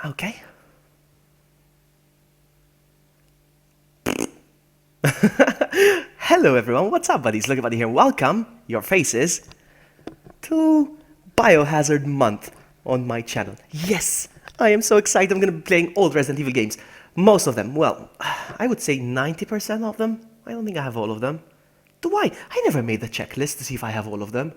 Okay. Hello everyone, what's up buddies? VloggyBuddy here. Welcome, your faces, to Biohazard Month on my channel. Yes, I am so excited. I'm going to be playing all Resident Evil games. Most of them, well, I would say 90% of them. I don't think I have all of them. Do I? I never made the checklist to see if I have all of them.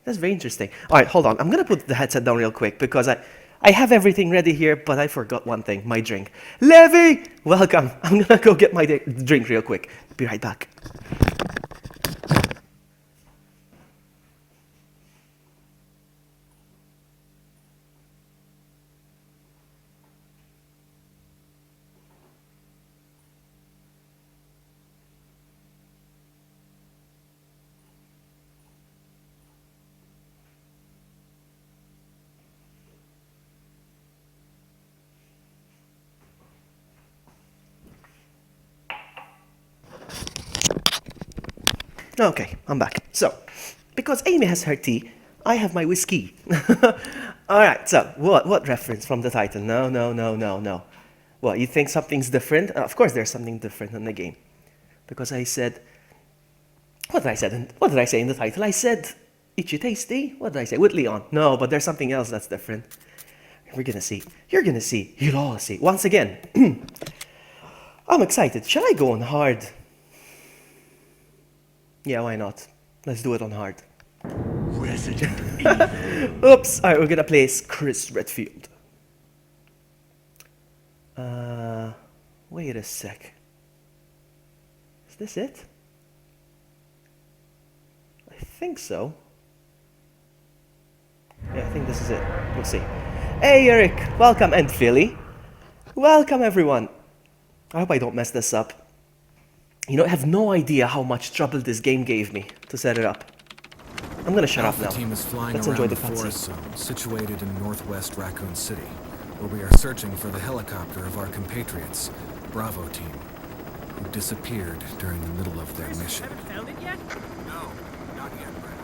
That's very interesting. Alright, hold on. I'm going to put the headset down real quick because I have everything ready here, but I forgot one thing, my drink. Levi! Welcome. I'm going to go get my drink real quick. Be right back. Okay, I'm back. So, because Amy has her tea, I have my whiskey. Alright, so, what reference from the title? No. What, you think something's different? Of course there's something different in the game. Because I said... What did I say in the title? I said, itchy tasty? What did I say? With Leon. No, but there's something else that's different. We're gonna see. You're gonna see. You'll all see. Once again, I'm excited. Shall I go on hard? Yeah, why not? Let's do it on hard. Resident Evil. Oops! Alright, we're gonna play as Chris Redfield. Wait a sec. Is this it? I think so. Yeah, I think this is it. We'll see. Hey Eric! Welcome, and Philly. Welcome everyone. I hope I don't mess this up. You know, I have no idea how much trouble this game gave me to set it up. I'm gonna shut up now. The team is flying Let's around enjoy the the cutscene. forest zone situated in northwest Raccoon City, where we are searching for the helicopter of our compatriots, Bravo team, who disappeared during the middle of their mission. Haven't found it yet? No, not yet, Brad.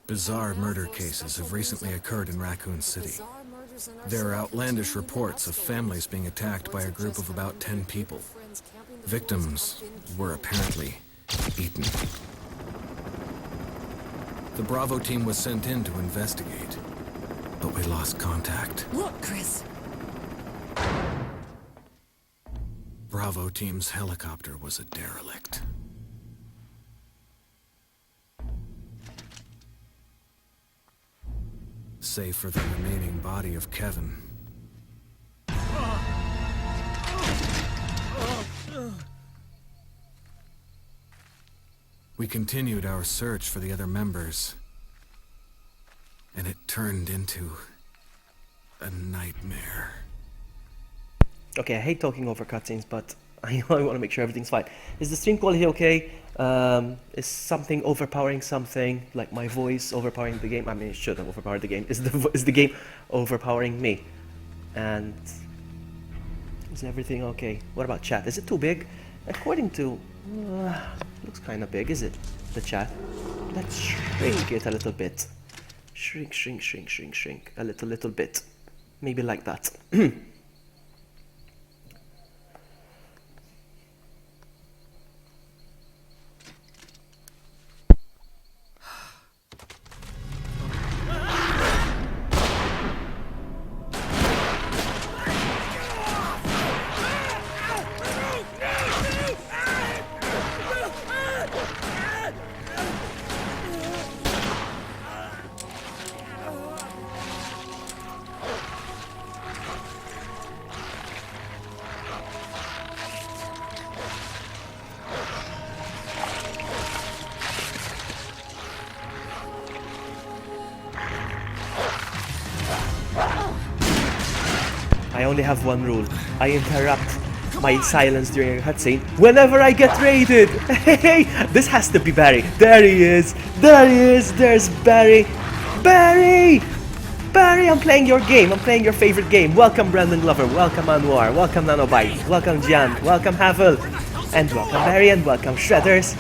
Bizarre murder cases have recently occurred in Raccoon City. There are outlandish reports of families being attacked by a group of about 10 people. Victims were apparently eaten. The Bravo team was sent in to investigate, but we lost contact. Look, Chris. Bravo team's helicopter was a derelict. Save for the remaining body of Kevin. We continued our search for the other members, and it turned into a nightmare. Okay, I hate talking over cutscenes, but I want to make sure everything's fine. Is the stream quality okay? Is something overpowering something? Like my voice overpowering the game? I mean, it should have overpowered the game. Is the game overpowering me? And is everything okay? What about chat? Is it too big? According to... looks kind of big, is it? The chat. Let's shrink it a little bit. Shrink. A little bit. Maybe like that. I only have one rule. I interrupt my silence during a cutscene whenever I get raided. Hey, this has to be Barry. There he is. There's Barry. Barry, I'm playing your game. I'm playing your favorite game. Welcome, Brandon Glover. Welcome, Anwar. Welcome, Nanobite. Welcome, Jan. Welcome, Havel. And welcome, Barry. And welcome, Shredders.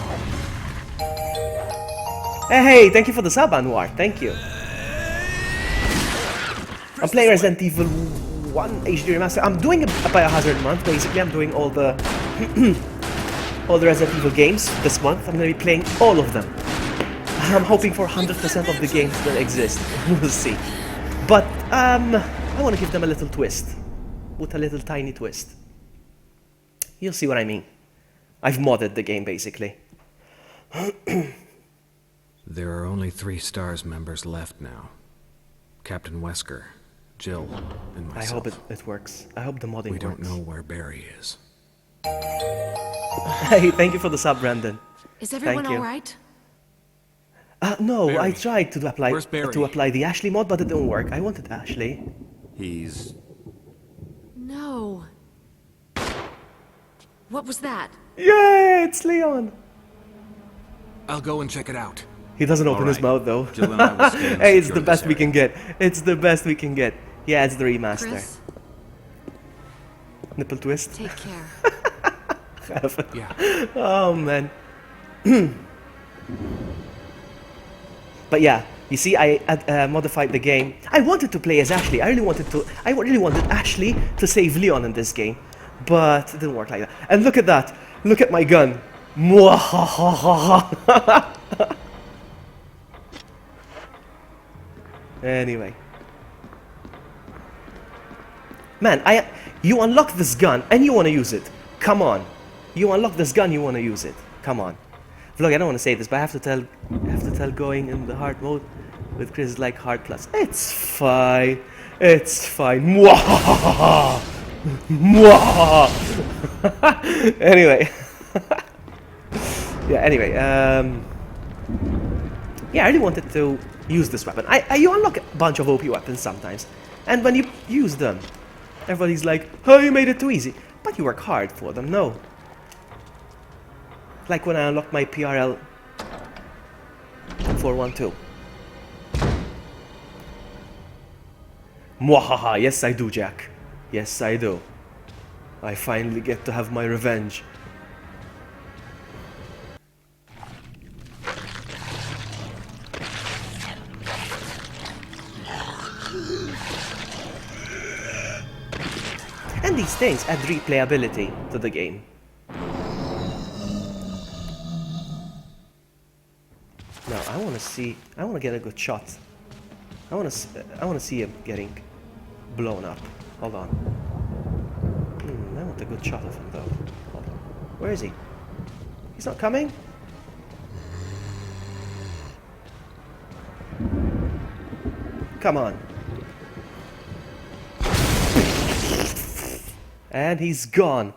Hey, thank you for the sub, Anwar. Thank you. I'm playing Resident Evil 1 HD Remaster. I'm doing a Biohazard month, basically. I'm doing all the all the Resident Evil games this month. I'm going to be playing all of them. I'm hoping for 100% of the games that exist. We'll see. But I want to give them a little twist. With a little tiny twist. You'll see what I mean. I've modded the game, basically. There are only 3 STARS members left now. Captain Wesker, Jill, and myself. I hope it works. I hope the modding works. We don't know where Barry is. Hey, thank you for the sub, Brandon. Is everyone Thank you. all right? No, Barry. I tried to apply Where's Barry? the Ashley mod, but it didn't work. I wanted Ashley. He's... No. What was that? Yeah, it's Leon. I'll go and check it out. He doesn't open his right. mouth though. Jill and I will stay and Hey, it's secure the best this we can area. get. It's the best we can get. Yeah, it's the remaster. Chris, Nipple twist. take care. Yeah. Oh man. But yeah, you see, I modified the game. I wanted to play as Ashley. I really wanted Ashley to save Leon in this game, but it didn't work like that. And look at that. Look at my gun. Mwahahaha. Anyway. Man, you unlock this gun and you want to use it. Come on. You unlock this gun, you want to use it. Come on. Vlog, I don't want to say this, but I have to tell going in the hard mode with Chris is like hard plus. It's fine. It's fine. Mwahahaha. Mwahahaha. Anyway. Yeah, anyway, yeah, I really wanted to use this weapon. You unlock a bunch of OP weapons sometimes, and when you use them, everybody's like, oh, you made it too easy. But you work hard for them, no. Like when I unlocked my PRL 412. Mwahaha, yes I do, Jack. Yes I do. I finally get to have my revenge. And these things add replayability to the game. Now I want to get a good shot. I want to see him getting blown up. Hold on. I want a good shot of him though. Hold on. Where is he? He's not coming? Come on. And he's gone.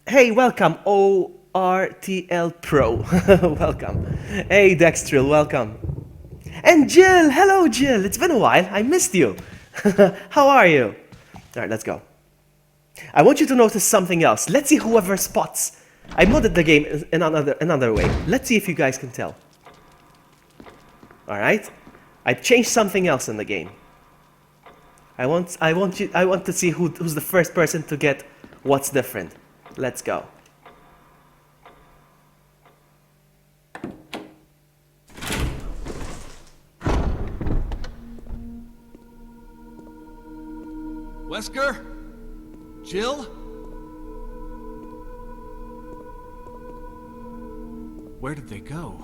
Hey, welcome, ORTL Pro. Welcome. Hey, Dextril, welcome. And Jill, hello Jill. It's been a while. I missed you. How are you? All right, let's go. I want you to notice something else. Let's see whoever spots. I modded the game in another way. Let's see if you guys can tell. All right. I changed something else in the game. I want to see who's the first person to get what's different. Let's go. Wesker? Jill? Where did they go?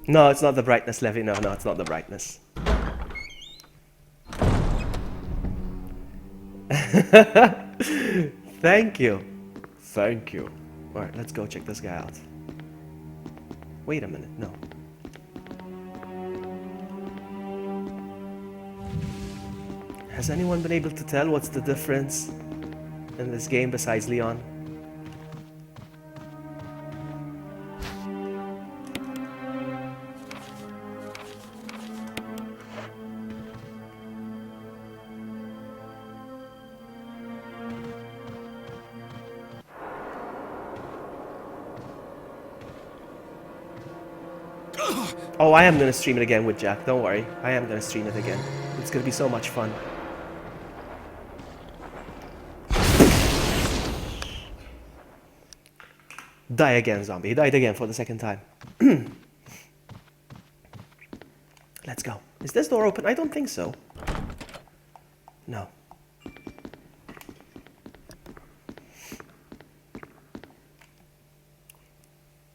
No, it's not the brightness, Levy. No, it's not the brightness. Thank you. Thank you. Alright, let's go check this guy out. Wait a minute, no. Has anyone been able to tell what's the difference in this game besides Leon? Oh, I am gonna stream it again with Jack. Don't worry. I am gonna stream it again. It's gonna be so much fun. Die again, zombie. He died again for the second time. Let's go. Is this door open? I don't think so. No.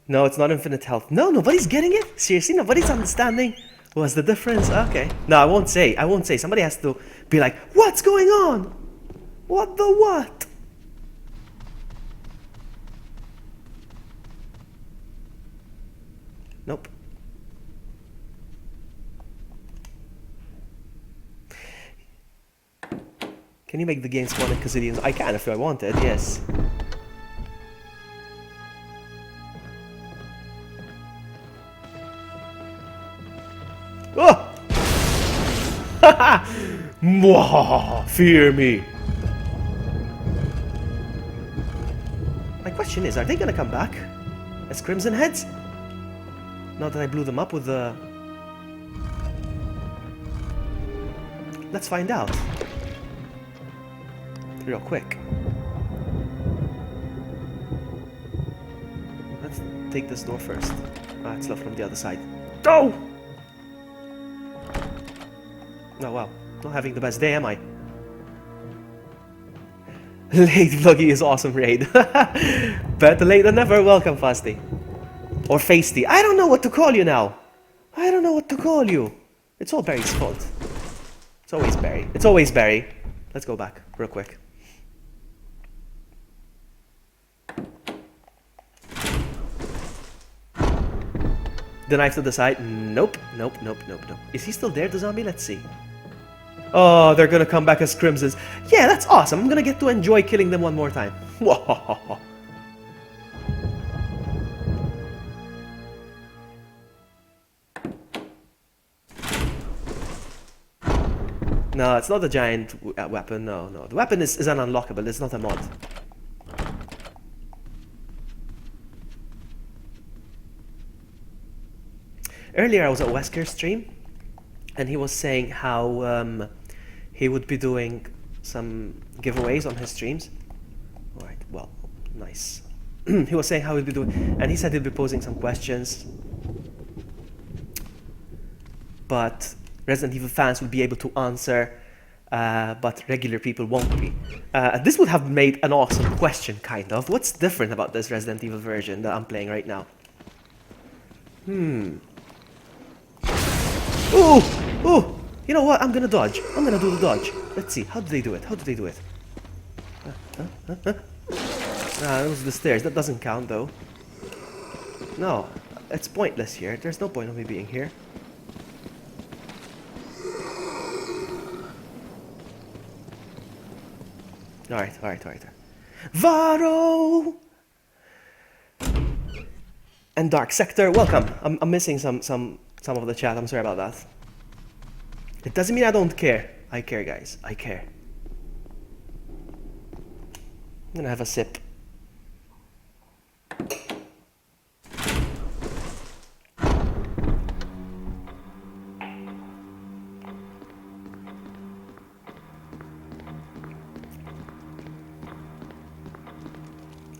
No, it's not infinite health. No, nobody's getting it? Seriously, nobody's understanding what's the difference? Okay. No, I won't say. I won't say. Somebody has to be like, what's going on? What the what? Nope. Can you make the game spawn in Casidians? I can if I wanted, yes. Oh! Mwah! Fear me. My question is, are they gonna come back as Crimson Heads? Now that I blew them up with the... Let's find out. Real quick. Let's take this door first. Ah, it's left from the other side. Oh! Oh wow, not having the best day, am I? Late Vloggy is awesome raid. Better late than never. Welcome, Fasty. Or Feisty. I don't know what to call you now. I don't know what to call you. It's all Barry's fault. It's always Barry. It's always Barry. Let's go back real quick. The knife to the side. Nope. Nope, nope, nope, nope. Is he still there, the zombie? Let's see. Oh, they're gonna come back as Crimsons. Yeah, that's awesome. I'm gonna get to enjoy killing them one more time. No, it's not a giant weapon. No, no. The weapon is an unlockable. It's not a mod. Earlier I was at Wesker's stream, and he was saying how he would be doing some giveaways on his streams. Alright, well, nice. He was saying how he'd be doing, and he said he'd be posing some questions, but Resident Evil fans would be able to answer, but regular people won't be. This would have made an awesome question, kind of. What's different about this Resident Evil version that I'm playing right now? Ooh! Ooh! You know what? I'm gonna dodge. I'm gonna do the dodge. Let's see. How do they do it? How do they do it? Those are the stairs. That doesn't count, though. No. It's pointless here. There's no point of me being here. Alright, alright, alright. Varo! And Dark Sector, welcome. I'm missing some of the chat. I'm sorry about that. It doesn't mean I don't care. I care, guys. I care. I'm gonna have a sip.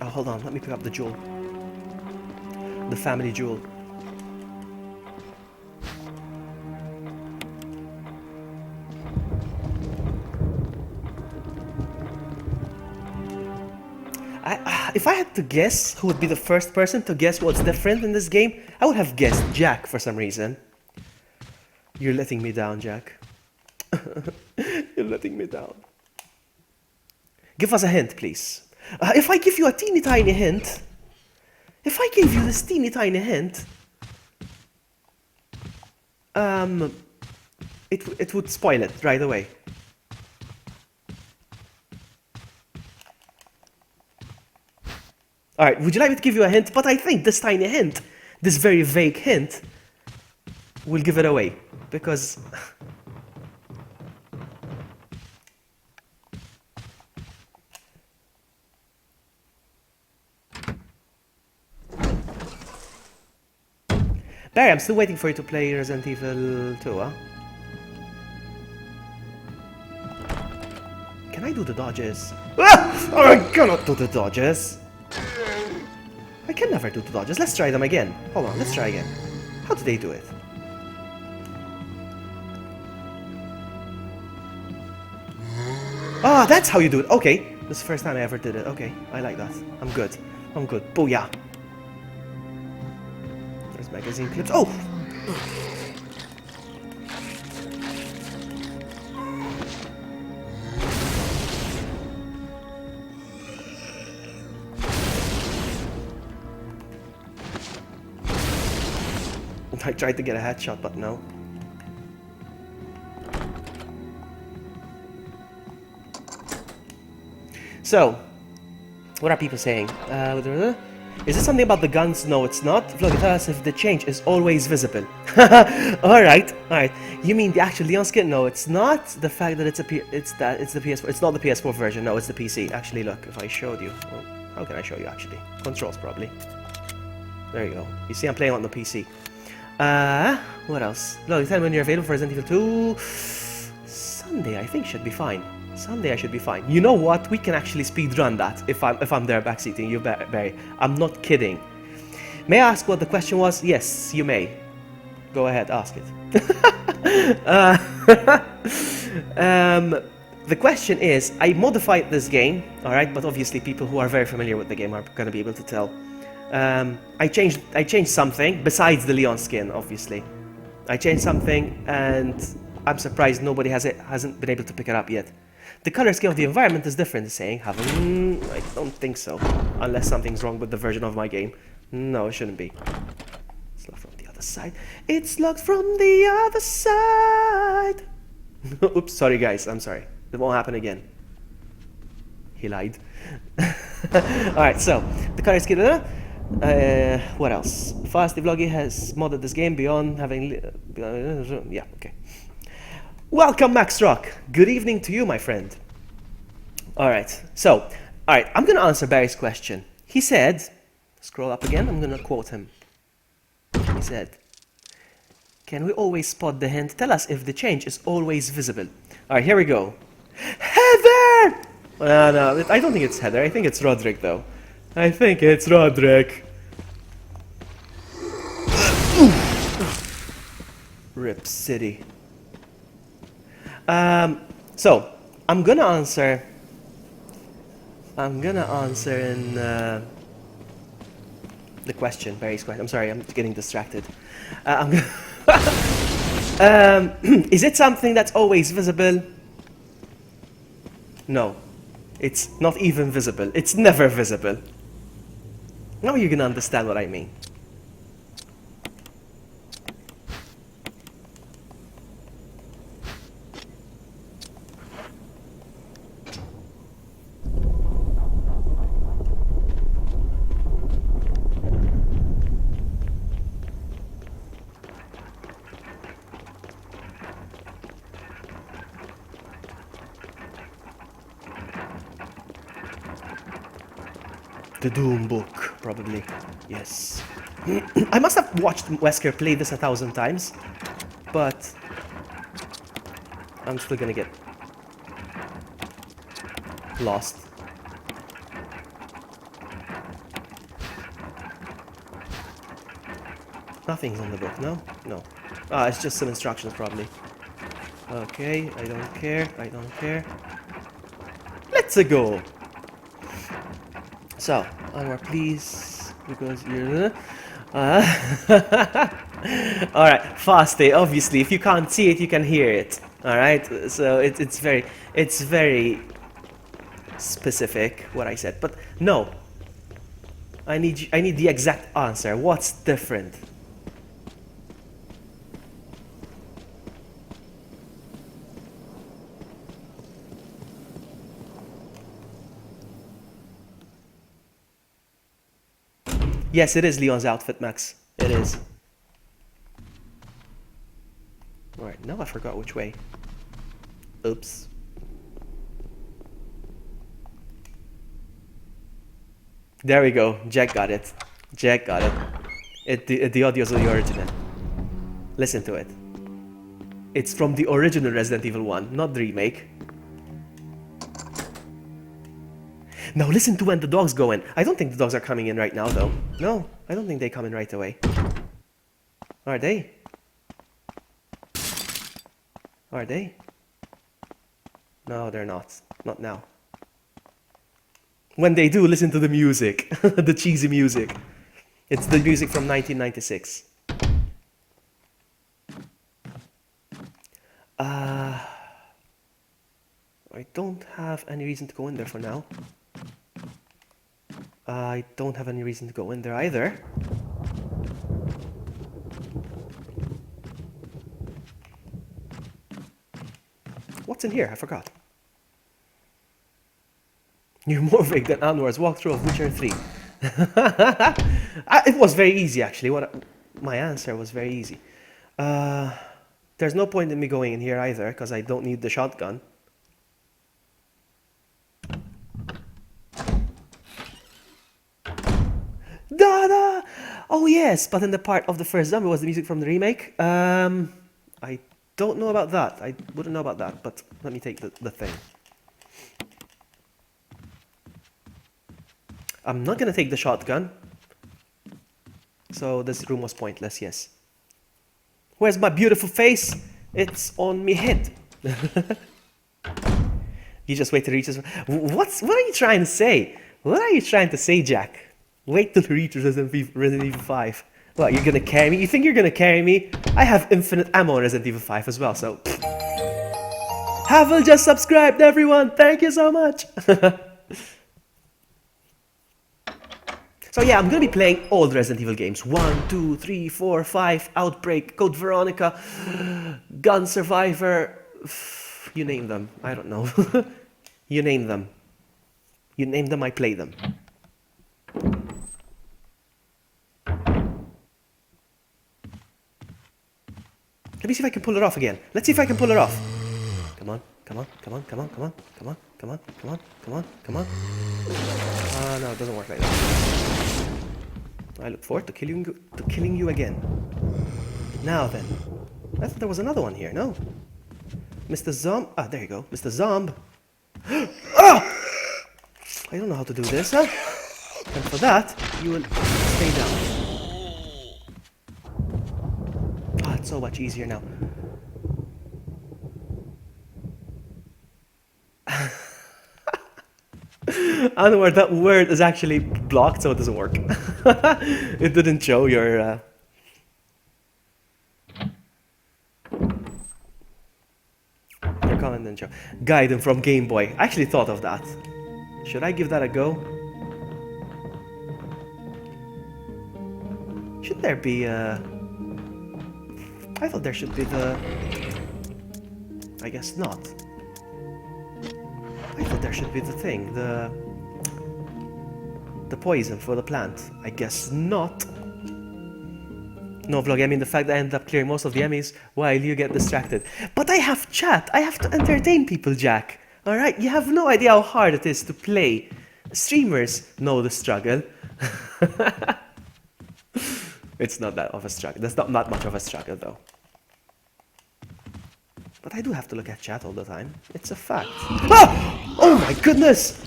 Oh, hold on. Let me pick up the jewel. The family jewel. If I had to guess who would be the first person to guess what's different in this game, I would have guessed Jack for some reason. You're letting me down, Jack. You're letting me down. Give us a hint, please. If I give you a teeny tiny hint, if I gave you this teeny tiny hint, it would spoil it right away. Alright, would you like me to give you a hint? But I think this tiny hint, this very vague hint, will give it away. Because... Barry, I'm still waiting for you to play Resident Evil 2, huh? Can I do the dodges? Ah! Oh, I cannot do the dodges! I can never do the dodges. Let's try them again. Hold on, let's try again. How do they do it? Ah, that's how you do it. Okay. This is the first time I ever did it. Okay, I like that. I'm good. I'm good. Booyah. There's magazine clips. Oh! I tried to get a headshot, but no. So, what are people saying? Is it something about the guns? No, it's not. Vloggy, tell us if the change is always visible. Alright. You mean the actual Leon skin? No, it's not. The fact that it's the PS4. It's not the PS4 version. No, it's the PC. Actually, look, if I showed you. Well, how can I show you actually? Controls probably. There you go. You see, I'm playing on the PC. What else? Vloggy, tell me when you're available for Resident Evil 2. Sunday, I think should be fine. Sunday I should be fine. You know what? We can actually speedrun that if I'm there backseating you, Barry. I'm not kidding. May I ask what the question was? Yes, you may. Go ahead, ask it. The question is, I modified this game, alright, but obviously people who are very familiar with the game are going to be able to tell. I changed something besides the Leon skin, obviously. I changed something, and I'm surprised nobody hasn't been able to pick it up yet. The color scheme of the environment is different, saying, I don't think so. Unless something's wrong with the version of my game. No, it shouldn't be. It's locked from the other side. It's locked from the other side. Oops, sorry guys, I'm sorry. It won't happen again. He lied. Alright, so, the color scheme... what else? Fast, the Vloggy has modded this game beyond having... yeah, okay. Welcome, Max Rock. Good evening to you, my friend. Alright, so, I'm gonna answer Barry's question. He said, scroll up again, I'm gonna quote him. He said, can we always spot the hint? Tell us if the change is always visible. Alright, here we go. Heather! No, I don't think it's Heather, I think it's Roderick though. I think it's Roderick. Rip City. So, I'm gonna answer in the question, Barry's question. I'm sorry, I'm getting distracted. Is it something that's always visible? No. It's not even visible. It's never visible. Now you're gonna understand what I mean. The Doom book, probably. Yes. I must have watched Wesker play this 1,000 times, but I'm still gonna get lost. Nothing's in the book, no? No. Ah, it's just some instructions, probably. Okay, I don't care, I don't care. Let's go! So, Anwar, please, because you're... Alright, Faste, obviously, if you can't see it, you can hear it. Alright, so it's very specific, what I said. But no, I need the exact answer. What's different? Yes, it is Leon's outfit, Max. It is. Alright, now I forgot which way. Oops. There we go. Jack got it. Jack got it. The audio's the original. Listen to it. It's from the original Resident Evil 1, not the remake. Now listen to when the dogs go in. I don't think the dogs are coming in right now, though. No, I don't think they come in right away. Are they? Are they? No, they're not. Not now. When they do, listen to the music. The cheesy music. It's the music from 1996. I don't have any reason to go in there for now. I don't have any reason to go in there either. What's in here? I forgot. You're more vague than Anwar's walkthrough of Witcher 3. It was very easy, actually. My answer was very easy. There's no point in me going in here either, because I don't need the shotgun. Da-da! Oh yes, but in the part of the first zombie was the music from the remake. I don't know about that. I wouldn't know about that, but let me take the thing. I'm not gonna take the shotgun. So this room was pointless, yes. Where's my beautiful face? It's on me head. You just wait till he reaches. What are you trying to say? What are you trying to say, Jack? Wait till he reaches Resident Evil 5. What, you're gonna carry me? You think you're gonna carry me? I have infinite ammo in Resident Evil 5 as well, so... Havel just subscribed, everyone! Thank you so much! So yeah, I'm gonna be playing all the Resident Evil games. 1, 2, 3, 4, 5, Outbreak, Code Veronica, Gun Survivor... You name them. I don't know. You name them. You name them, I play them. Let me see if I can pull it off again. Let's see if I can pull it off. Come on, come on, come on, come on, come on, come on, come on, come on, come on, come on. No, it doesn't work like that. I look forward to killing you again. Now then. I thought there was another one here, no? Mr. Zomb... Ah, there you go. Mr. Zomb. Ah! I don't know how to do this, huh? And for that, you will stay down. Ah, it's so much easier now. Anwar, that word is actually blocked, so it doesn't work. It didn't show your... Your comment didn't show. Gaiden from Game Boy. I actually thought of that. Should I give that a go? Should there be a... I thought there should be the... I guess not. I thought there should be the thing, the poison for the plant. I guess not. No, Vloggy, I mean the fact that I ended up clearing most of the enemies while you get distracted. But I have chat. I have to entertain people, Jack. Alright? You have no idea how hard it is to play. Streamers know the struggle. It's not that of a struggle. That's not much of a struggle, though. But I do have to look at chat all the time. It's a fact. Ah! Oh my goodness!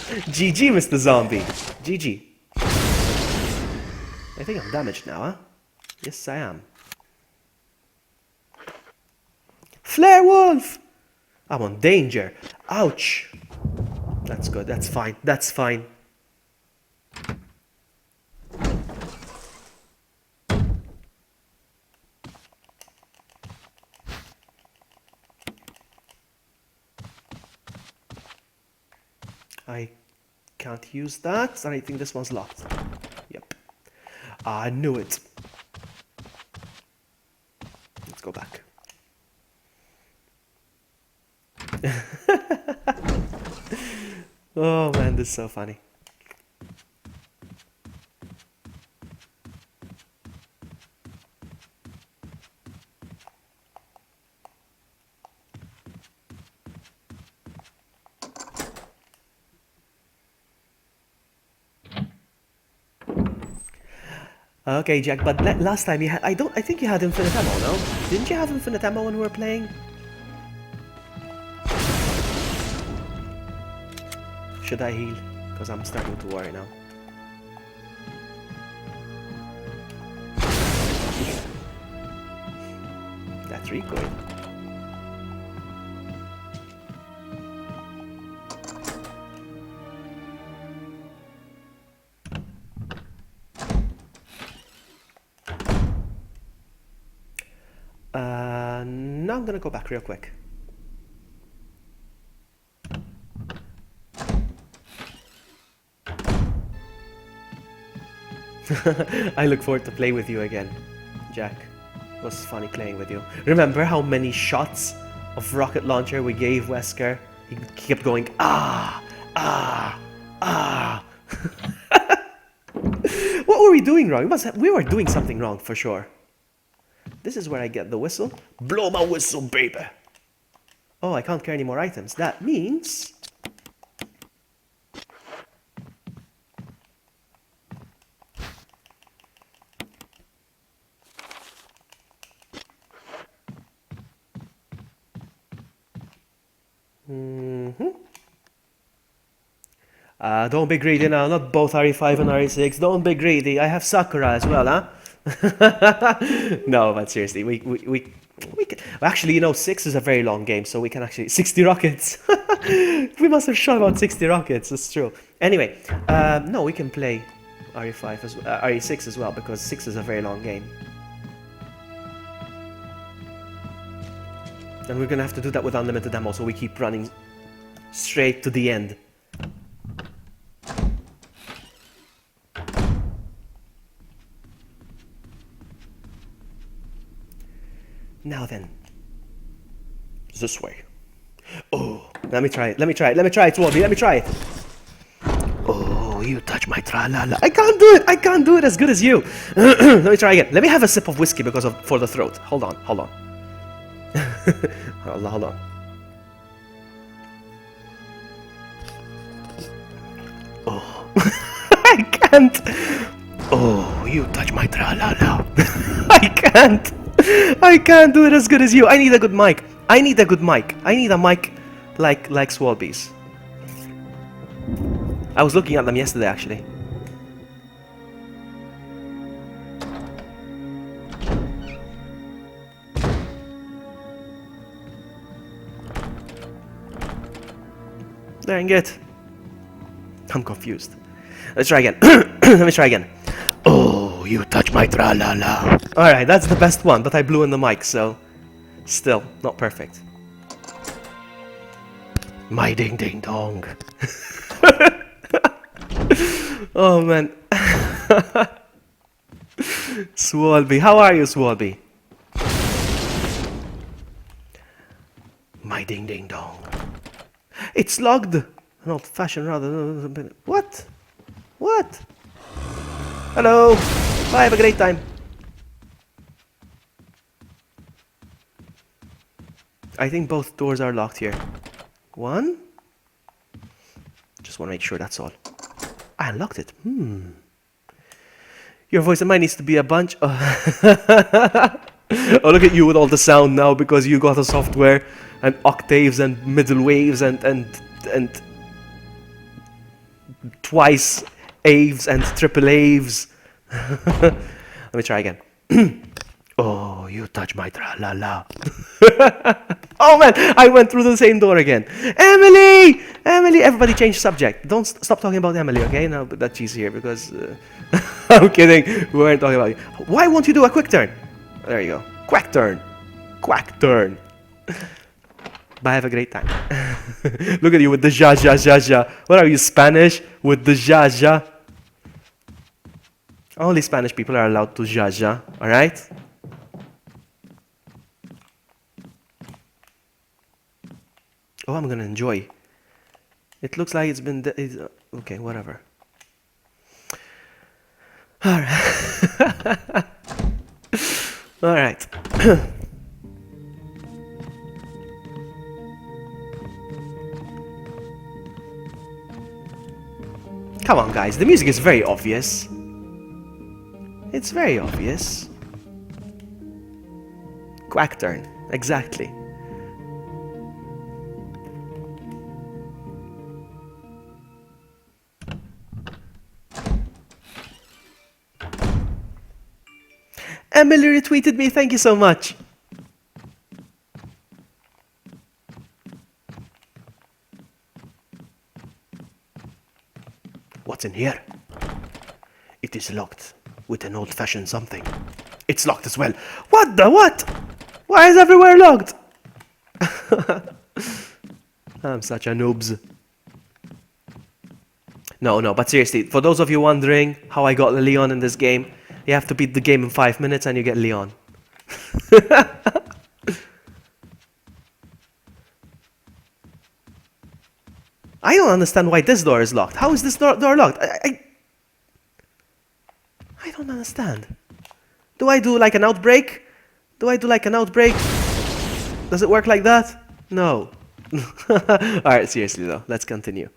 GG, Mr. Zombie. GG. I think I'm damaged now, huh? Yes, I am. Flare Wolf! I'm on danger. Ouch. That's good. That's fine. That's fine. I can't use that, and I think this one's locked. Yep. I knew it. Let's go back. Oh man, this is so funny. Okay, Jack, but last time you had, I think you had infinite ammo, no? Didn't you have infinite ammo when we were playing? Should I heal? Because I'm starting to worry now. That's recoil. Now I'm gonna go back real quick. I look forward to playing with you again, Jack. It was funny playing with you. Remember how many shots of rocket launcher we gave Wesker? He kept going, ah, ah, ah. What were we doing wrong? We were doing something wrong for sure. This is where I get the whistle. Blow my whistle, baby. Oh, I can't carry any more items. That means... don't be greedy now, not both RE5 and RE6. Don't be greedy. I have Sakura as well, huh? No, but seriously, we can, actually, you know, 6 is a very long game, so we can actually 60 rockets. We must have shot about 60 rockets. It's true. Anyway, no, we can play RE5 as RE6 as well because 6 is a very long game, and we're gonna have to do that with unlimited ammo, so we keep running straight to the end. Now then, this way. Oh, let me try it, Swabby, let me try it. Oh, you touch my tra-la-la. I can't do it as good as you. Let me try again. Let me have a sip of whiskey for the throat. Hold on. Hold on. Oh, I can't. Oh, you touch my tra-la-la. I can't do it as good as you. I need a good mic. I need a mic like Swalby's. I was looking at them yesterday, actually. Dang it. I'm confused. Let's try again. Let me try again. Oh, you touch my tra-la-la. Alright, that's the best one, but I blew in the mic, so... Still, not perfect. My ding-ding-dong. Oh, man. Swalby, how are you, Swalby? My ding-ding-dong. It's logged! An old-fashioned rather... What? What? Hello! Bye, have a great time. I think both doors are locked here. One? Just want to make sure, that's all. I unlocked it. Your voice and mine needs to be a bunch. Oh, look at you with all the sound now because you got a software and octaves and middle waves and twice aves and triple aves. Let me try again. Oh, you touch my tra-la-la. Oh man, I went through the same door again. Emily! Emily! Everybody change subject. Don't stop talking about Emily, okay? Now that she's here because... I'm kidding. We weren't talking about you. Why won't you do a quick turn? There you go. Quack turn. Quack turn. Bye, have a great time. Look at you with the ja ja ja ja. What are you, Spanish? With the ja ja. Only Spanish people are allowed to ja ja, alright? Oh, I'm gonna enjoy. It looks like it's been... okay, whatever. Alright. Alright. Come on, guys. The music is very obvious. It's very obvious. Quack turn, exactly. Emily retweeted me, thank you so much. What's in here? It is locked with an old-fashioned something. It's locked as well. What the what? Why is everywhere locked? I'm such a noobs. No, but seriously, for those of you wondering how I got Leon in this game, you have to beat the game in 5 minutes and you get Leon. I don't understand why this door is locked. How is this door locked? I don't understand. Do I do like an outbreak? Does it work like that? No. Alright, seriously though, let's continue.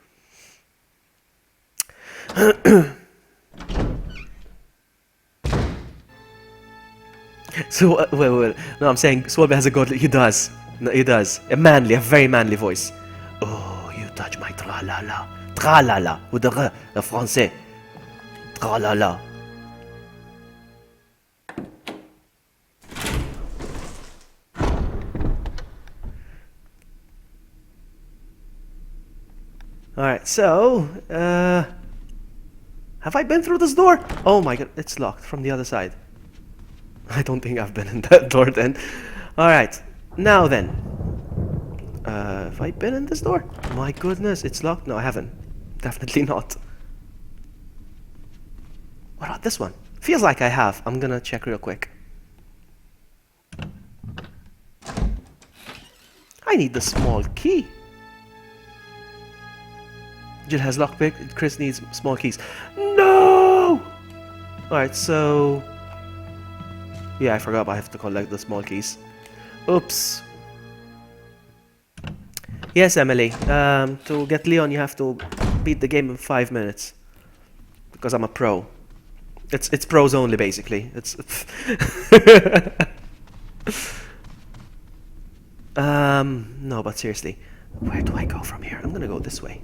So, wait. No, I'm saying Swalbe has a godly. He does. No, he does. A very manly voice. Oh, you touch my tra-la-la. Tra-la-la. With the r, the français. Tra-la-la. Alright, so, have I been through this door? Oh my god, it's locked from the other side. I don't think I've been in that door then. Alright, now then. Have I been in this door? My goodness, it's locked? No, I haven't. Definitely not. What about this one? Feels like I have. I'm gonna check real quick. I need the small key. Jill has lockpick. Chris needs small keys. No! Alright, so... yeah, I forgot I have to collect the small keys. Oops. Yes, Emily. To get Leon, you have to beat the game in 5 minutes. Because I'm a pro. It's pros only, basically. It's... no, but seriously. Where do I go from here? I'm gonna go this way.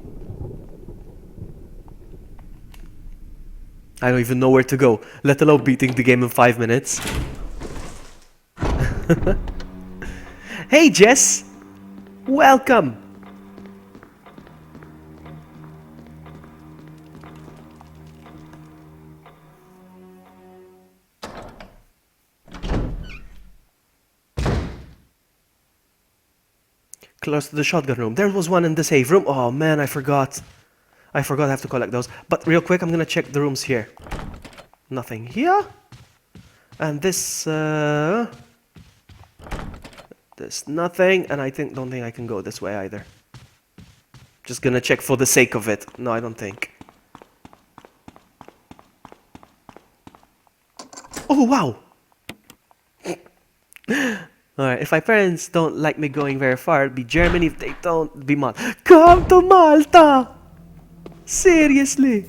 I don't even know where to go, let alone beating the game in 5 minutes. Hey Jess! Welcome! Close to the shotgun room. There was one in the safe room. Oh man, I forgot. I have to collect those. But real quick, I'm gonna check the rooms here. Nothing here. And this, there's nothing. And I don't think I can go this way either. Just gonna check for the sake of it. No, I don't think. Oh, wow. Alright, if my parents don't like me going very far, it'd be Germany. If they don't, it'd be Malta. Come to Malta! Seriously?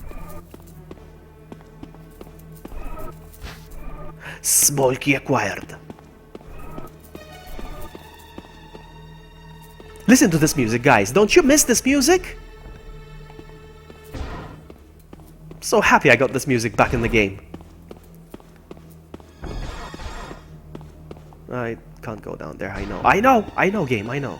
Small key acquired. Listen to this music, guys. Don't you miss this music? I'm so happy I got this music back in the game. I can't go down there, I know, game, I know.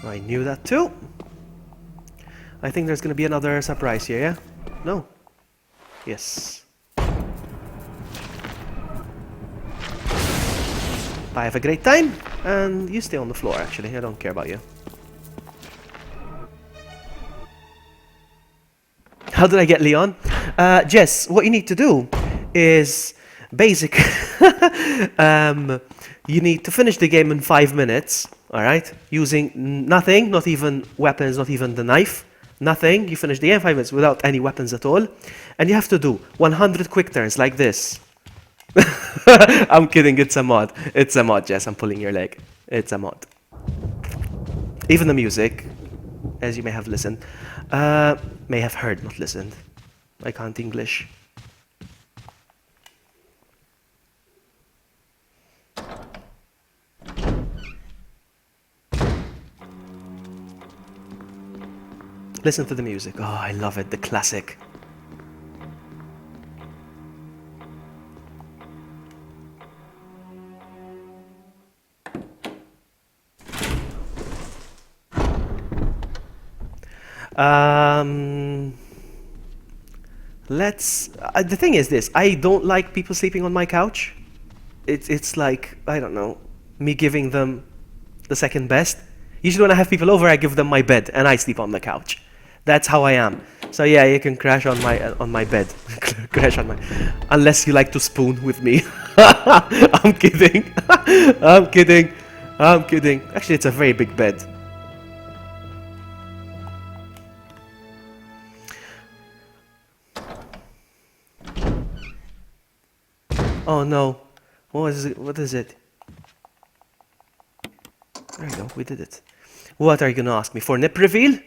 I knew that too. I think there's gonna be another surprise here, yeah? No? Yes. I have a great time, and you stay on the floor, actually. I don't care about you. How did I get Leon? Jess, what you need to do is basic. You need to finish the game in 5 minutes, alright? Using nothing, not even weapons, not even the knife. Nothing. You finish the game in 5 minutes without any weapons at all. And you have to do 100 quick turns like this. I'm kidding, it's a mod. It's a mod, Jess. I'm pulling your leg. It's a mod. Even the music, as you may have listened. May have heard, not listened. I can't English. Listen to the music. Oh, I love it. The classic. The thing is this. I don't like people sleeping on my couch. It's like, I don't know, me giving them the second best. Usually when I have people over, I give them my bed and I sleep on the couch. That's how I am. So yeah, you can crash on my bed. Crash on my... Unless you like to spoon with me. I'm kidding. I'm kidding. I'm kidding. Actually, it's a very big bed. Oh no. What is it? What is it? There you go. We did it. What are you gonna ask me for? Nip reveal?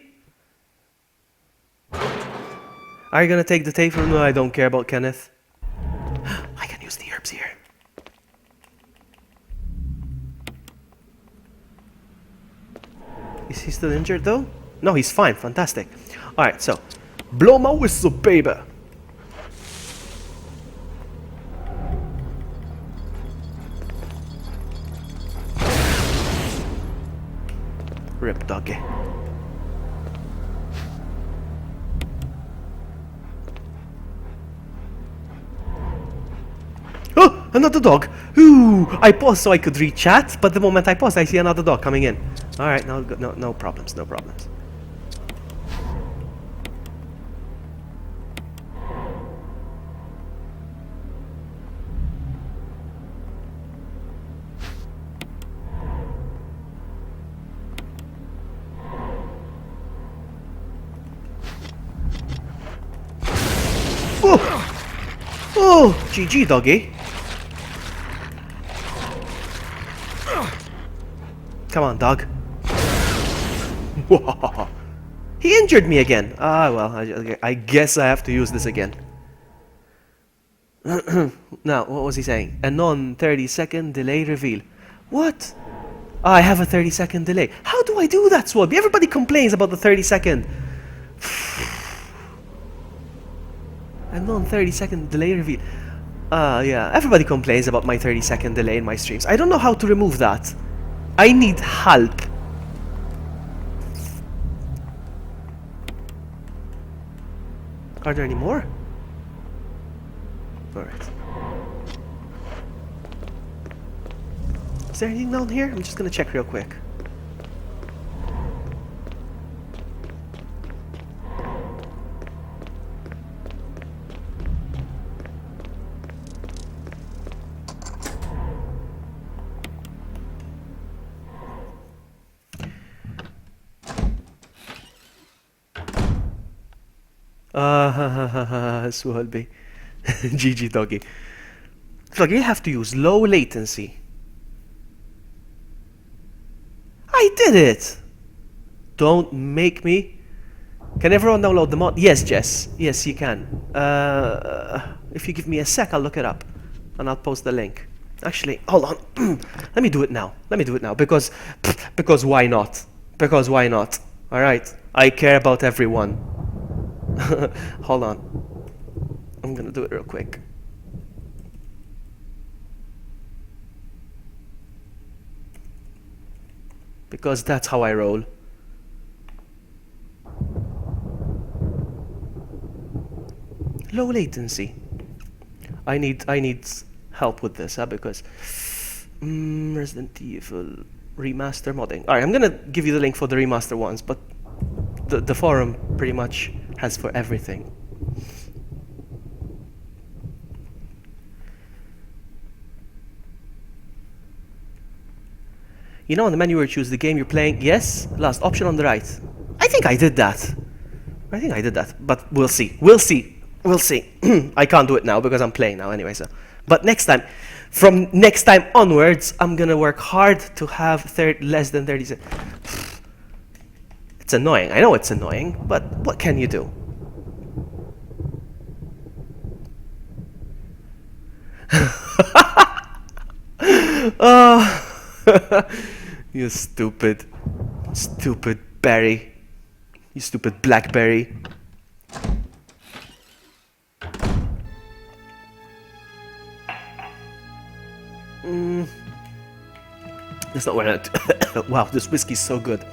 Are you gonna take the tape from? No, I don't care about Kenneth. I can use the herbs here. Is he still injured though? No, he's fine. Fantastic. Alright, so. Blow my whistle, baby. Rip doggy. Oh, another dog. Ooh, I paused so I could read chat, but the moment I paused, I see another dog coming in. All right, no problems, no problems. Oh, GG, doggy. Come on, dog. He injured me again. Ah, well, I guess I have to use this again. Now, what was he saying? A non-30-second delay reveal. What? Ah, I have a 30-second delay. How do I do that, Swabby? Everybody complains about the 30-second. A non-30-second delay reveal. Yeah, everybody complains about my 30-second delay in my streams. I don't know how to remove that. I need help. Are there any more? Alright. Is there anything down here? I'm just gonna check real quick. Swalby. GG doggy. So you have to use low latency. I did it! Don't make me. Can everyone download the mod? Yes, Jess. Yes, you can. If you give me a sec, I'll look it up. And I'll post the link. Actually, hold on. Let me do it now. Let me do it now. Because why not? Because why not? Alright. I care about everyone. Hold on. I'm gonna do it real quick. Because that's how I roll. Low latency. I need help with this, because Resident Evil remaster modding. Alright, I'm gonna give you the link for the remaster ones, but the forum pretty much has for everything. You know, on the menu where you choose the game you're playing, yes, last option on the right. I think I did that. But we'll see. We'll see. I can't do it now because I'm playing now anyway, so. But next time, from next time onwards, I'm gonna work hard to have less than 30 seconds. It's annoying. I know it's annoying, but what can you do? Oh, you stupid berry. You stupid blackberry. That's not what I... Wow, this whiskey's so good.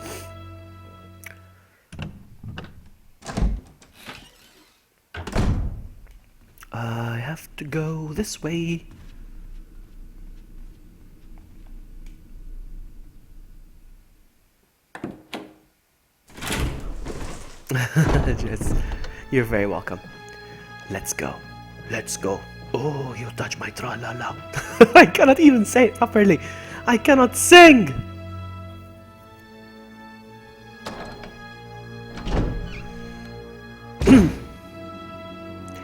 I have to go this way. Yes, you're very welcome. Let's go. Let's go. Oh, you touch my tra-la-la. I cannot even say it properly. I cannot sing.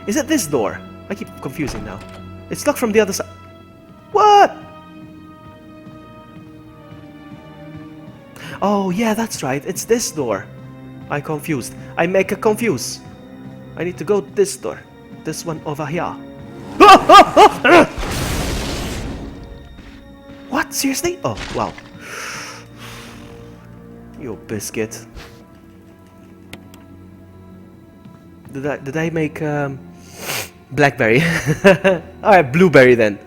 Is it this door? I keep confusing now. It's locked from the other side. What? Oh, yeah, that's right. It's this door. I confused. I make a confuse. I need to go this door. This one over here. What? Seriously? Oh, wow. You biscuit. Did I make blackberry? Alright, blueberry then.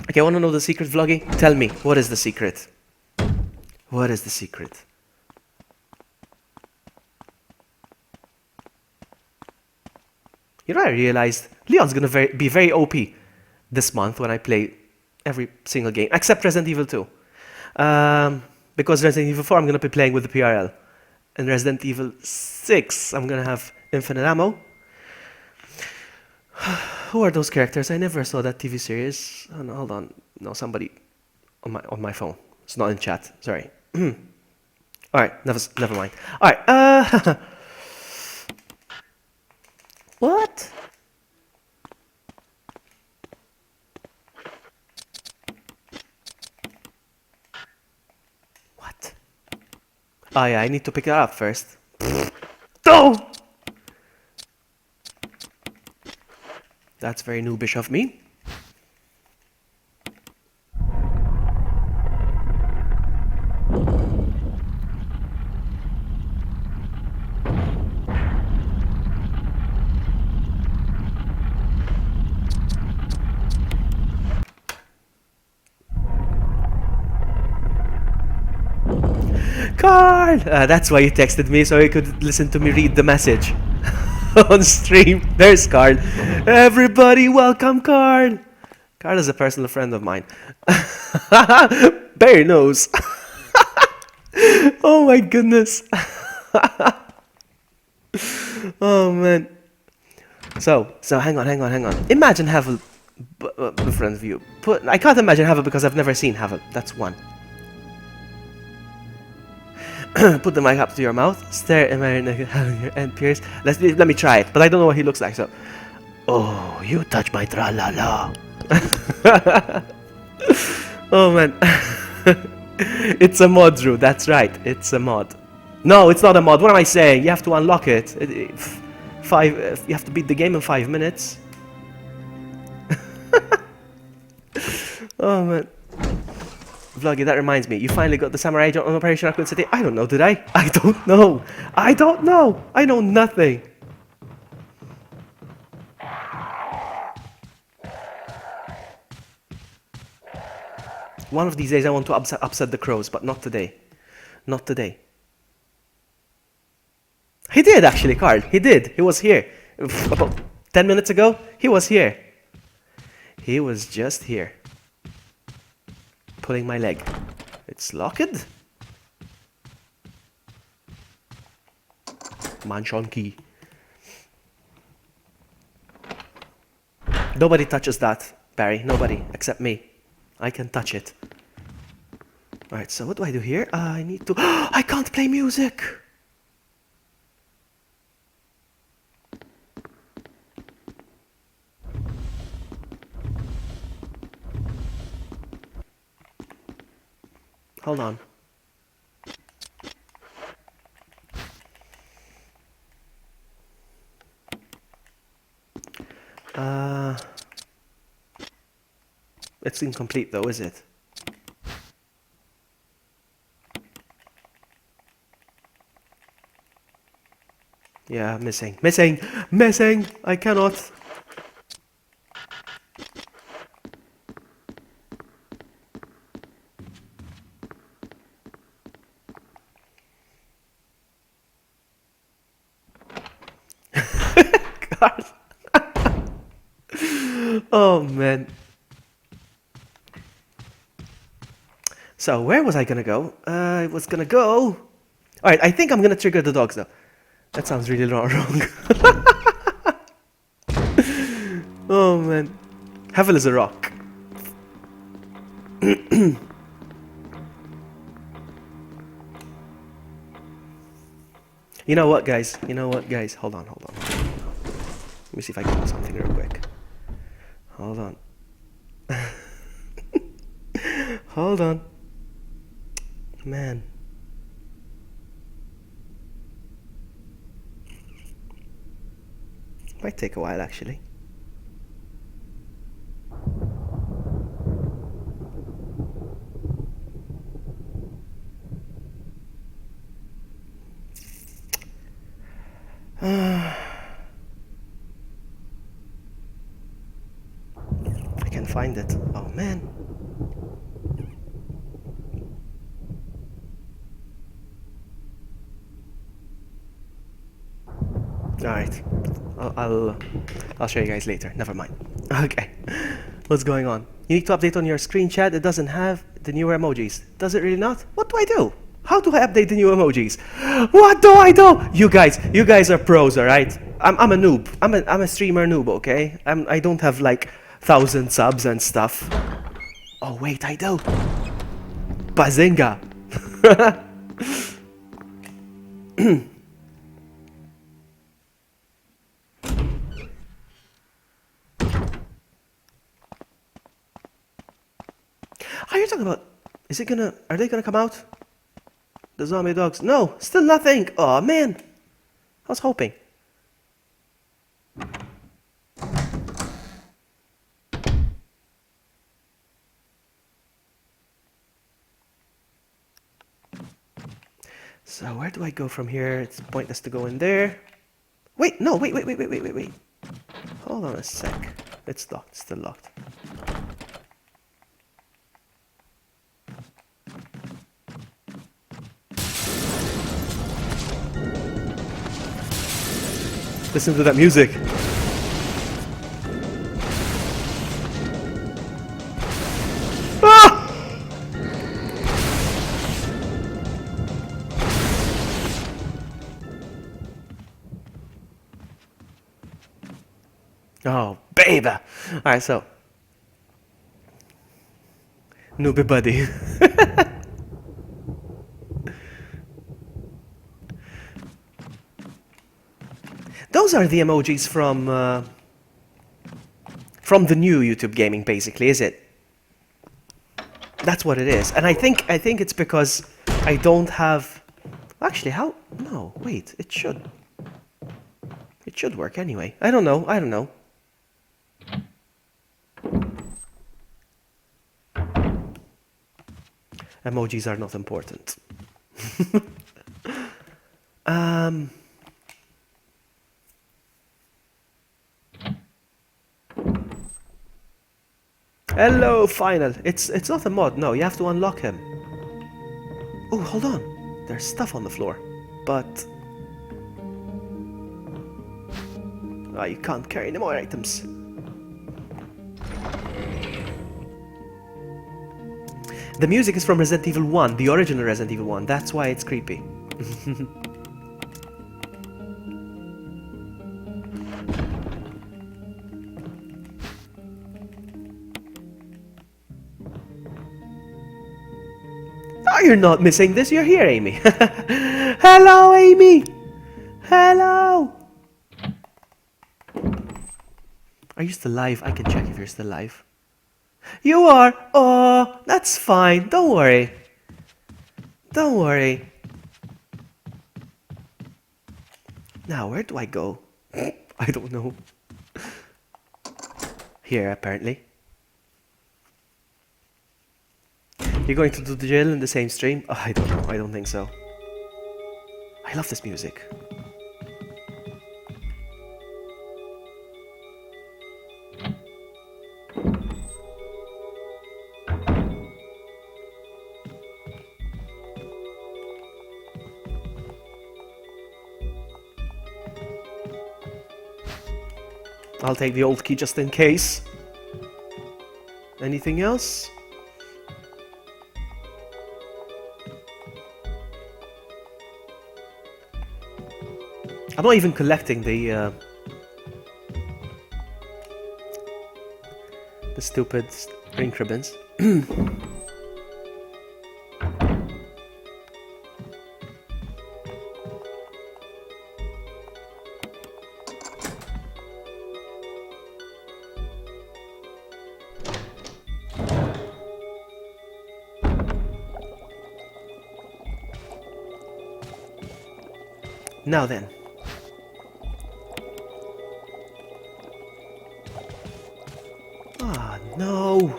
Okay, I want to know the secret, Vloggy. Tell me, what is the secret? What is the secret? You know, I realized Leon's gonna be very OP this month when I play every single game, except Resident Evil 2. Because Resident Evil 4 I'm gonna be playing with the PRL. And Resident Evil 6 I'm gonna have infinite ammo. Who are those characters? I never saw that TV series. Oh, no, hold on. No, somebody on my phone. It's not in chat. Sorry. Alright, never mind. Alright, what? What? Oh yeah, I need to pick it up first. No! That's very noobish of me. Carl! That's why you texted me, so you could listen to me read the message on stream. There's Carl. Everybody welcome Carl! Carl is a personal friend of mine. Barry knows. Oh my goodness. Oh man. So hang on. Imagine Havel in front of you. I can't imagine Havel because I've never seen Havel. That's one. Put the mic up to your mouth, stare at my neck and pierce. Let me try it, but I don't know what he looks like, so. Oh, you touch my tra-la-la. Oh man. It's a mod, Drew, that's right, it's a mod. No, it's not a mod, what am I saying? You have to unlock it. You have to beat the game in 5 minutes. Oh man. Vloggy, that reminds me, you finally got the Samurai Joe on Operation Raccoon City. I don't know, did I? I don't know. I know nothing. One of these days I want to upset the crows, but not today. Not today. He did actually, Carl. He did. He was here. About 10 minutes ago, he was here. He was just here. Pulling my leg. It's locked. Mansion key. Nobody touches that, Barry. Nobody except me. I can touch it. Alright, so what do I do here? I need to... I can't play music! Hold on. It's incomplete though, is it? Yeah, missing. Missing! Missing! I cannot. God. Oh man. So where was I gonna go? I was gonna go. Alright, I think I'm gonna trigger the dogs though. That sounds really wrong. Oh man. Hevel is a rock. You know what, guys? You know what, guys? Hold on, hold on. Let me see if I can do something real quick. Hold on. Hold on. Man. Might take a while, actually. I can't find it. Oh, man. Alright. I'll show you guys later. Never mind. Okay. What's going on? You need to update on your screen chat. It doesn't have the newer emojis. Does it really not? What do I do? How do I update the new emojis? What do I do? You guys are pros, alright? I'm a noob. I'm a streamer noob, okay? I don't have like 1,000 subs and stuff. Oh wait, I do. Bazinga. Are you talking about? Are they gonna come out? The zombie dogs? No, still nothing. Oh man, I was hoping. So where do I go from here? It's pointless to go in there. Wait, no, wait. Hold on a sec. It's locked. It's still locked. Listen to that music. Ah! Oh, baby. Alright, so. VloggyBuddy. Those are the emojis from the new YouTube gaming, basically, is it? That's what it is. And I think it's because I don't have... Actually, how... No, wait, it should work anyway. I don't know. Emojis are not important. Hello, Final. It's not a mod. No, you have to unlock him. Oh, hold on. There's stuff on the floor, but you can't carry any more items. The music is from Resident Evil 1, the original Resident Evil 1. That's why it's creepy. Oh, you're not missing this. You're here, Amy. Hello, Amy. Hello. Are you still live? I can check if you're still live. You are. Oh, that's fine. Don't worry. Don't worry. Now, where do I go? I don't know. here, apparently. You're going to do the drill in the same stream? Oh, I don't know. I don't think so. I love this music. I'll take the old key just in case. Anything else? I'm not even collecting the stupid ring ribbons. Now then. Ah, no.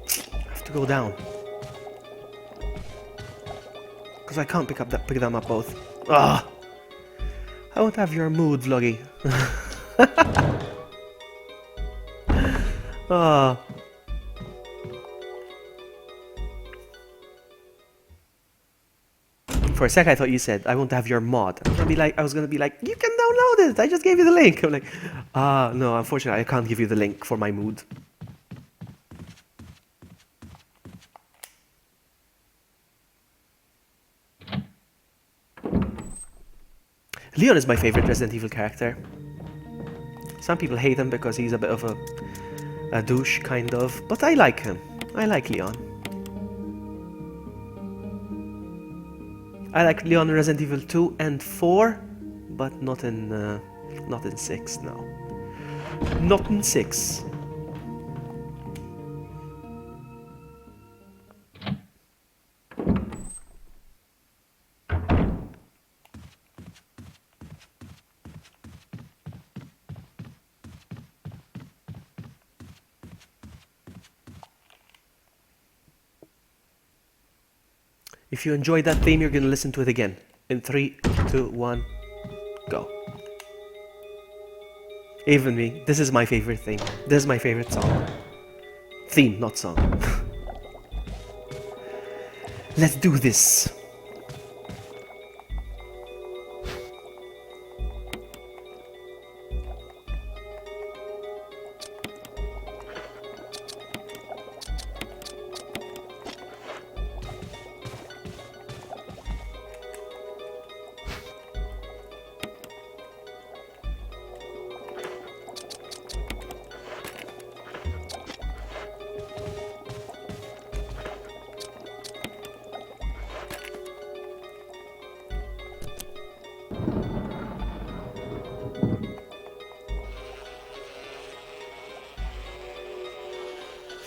I have to go down. Because I can't pick them up both. Ah. I won't have your mood, Vloggy. Ah. For a sec, I thought you said, I won't have your mod. I was gonna be like, you can download it. I just gave you the link. I'm like, no, unfortunately, I can't give you the link for my mood. Leon is my favorite Resident Evil character. Some people hate him because he's a bit of a douche, kind of. But I like him. I like Leon. I like Leon in Resident Evil 2 and 4, but not in 6, no. Not in 6. If you enjoyed that theme, you're gonna listen to it again. In 3, 2, 1, go. Even me, this is my favorite thing. This is my favorite song. Theme, not song. Let's do this.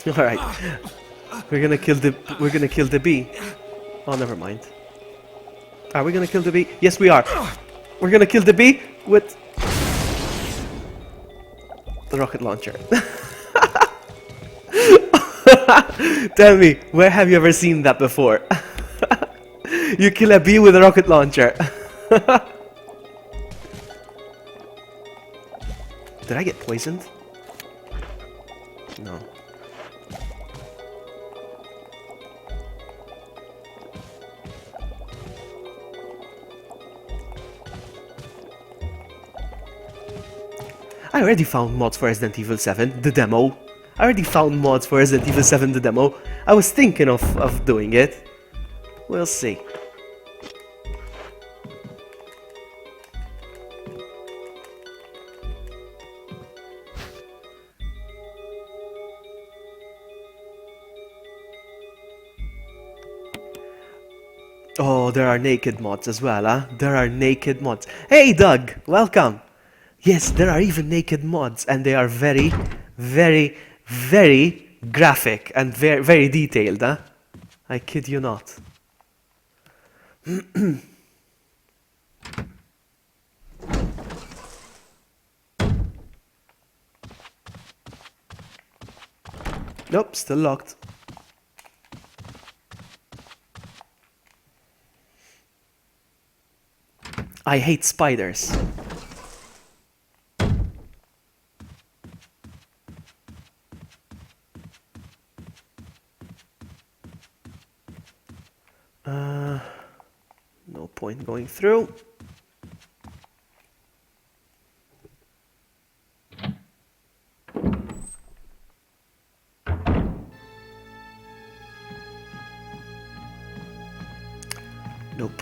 All right, we're gonna kill the bee. Oh, never mind. Are we gonna kill the bee? Yes, we are. We're gonna kill the bee with the rocket launcher. Tell me, where have you ever seen that before? You kill a bee with a rocket launcher. Did I get poisoned? No. I already found mods for Resident Evil 7, the demo. I already found mods for Resident Evil 7, the demo. I was thinking of doing it. We'll see. Oh, there are naked mods as well, huh? There are naked mods. Hey, Doug! Welcome! Yes, there are even naked mods, and they are very, very, very graphic and very, very detailed, huh? I kid you not. Nope, still locked. I hate spiders. No point going through. Nope.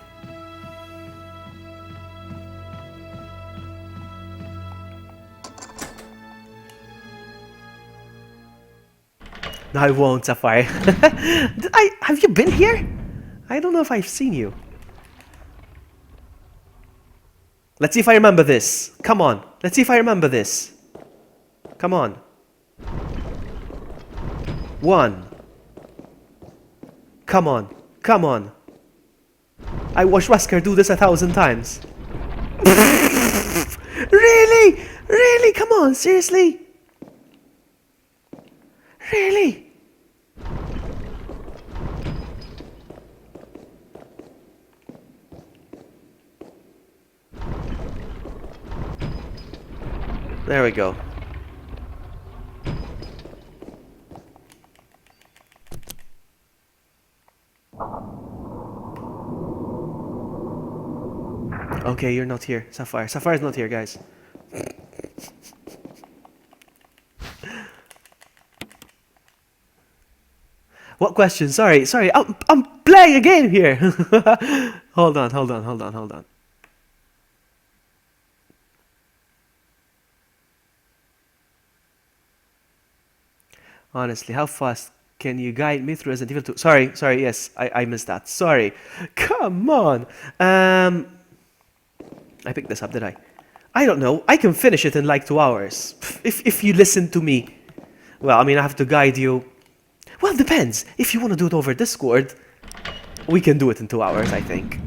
No, I won't, Sapphire. Have you been here? I don't know if I've seen you. Let's see if I remember this. Come on. Let's see if I remember this. Come on. 1. Come on. Come on. I watched Wesker do this 1,000 times. Really? Really? Come on, seriously? Really? There we go. Okay, you're not here, Sapphire. Sapphire's not here, guys. What question? Sorry. I'm playing a game here. Hold on. Honestly, how fast can you guide me through Resident Evil 2? Sorry, yes, I missed that. Sorry. Come on. I picked this up, did I? I don't know. I can finish it in like 2 hours. If you listen to me. Well, I mean, I have to guide you. Well, it depends. If you want to do it over Discord, we can do it in 2 hours, I think.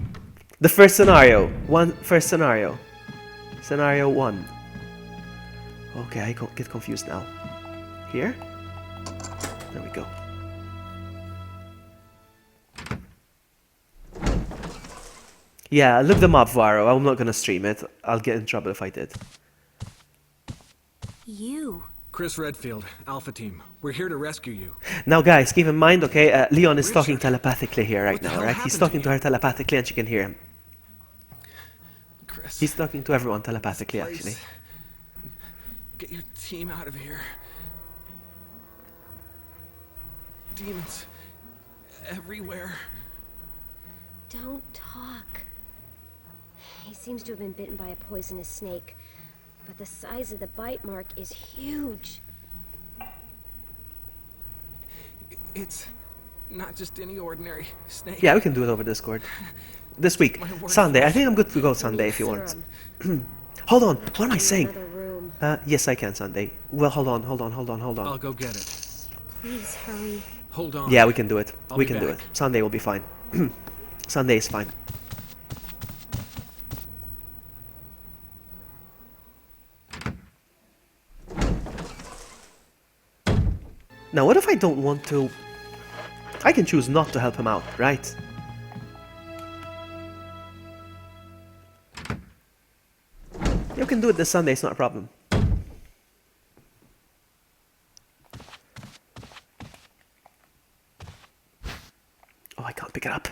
The first scenario. First scenario. Scenario 1. Okay, I get confused now. Here? There we go. Yeah, look them up, Varo. I'm not gonna stream it. I'll get in trouble if I did. You. Chris Redfield, Alpha Team. We're here to rescue you. Now, guys, keep in mind, okay, Leon is Richard, talking telepathically here right what the now, hell right? He's happened talking to to you? her telepathically and she can hear him. Chris. He's talking to everyone telepathically, Please. actually. Get your team out of here. Demons. Everywhere. Don't talk. He seems to have been bitten by a poisonous snake, but the size of the bite mark is huge. It's not just any ordinary snake. Yeah, we can do it over Discord. This week. My word. Sunday. I think I'm good to go Sunday if you want. Serum. Hold on. What am I In saying? another room. Yes, I can Sunday. Well, hold on. I'll go get it. Please hurry. Hold on. Yeah, we can do it. I'll We be can do it. back. Sunday will be fine. Sunday is fine. Now, what if I don't want to? I can choose not to help him out, right? You can do it this Sunday, it's not a problem. Oh, I can't pick it up.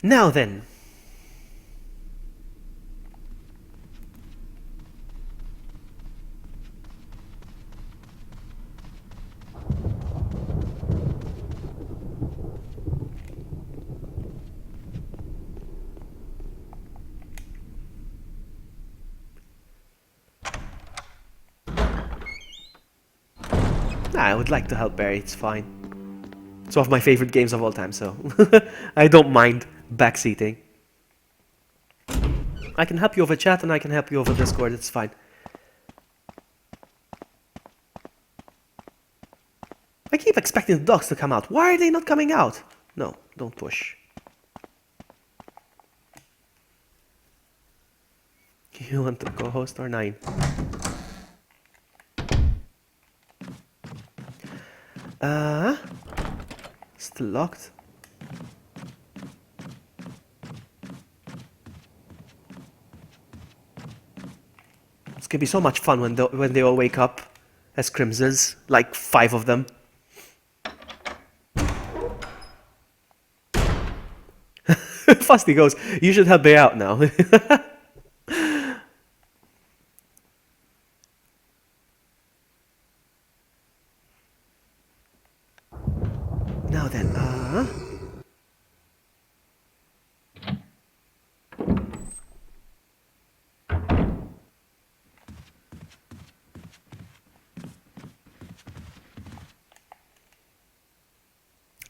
Now then. I would like to help Barry, it's fine. It's one of my favorite games of all time, so I don't mind backseating. I can help you over chat and I can help you over Discord. It's fine. I keep expecting the dogs to come out. Why are they not coming out? No, don't push. You want to co-host or 9? Still locked. It's gonna be so much fun when they all wake up as Crimsons, like 5 of them. Fusty goes, you should help Bay out now. Now then,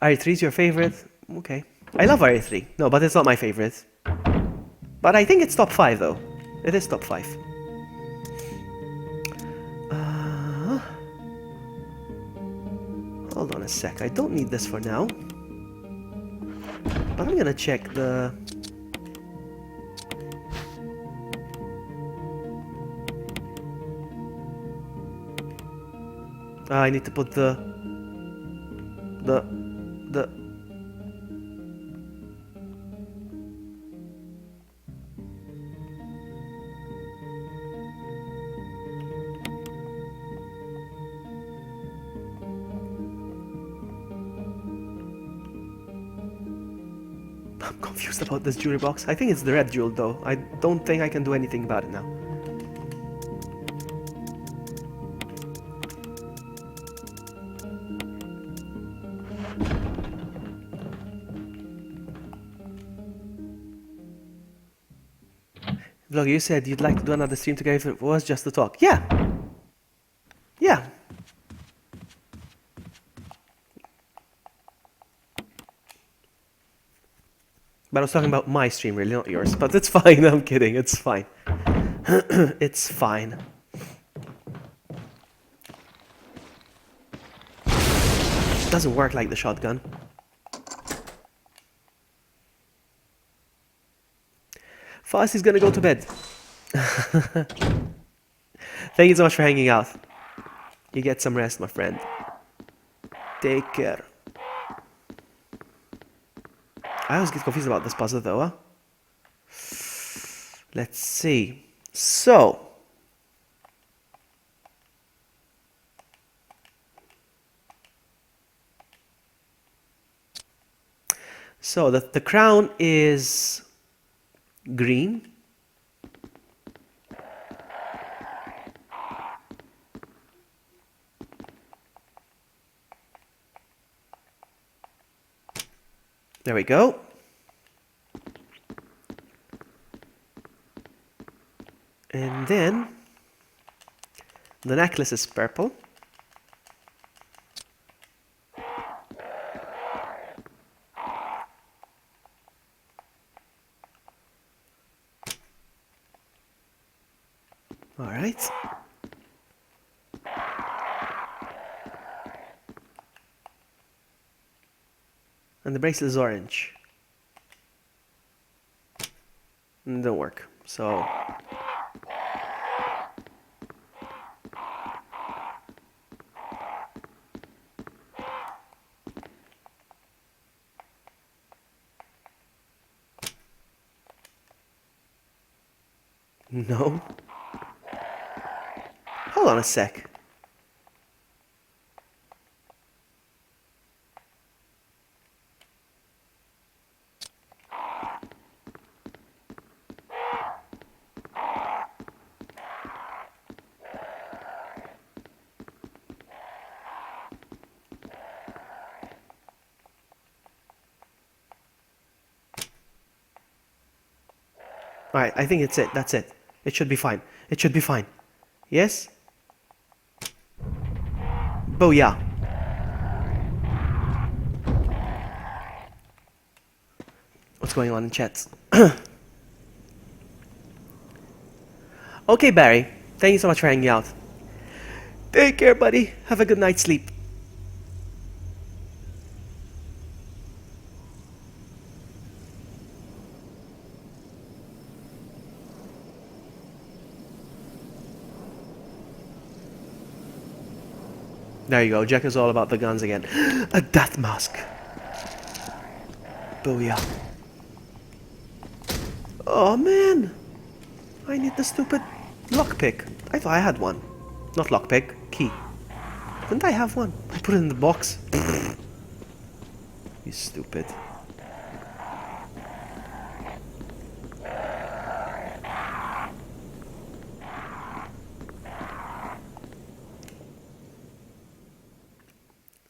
RE3 is your favorite? Okay. I love RE3. No, but it's not my favorite. But I think it's top 5 though. It is top 5. Hold on a sec. I don't need this for now. But I'm gonna check the... I need to put the... I'm confused about this jewelry box. I think it's the red jewel though. I don't think I can do anything about it now. Vloggy, you said you'd like to do another stream together if it was just to talk. Yeah. Yeah. But I was talking about my stream, really, not yours. But it's fine, I'm kidding, it's fine. It's fine. It doesn't work like the shotgun. Fasty's gonna go to bed. Thank you so much for hanging out. You get some rest, my friend. Take care. I always get confused about this puzzle though, huh? Let's see. So the crown is green. There we go. And then the necklace is purple. All right. And the bracelet is orange. It don't work. So no. Hold on a sec. Alright, I think it's it. That's it. It should be fine. It should be fine. Yes? Booyah. What's going on in chat? Okay, Barry. Thank you so much for hanging out. Take care, buddy. Have a good night's sleep. There you go. Jack is all about the guns again. A death mask. Booyah. Oh man. I need the stupid lockpick. I thought I had one. Not lockpick. Key. Didn't I have one? I put it in the box. You stupid.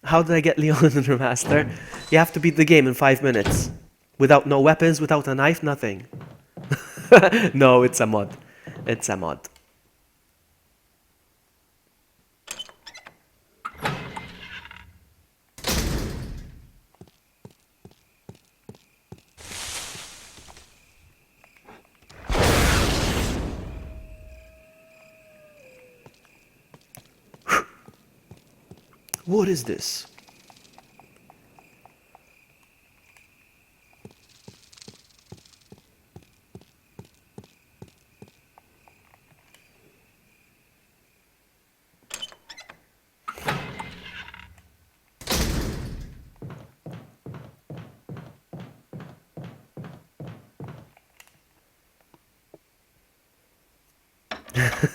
How did I get Leon in the remaster? You have to beat the game in 5 minutes. Without no weapons, without a knife, nothing. No, it's a mod. It's a mod. What is this?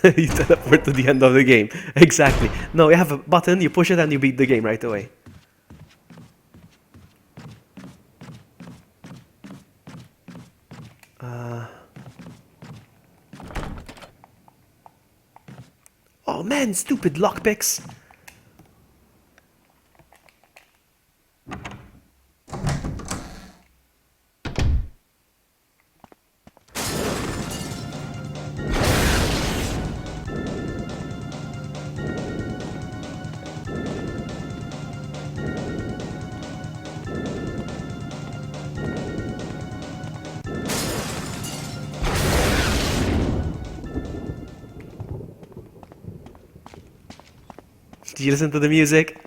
You teleport to the end of the game. Exactly. No, you have a button, you push it and you beat the game right away. Oh man, stupid lockpicks. Did you listen to the music?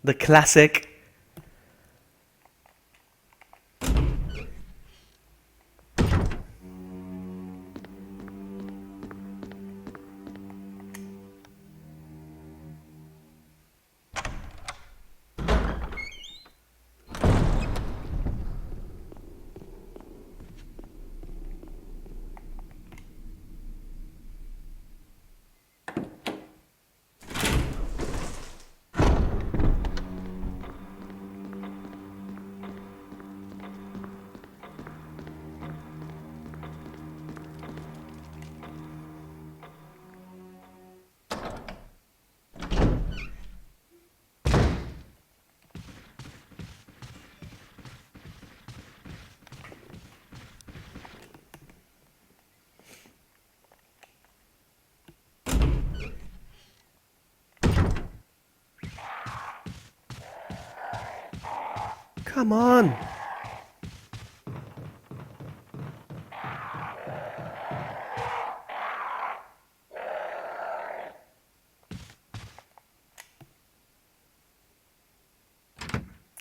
The classic. Come on.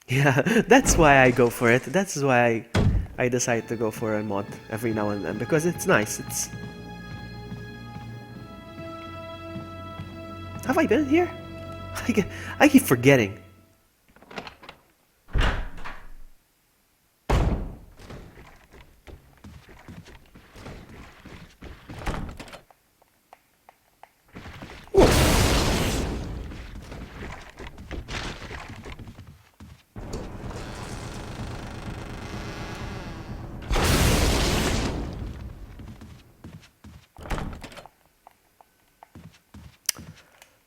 Yeah, that's why I go for it. That's why I decide to go for a mod every now and then, because it's nice. It's... Have I been here? I keep forgetting.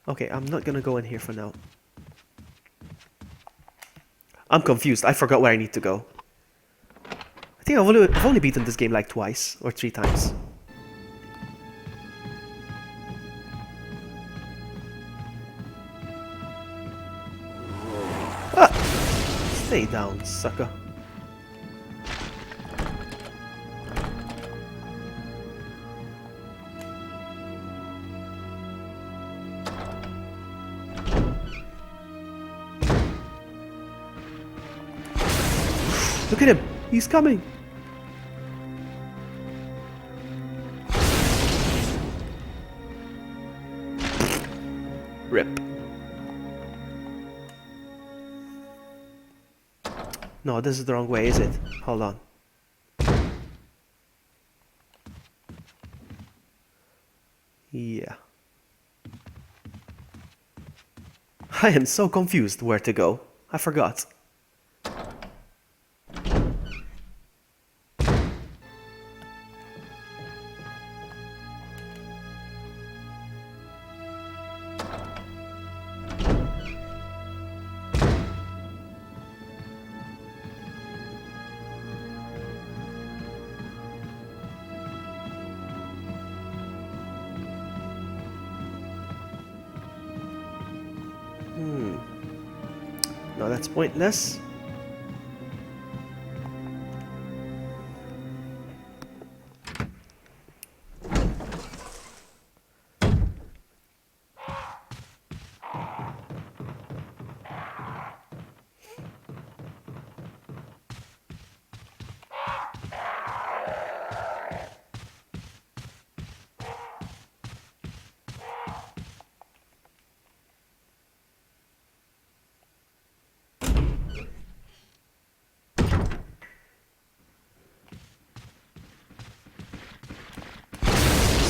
Okay, I'm not gonna go in here for now. I'm confused. I forgot where I need to go. I think I've only beaten this game like twice or 3 times. Ah! Stay down, sucker. Look at him. He's coming. Rip. No, this is the wrong way, is it? Hold on. Yeah. I am so confused where to go. I forgot. No, that's pointless.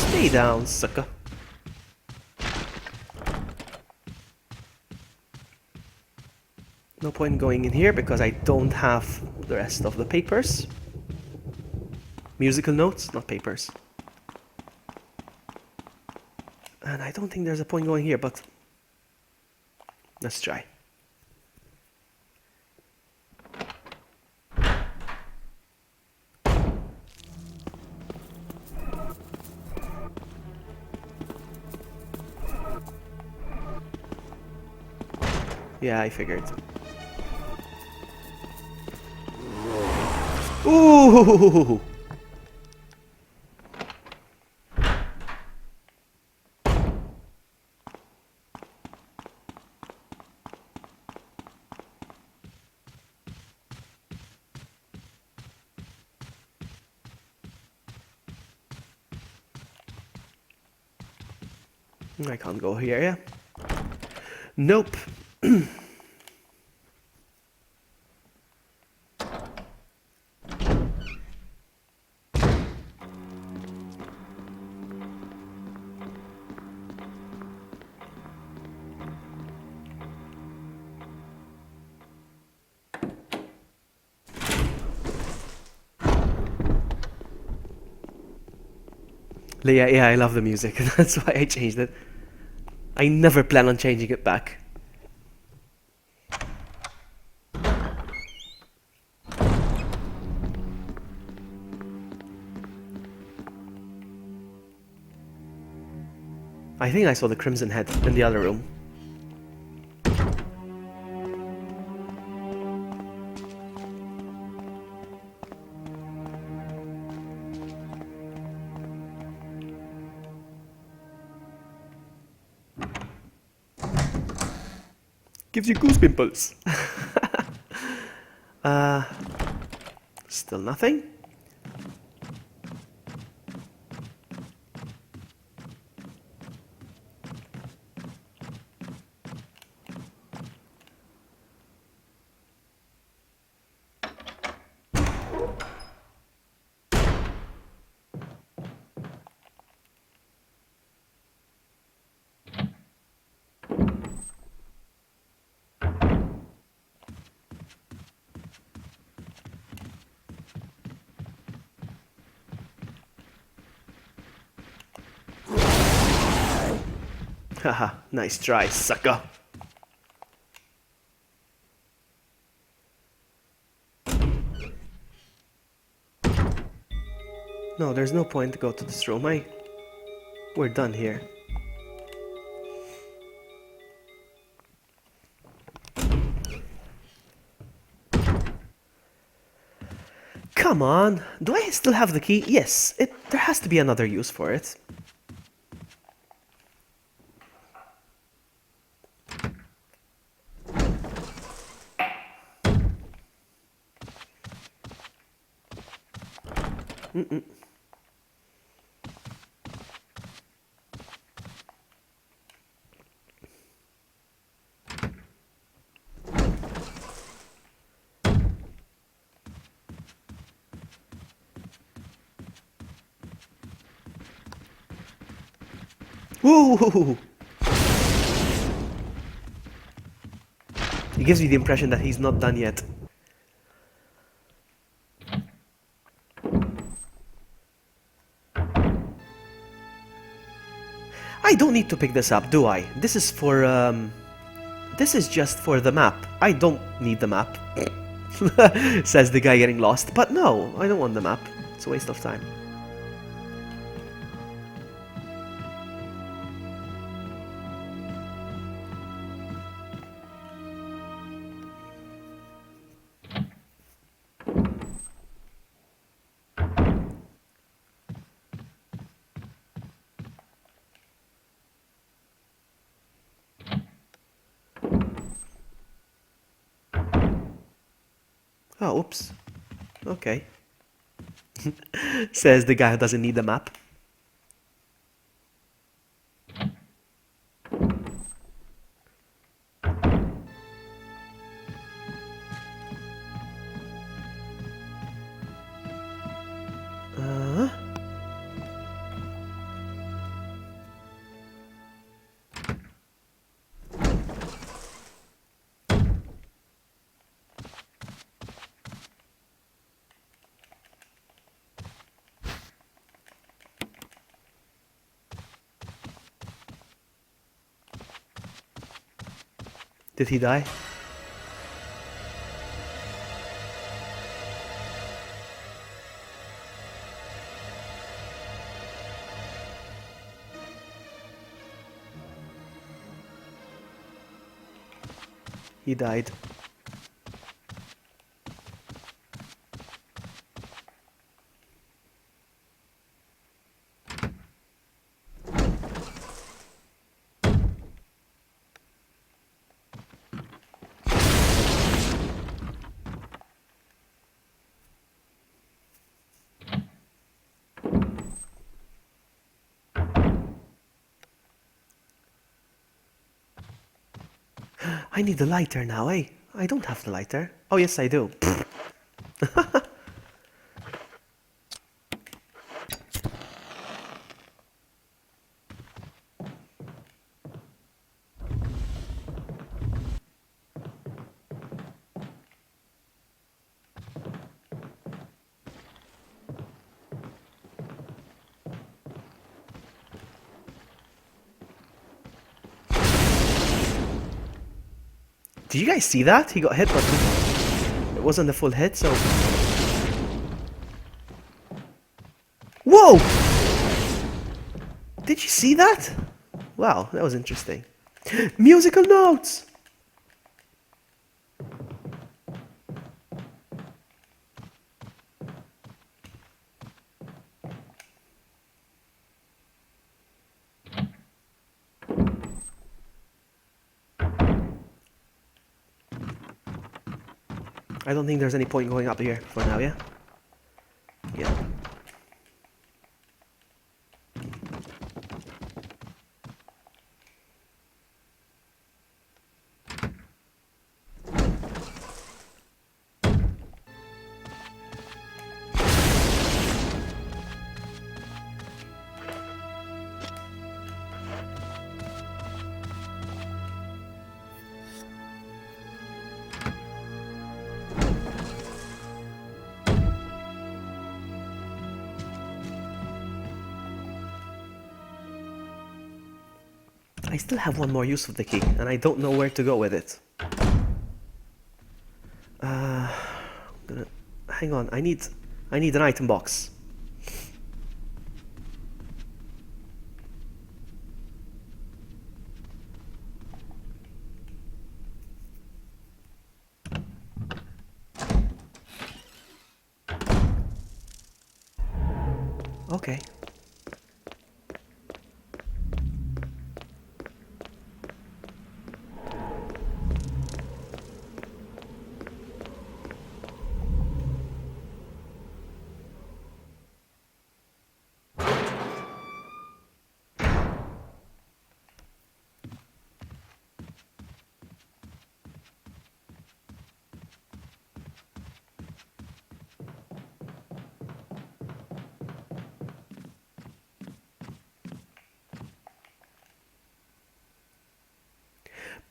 Stay down, sucker. No point in going in here because I don't have the rest of the papers. Musical notes, not papers. And I don't think there's a point going here, but let's try. Yeah, I figured. Ooh! I can't go here, yeah? Nope. Yeah, I love the music. That's why I changed it. I never plan on changing it back. I think I saw the Crimson Head in the other room. Gives you goose pimples. Still nothing. Haha, nice try, sucker. No, there's no point to go to this room. We're done here. Come on, do I still have the key? Yes, there has to be another use for it. Woo! He gives me the impression that he's not done yet. I don't need to pick this up, do I? This is for, this is just for the map. I don't need the map. Says the guy getting lost. But no, I don't want the map. It's a waste of time. Oh, oops. Okay. Says the guy who doesn't need the map. Did he die? He died. I need the lighter now, eh? I don't have the lighter. Oh, yes, I do. Did you guys see that? He got hit, but it wasn't a full hit, so... Whoa! Did you see that? Wow, that was interesting. Musical notes! I don't think there's any point going up here for now, yeah? Yeah. I still have one more use of the key, and I don't know where to go with it. Hang on, I need an item box. Okay.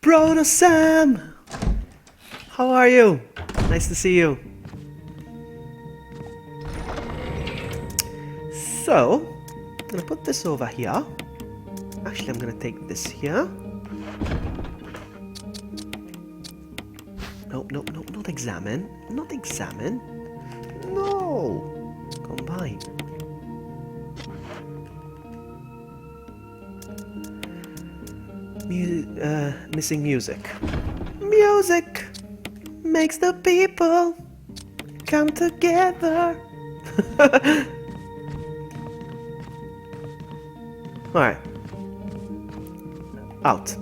Proto Sam! How are you? Nice to see you. So, I'm gonna put this over here. Actually, I'm gonna take this here. Nope, nope, nope, not examine. Not examine. No! Combine. Missing music. Music makes the people come together. Alright. Out.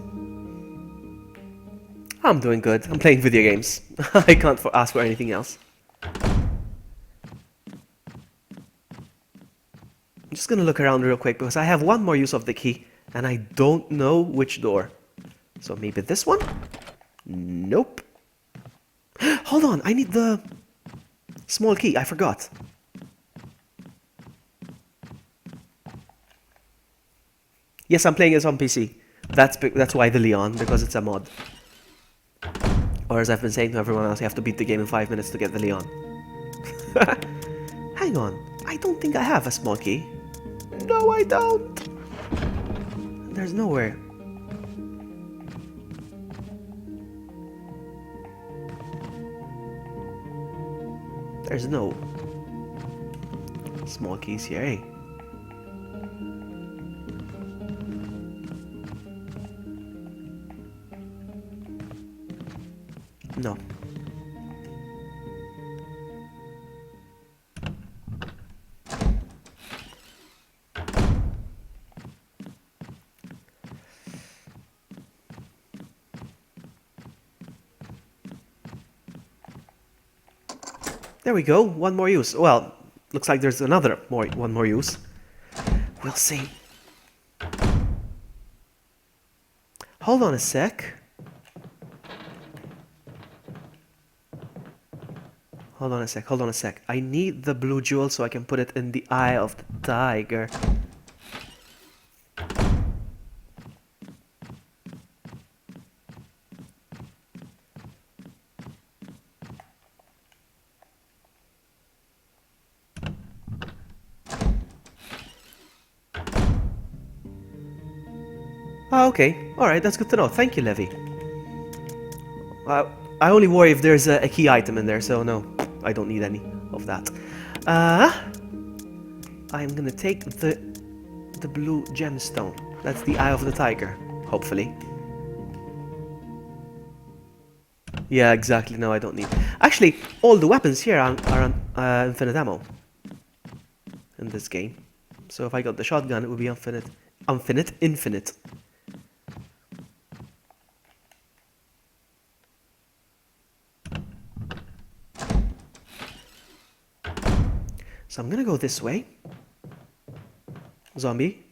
I'm doing good. I'm playing video games. I can't ask for anything else. I'm just gonna look around real quick because I have one more use of the key and I don't know which door. So maybe this one? Nope. Hold on, I need the small key. I forgot. Yes, I'm playing this on PC. That's why the Leon, because it's a mod. Or as I've been saying to everyone else, you have to beat the game in 5 minutes to get the Leon. Hang on, I don't think I have a small key. No, I don't. There's nowhere. There's no small keys here, eh? No. There we go, one more use. Well, looks like there's one more use. We'll see. Hold on a sec. Hold on a sec. I need the blue jewel so I can put it in the eye of the tiger. Ah, okay. Alright, that's good to know. Thank you, Levy. I only worry if there's a key item in there, so no, I don't need any of that. I'm gonna take the blue gemstone. That's the eye of the tiger, hopefully. Yeah, exactly. No, I don't need. Actually, all the weapons here are on infinite ammo in this game. So if I got the shotgun, it would be infinite. So I'm gonna go this way. Zombie?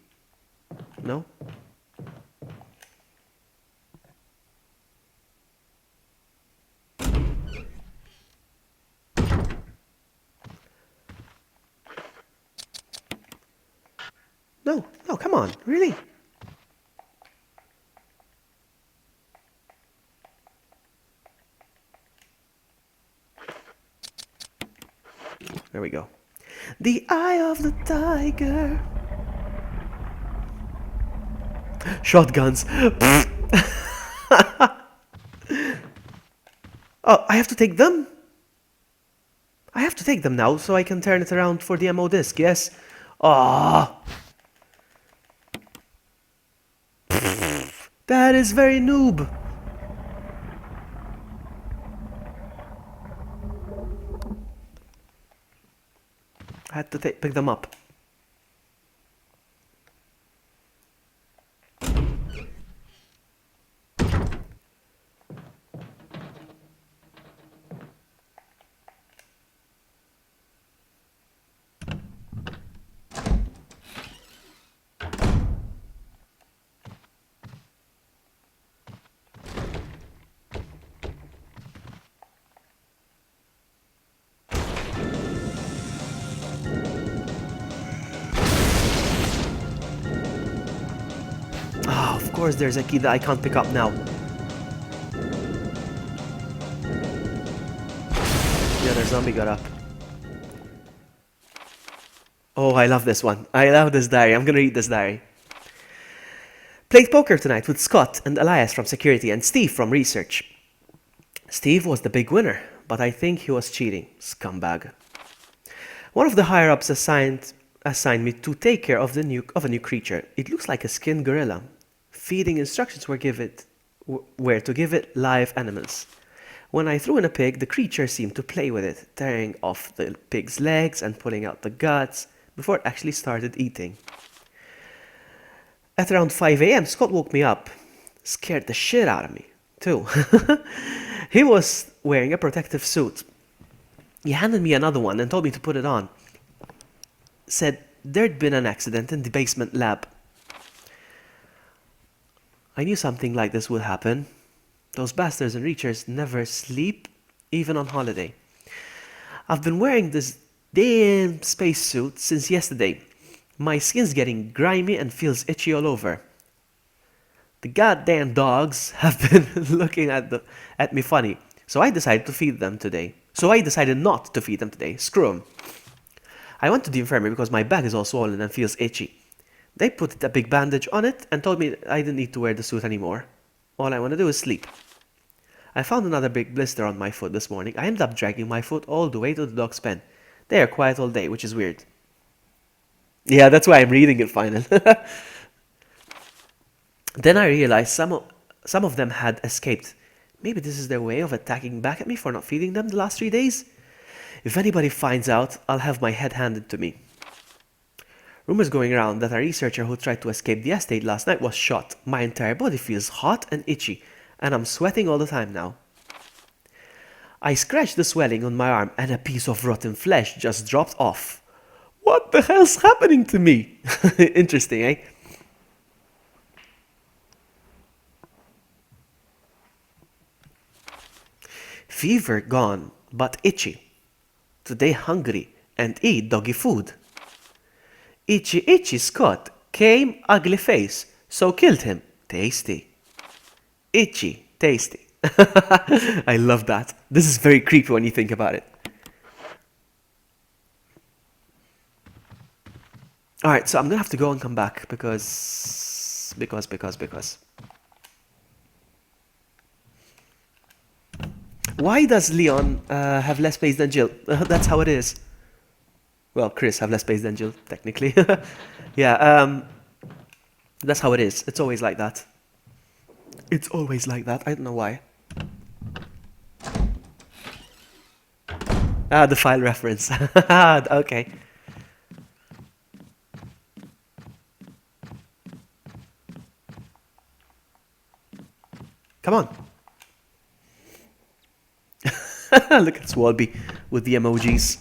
No? No, no, come on, really? There we go. The eye of the tiger. Shotguns. Oh, I have to take them? I have to take them now so I can turn it around for the ammo disc, yes? Ah. That is very noob. I had to pick them up. Of course there's a key that I can't pick up now. zombie got up. Oh, I love this one. I love this diary. I'm gonna read this diary. Played poker tonight with Scott and Elias from security and Steve from research. Steve was the big winner, but I think he was cheating. Scumbag. One of the higher-ups assigned me to take care of a new creature. It looks like a skinned gorilla. Feeding instructions were to give it live animals. When I threw in a pig, the creature seemed to play with it, tearing off the pig's legs and pulling out the guts before it actually started eating. At around 5 a.m., Scott woke me up. Scared the shit out of me, too. He was wearing a protective suit. He handed me another one and told me to put it on. Said there'd been an accident in the basement lab. I knew something like this would happen. Those bastards and reachers never sleep, even on holiday. I've been wearing this damn spacesuit since yesterday. My skin's getting grimy and feels itchy all over. The goddamn dogs have been looking at me funny, so I decided not to feed them today. Screw 'em. I went to the infirmary because my back is all swollen and feels itchy. They put a big bandage on it and told me I didn't need to wear the suit anymore. All I want to do is sleep. I found another big blister on my foot this morning. I ended up dragging my foot all the way to the dog's pen. They are quiet all day, which is weird. Yeah, that's why I'm reading it finally. Then I realized some of them had escaped. Maybe this is their way of attacking back at me for not feeding them the last 3 days? If anybody finds out, I'll have my head handed to me. Rumors going around that a researcher who tried to escape the estate last night was shot. My entire body feels hot and itchy, and I'm sweating all the time now. I scratched the swelling on my arm and a piece of rotten flesh just dropped off. What the hell's happening to me? Interesting, eh? Fever gone, but itchy. Today hungry and eat doggy food. Itchy itchy Scott came ugly face, so killed him. Tasty. Itchy, tasty. I love that. This is very creepy when you think about it. Alright, so I'm gonna have to go and come back because. Why does Leon have less space than Jill? That's how it is. Well, Chris have less space than Jill, technically. Yeah, that's how it is. It's always like that. It's always like that. I don't know why. Ah, the file reference. Okay. Come on. Look at Swalby with the emojis.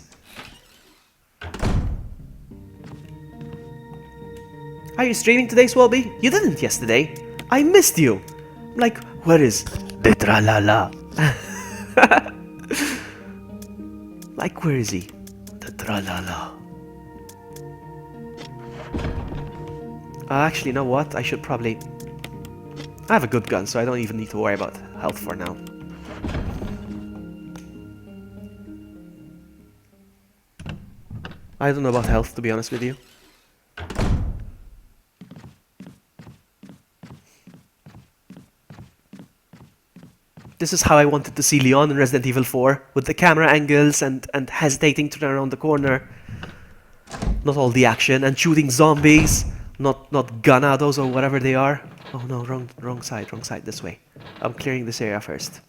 Are you streaming today, Swalby? You didn't yesterday. I missed you. Like, where is the tra-la-la? Like, where is he? The tra-la-la. Actually, you know what? I should probably... I have a good gun, so I don't even need to worry about health for now. I don't know about health, to be honest with you. This is how I wanted to see Leon in Resident Evil 4, with the camera angles and hesitating to turn around the corner. Not all the action, and shooting zombies, not gunados or whatever they are. Oh no, wrong side, this way. I'm clearing this area first.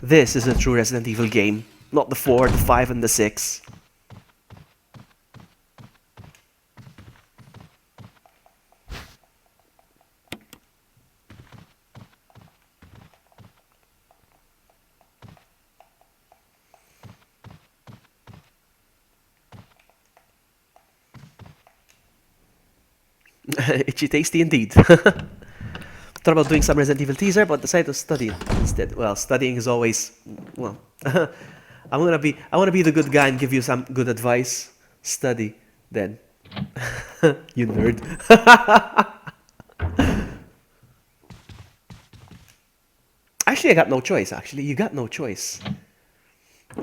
This is a true Resident Evil game, not the 4, the 5, and the 6. Itchy tasty indeed. Thought about doing some Resident Evil teaser, but decided to study instead. Well, studying is always, well, I want to be the good guy and give you some good advice. Study, then. You nerd. I Actually, I got no choice, actually. You got no choice.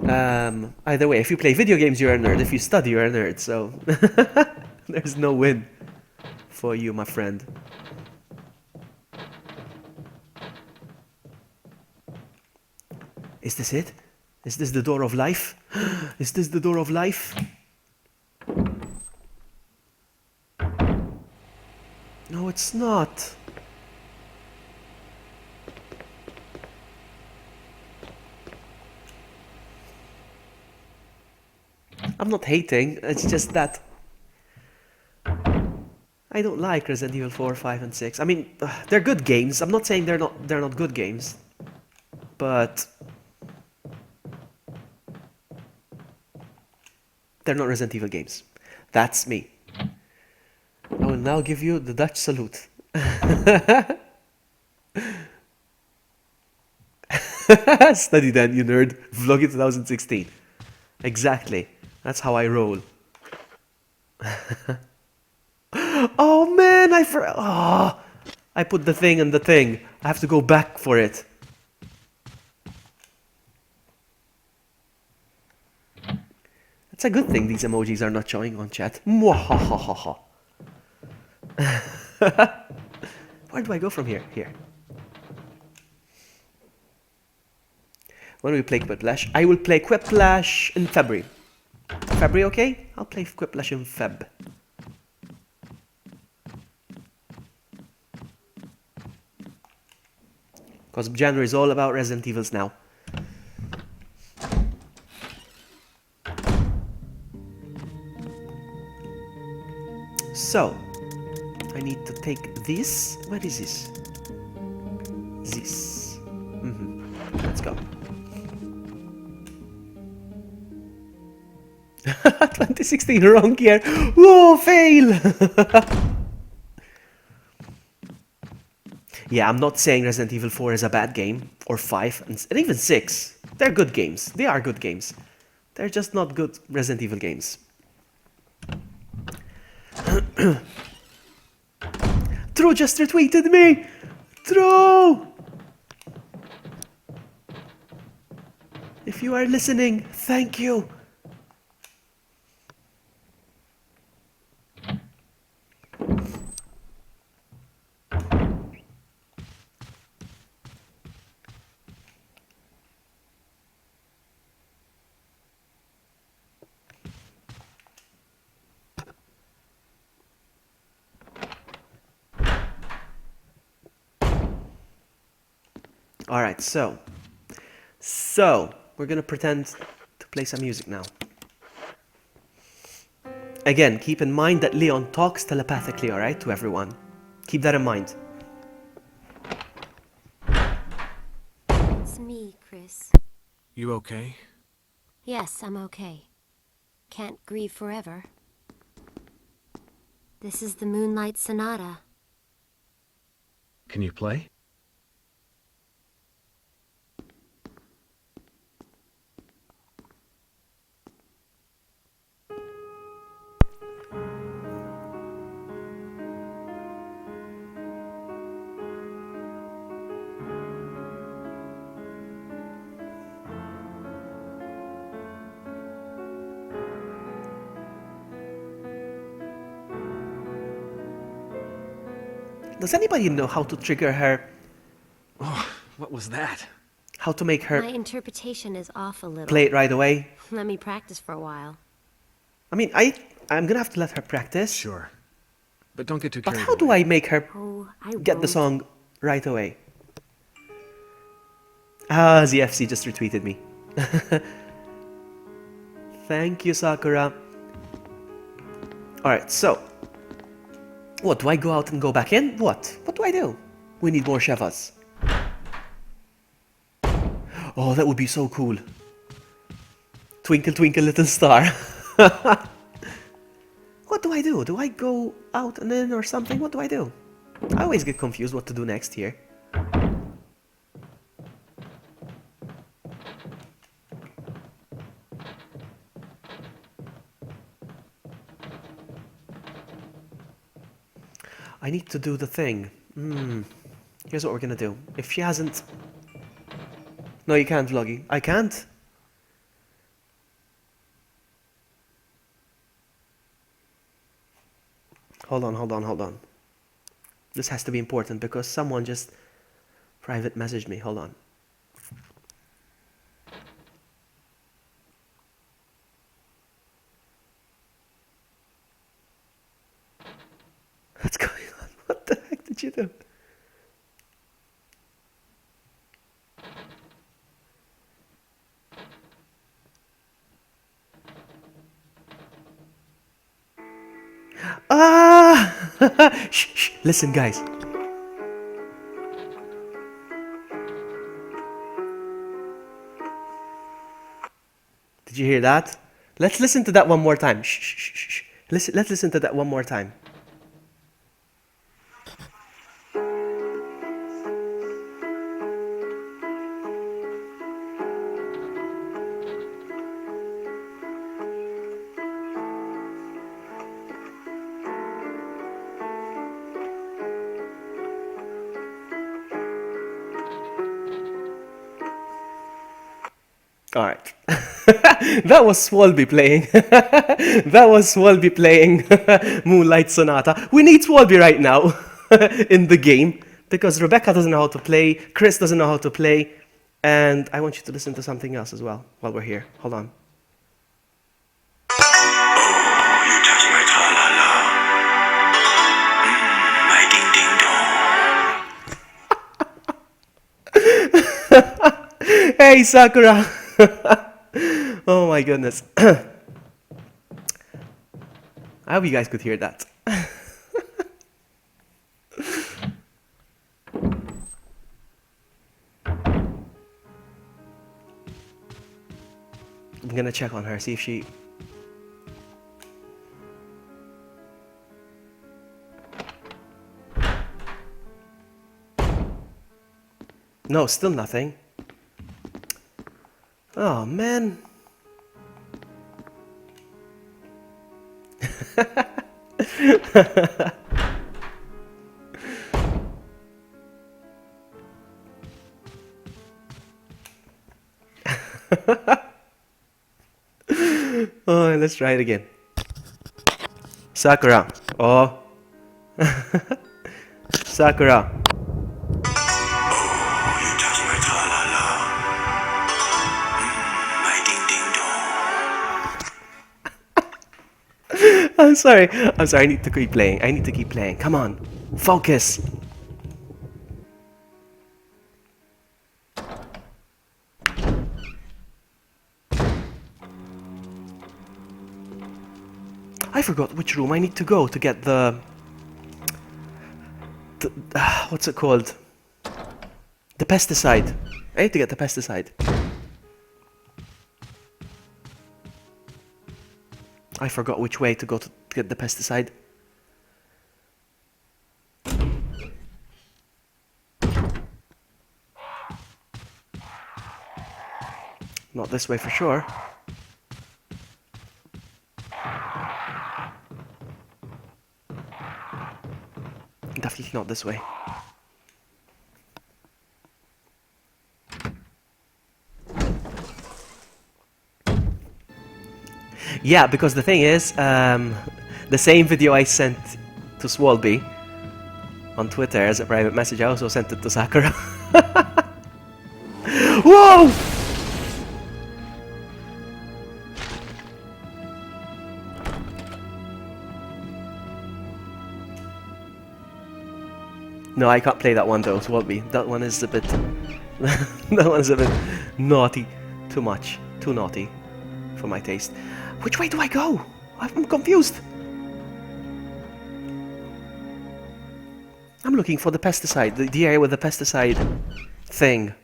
Either way, if you play video games, you're a nerd. If you study, you're a nerd. So, there's no win for you, my friend. Is this it? Is this the door of life? Is this the door of life? No, it's not. I'm not hating, it's just that I don't like Resident Evil 4, 5, and 6. I mean, they're good games. I'm not saying they're not good games. But they're not Resident Evil games. That's me. I will now give you the Dutch salute. Study then, you nerd. Vloggy 2016. Exactly. That's how I roll. Oh man, I put the thing in the thing. I have to go back for it. It's a good thing these emojis are not showing on chat. Mwahahaha. Where do I go from here? Here. When do we play Quiplash? I will play Quiplash in February. February, okay? I'll play Quiplash in Feb. Because January is all about Resident Evils now. So, I need to take this. Where is this? This. Let's go. 2016, wrong year. Whoa, fail! Yeah, I'm not saying Resident Evil 4 is a bad game, or 5, and even 6. They're good games. They are good games. They're just not good Resident Evil games. True just retweeted me! True! If you are listening, thank you. Alright, so we're gonna pretend to play some music now. Again, keep in mind that Leon talks telepathically, alright, to everyone. Keep that in mind. It's me, Chris. You okay? Yes, I'm okay. Can't grieve forever. This is the Moonlight Sonata. Can you play? Does anybody know how to trigger her? Oh, what was that? How to make her My interpretation is off a little. play it right away? Let me practice for a while. I mean, I'm gonna have to let her practice. Sure. But don't get too But carried how do away. I make her Oh, I get the won't. song right away? Ah, ZFC just retweeted me. Thank you, Sakura. Alright, so. What, do I go out and go back in? What? What do I do? We need more Shevas. Oh, that would be so cool. Twinkle, twinkle, little star. What do I do? Do I go out and in or something? What do I do? I always get confused what to do next here. I need to do the thing. Here's what we're gonna do. If she hasn't No, you can't, Vloggy. I can't. Hold on. This has to be important because someone just private messaged me. Hold on. What's going on? What the heck did you do? Ah! Shh. Listen, guys. Did you hear that? Let's listen to that one more time. Shh. Let's listen to that one more time. All right. That was Swalby playing. That was Swalby playing Moonlight Sonata. We need Swalby right now in the game because Rebecca doesn't know how to play, Chris doesn't know how to play, and I want you to listen to something else as well while we're here. Hold on. You touch my tra-la-la. My ding-ding-dong. Hey, Sakura! Oh my goodness. I hope you guys could hear that. I'm gonna check on her, see if she... No, still nothing. Oh, man. Oh, let's try it again. Sakura. Oh. Sakura. You touch my tra-la-la. My ding-ding-dong. I'm sorry. I need to keep playing. Come on. Focus. I forgot which room I need to go to get the what's it called? The pesticide. I need to get the pesticide. I forgot which way to go to get the pesticide. Not this way for sure. Definitely not this way. Yeah, because the thing is, the same video I sent to Swalby on Twitter as a private message, I also sent it to Sakura. Whoa! No, I can't play that one though, Swalby. That one is a bit... that one is a bit naughty. Too much. Too naughty for my taste. Which way do I go? I'm confused. I'm looking for the pesticide, the area with the pesticide thing.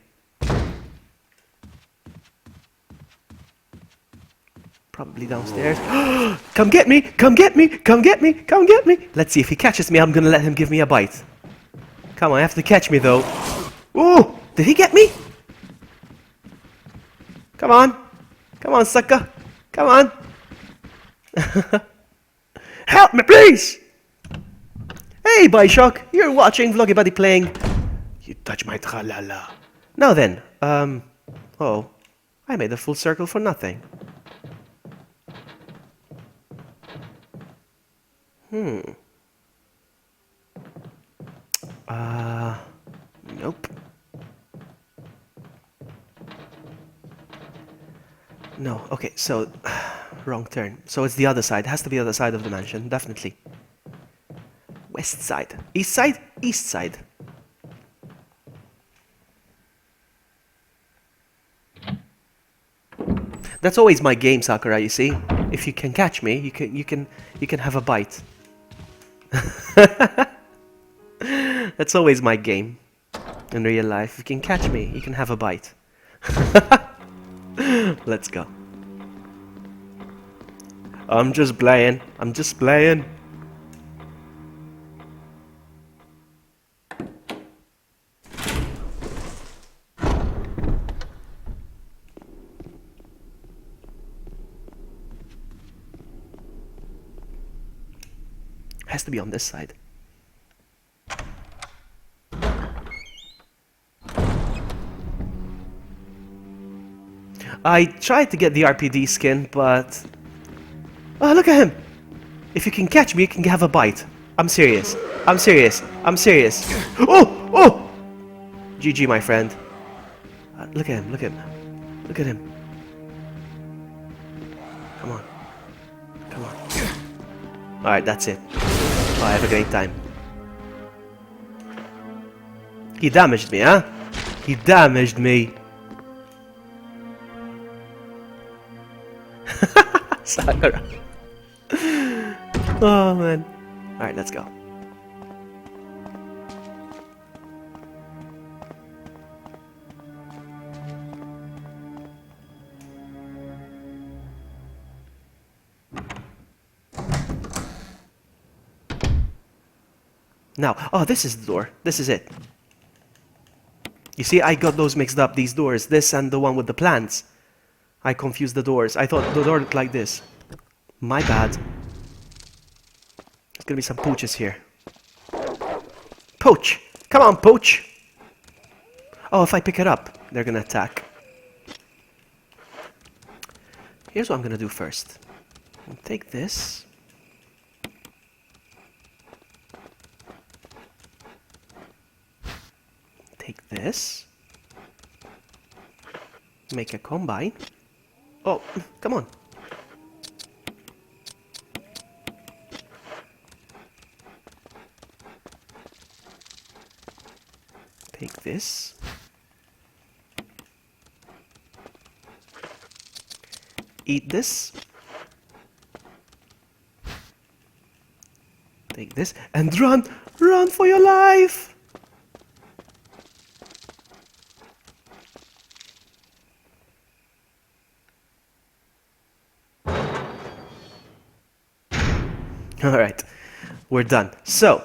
Probably downstairs. Come get me! Come get me! Come get me! Come get me! Let's see, if he catches me, I'm gonna let him give me a bite. Come on, I have to catch me though. Ooh! Did he get me? Come on! Come on, sucker! Come on! Help me, please! Hey, Bioshock! You're watching VloggyBuddy playing... You touch my tra-la-la. Now then, Oh, I made a full circle for nothing. Nope. No, okay, so... wrong turn. So it's the other side. It has to be the other side of the mansion, definitely. West side. East side? East side. That's always my game, Sakura, you see? If you can catch me, you can have a bite. That's always my game in real life. If you can catch me, you can have a bite. Let's go. I'm just playing. I'm just playing. Has to be on this side. I tried to get the RPD skin, but... Oh, look at him! If you can catch me, you can have a bite. I'm serious. I'm serious. I'm serious. Oh! Oh! GG, my friend. Look at him. Look at him. Look at him. Come on. Come on. Alright, that's it. Oh, I have a great time. He damaged me, huh? He damaged me. Sakura. Oh, man. Alright, let's go. Now, oh, this is the door. This is it. You see, I got those mixed up, these doors. This and the one with the plants. I confused the doors. I thought the door looked like this. My bad. There's gonna be some pooches here. Poach! Come on, poach! Oh, if I pick it up, they're gonna attack. Here's what I'm gonna do first. I'll take this. Take this. Make a combine. Oh, come on. Take this. Eat this. Take this and run! Run for your life! Alright, we're done. So,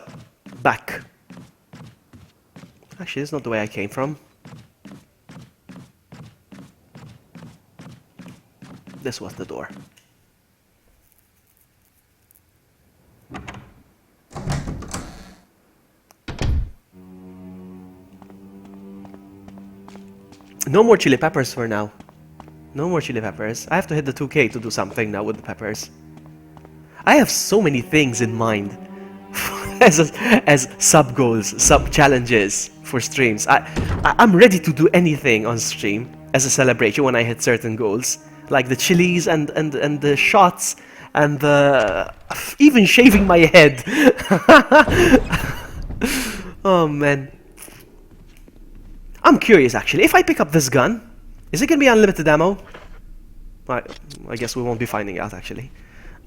back. Actually, this is not the way I came from. This was the door. No more chili peppers for now. No more chili peppers. I have to hit the 2K to do something now with the peppers. I have so many things in mind as sub goals, sub challenges for streams. I'm ready to do anything on stream as a celebration when I hit certain goals, like the chilies and the shots and the even shaving my head. Oh man, I'm curious actually. If I pick up this gun, is it gonna be unlimited ammo? I guess we won't be finding out actually.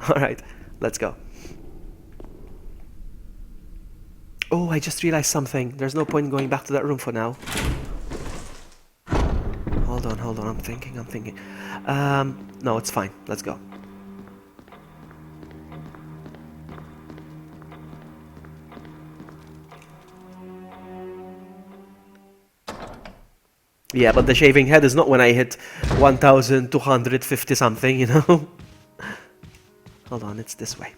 All right. Let's go. Oh, I just realized something. There's no point in going back to that room for now. Hold on, I'm thinking. No, it's fine. Let's go. Yeah, but the shaving head is not when I hit 1,250 something, you know? Hold on, it's this way.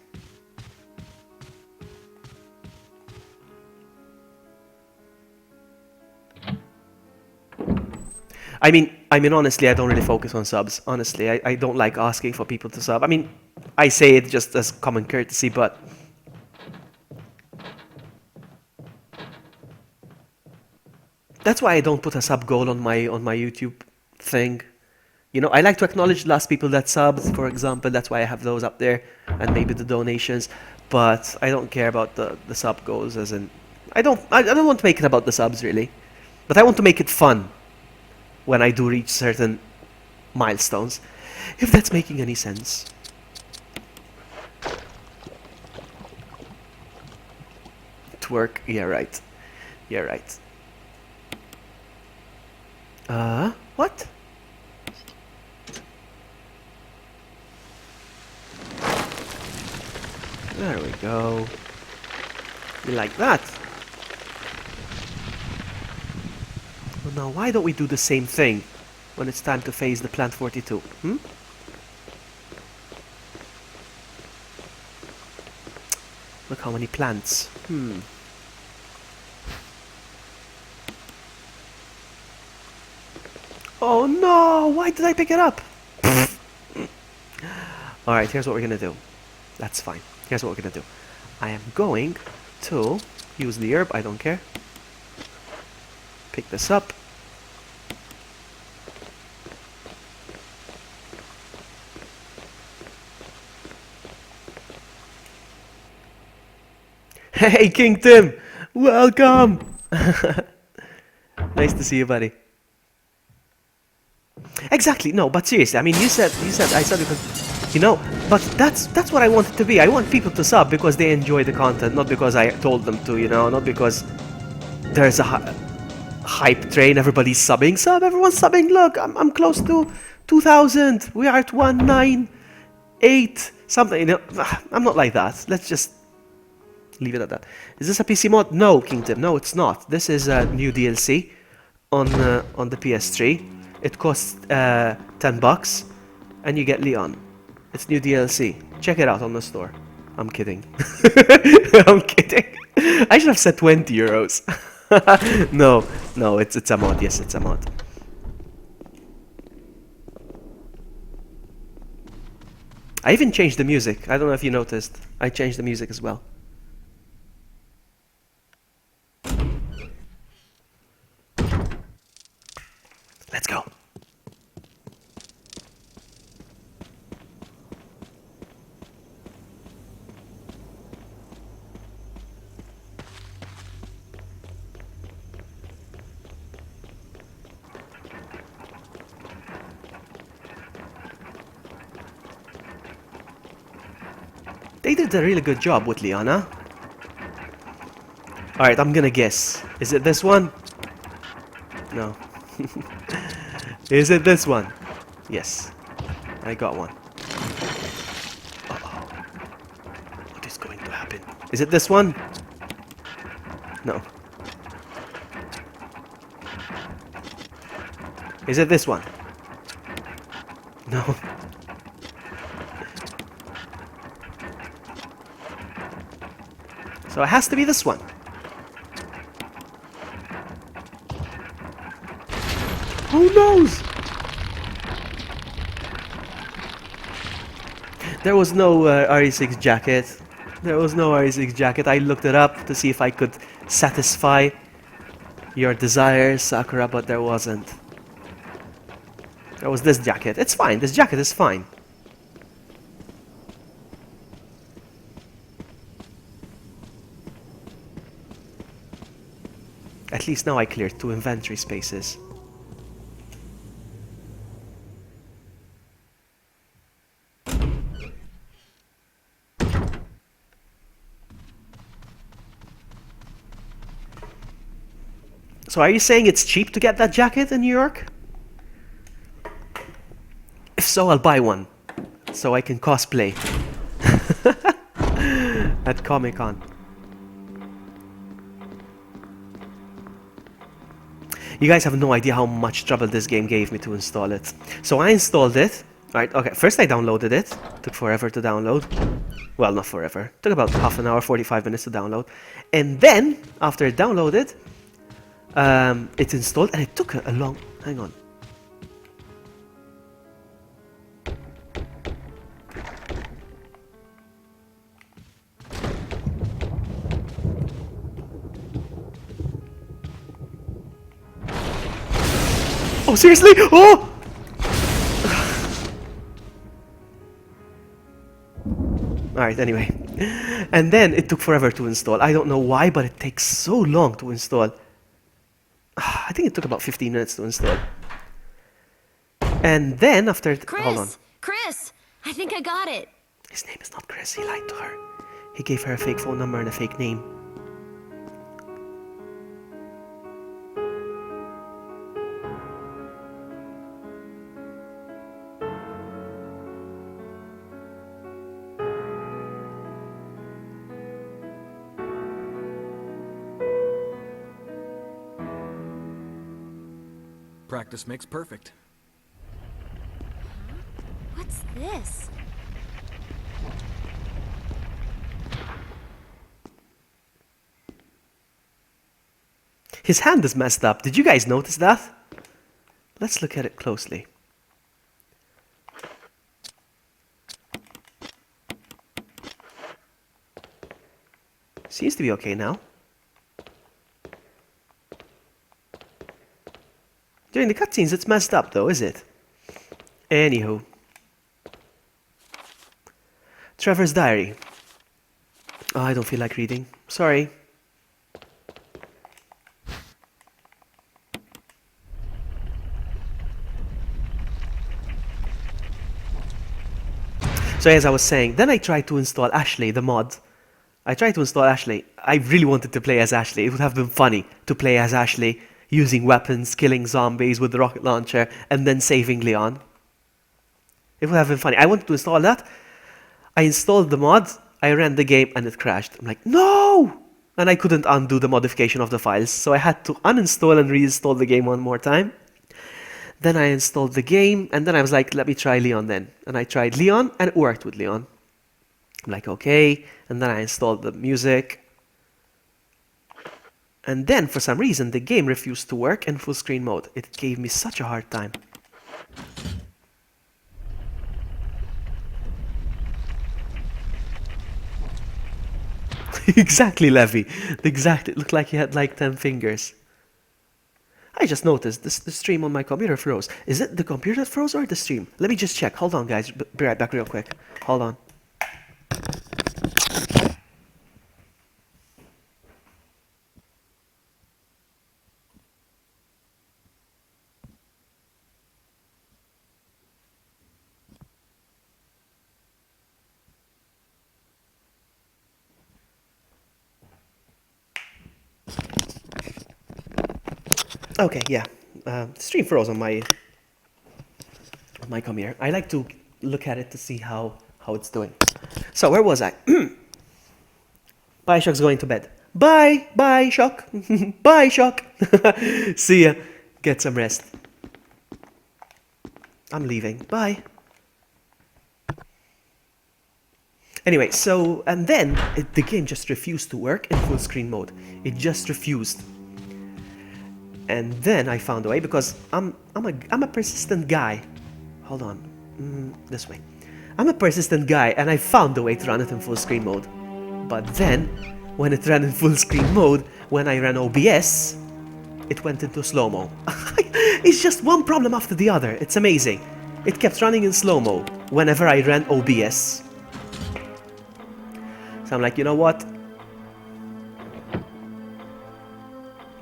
I mean, I mean, honestly, I don't really focus on subs. Honestly, I don't like asking for people to sub. I mean, I say it just as common courtesy, but that's why I don't put a sub goal on my YouTube thing. You know, I like to acknowledge the last people that subbed, for example. That's why I have those up there, and maybe the donations. But I don't care about the sub goals, as in, I don't want to make it about the subs really, but I want to make it fun when I do reach certain milestones, if that's making any sense. Twerk, yeah, right. Yeah, right. What? There we go. You like that? Well, now why don't we do the same thing when it's time to phase the Plant 42? Look how many plants. Oh no! Why did I pick it up? Alright, here's what we're gonna do. That's fine. Here's what we're gonna do. I am going to use the herb, I don't care. Pick this up. Hey, King Tim! Welcome! Nice to see you, buddy. Exactly, no, but seriously, I mean, I said because, you know, but that's what I want it to be. I want people to sub because they enjoy the content, not because I told them to, you know, not because there's a hype train, everybody's subbing. Everyone's subbing, look, I'm close to 2,000, we are at 198, something, you know, I'm not like that. Let's just leave it at that. Is this a PC mod? No, Kingdom, no, it's not. This is a new DLC on the PS3. It costs 10 bucks, and you get Leon. It's new DLC. Check it out on the store. I'm kidding. I'm kidding. I should have said 20 euros. No, it's a mod. Yes, it's a mod. I even changed the music. I don't know if you noticed. I changed the music as well. Let's go. They did a really good job with Liana. Alright, I'm gonna guess. Is it this one? No. Is it this one? Yes. I got one. Uh-oh. What is going to happen? Is it this one? No. Is it this one? No. So it has to be this one. Who knows? There was no RE6 jacket. There was no RE6 jacket. I looked it up to see if I could satisfy your desires, Sakura, but there wasn't. There was this jacket. It's fine. This jacket is fine. At least now I cleared 2 inventory spaces. So are you saying it's cheap to get that jacket in New York? If so, I'll buy one. So I can cosplay. At Comic-Con. You guys have no idea how much trouble this game gave me to install it. So I installed it. Right, okay, first I downloaded it. Took forever to download. Well, not forever. Took about half an hour, 45 minutes to download. And then, after it downloaded, it's installed, and it took a long... Hang on. Oh, seriously? Oh! Alright, anyway. And then it took forever to install. I don't know why, but it takes so long to install. I think it took about 15 minutes to install. And then after... Hold on. Chris! I think I got it. His name is not Chris, he lied to her. He gave her a fake phone number and a fake name. Practice makes perfect. What's this? His hand is messed up. Did you guys notice that? Let's look at it closely. Seems to be okay now. During the cutscenes, it's messed up though, is it? Anywho. Trevor's diary. Oh, I don't feel like reading. Sorry. So as I was saying, then I tried to install Ashley, the mod. I tried to install Ashley. I really wanted to play as Ashley. It would have been funny to play as Ashley, using weapons, killing zombies with the rocket launcher, and then saving Leon. It would have been funny. I wanted to install that. I installed the mod, I ran the game, and it crashed. I'm like, no! And I couldn't undo the modification of the files, so I had to uninstall and reinstall the game one more time. Then I installed the game, and then I was like, let me try Leon then. And I tried Leon, and it worked with Leon. I'm like, okay. And then I installed the music. And then, for some reason, the game refused to work in full screen mode. It gave me such a hard time. Exactly, Levy. Exactly. It looked like he had like 10 fingers. I just noticed the stream on my computer froze. Is it the computer that froze or the stream? Let me just check. Hold on, guys. Be right back real quick. Hold on. Okay, yeah. The stream froze on my computer. I like to look at it to see how it's doing. So where was I? Bye, Shock's going to bed. Bye, bye, Shock. Bye, Shock. See ya. Get some rest. I'm leaving. Bye. Anyway, so and then the game just refused to work in full screen mode. It just refused. And then I found a way because I'm a persistent guy. Hold on, this way. I'm a persistent guy, and I found a way to run it in full screen mode. But then, when it ran in full screen mode, when I ran OBS, it went into slow-mo. It's just one problem after the other. It's amazing. It kept running in slow-mo whenever I ran OBS. So I'm like, you know what?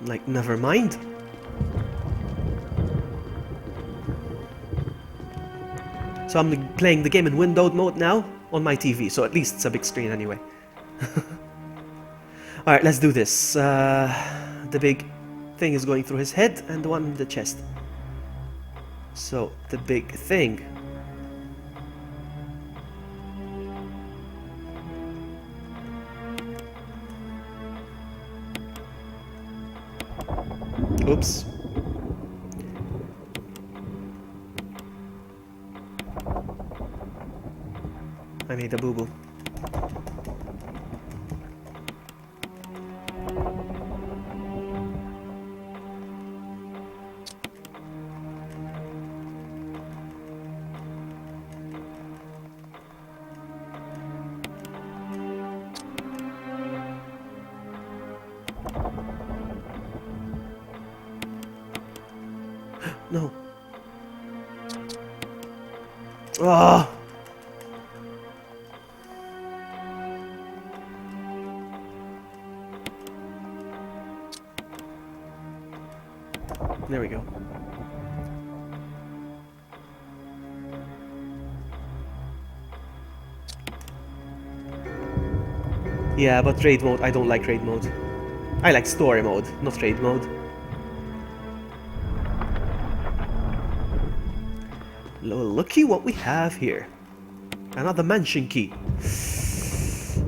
I'm like, never mind. So I'm playing the game in windowed mode now on my TV, so at least it's a big screen anyway. Alright, let's do this. The big thing is going through his head and the one in the chest. So, the big thing. Oops. I made a boo-boo. No. Oh. There we go. Yeah, but raid mode, I don't like raid mode. I like story mode, not raid mode. Looky what we have here. Another mansion key.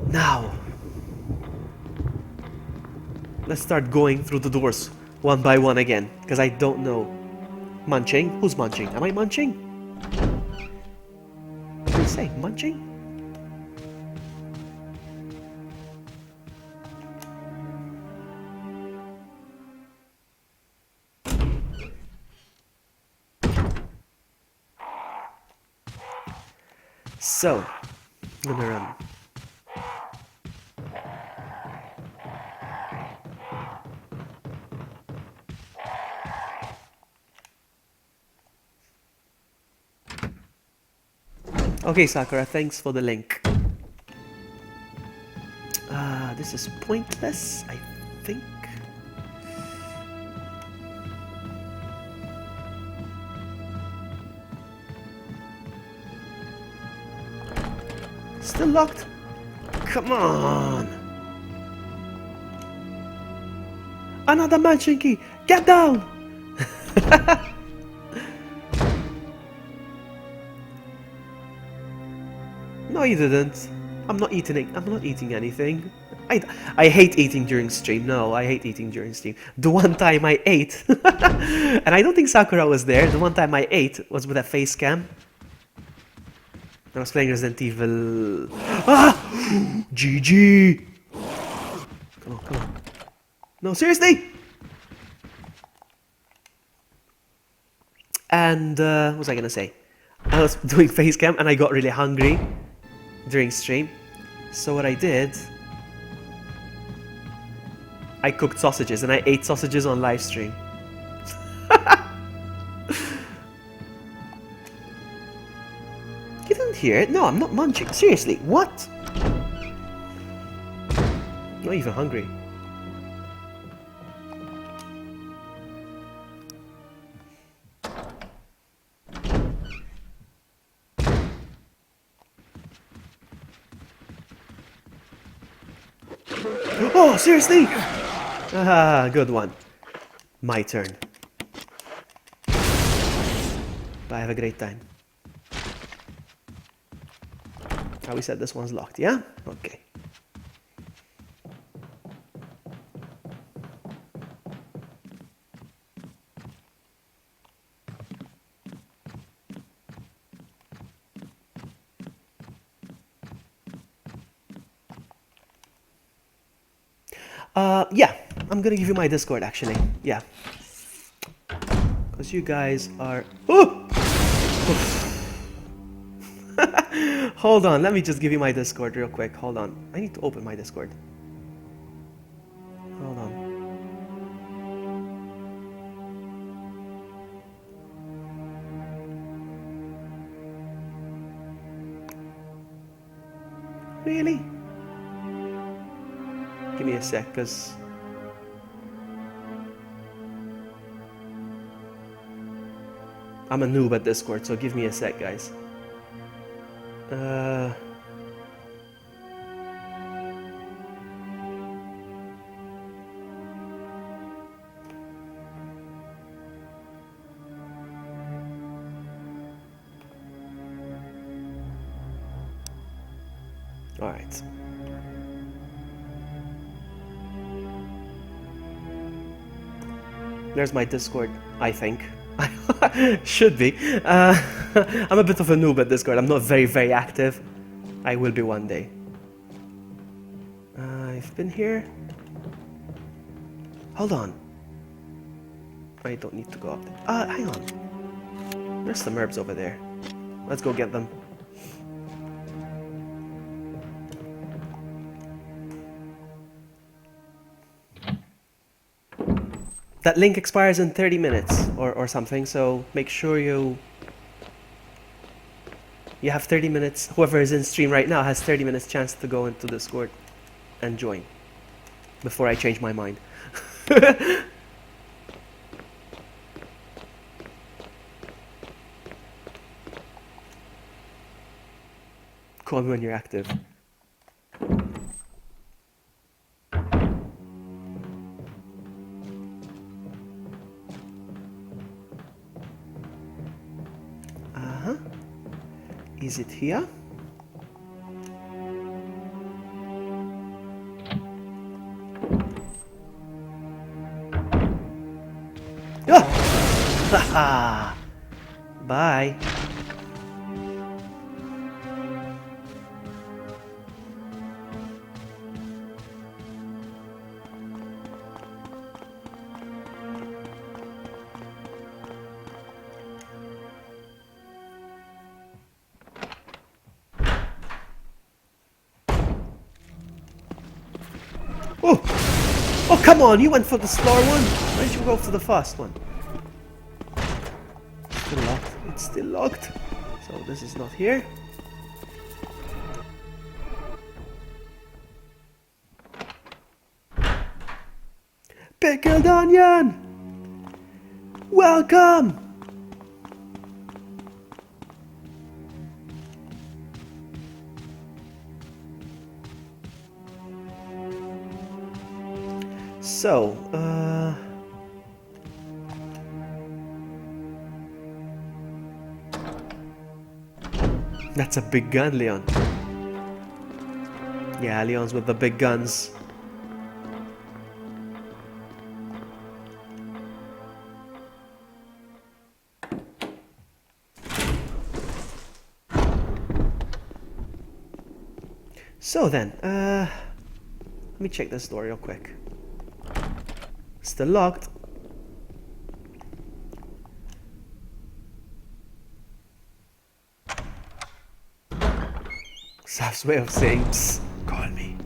Now, let's start going through the doors one by one again, because I don't know. Munching? Who's munching? Am I munching? What do you say? Munching? So, I'm gonna run. Okay, Sakura, thanks for the link. This is pointless, I think. Still locked? Come on! Another mansion key! Get down! No, you didn't. I'm not eating anything. I hate eating during stream. No, I hate eating during stream. The one time I ate, and I don't think Sakura was there. The one time I ate was with a face cam. I was playing Resident Evil. Ah! GG! Come on, come on. No, seriously! And, what was I gonna say? I was doing face cam and I got really hungry during stream. So what I did, I cooked sausages and I ate sausages on live stream. You didn't hear it? No, I'm not munching. Seriously, what? Not even hungry. Oh, seriously? Ah, good one. My turn. Bye, have a great time. We said this one's locked, yeah? Okay. Yeah, I'm gonna give you my Discord actually. Yeah. Because you guys are... Oh! Hold on, let me just give you my Discord real quick. Hold on. I need to open my Discord. Hold on. Really? Give me a sec, because... I'm a noob at Discord, so give me a sec, guys. All right. There's my Discord, I think. Should be. I'm a bit of a noob at Discord. I'm not very active. I will be one day. I've been here. Hold on. I don't need to go up there. Hang on. There's some herbs over there. Let's go get them. That link expires in 30 minutes or something, so make sure you You have 30 minutes. Whoever is in stream right now has 30 minutes chance to go into Discord and join before I change my mind. Call me when you're active. Is it here? Ah! Haha! Bye. Oh! Oh, come on! You went for the slower one! Why didn't you go for the fast one? Still locked. It's still locked. So this is not here. Pickled onion! Welcome! So, that's a big gun, Leon. Yeah, Leon's with the big guns. So then, let me check this door real quick. Still locked. Saf's way of saying, psst, call me.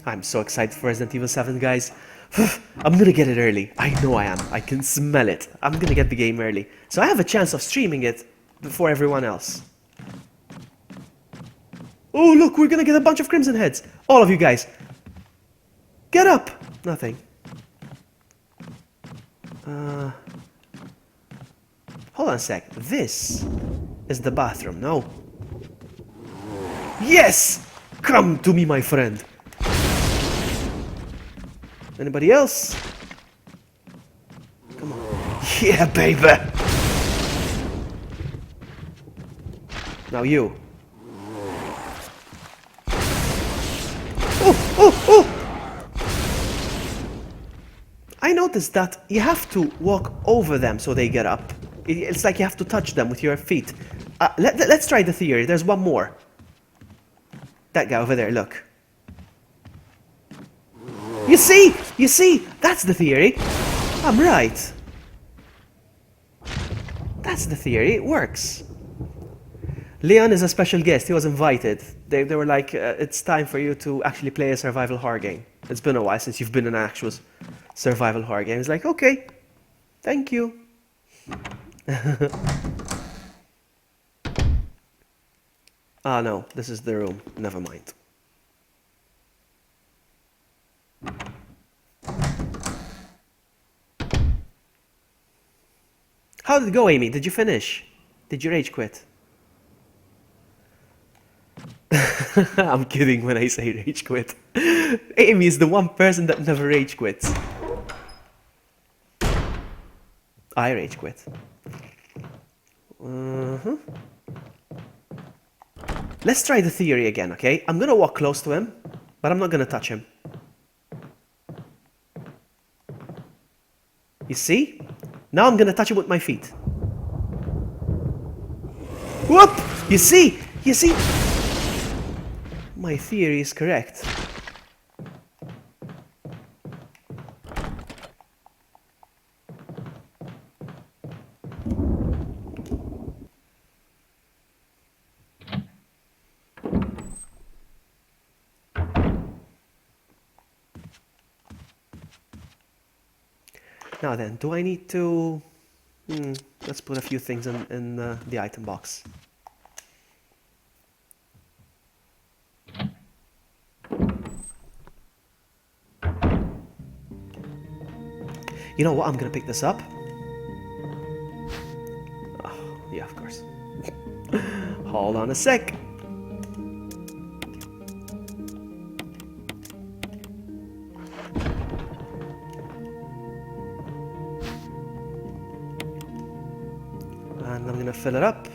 I'm so excited for Resident Evil 7, guys. I'm gonna get it early. I know I am. I can smell it. I'm gonna get the game early. So I have a chance of streaming it before everyone else. Oh, look, we're gonna get a bunch of Crimson Heads. All of you guys. Get up! Nothing. Hold on a sec. This is the bathroom, no? Yes! Come to me, my friend. Anybody else? Come on. Yeah, baby! Now you. Oh, oh, oh! I noticed that you have to walk over them so they get up. It's like you have to touch them with your feet. Let's try the theory. There's one more. That guy over there, look. You see, that's the theory. I'm right. That's the theory, it works. Leon is a special guest, he was invited. They were like, it's time for you to actually play a survival horror game. It's been a while since you've been in an actual survival horror game. He's like, okay, thank you. Ah, no, this is the room, never mind. How did it go, Amy? Did you finish? Did you rage quit? I'm kidding when I say rage quit. Amy is the one person that never rage quits. I rage quit. Let's try the theory again, okay? I'm gonna walk close to him, but I'm not gonna touch him. You see? Now I'm gonna touch him with my feet. Whoop! You see? You see? My theory is correct. Now then, do I need to... let's put a few things in the item box. You know what? I'm gonna pick this up. Oh, yeah, of course. Hold on a sec. And I'm gonna fill it up.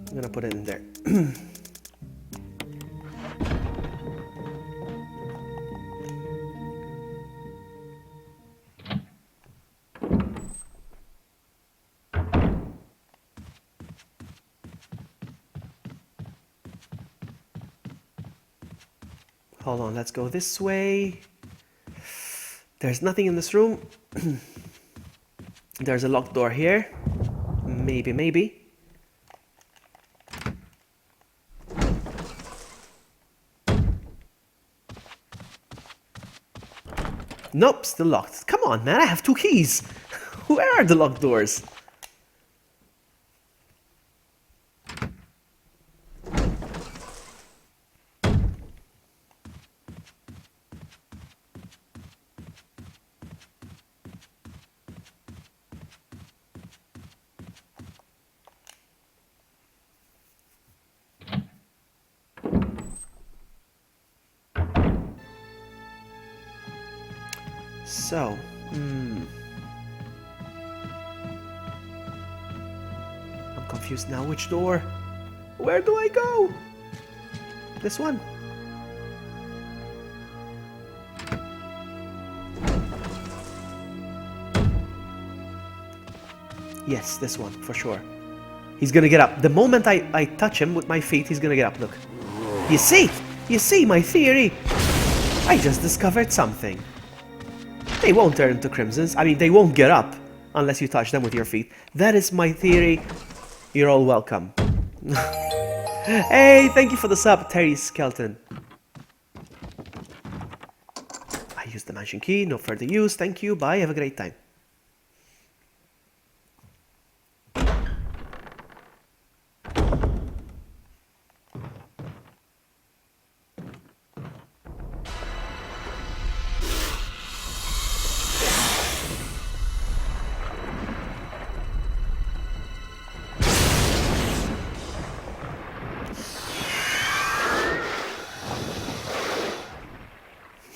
I'm gonna put it in there. Hold on, let's go this way. There's nothing in this room. There's a locked door here. Maybe. Nope, still locked. Come on, man, I have 2 keys. Where are the locked doors? So, I'm confused now. Which door? Where do I go? This one. Yes, this one, for sure. He's gonna get up. The moment I touch him with my feet, he's gonna get up. Look. You see my theory? I just discovered something. They won't turn into crimsons. I mean, they won't get up unless you touch them with your feet. That is my theory. You're all welcome. Hey, thank you for the sub, Terry Skelton. I used the mansion key, no further use. Thank you, bye, have a great time.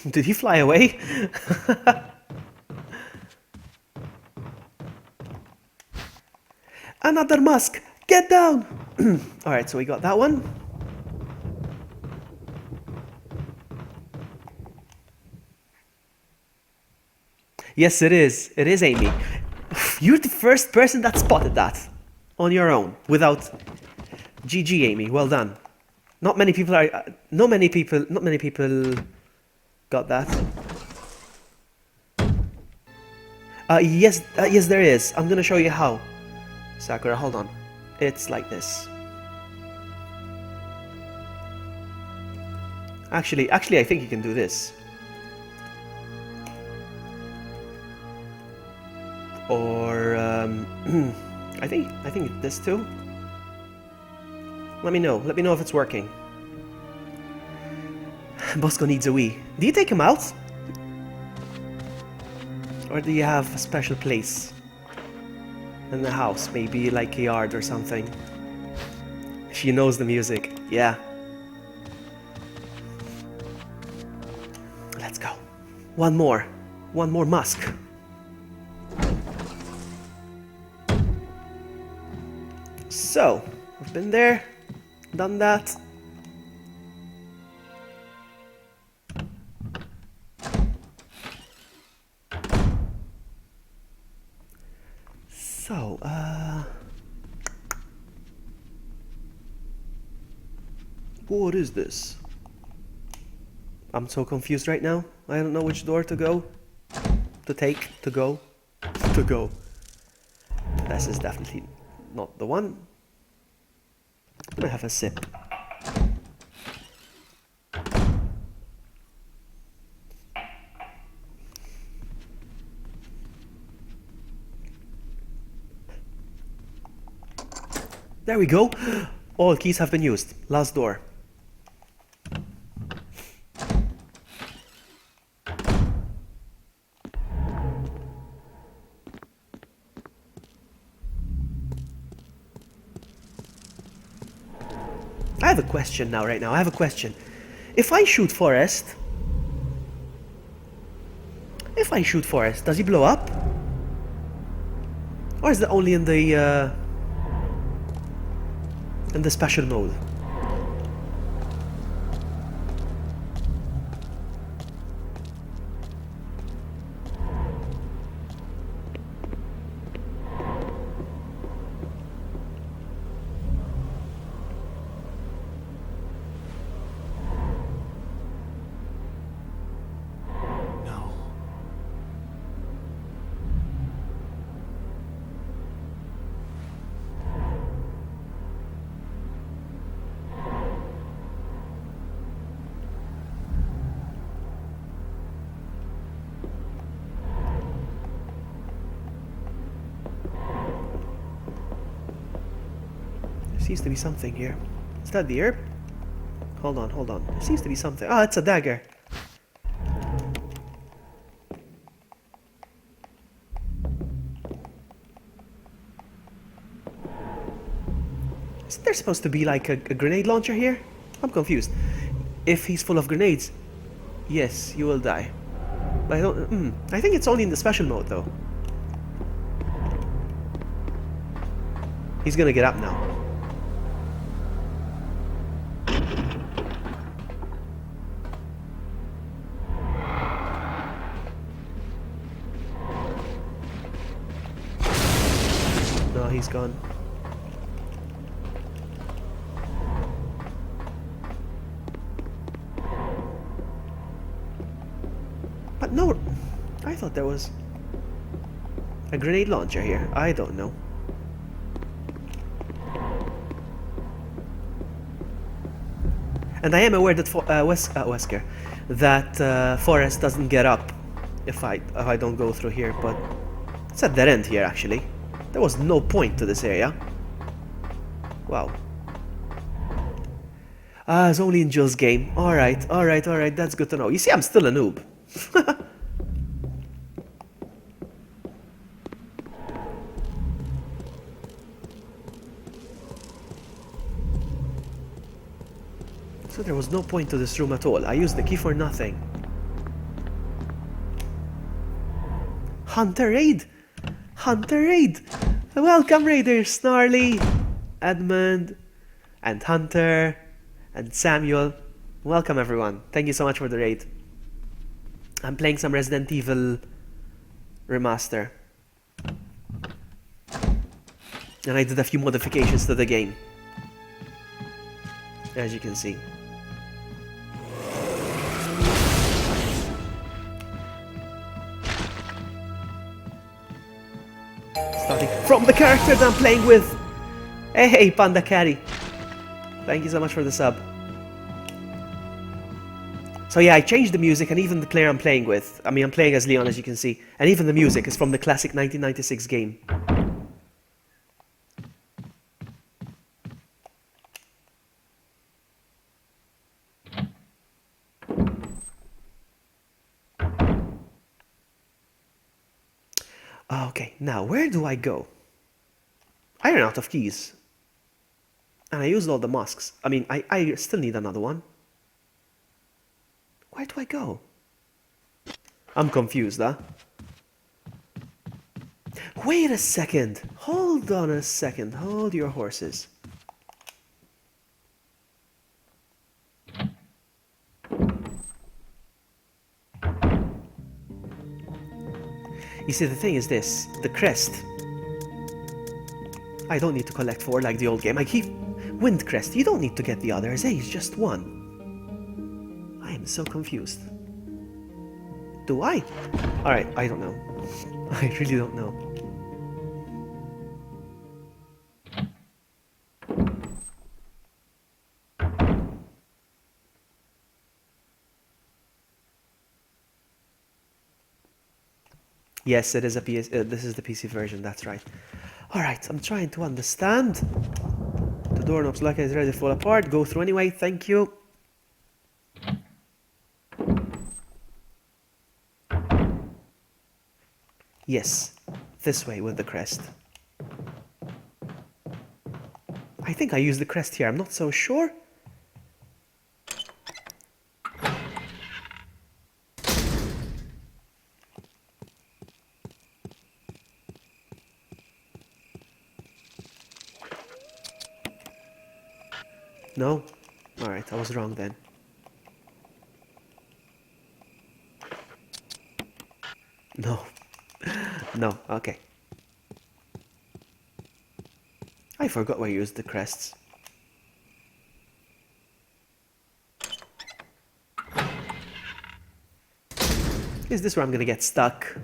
Did he fly away? Another mask! Get down! Alright, so we got that one. Yes, it is. It is Amy. You're the first person that spotted that on your own without GG, Amy. Well done. Not many people got that. Yes, there is. I'm gonna show you how. Sakura, hold on. It's like this. Actually, I think you can do this. Or I think this too. Let me know if it's working. Bosco needs a wee. Do you take him out? Or do you have a special place in the house? Maybe like a yard or something. She knows the music. Yeah. Let's go. One more musk. So, we've been there, done that. So, what is this? I'm so confused right now. I don't know which door to go, to take, to go. This is definitely not the one. I'm gonna have a sip. There we go. All keys have been used. Last door. I have a question now, right now. I have a question. If I shoot Forrest... does he blow up? Or is it only in the special mode? No. There seems to be something here. Is that the herb? Hold on, hold on. There seems to be something. Ah, it's a dagger. Isn't there supposed to be like a grenade launcher here? I'm confused. If he's full of grenades, yes, you will die. But I don't... I think it's only in the special mode though. He's gonna get up now. No, he's gone. But no, I thought there was a grenade launcher here. I don't know. And I am aware that Wesker, that Forrest doesn't get up if I don't go through here. But it's at dead end here actually. There was no point to this area. Wow. Ah, it's only in Jill's game. Alright, alright, alright, that's good to know. You see, I'm still a noob. So there was no point to this room at all. I used the key for nothing. Hunter Raid! Hunter Raid! Welcome Raiders! Snarly, Edmund, and Hunter, and Samuel. Welcome everyone. Thank you so much for the raid. I'm playing some Resident Evil Remaster. And I did a few modifications to the game. As you can see. Starting from the character that I'm playing with. Hey, Panda Carry. Thank you so much for the sub. So yeah, I changed the music and even the player I'm playing with. I mean, I'm playing as Leon, as you can see. And even the music is from the classic 1996 game. Okay, now where do I go? I ran out of keys. And I used all the masks. I mean, I still need another one. Where do I go? I'm confused, huh? Wait a second. Hold on a second. Hold your horses. You see, the thing is this. The crest. I don't need to collect 4 like the old game. I keep Wind Crest. You don't need to get the others. Hey, it's just one. I am so confused. Do I? Alright, I don't know. I really don't know. Yes, it is a PS. This is the PC version. That's right. All right, I'm trying to understand. The doorknob's lock is ready to fall apart. Go through anyway, thank you. Yes, this way with the crest. I think I used the crest here, I'm not so sure. No? Alright, I was wrong then. No. No, okay. I forgot where I used the crests. Is this where I'm gonna get stuck?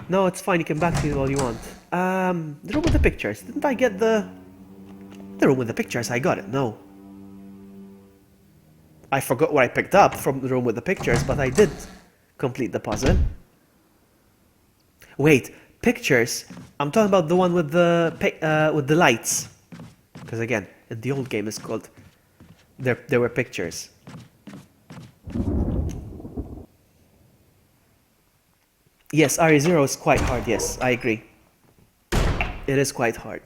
No, it's fine, you can backseat all you want. The room with the pictures. Didn't I get the room with the pictures? I got it, no. I forgot what I picked up from the room with the pictures, but I did complete the puzzle. Wait, pictures? I'm talking about the one with the lights. Because again, in the old game it's called... There were pictures. Yes, RE0 is quite hard, yes, I agree. It is quite hard.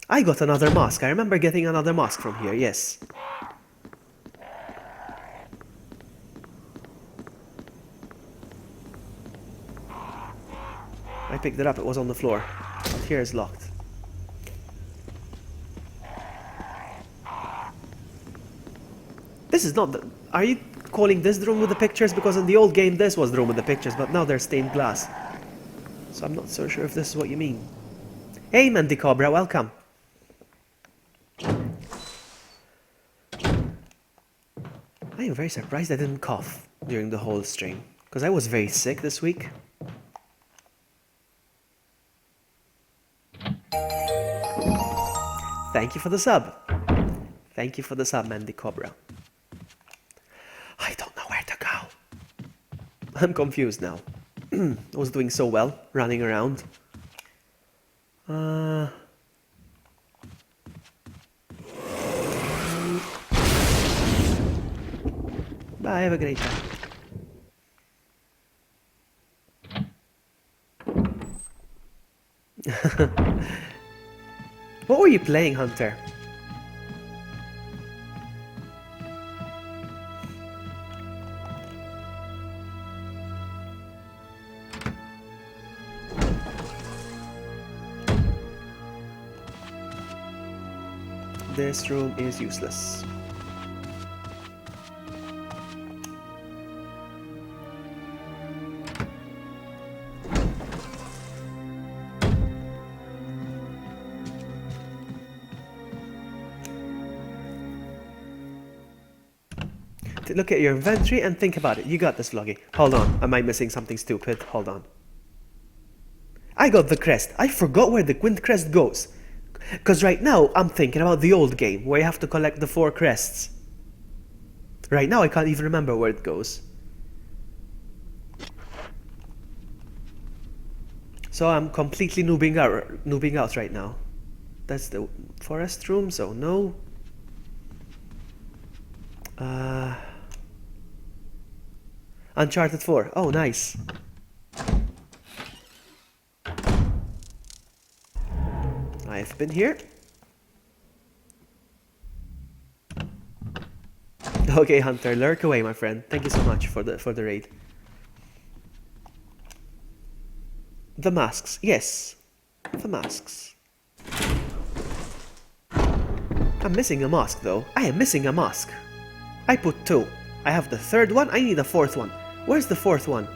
I got another mask. I remember getting another mask from here, yes. I picked it up, it was on the floor. But here is locked. This is not the... Are you calling this the room with the pictures? Because in the old game this was the room with the pictures, but now they're stained glass. So I'm not so sure if this is what you mean. Hey Mandy Cobra, welcome. I am very surprised I didn't cough during the whole stream, because I was very sick this week. Thank you for the sub. Thank you for the sub, Mandy Cobra. I don't know where to go. I'm confused now. I was doing so well, running around. Bye, have a great time. What were you playing, Hunter? This room is useless. Look at your inventory and think about it. You got this, Vloggy. Hold on. Am I missing something stupid? Hold on. I got the crest. I forgot where the Quint crest goes. Because right now, I'm thinking about the old game, where you have to collect the 4 crests. Right now, I can't even remember where it goes. So I'm completely noobing out right now. That's the forest room, so no. Uncharted 4. Oh, nice. I've been here. Okay, Hunter, lurk away, my friend. Thank you so much for the raid. The masks, yes. The masks. I'm missing a mask, though. I am missing a mask. I put 2. I have the third one. I need a fourth one. Where's the fourth one?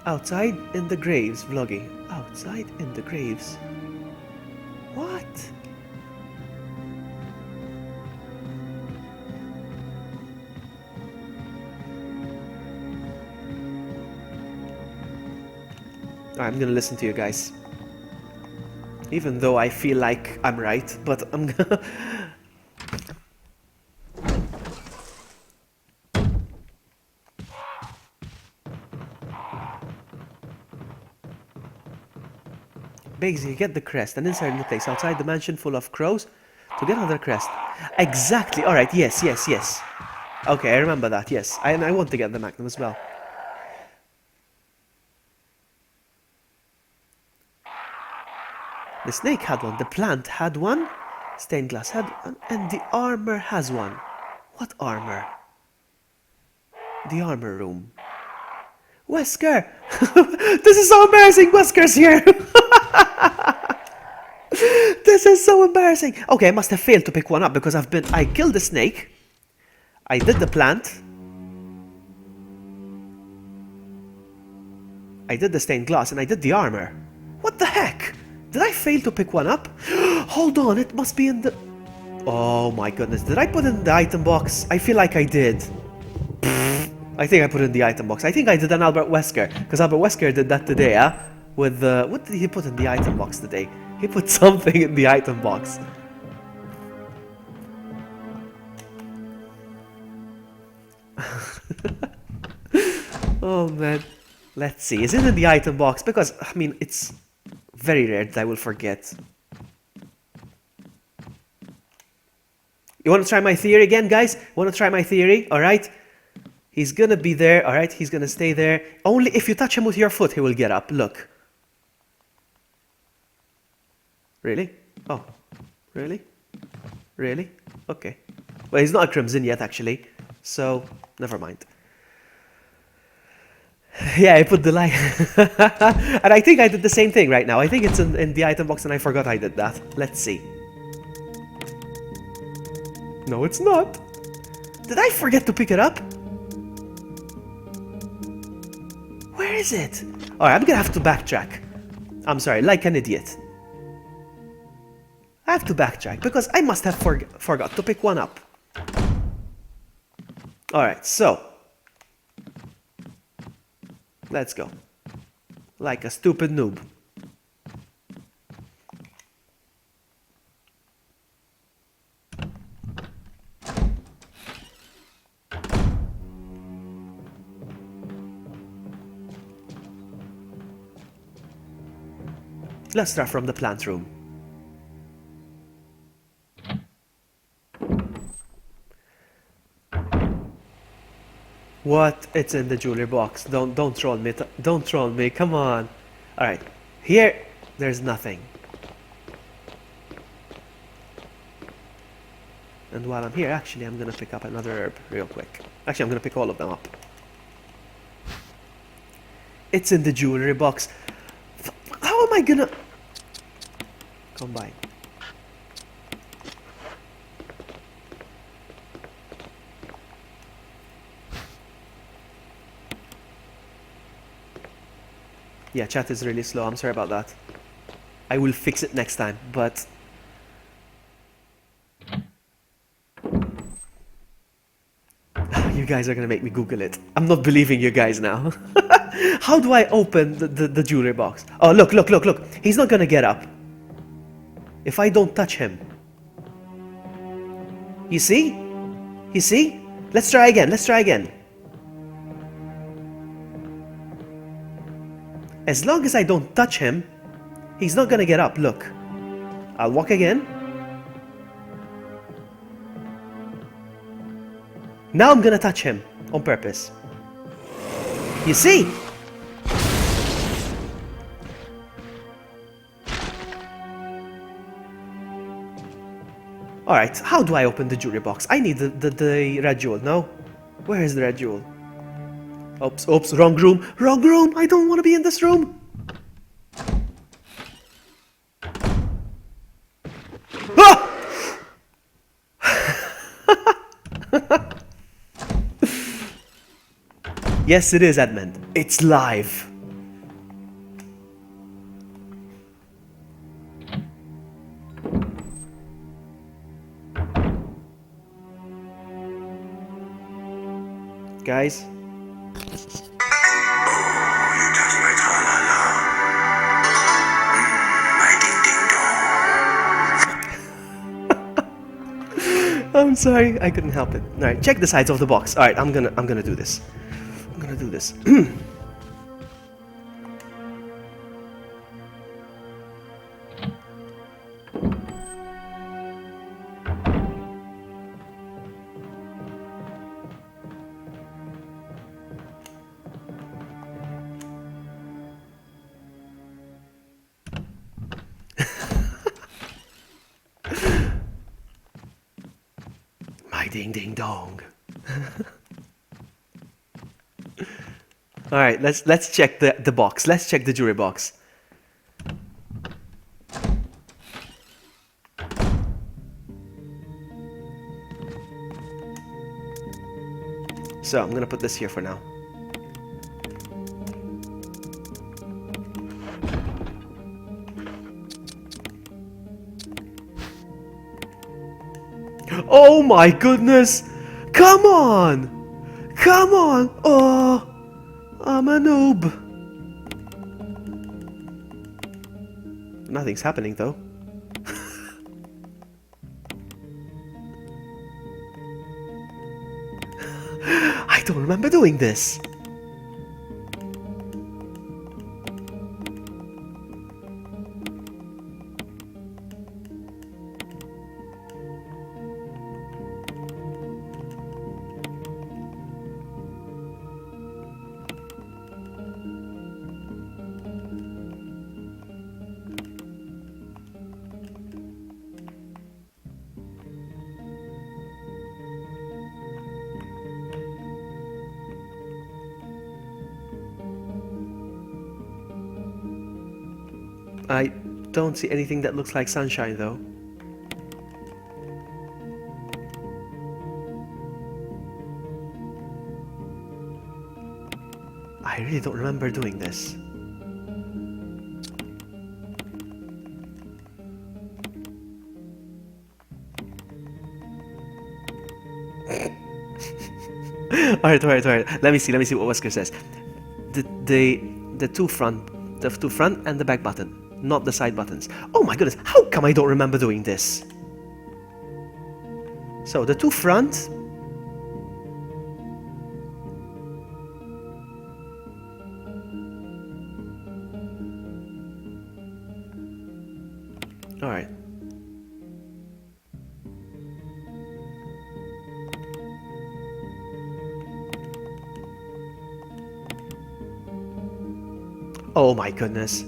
Outside in the graves, Vloggy. Outside in the graves. What? I'm gonna listen to you guys. Even though I feel like I'm right, but I'm gonna... Basically, get the crest and inside the place outside the mansion full of crows to get another crest. Exactly. All right. Yes. Yes. Yes. Okay, I remember that. Yes, and I want to get the magnum as well. The snake had one. The plant had one. Stained glass had one, and the armor has one. What armor? The armor room. Wesker! This is so embarrassing! Wesker's here! This is so embarrassing! Okay, I must have failed to pick one up because I killed the snake. I did the plant. I did the stained glass and I did the armor. What the heck? Did I fail to pick one up? Hold on, it must be in the... Oh my goodness, did I put it in the item box? I feel like I did. I think I put it in the item box. I think I did an Albert Wesker, because Albert Wesker did that today, huh? With the... What did he put in the item box today? He put something in the item box. Oh man. Let's see. Is it in the item box? Because, I mean, it's very rare that I will forget. You want to try my theory again, guys? Want to try my theory? Alright? He's gonna be there, alright? He's gonna stay there. Only if you touch him with your foot, he will get up. Look. Really? Oh. Really? Really? Okay. Well, he's not a crimson yet, actually. So, never mind. Yeah, I put the light. And I think I did the same thing right now. I think it's in the item box and I forgot I did that. Let's see. No, it's not. Did I forget to pick it up? Where is it? Alright, I'm gonna have to backtrack. I'm sorry, like an idiot. I have to backtrack because I must have forgot to pick one up. Alright, so. Let's go. Like a stupid noob. Let's start from the plant room. What? It's in the jewelry box. Don't troll me. Don't troll me. Come on. All right. Here, there's nothing. And while I'm here, actually, I'm gonna pick up another herb real quick. Actually, I'm gonna pick all of them up. It's in the jewelry box. How am I gonna combine? Yeah, chat is really slow. I'm sorry about that. I will fix it next time, but... You guys are gonna make me Google it. I'm not believing you guys now. How do I open the jewelry box? Oh, look. He's not gonna get up. If I don't touch him. You see? You see? Let's try again. As long as I don't touch him, he's not gonna get up. Look. I'll walk again. Now I'm gonna touch him on purpose. You see? Alright, how do I open the jewelry box? I need the red jewel, no? Where is the red jewel? Oops, oops, wrong room. Wrong room. I don't want to be in this room. Ah! Yes, it is, Edmund. It's live. Guys, You touch my tra-la-la. My ding-ding-dong. I'm sorry, I couldn't help it. Alright, check the sides of the box. Alright, I'm gonna do this. I'm gonna do this. My ding ding dong. Alright, let's check the box. Let's check the jury box. So I'm gonna put this here for now. Oh my goodness! Come on! Come on! Oh, I'm a noob. Nothing's happening though. I don't remember doing this. I don't see anything that looks like sunshine though. I really don't remember doing this. Alright. Let me see what Wesker says. The two front and the back button, not the side buttons. Oh my goodness, how come I don't remember doing this? So the two front. Alright. Oh my goodness.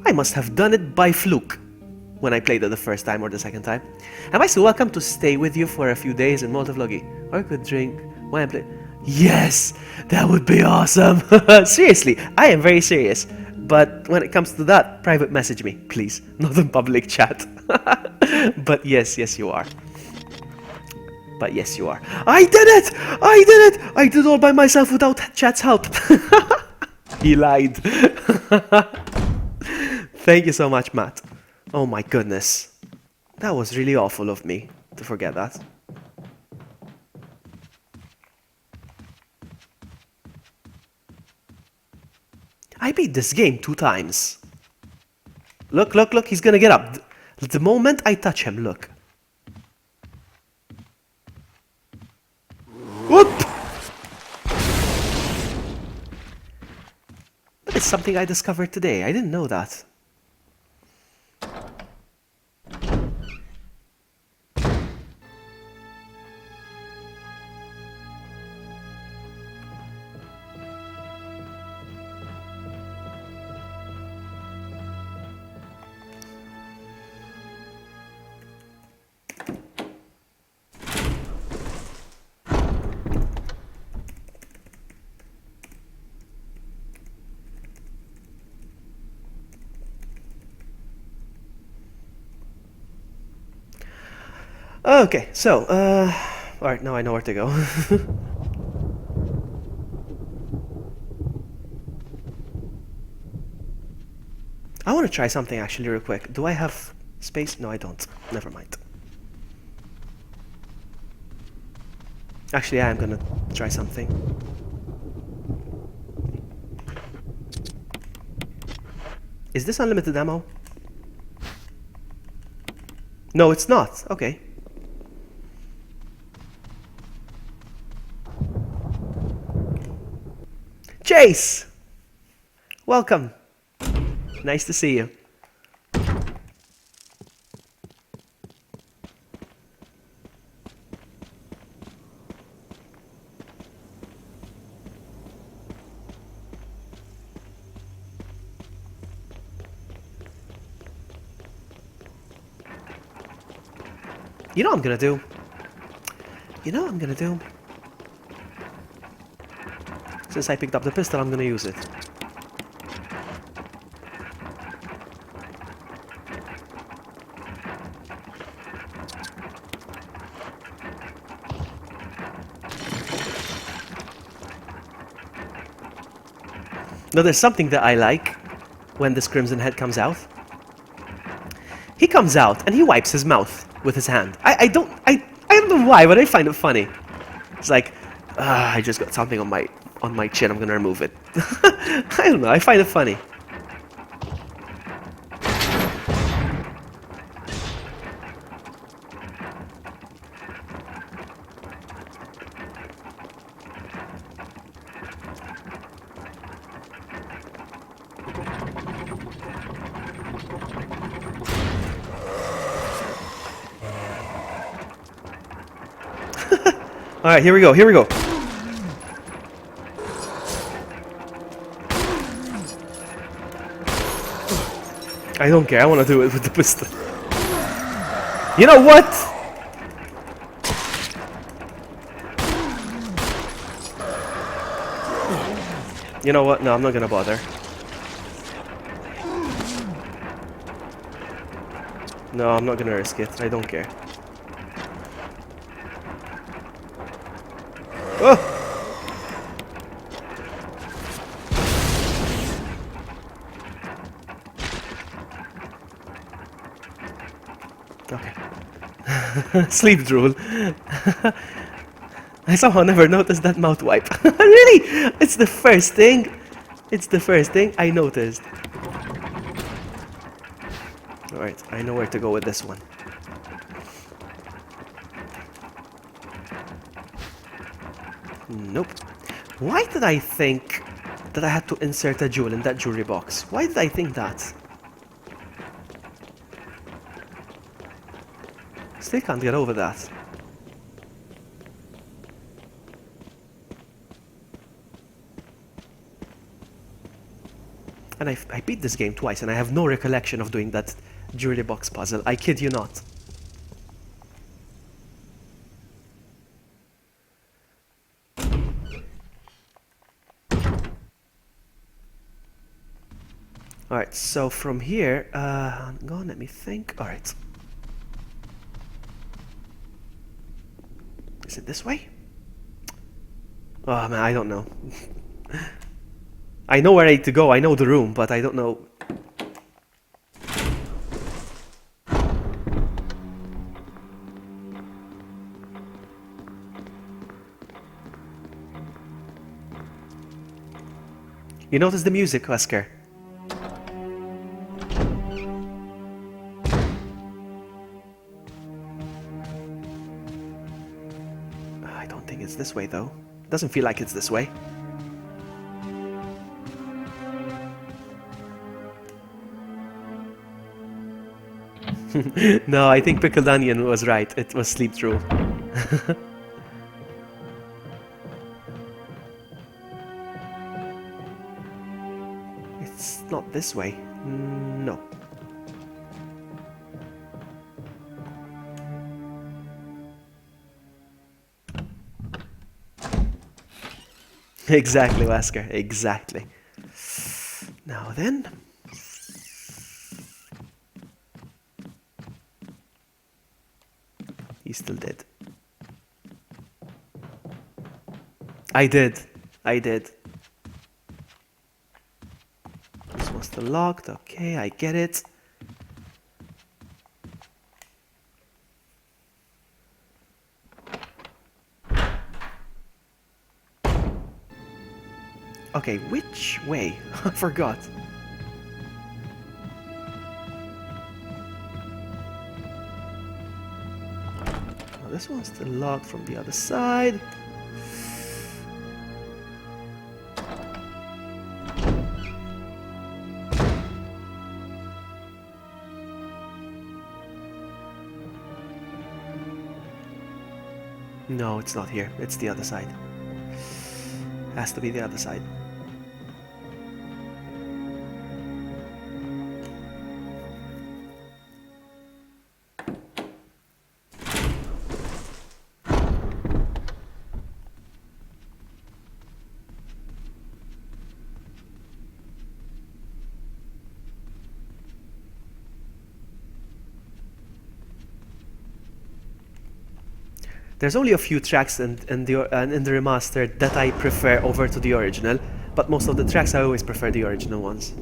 I must have done it by fluke when I played it the first time or the second time. Am I still welcome to stay with you for a few days in Vloggy? Or I could drink when I play. Yes! That would be awesome! Seriously, I am very serious. But when it comes to that, private message me, please. Not in public chat. But yes, you are. But yes, you are. I did it! I did it! I did it all by myself without chat's help. He lied. Thank you so much, Matt. Oh my goodness. That was really awful of me to forget that. I beat this game 2 times. Look, he's gonna get up. The moment I touch him, look. Whoop! That is something I discovered today. I didn't know that. Okay, so, alright, now I know where to go. I want to try something actually real quick. Do I have space? No, I don't. Never mind. Actually, I am gonna try something. Is this unlimited ammo? No, it's not. Okay. Chase! Welcome. Nice to see you. You know what I'm gonna do? You know what I'm gonna do? Since I picked up the pistol, I'm gonna use it. Now there's something that I like when this Crimson Head comes out. He comes out and he wipes his mouth with his hand. I don't know why, but I find it funny. It's like, I just got something on my chin, I'm gonna remove it. I don't know, I find it funny. Alright, here we go, here we go. I don't care, I want to do it with the pistol. You know what? You know what? No, I'm not gonna bother. No, I'm not gonna risk it. I don't care. Oh! Okay. Sleep drool. I somehow never noticed that mouth wipe. Really? It's the first thing. It's the first thing I noticed. Alright, I know where to go with this one. Nope. Why did I think that I had to insert a jewel in that jewelry box? Why did I think that? Still can't get over that. And I beat this game twice and I have no recollection of doing that jewelry box puzzle. I kid you not. Alright, so from here, go on, let me think. Alright. Is it this way? Oh man, I don't know. I know where I need to go, I know the room, but I don't know. You notice the music, Wesker? I don't think it's this way though. Doesn't feel like it's this way. No, I think Pickled Onion was right. It was sleep through. It's not this way. No. Exactly, Wesker. Exactly. Now then. He's still dead. I did. This was still locked. Okay, I get it. Okay, which way? I forgot. Oh, this one's still locked from the other side. No, it's not here. It's the other side. Has to be the other side. There's only a few tracks in the remastered that I prefer over to the original, but most of the tracks I always prefer the original ones.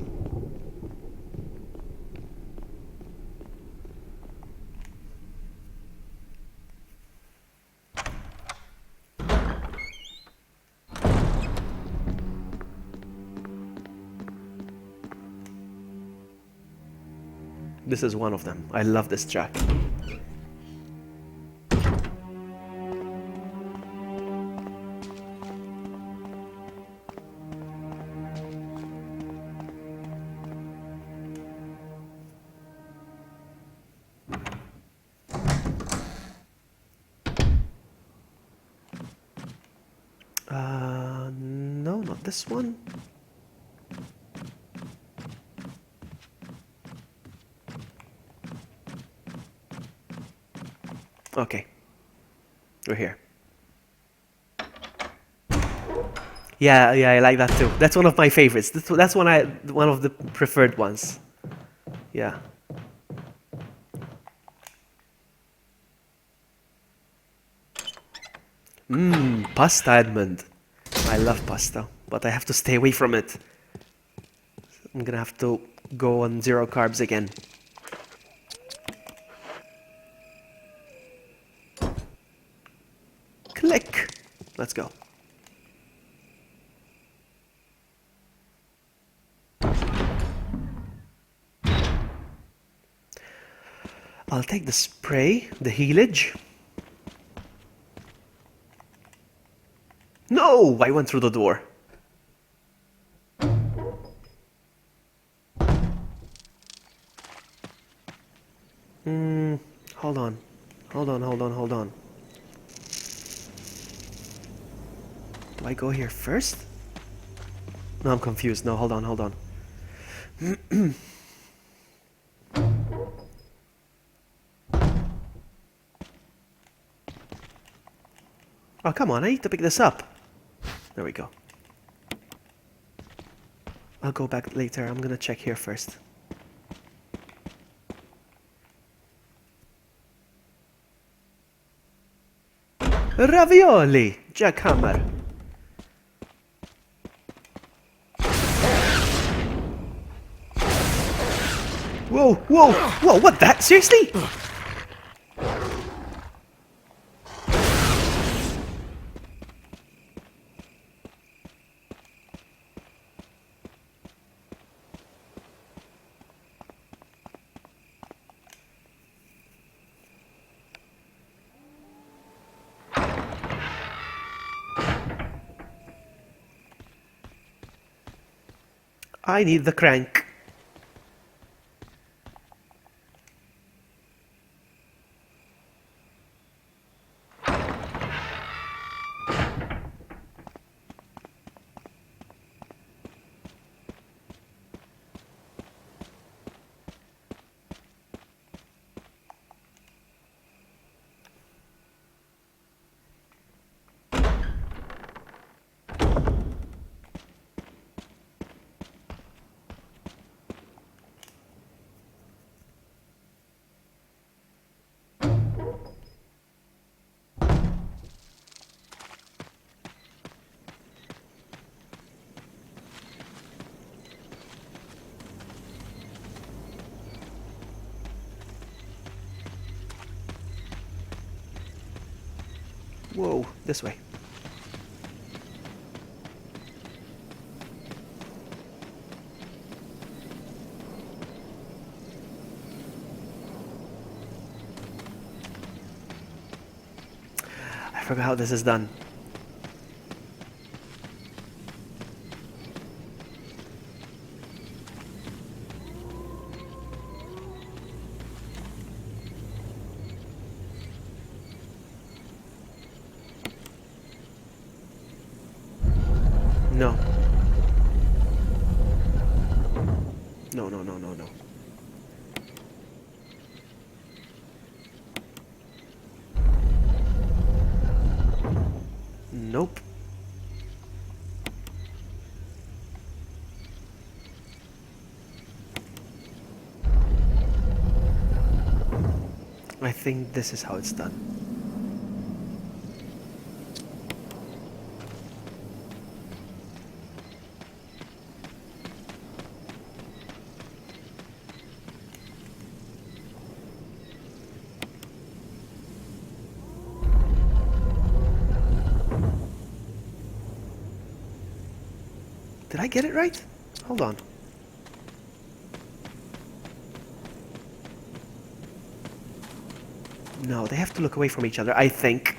This is one of them. I love this track. No, not this one. Okay, we're here. Yeah, I like that too. That's one of my favorites. That's one of the preferred ones. Yeah. Pasta, Edmund. I love pasta, but I have to stay away from it. I'm gonna have to go on 0 carbs again. Click. Let's go. I'll take the spray, the healage. No! I went through the door. Hold on. Hold on. Do I go here first? No, I'm confused. No, hold on. Oh, come on, I need to pick this up. There we go. I'll go back later. I'm gonna check here first. Ravioli! Jackhammer. Whoa, what that? Seriously? I need the crank. Whoa, this way. I forgot how this is done. No. No, no, no, no, no. Nope. I think this is how it's done. Did I get it right? Hold on. No, they have to look away from each other, I think.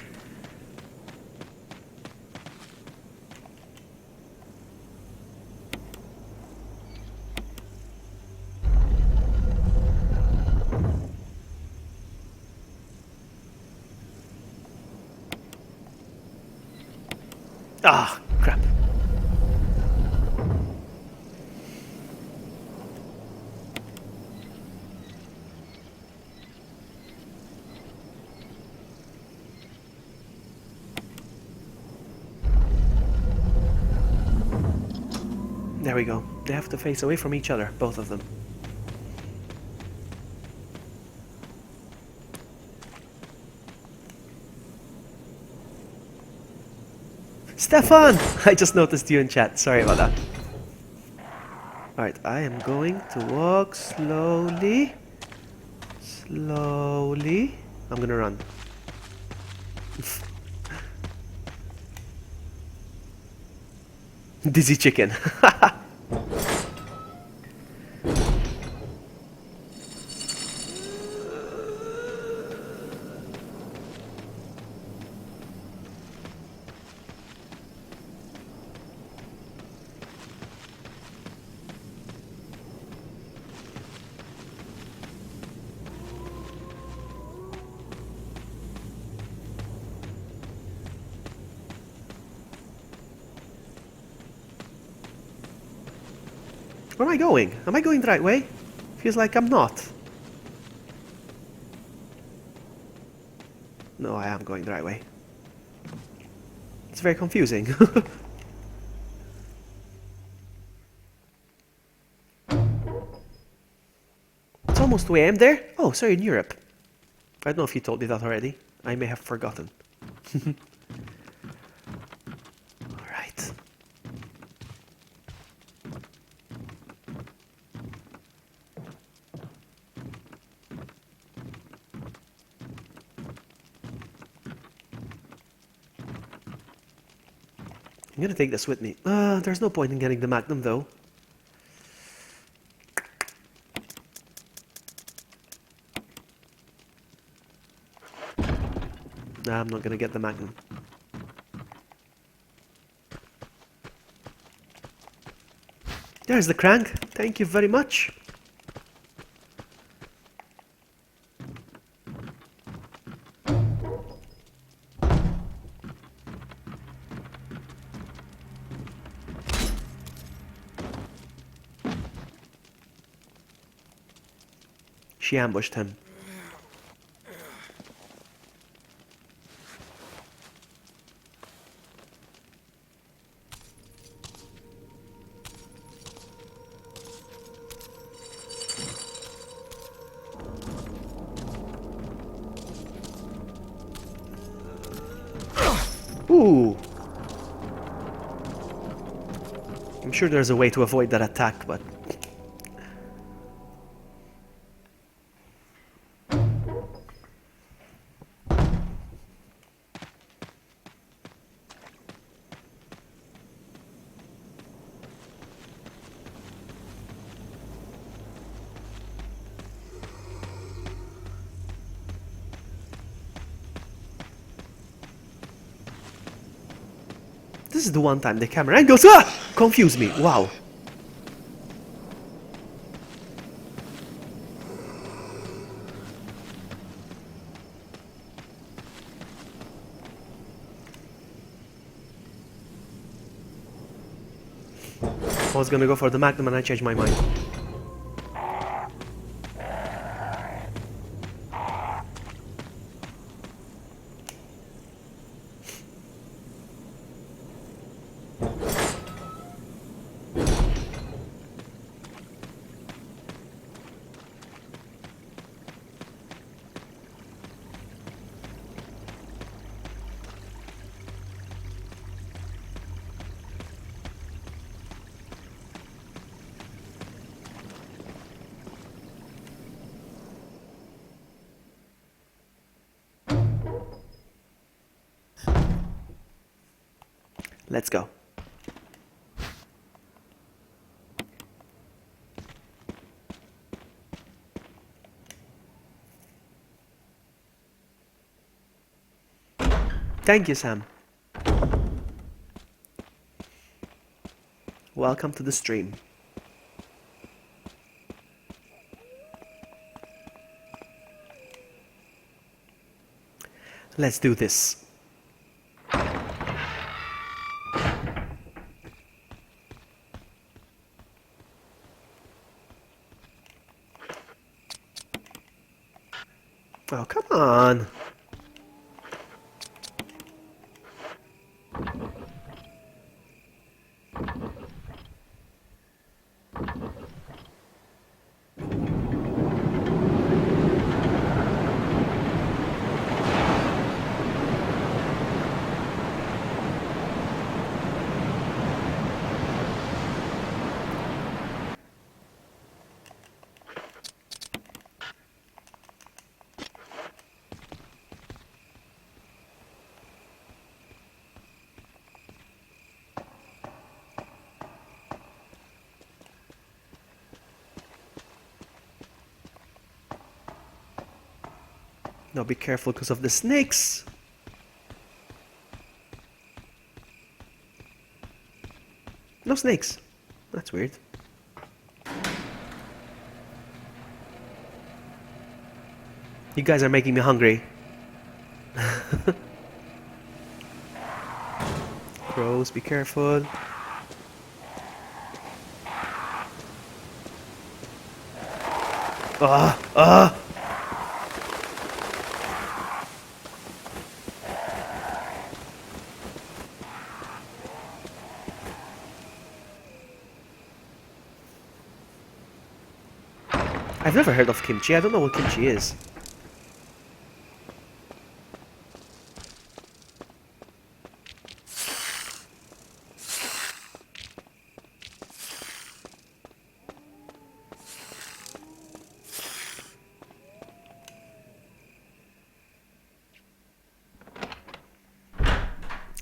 Ah, crap. There we go. They have to face away from each other, both of them. Stefan! I just noticed you in chat. Sorry about that. Alright, I am going to walk slowly. Slowly. I'm gonna run. Dizzy chicken. Where am I going? Am I going the right way? Feels like I'm not. No, I am going the right way. It's very confusing. It's almost the way I'm there. Oh, sorry, in Europe. I don't know if you told me that already. I may have forgotten. Alright. I'm gonna take this with me. There's no point in getting the Magnum though. Nah, I'm not gonna get the Magnum. There's the crank. Thank you very much. She ambushed him. Ooh. I'm sure there's a way to avoid that attack, but... This is the one time the camera angles confuse me. Wow. I was gonna go for the Magnum and I changed my mind. Let's go. Thank you, Sam. Welcome to the stream. Let's do this. Oh, come on. Now be careful because of the snakes. No snakes. That's weird. You guys are making me hungry. Crows, be careful. I've never heard of kimchi. I don't know what kimchi is.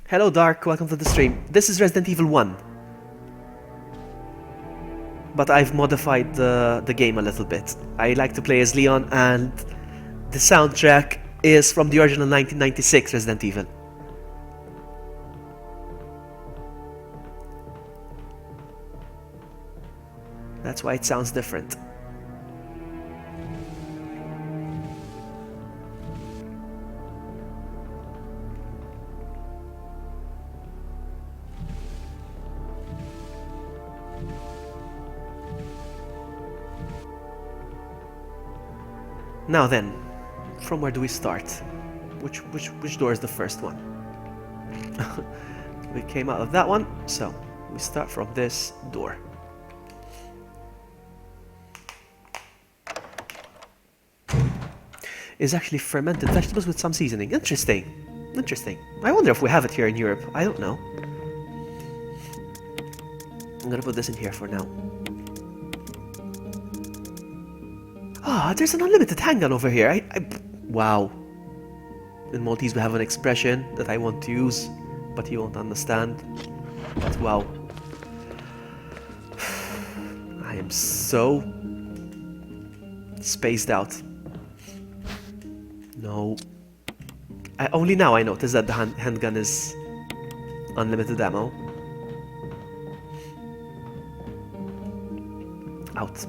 Hello Dark, welcome to the stream. This is Resident Evil 1. But I've modified the game a little bit. I like to play as Leon, and the soundtrack is from the original 1996 Resident Evil. That's why it sounds different. Now then, from where do we start? Which door is the first one? We came out of that one, so we start from this door. It's actually fermented vegetables with some seasoning. Interesting. Interesting. I wonder if we have it here in Europe. I don't know. I'm gonna put this in here for now. Ah, there's an unlimited handgun over here. Wow. In Maltese we have an expression that I want to use, but you won't understand. But wow. I am so spaced out. No. Only now I notice that the handgun is Unlimited ammo. Out.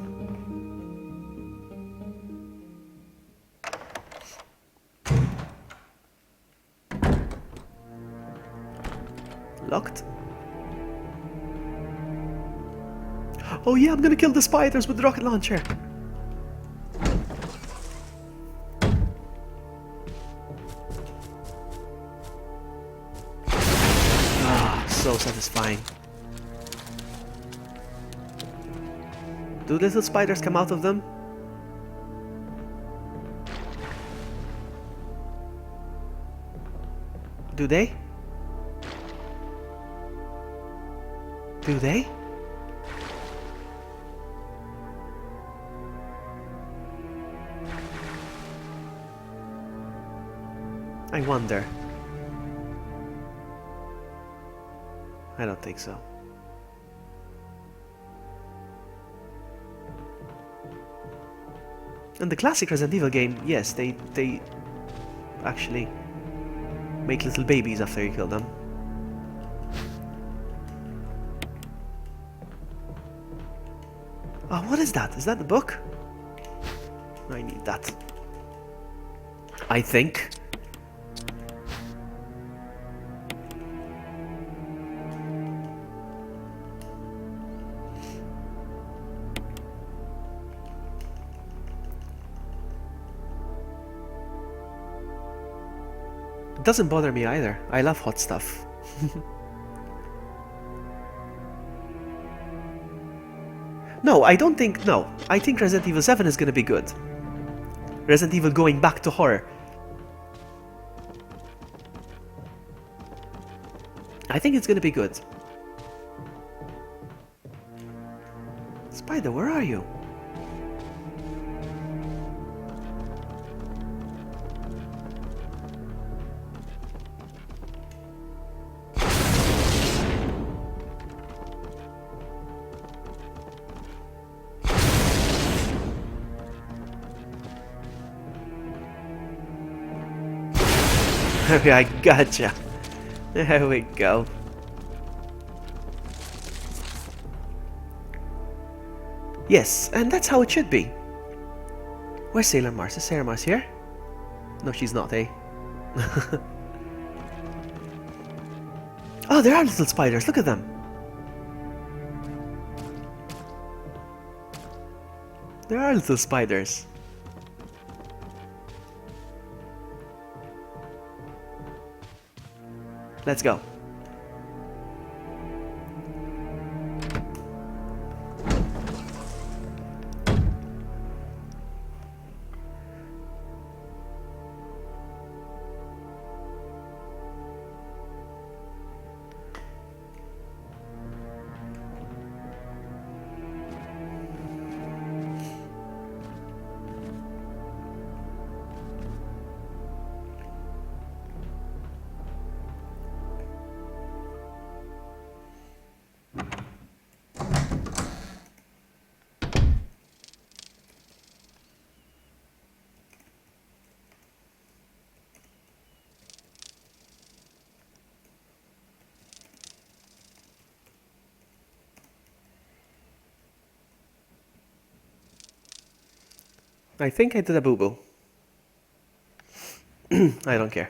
Locked. Oh yeah, I'm gonna kill the spiders with the rocket launcher. Ah, so satisfying. Do little spiders come out of them? Do they? Do they? I wonder. I don't think so. In the classic Resident Evil game, yes, they actually make little babies after you kill them. Oh, what is that? Is that the book? I need that. I think. It doesn't bother me either. I love hot stuff. No, I don't think... No. I think Resident Evil 7 is gonna be good. Resident Evil going back to horror. I think it's gonna be good. Spider, where are you? I gotcha. There we go. Yes, and that's how it should be. Where's Sailor Mars? Is Sailor Mars here? No, she's not, eh? Oh, there are little spiders. Look at them. There are little spiders. Let's go. I think I did a boo-boo. I don't care.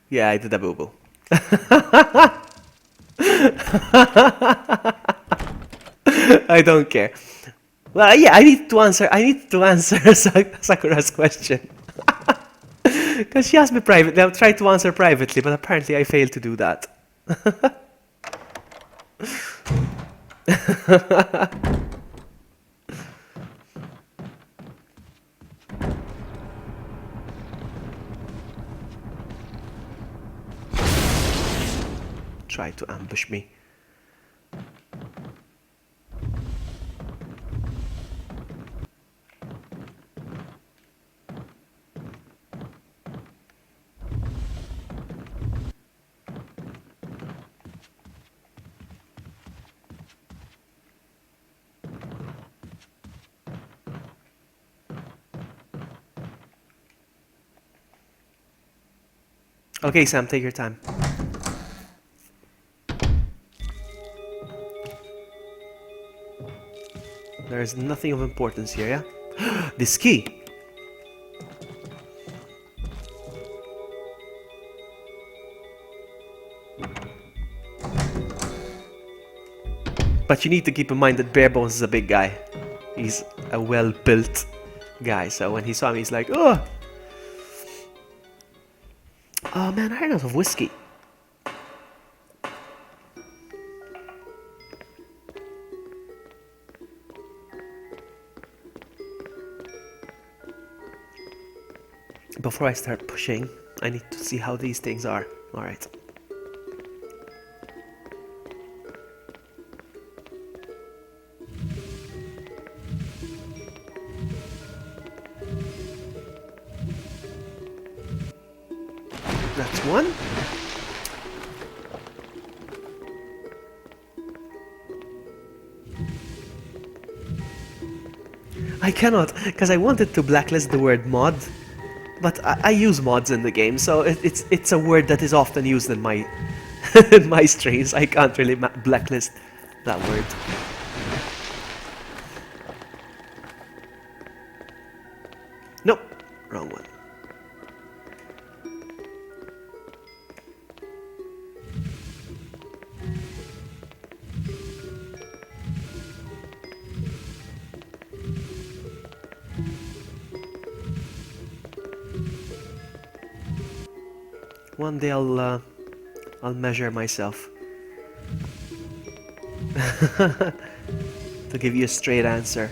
Yeah, I did a boo-boo. I don't care. Well, yeah, I need to answer Sakura's question. Because she asked me privately. I've tried to answer privately, but apparently I failed to do that. Try to ambush me. Okay, Sam, take your time. There is nothing of importance here, yeah? This key! But you need to keep in mind that Barebones is a big guy. He's a well-built guy, so when he saw me, he's like, oh! Oh man, I ran out of whiskey. Before I start pushing, I need to see how these things are. Alright. That's one. I cannot, because I wanted to blacklist the word mod, but I use mods in the game, so it's a word that is often used in my in my streams. I can't really blacklist that word. Nope, wrong one. One day I'll measure myself to give you a straight answer.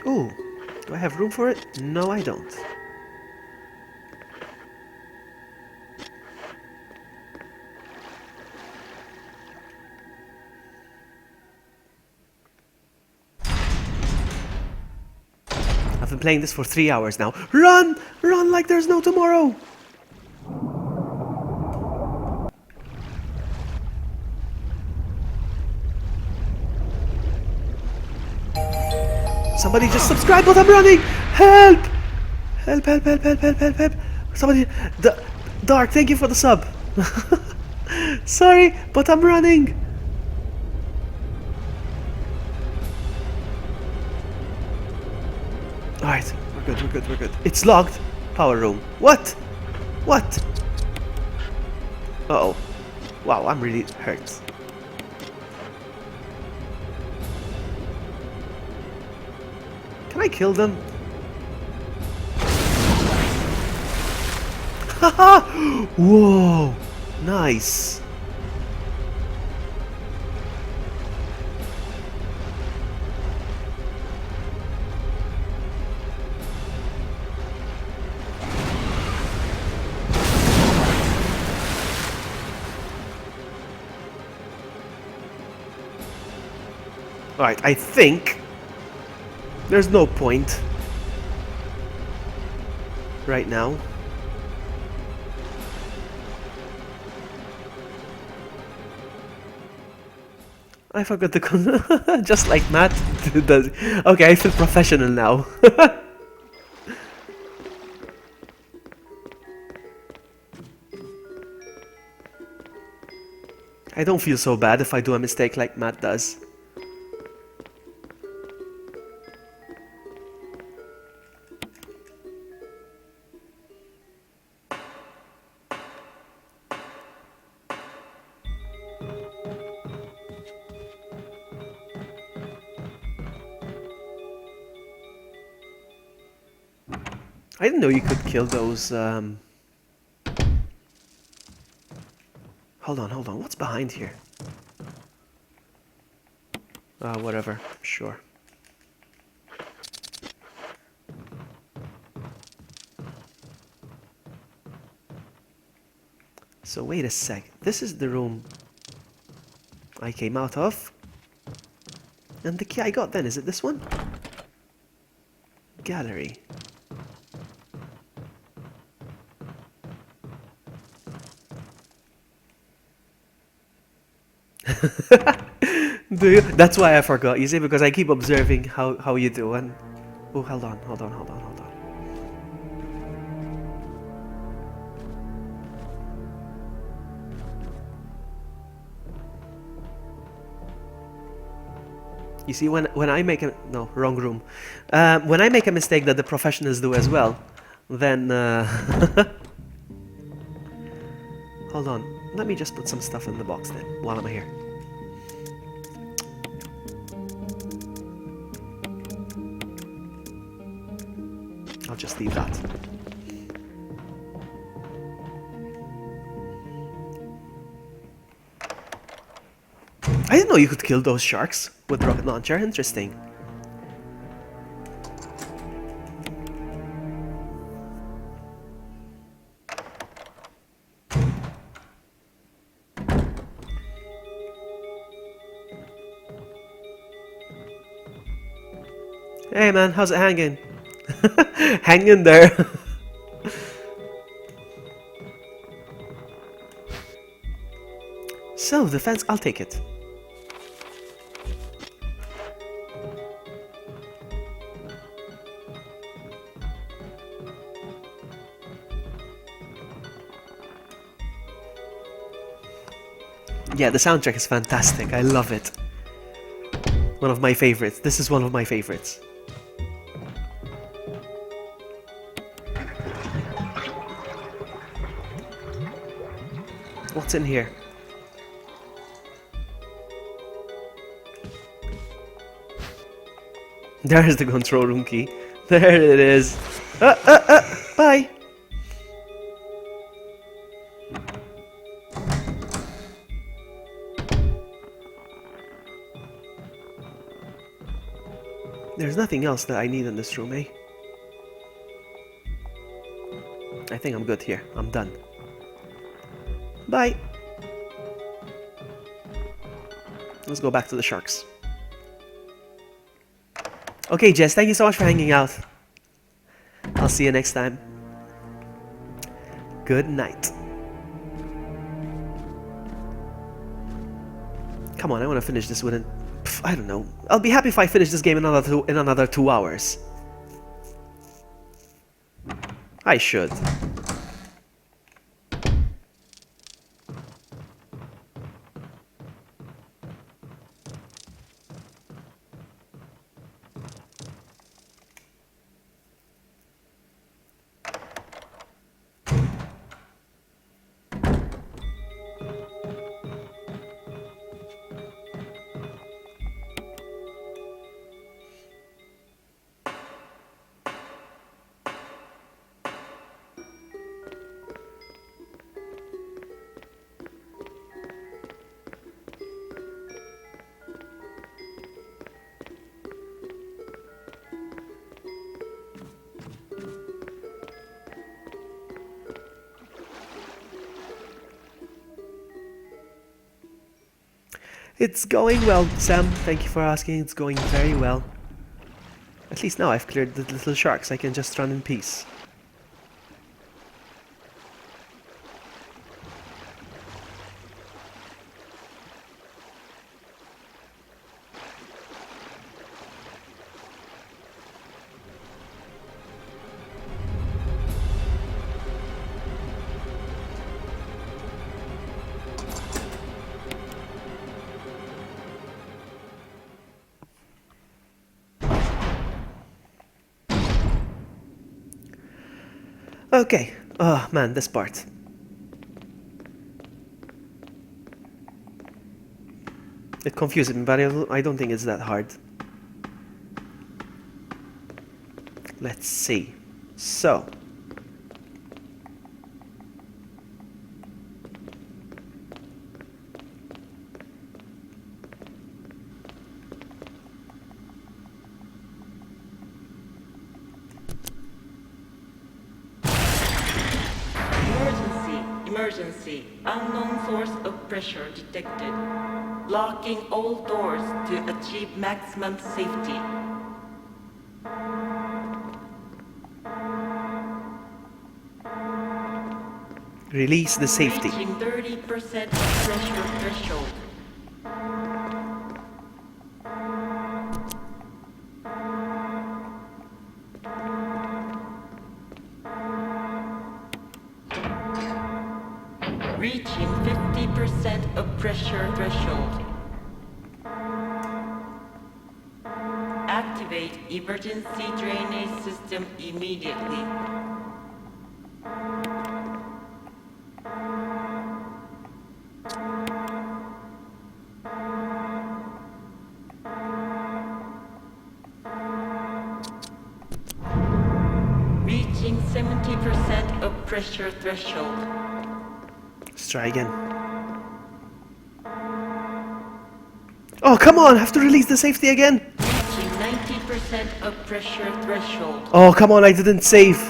Ooh, do I have room for it? No, I don't. I've been playing this for 3 hours now. Run! Run like there's no tomorrow! Somebody just subscribe, but I'm running! Help! Help, help, help, help, help, help, help. Somebody... Dark, thank you for the sub. Sorry, but I'm running. Alright, we're good, we're good, we're good. It's locked. Power room. What? What? Uh-oh. Wow, I'm really hurt. Can I kill them? Haha! Whoa! Nice. Alright, I think there's no point right now. I forgot the just like Matt does. Okay, I feel professional now. I don't feel so bad if I do a mistake like Matt does. I didn't know you could kill those, Hold on, what's behind here? Whatever, sure. So wait a sec, this is the room I came out of. And the key I got then, is it this one? Gallery. Do you? That's why I forgot. You see, because I keep observing how you do. And oh, hold on. You see, when I make a no wrong room, when I make a mistake that the professionals do as well, then hold on. Let me just put some stuff in the box then while I'm here. I'll just leave that. I didn't know you could kill those sharks with rocket launcher. Interesting. Hey man, how's it hanging? Hang in there. So, the fence, I'll take it. Yeah, the soundtrack is fantastic. I love it. One of my favorites. This is one of my favorites. What's in here? There's the control room key. There it is. Bye. There's nothing else that I need in this room, eh? I think I'm good here. I'm done. Bye. Let's go back to the sharks. Okay, Jess, thank you so much for hanging out. I'll see you next time. Good night. Come on, I want to finish this within... I don't know. I'll be happy if I finish this game in another 2 hours. I should. It's going well, Sam. Thank you for asking. It's going very well. At least now I've cleared the little sharks. I can just run in peace. Okay. Oh man, this part. It confuses me, but I don't think it's that hard. Let's see. So. Emergency. Unknown source of pressure detected. Locking all doors to achieve maximum safety. Release the safety. Reaching 30% pressure threshold. Reaching 50% of pressure threshold. Activate emergency drainage system immediately. Reaching 70% of pressure threshold. Let's try again. Oh, come on! I have to release the safety again! Reaching 90% of pressure threshold. Oh, come on, I didn't save.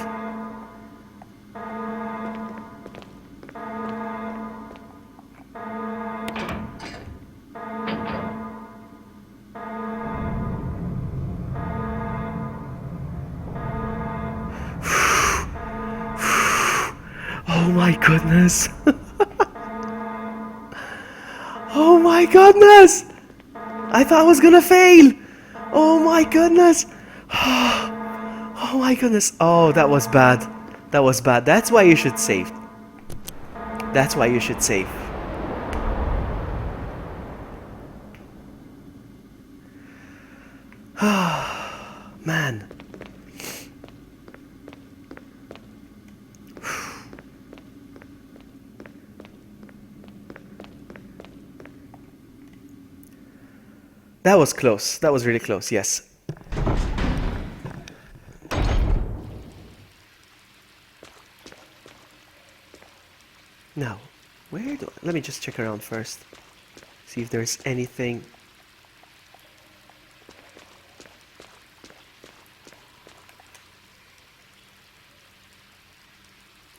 Oh my goodness. Oh my goodness. I thought I was gonna fail. Oh my goodness. Oh my goodness. Oh, that was bad. That was bad. That's why you should save. That's why you should save. Man. That was close. That was really close, yes. Now, where do I... Let me just check around first. See if there's anything...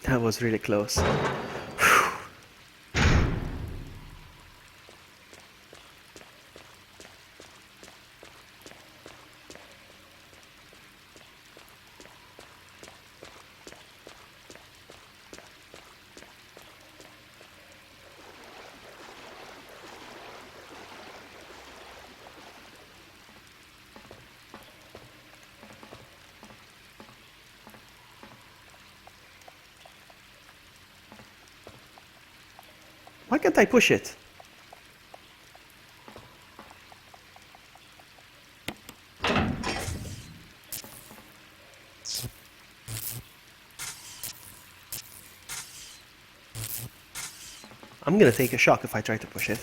That was really close. Why can't I push it? I'm gonna take a shock if I try to push it.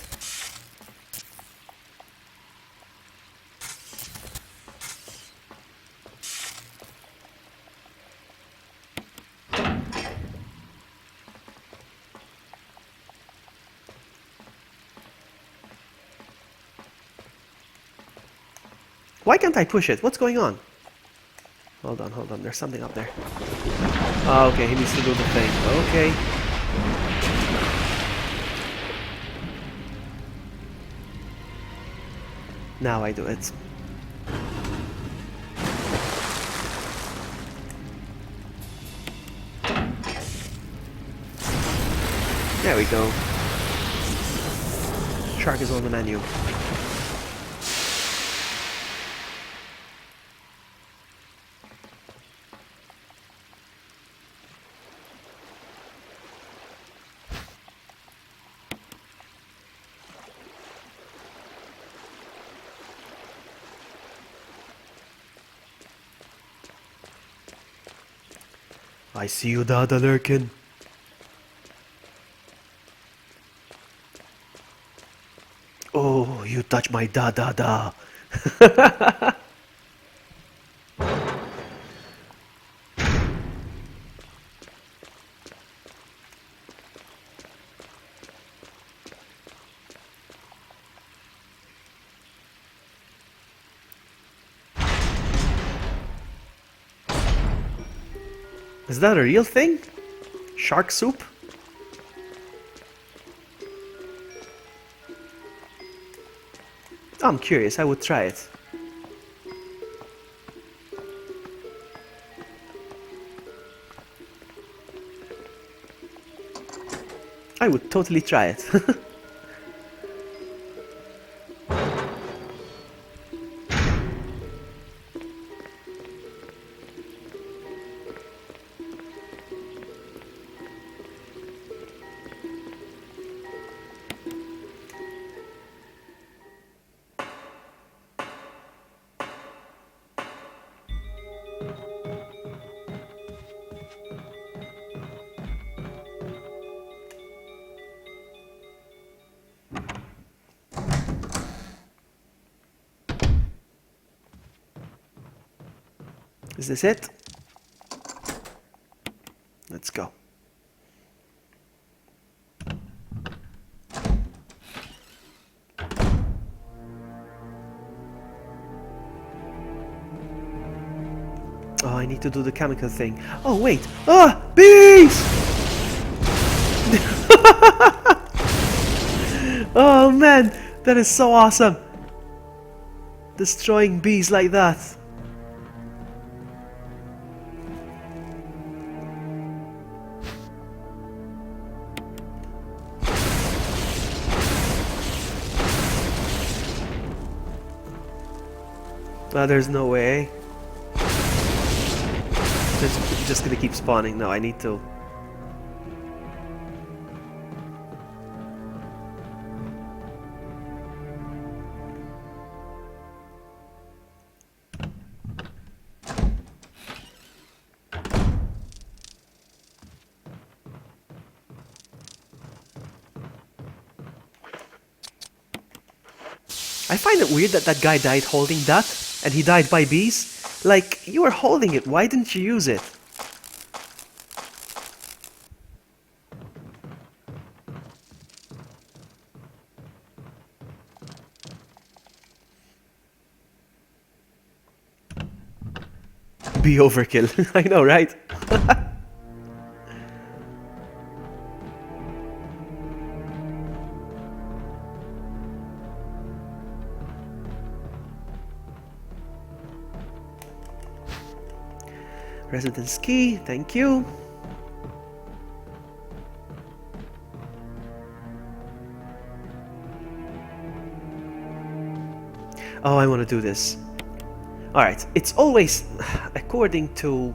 Why can't I push it? What's going on? Hold on. There's something up there. Oh, okay, he needs to do the thing. Okay. Now I do it. There we go. Shark is on the menu. I see you, Dada Lurkin. Oh, you touch my da. Is that a real thing? Shark soup? I'm curious, I would try it. I would totally try it. Is this it? Let's go. Oh, I need to do the chemical thing. Oh, wait. Ah! Bees! Oh, man. That is so awesome. Destroying bees like that. There's no way. It's just gonna keep spawning. No, I need to. I find it weird that that guy died holding that, and he died by bees. Like, you were holding it, why didn't you use it? Bee overkill. I know, right? Residence key, thank you. Oh, I want to do this. Alright, it's always, according to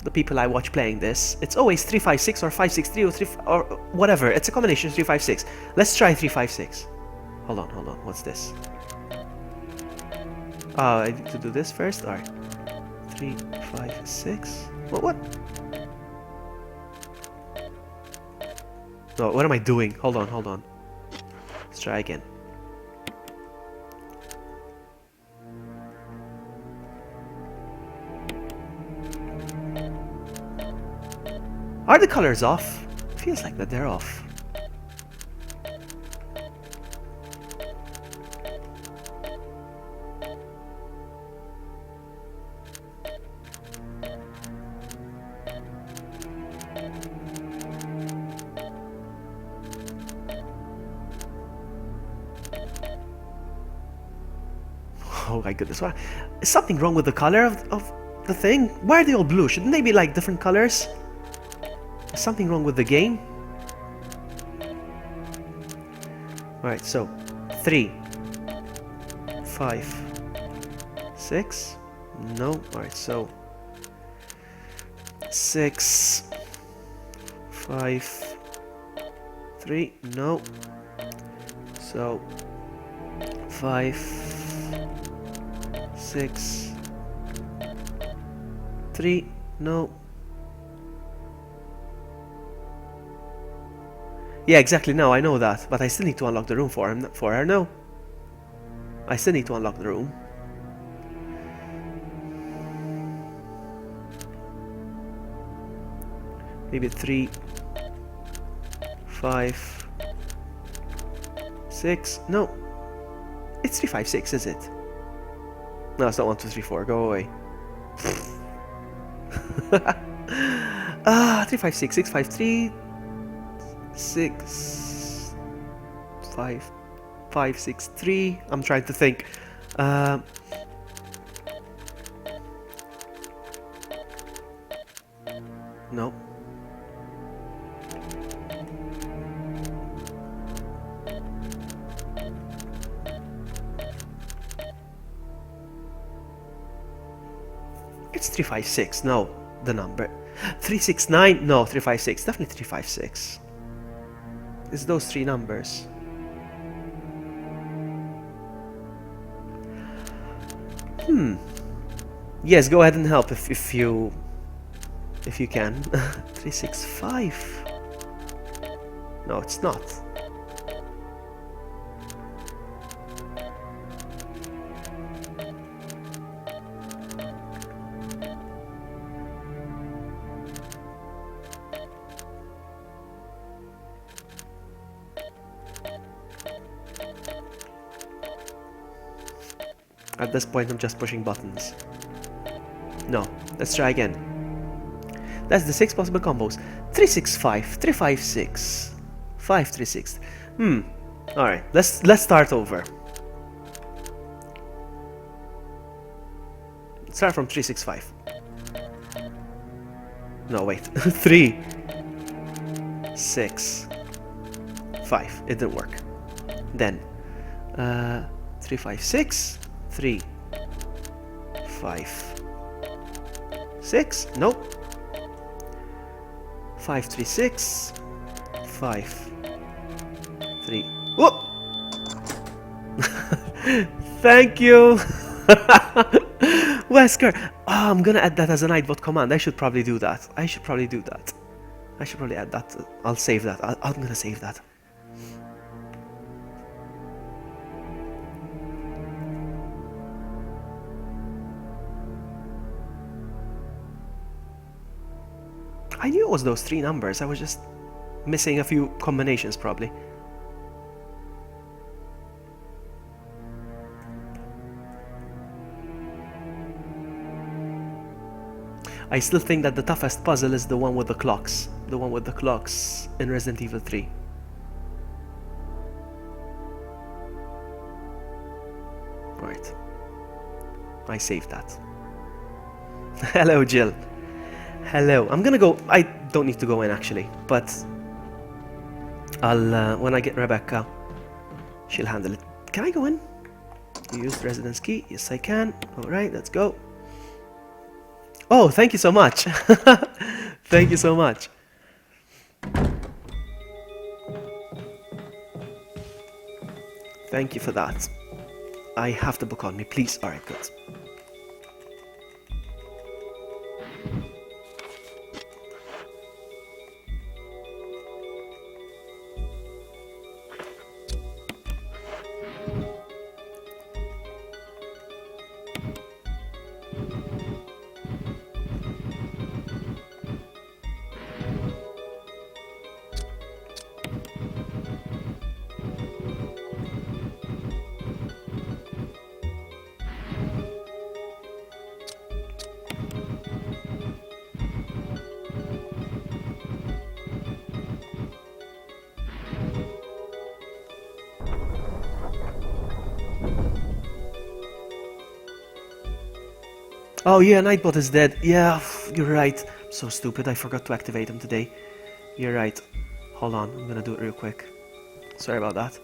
the people I watch playing this, it's always 356 or 563 or 3 or whatever. It's a combination 356. Let's try 356. Hold on, what's this? Oh, I need to do this first? Alright. 3, 5, 6. What? No, what am I doing? Hold on. Let's try again. Are the colors off? Feels like that they're off. Oh my goodness, what? Is something wrong with the color of the thing? Why are they all blue? Shouldn't they be like different colors? Is something wrong with the game? Alright, so 3, 5, 6. No. Alright, so 6, 5, 3. No. So 5, 6, 3. No. Yeah, exactly. No, I know that, but I still need to unlock the room for her. No, I still need to unlock the room. Maybe 3, 5, 6. No, it's 3, 5, 6, is it? No, it's not 1, 2, 3, 4. Go away. 3, 5, 6, 6, 5, 3. 6, 5, 5, 6, 3. I'm trying to think. No. It's 3, 5, 6. No, the number 3, 6, 9. No, 3, 5, 6. Definitely 3, 5, 6. It's those 3 numbers. Yes, go ahead and help if you can. 3, 6, 5. No, it's not. At this point, I'm just pushing buttons. No, let's try again. That's the 6 possible combos. 365, 356, 536. Alright, let's start over. Start from 365. No, wait. 3, 6, 5. It didn't work. Then 356, 3, 5, 6. Nope. 536, 5, 3. Whoop! Thank you! Wesker! Oh, I'm gonna add that as a Nightbot command. I should probably do that. I should probably add that. I'll save that. I'm gonna save that. I knew it was those 3 numbers. I was just missing a few combinations, probably. I still think that the toughest puzzle is the one with the clocks. The one with the clocks in Resident Evil 3. Right. I saved that. Hello, Jill. Hello. I'm gonna go. I don't need to go in actually, but I'll when I get Rebecca, she'll handle it. Can I go in? You used residence key. Yes, I can. All right, let's go. Oh, thank you so much. Thank you so much. Thank you for that. I have the book on me, please. All right, good. Oh yeah, Nightbot is dead. Yeah, you're right. I'm so stupid, I forgot to activate him today. You're right. Hold on, I'm gonna do it real quick. Sorry about that.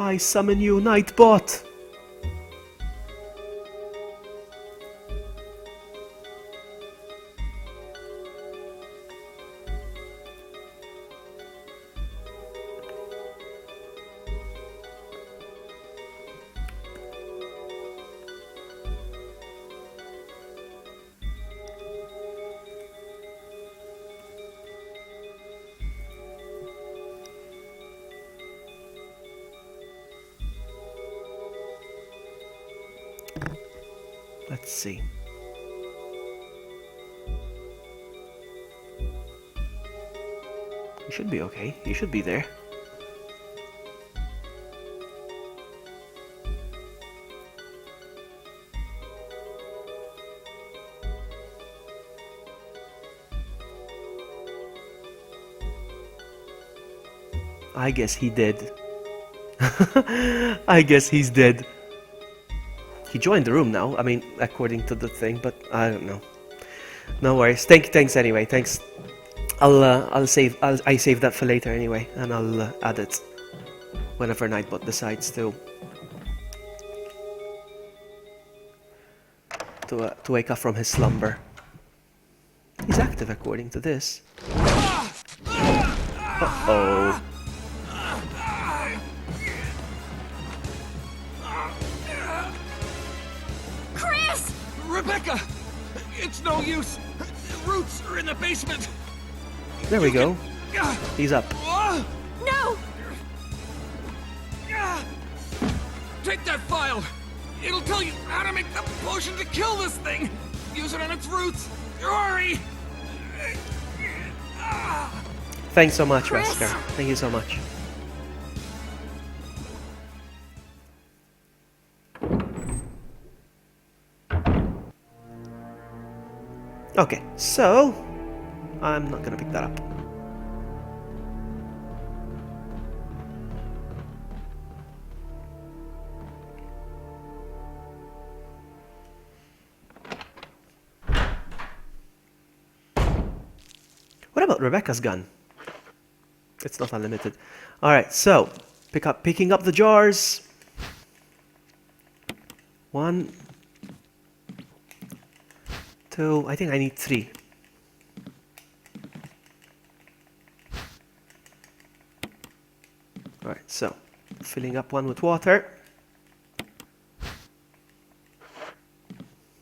I summon you, Nightbot! Let's see. You should be okay. You should be there. I guess he did. I guess he's dead. He joined the room now, I mean, according to the thing, but I don't know. No worries. Thanks anyway. Thanks. I save that for later anyway, and I'll add it whenever Nightbot decides to wake up from his slumber. He's active according to this. Uh-oh. Rebecca! It's no use! roots are in the basement. There we go. He's up. No! Take that file. It'll tell you how to make the potion to kill this thing. Use it on its roots. Hurry! Thanks so much, Chris. Wesker. Thank you so much. Okay, so I'm not gonna pick that up. What about Rebecca's gun? It's not unlimited. Alright, so picking up the jars. 1, 2, I think I need 3. Alright, so filling up one with water.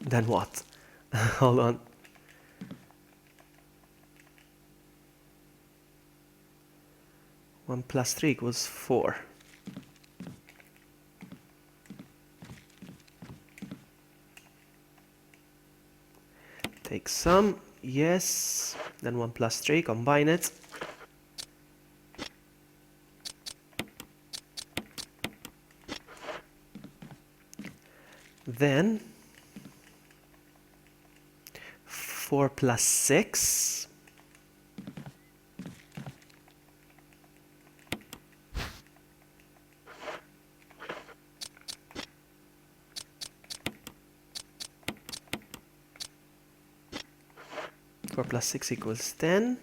Then what? Hold on. One plus 3 equals 4. Take some, yes. Then 1 plus 3, combine it. Then 4 plus 6. 4 plus 6 equals 10.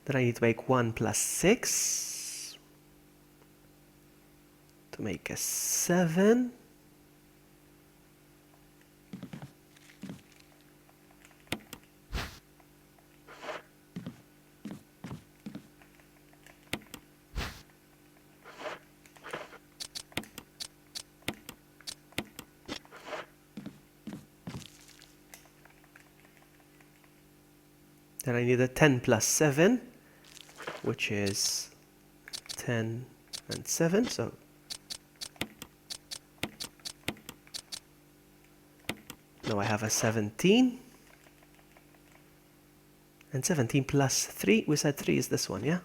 Then I need to make 1 plus 6 to make a 7. Then I need a 10 plus 7, which is 10 and 7, so now I have a 17. And 17 plus 3, we said 3 is this one, yeah?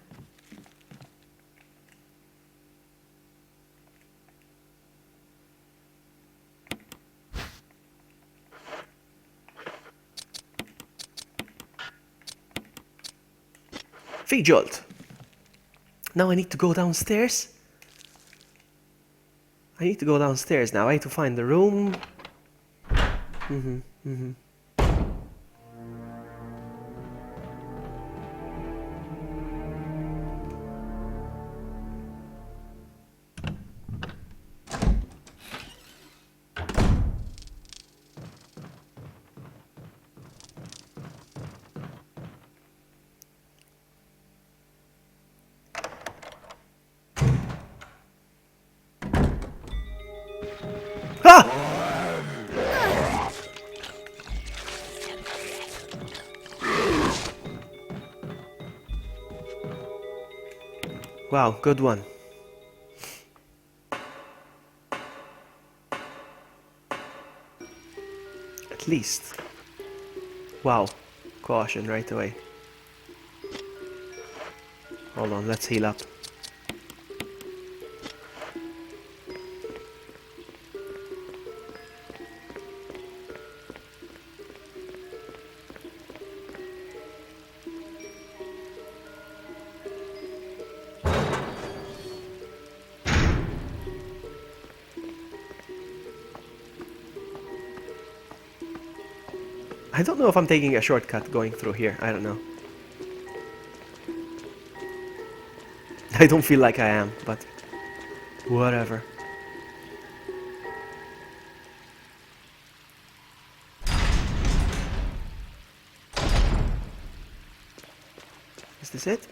Jolt. Now I need to go downstairs. I need to go downstairs now. I need to find the room. Wow, good one. At least. Wow, caution right away. Hold on, let's heal up. I don't know if I'm taking a shortcut going through here. I don't know. I don't feel like I am, but whatever. Is this it?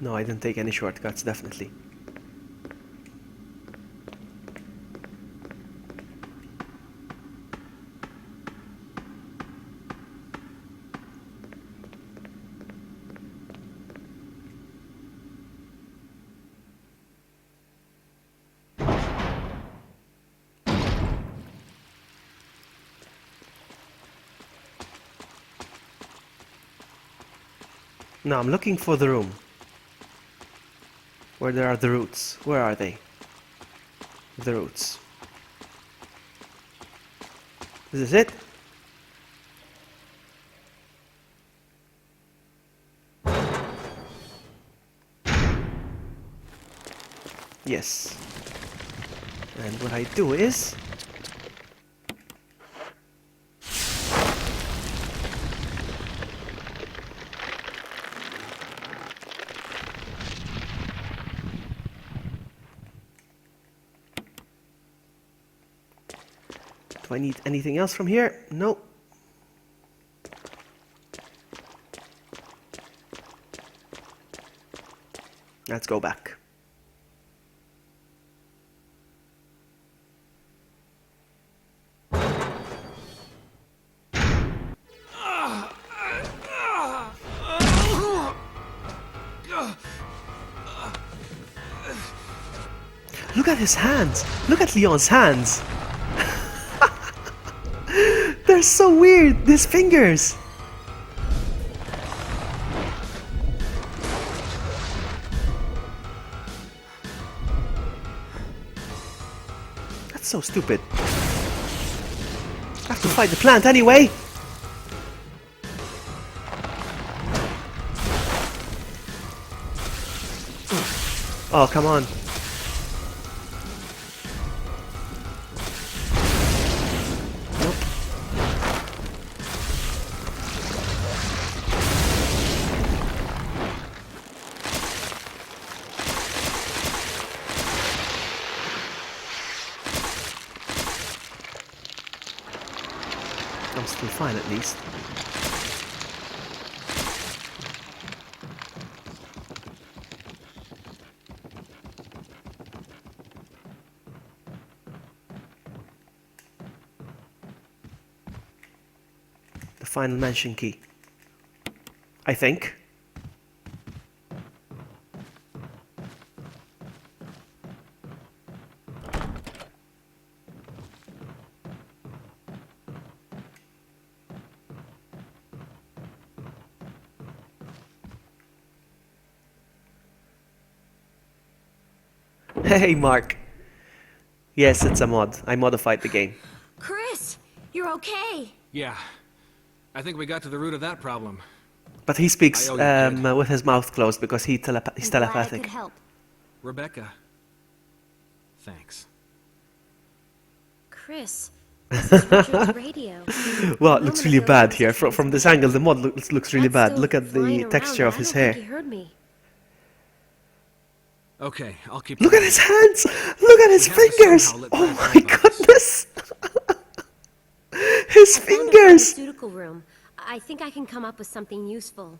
No, I didn't take any shortcuts, definitely. No, I'm looking for the room. Where there are the roots. Where are they? The roots. Is this it? Yes. And what I do is... Do I need anything else from here? No. Let's go back. Look at his hands! Look at Leon's hands! They're so weird! These fingers! That's so stupid. I have to fight the plant anyway! Oh, come on. I'm still fine at least. The final mansion key. I think. Hey, Mark. Yes, it's a mod. I modified the game. Chris, you're okay. Yeah. I think we got to the root of that problem. But he speaks I owe you, kid. with his mouth closed because he's I'm glad I telepathic. could help. Rebecca. Thanks. Chris, this is Richard's radio. Well, it looks really bad here. From From this angle, the mod looks really That's bad. still Look at flying the around, texture but of I his don't think hair. he heard me. Okay, I'll keep... Look at his hands! Look at his We have to fingers! somehow let Oh Brad my know about this. goodness! His I found a fingers! pharmaceutical room. I think I can come up with something useful.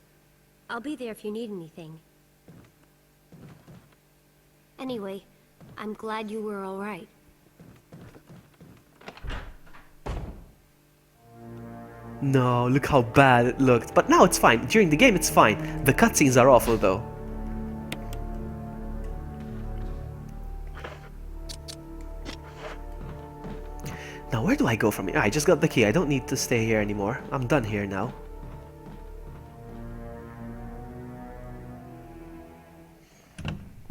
I'll be there if you need anything. Anyway, I'm glad you were all right. No, look how bad it looked. But now it's fine. During the game, it's fine. The cutscenes are awful, though. Now, where do I go from here? I just got the key. I don't need to stay here anymore. I'm done here now.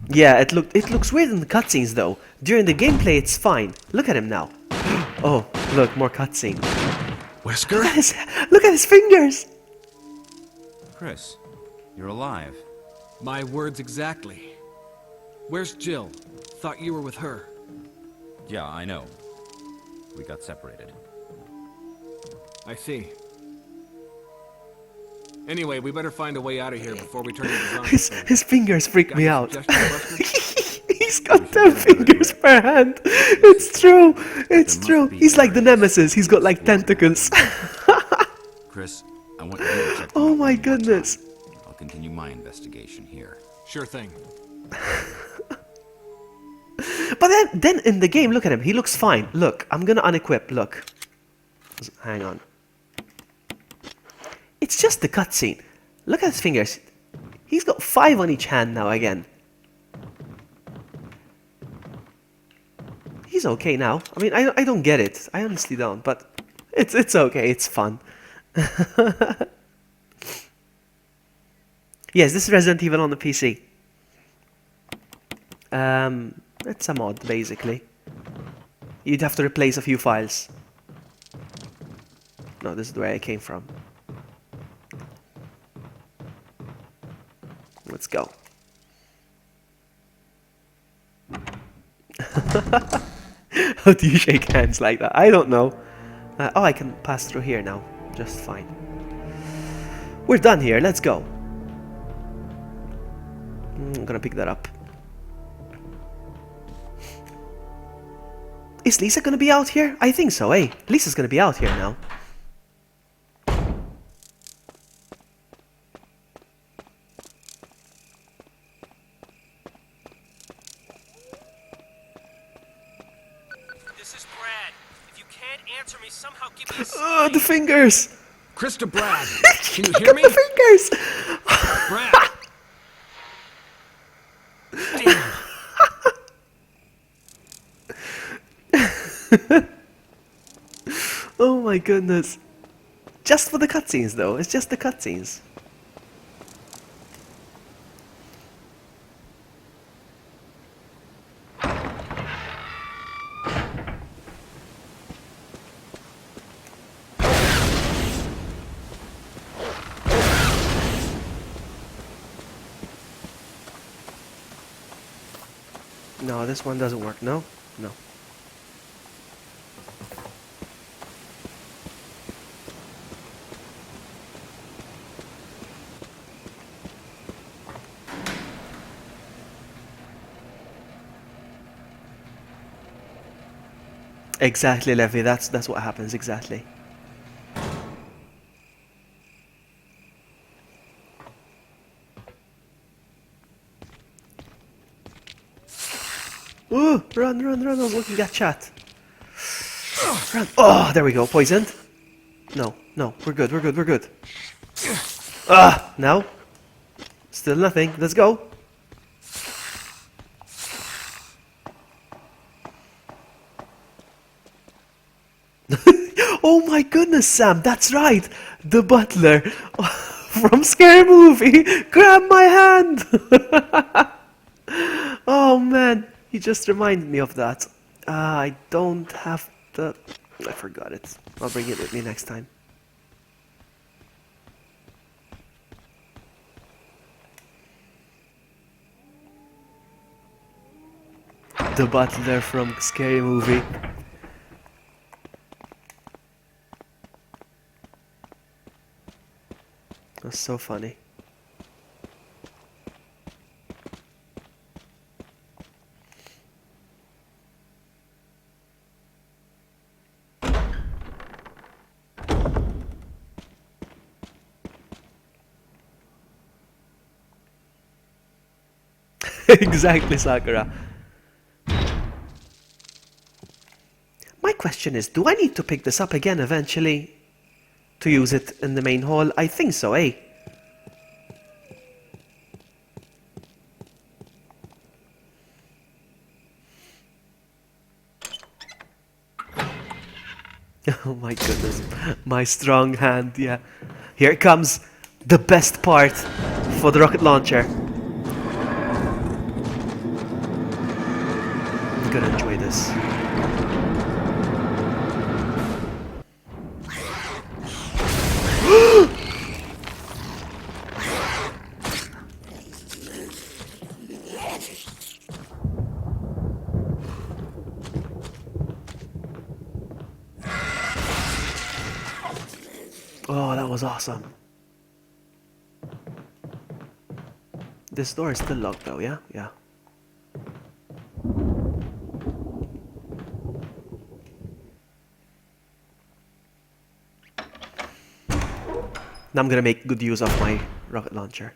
Yeah, it looks weird in the cutscenes, though. During the gameplay, it's fine. Look at him now. Oh, look, more cutscene. Wesker? Look at his fingers! Chris, you're alive. My words exactly. Where's Jill? Thought you were with her. Yeah, I know. We got separated. I see. Anyway, we better find a way out of here before we turn into zombies. His fingers freak Got me any out. suggestions, Buster? He's got 10 fingers per hand. It's true. It's There true. must be He's like the areas Nemesis. He's got like tentacles. Chris, I want you to check them Oh out my one more goodness. time. I'll continue my investigation here. Sure thing. But then in the game, look at him. He looks fine. Look, I'm gonna unequip. Look. Hang on. It's just the cutscene. Look at his fingers. He's got 5 on each hand now again. He's okay now. I mean, I don't get it. I honestly don't. But it's okay. It's fun. Yes, this is Resident Evil on the PC. It's a mod, basically. You'd have to replace a few files. No, this is where I came from. Let's go. How do you shake hands like that? I don't know. Oh, I can pass through here now. Just fine. We're done here. Let's go. I'm gonna pick that up. Is Lisa gonna be out here? I think so, eh? Lisa's gonna be out here now. This is Brad. If you can't answer me, somehow give me a Oh, sign. the fingers! Krista, Brad, can you Look hear at me? the fingers! Brad! Damn. Oh my goodness. Just for the cutscenes though, it's just the cutscenes. No, this one doesn't work. No? No. Exactly, Levy. That's what happens, exactly. Ooh, run, run, run. I was looking at chat. Run. Oh, there we go. Poisoned. No, no. We're good, we're good, we're good. Ah, now. Still nothing. Let's go. Oh my goodness, Sam. That's right. The butler from Scary Movie. Grab my hand. Oh man. You just reminded me of that. I don't have the... I forgot it. I'll bring it with me next time. The butler from Scary Movie. That's so funny. Exactly, Sakura. My question is, do I need to pick this up again eventually to use it in the main hall? I think so, eh? Oh my goodness, my strong hand, yeah. Here comes the best part for the rocket launcher. I'm gonna enjoy this. Oh, that was awesome. This door is still locked though, yeah? Yeah. Now I'm gonna make good use of my rocket launcher.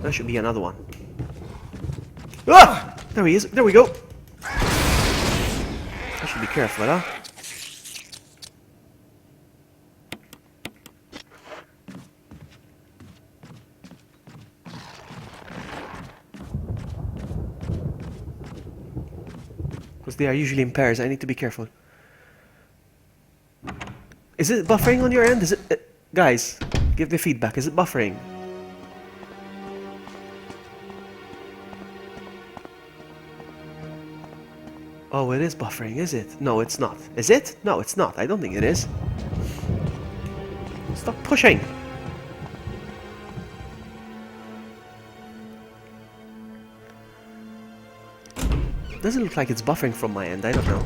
There should be another one. Ah! There he is. There we go. I should be careful, huh? Because they are usually in pairs. I need to be careful. Is it buffering on your end? Is it... guys, give me feedback. Is it buffering? Oh, it is buffering, is it? No, it's not. Is it? No, it's not. I don't think it is. Stop pushing! Doesn't look like it's buffering from my end. I don't know.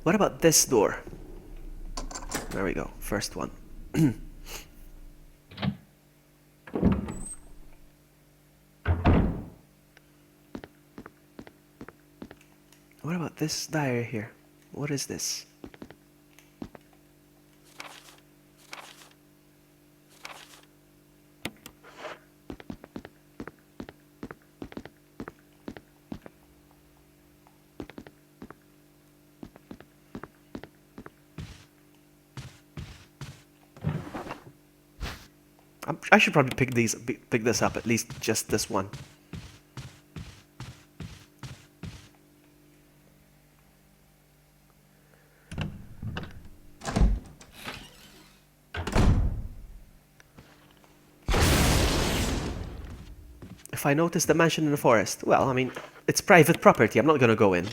What about this door? There we go, first one. What about this diary here? What is this? I should probably pick this up, at least just this one. If I notice the mansion in the forest, well, I mean, it's private property. I'm not gonna go in.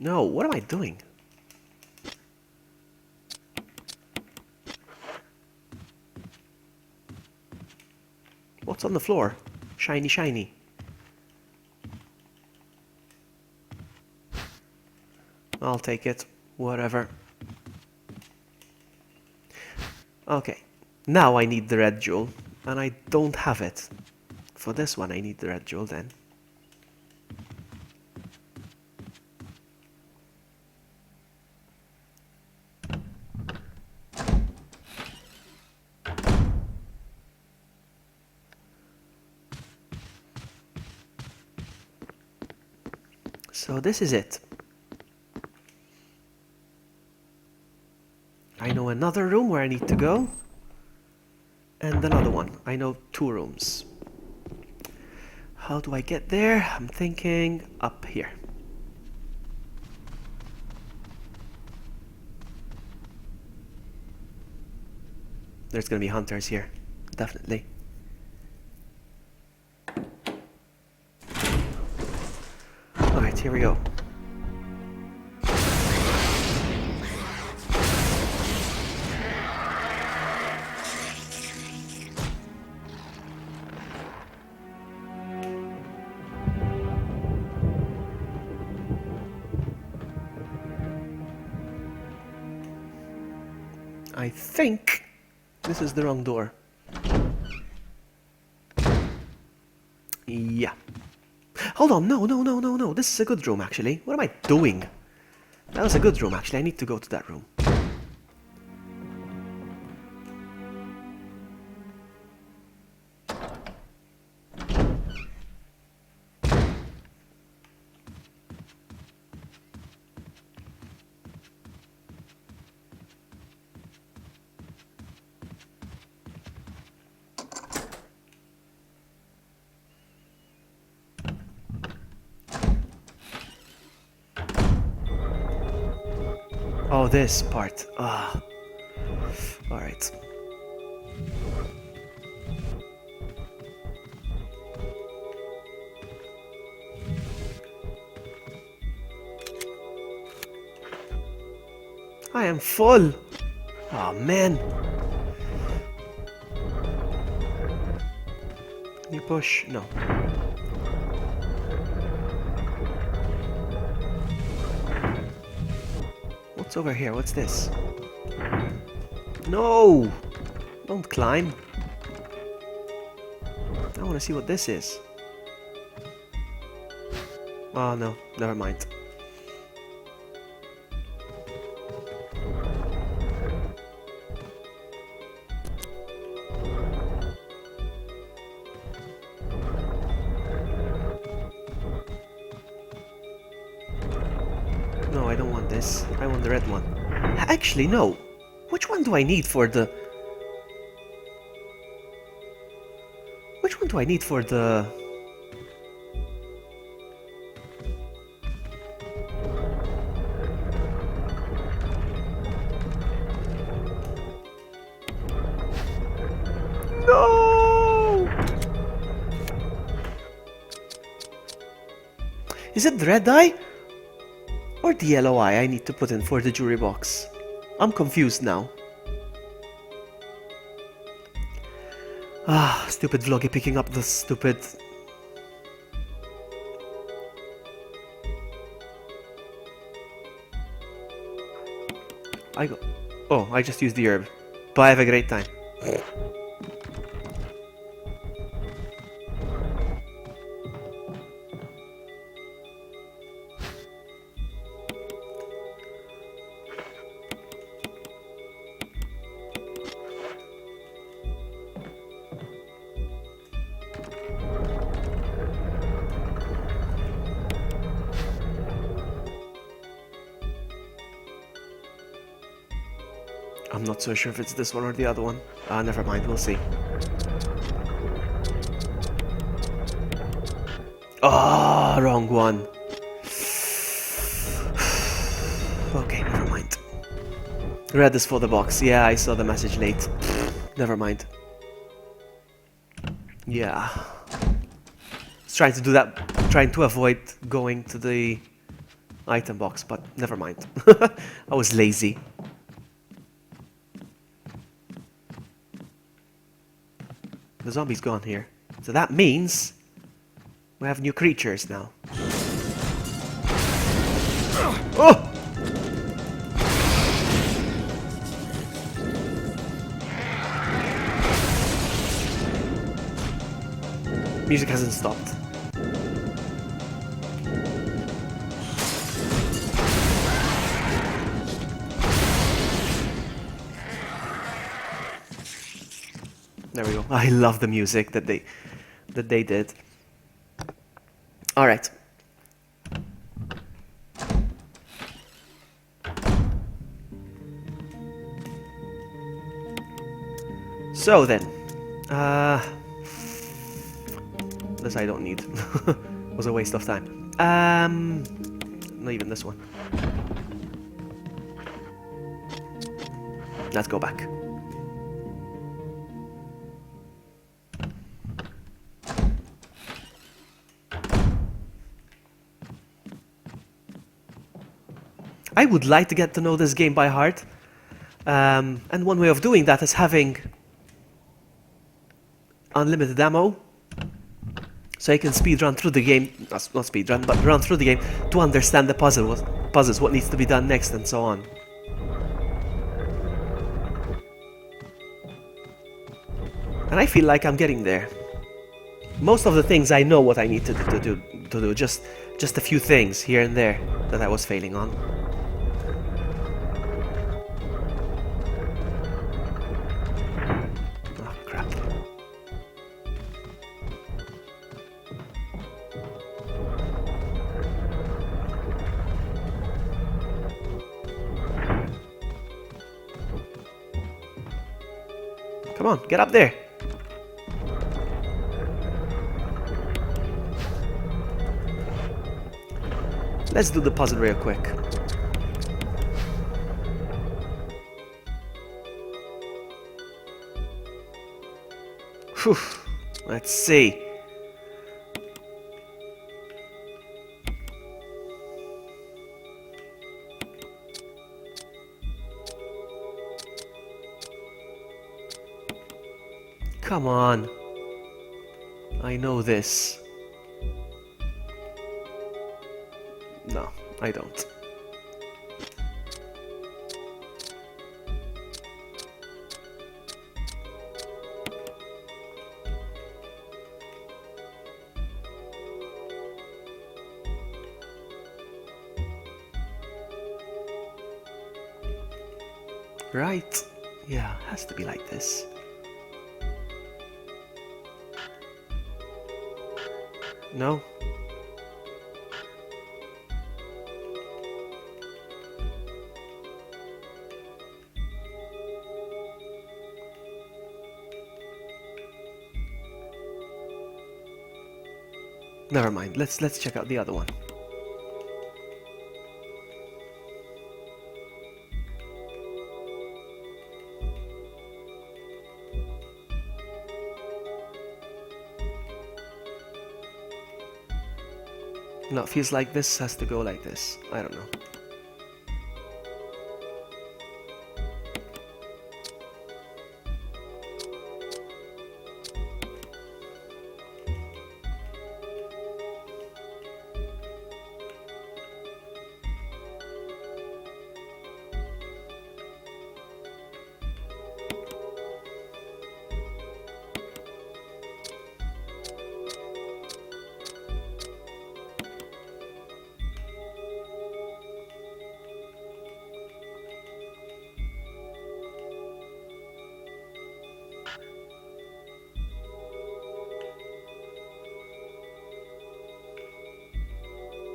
No, what am I doing? What's on the floor? Shiny, shiny. I'll take it. Whatever. Okay. Now I need the red jewel. And I don't have it. For this one I need the red jewel then. So this is it. I know another room where I need to go. And another one. I know 2 rooms. How do I get there? I'm thinking up here. There's gonna be hunters here. Definitely. Alright, here we go. I think this is the wrong door. Yeah. Hold on, no. This is a good room, actually. What am I doing? That was a good room, actually. I need to go to that room. Oh, this part. Ah. Alright. I am full. Oh, man. Can you push? No. What's over here? What's this? No! Don't climb. I want to see what this is. Oh no, never mind. No, I don't want this. I want the red one. Actually, no. Which one do I need for the... Which one do I need for the... No! Is it the red eye? Or the yellow eye I need to put in for the jury box? I'm confused now. Ah, stupid Vloggy picking up the stupid... I go... Oh, I just used the herb. Bye, have a great time. I'm not so sure if it's this one or the other one. Never mind, we'll see. Ah, wrong one. Okay, never mind. Red is for the box. Yeah, I saw the message late. Never mind. Yeah. I was trying to do that, trying to avoid going to the item box, but never mind. I was lazy. The zombie's gone here. So that means we have new creatures now. Oh! Music hasn't stopped. There we go. I love the music that they did. All right. So then, this I don't need. Was a waste of time. Not even this one. Let's go back. I would like to get to know this game by heart, and one way of doing that is having unlimited ammo, so I can speedrun through the game, not speedrun, but run through the game to understand the puzzles, what needs to be done next, and so on. And I feel like I'm getting there. Most of the things I know what I need to do, just a few things here and there that I was failing on. Oh, crap. Come on, get up there. Let's do the puzzle real quick. Whew. Let's see. Come on. I know this. No, I don't. Right? Yeah, has to be like this. No? Never mind. Let's check out the other one. No, it feels like this has to go like this. I don't know.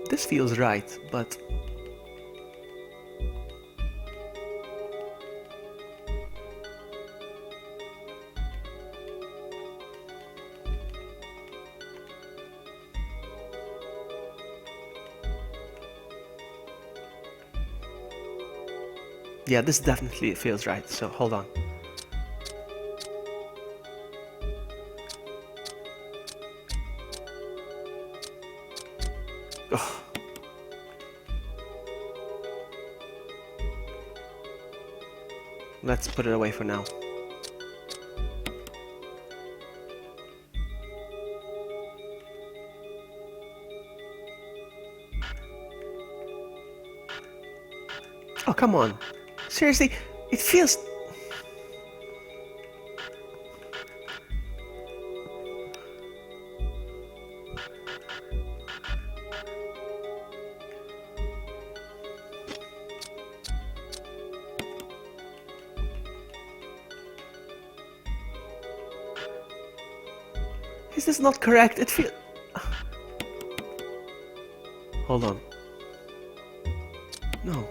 This feels right, but yeah, this definitely feels right. So hold on. Ugh. Let's put it away for now. Oh, come on. Seriously, it feels... Is this not correct? It feels... Hold on. No.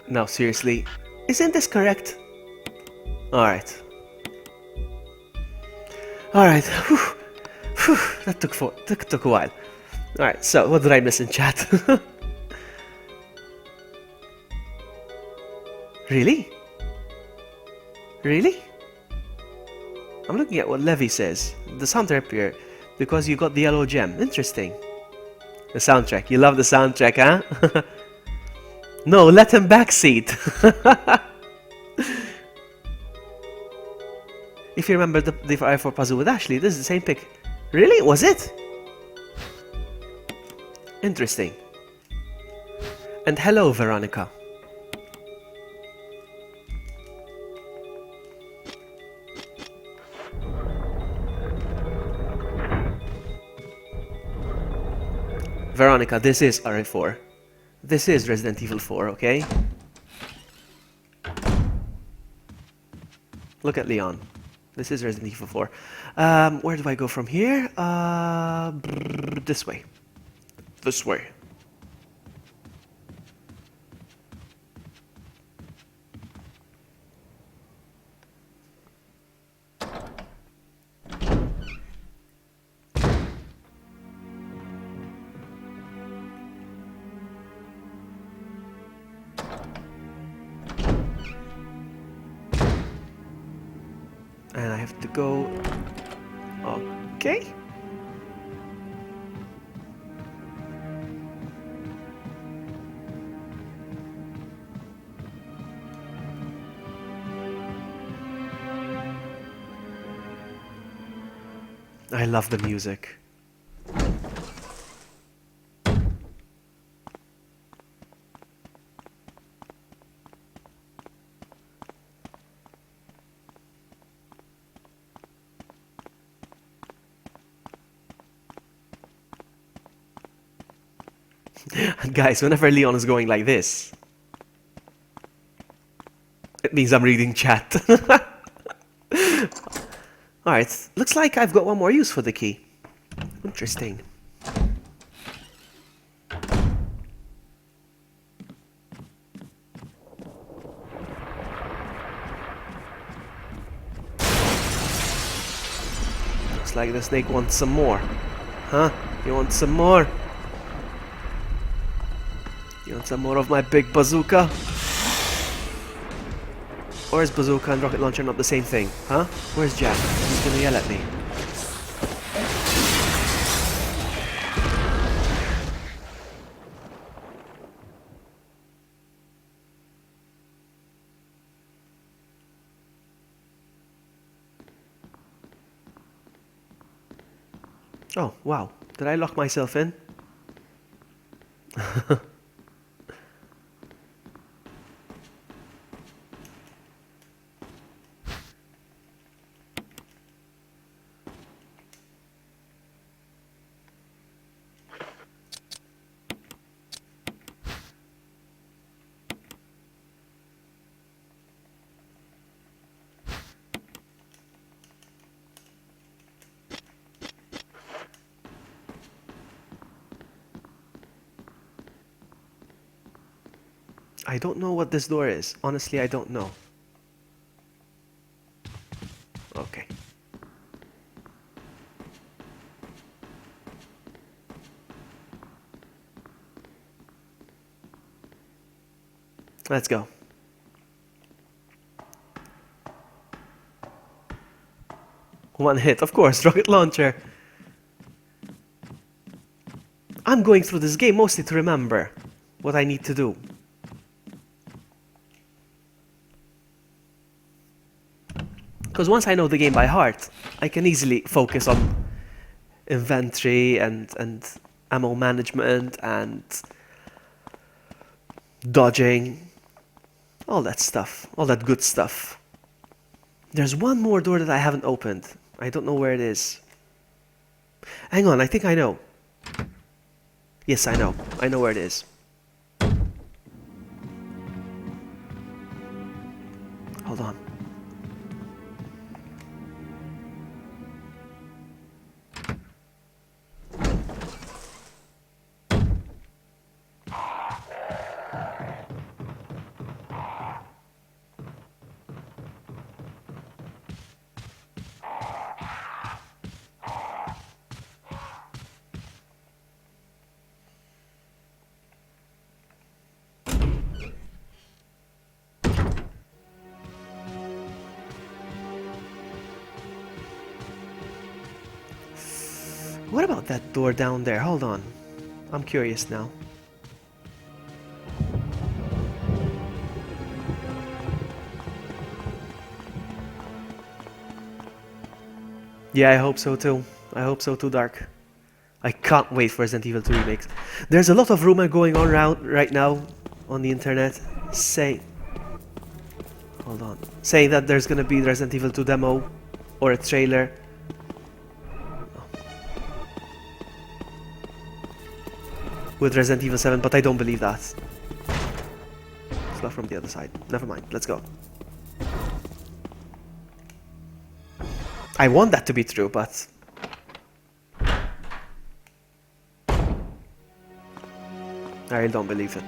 No, seriously. Isn't this correct? Alright. Alright. That took a while. Alright, so what did I miss in chat? Really? Really? I'm looking at what Levy says. The soundtrack here, because you got the yellow gem. Interesting. The soundtrack. You love the soundtrack, huh? No, let him backseat. If you remember the I4 puzzle with Ashley, this is the same pic. Really? Was it? Interesting. And hello, Veronica. Veronica, this is RA4. This is Resident Evil 4, okay? Look at Leon. This is Resident Evil 4. Where do I go from here? This way. This way. And I have to go... Okay. I love the music. Guys, whenever Leon is going like this, it means I'm reading chat. Alright, looks like I've got one more use for the key. Interesting. Looks like the snake wants some more. Huh? You want some more? You want some more of my big bazooka? Or is bazooka and rocket launcher not the same thing? Huh? Where's Jack? He's gonna yell at me. Oh, wow. Did I lock myself in? I don't know what this door is. Honestly, I don't know. Okay. Let's go. One hit, of course, rocket launcher. I'm going through this game mostly to remember what I need to do. Because once I know the game by heart, I can easily focus on inventory and ammo management and dodging. All that stuff. All that good stuff. There's one more door that I haven't opened. I don't know where it is. Hang on, I think I know. Yes, I know. I know where it is. Hold on. What about that door down there? Hold on. I'm curious now. Yeah, I hope so too. I hope so too, Dark. I can't wait for Resident Evil 2 remakes. There's a lot of rumor going on right now on the internet saying that there's gonna be Resident Evil 2 demo or a trailer. With Resident Evil 7, but I don't believe that. It's not from the other side. Never mind, let's go. I want that to be true, but I don't believe it.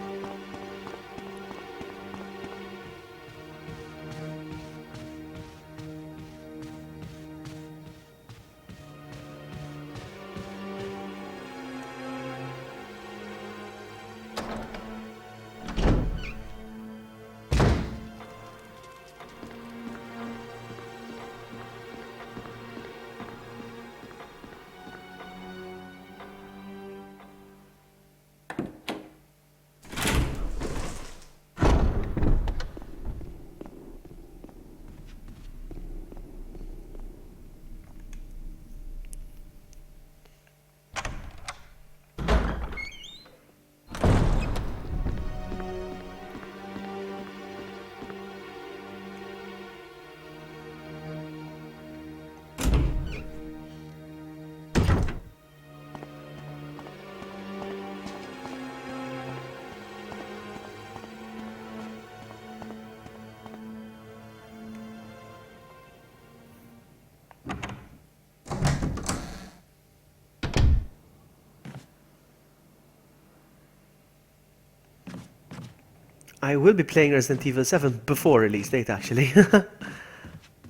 I will be playing Resident Evil 7 before release date, actually.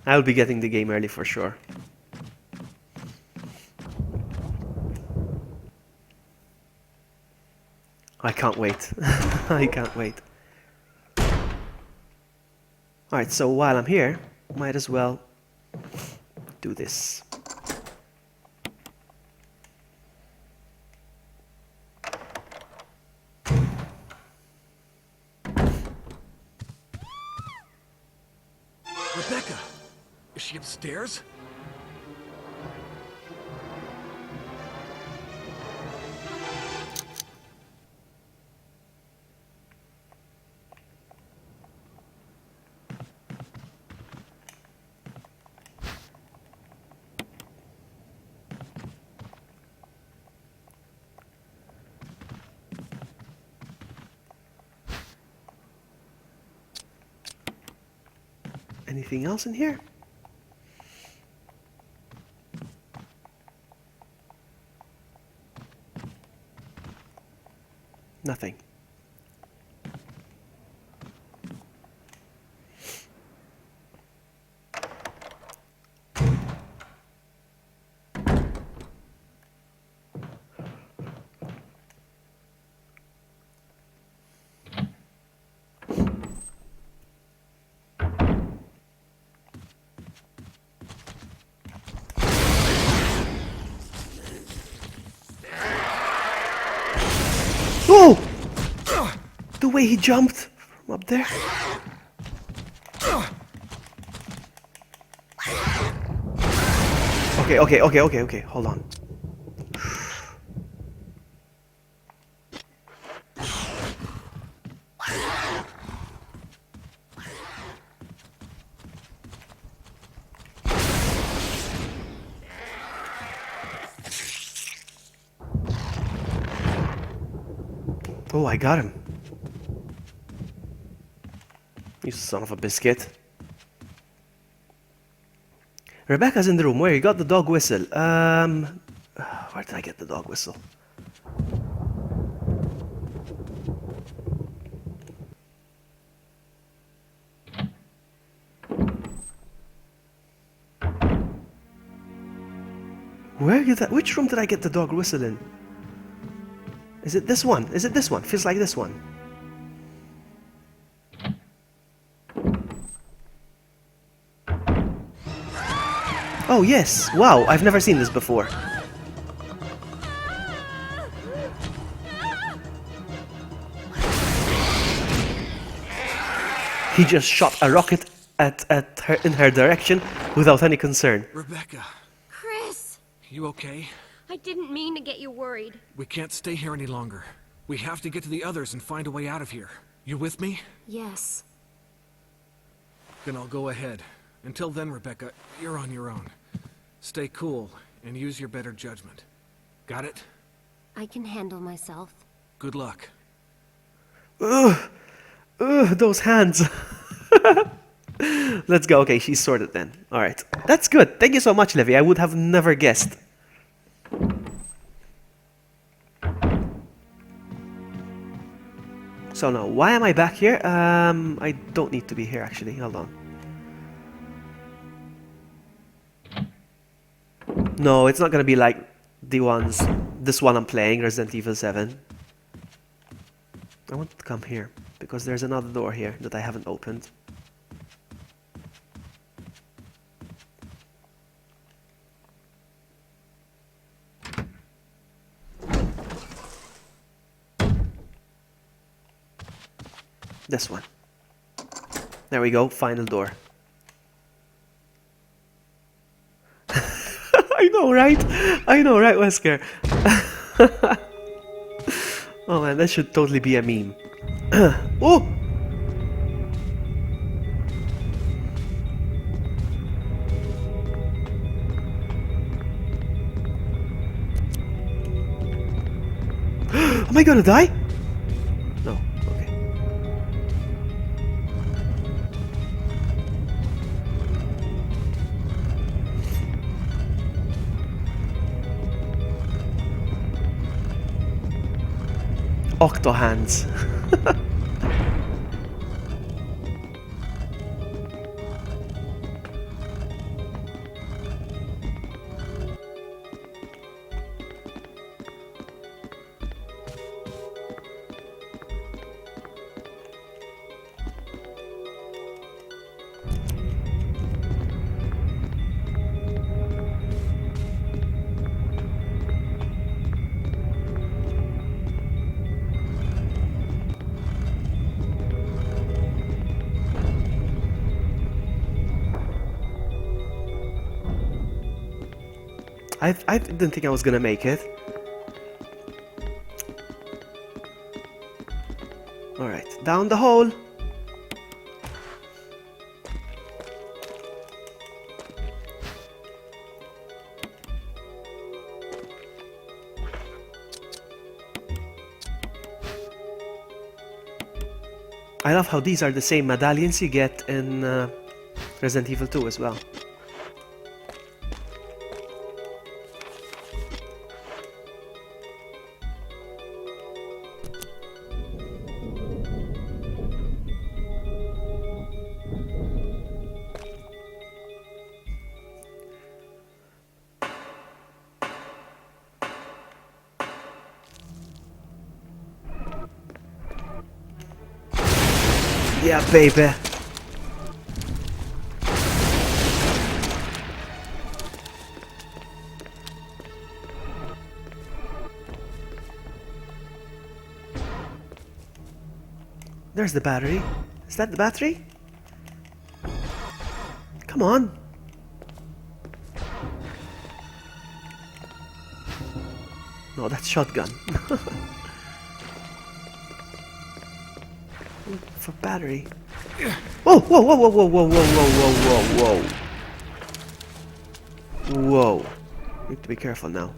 I'll be getting the game early for sure. I can't wait. I can't wait. Alright, so while I'm here, might as well do this. Rebecca! Is she upstairs? Anything else in here? Nothing. Oh! The way he jumped from up there. Okay. Hold on. Oh, I got him. You son of a biscuit. Rebecca's in the room. Where you got the dog whistle? Where did I get the dog whistle? Which room did I get the dog whistle in? Is it this one? Is it this one? Feels like this one. Oh yes! Wow, I've never seen this before. He just shot a rocket at her in her direction without any concern. Rebecca, Chris! you okay? I didn't mean to get you worried. We can't stay here any longer. We have to get to the others and find a way out of here. You with me? Yes. Then I'll go ahead. Until then, Rebecca, you're on your own. Stay cool and use your better judgment. Got it? I can handle myself. Good luck. Ugh, those hands. Let's go. Okay, she's sorted then. All right, that's good. Thank you so much, Livy. I would have never guessed. So now, why am I back here? I don't need to be here actually. Hold on. No, it's not gonna be like this one I'm playing, Resident Evil 7. I want to come here because there's another door here that I haven't opened. This one. There we go, final door. I know, right, Wesker? Oh man, that should totally be a meme. Oh! Am I gonna die? No, okay. Octo hands. I didn't think I was gonna make it. Alright, down the hole. I love how these are the same medallions you get in Resident Evil 2 as well. Yeah, baby. There's the battery. Is that the battery? Come on. No, that's shotgun. For battery. Whoa, whoa, whoa, whoa, whoa, whoa, whoa, whoa, whoa, whoa. Whoa. Need to be careful now.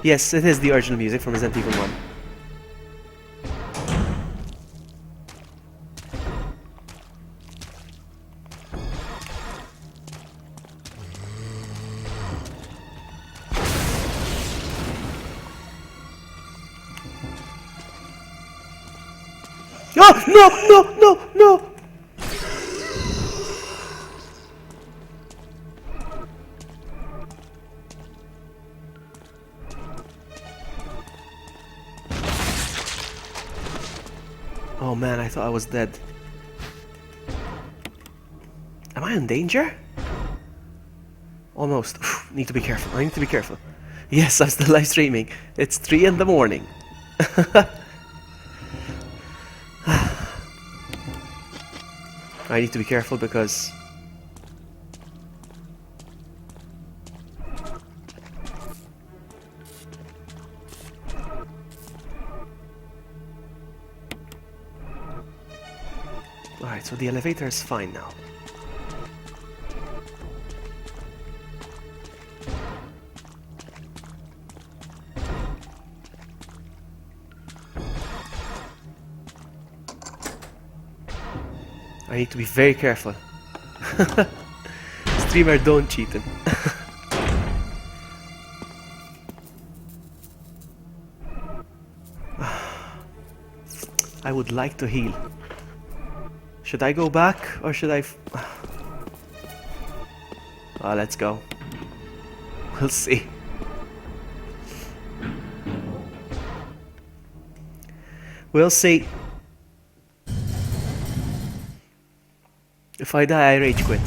Yes, it is the original music from Resident Evil 1. Oh, no, no, no, no! Oh man, I thought I was dead. Am I in danger? Almost. Need to be careful. I need to be careful. Yes, I'm still live streaming. It's 3 in the morning. I need to be careful because... Alright, so the elevator is fine now. I need to be very careful. Streamer, don't cheat him. I would like to heal. Should I go back or should I... let's go. We'll see. We'll see. If I die, I rage quit.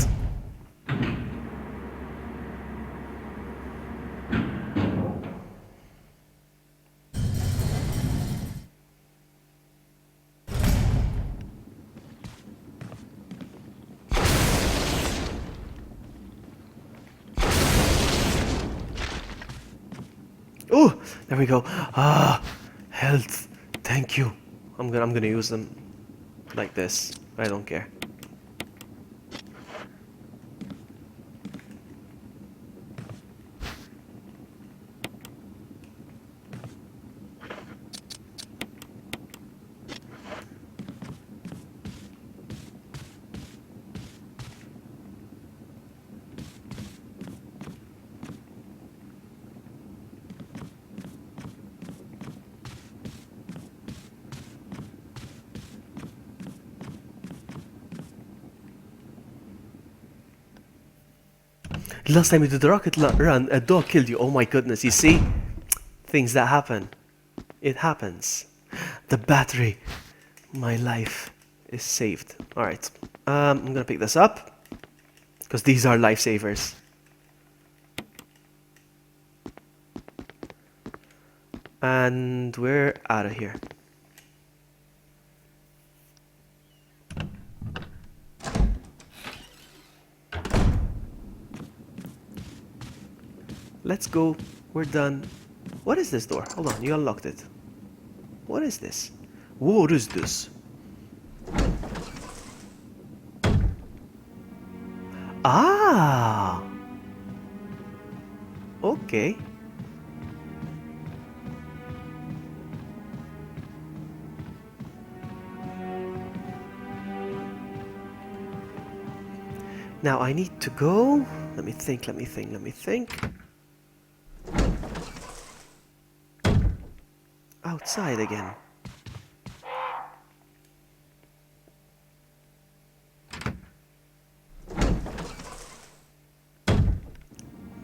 Oh, there we go. Ah, health. Thank you. I'm gonna use them like this. I don't care. Last time you did the rocket run, a dog killed you. Oh my goodness, you see? Things that happen. It happens. The battery. My life is saved. Alright. I'm gonna pick this up. Because these are lifesavers. And we're out of here. Let's go. We're done. What is this door? Hold on, you unlocked it. What is this? What is this? Ah! Okay. Now I need to go. Let me think. Outside again.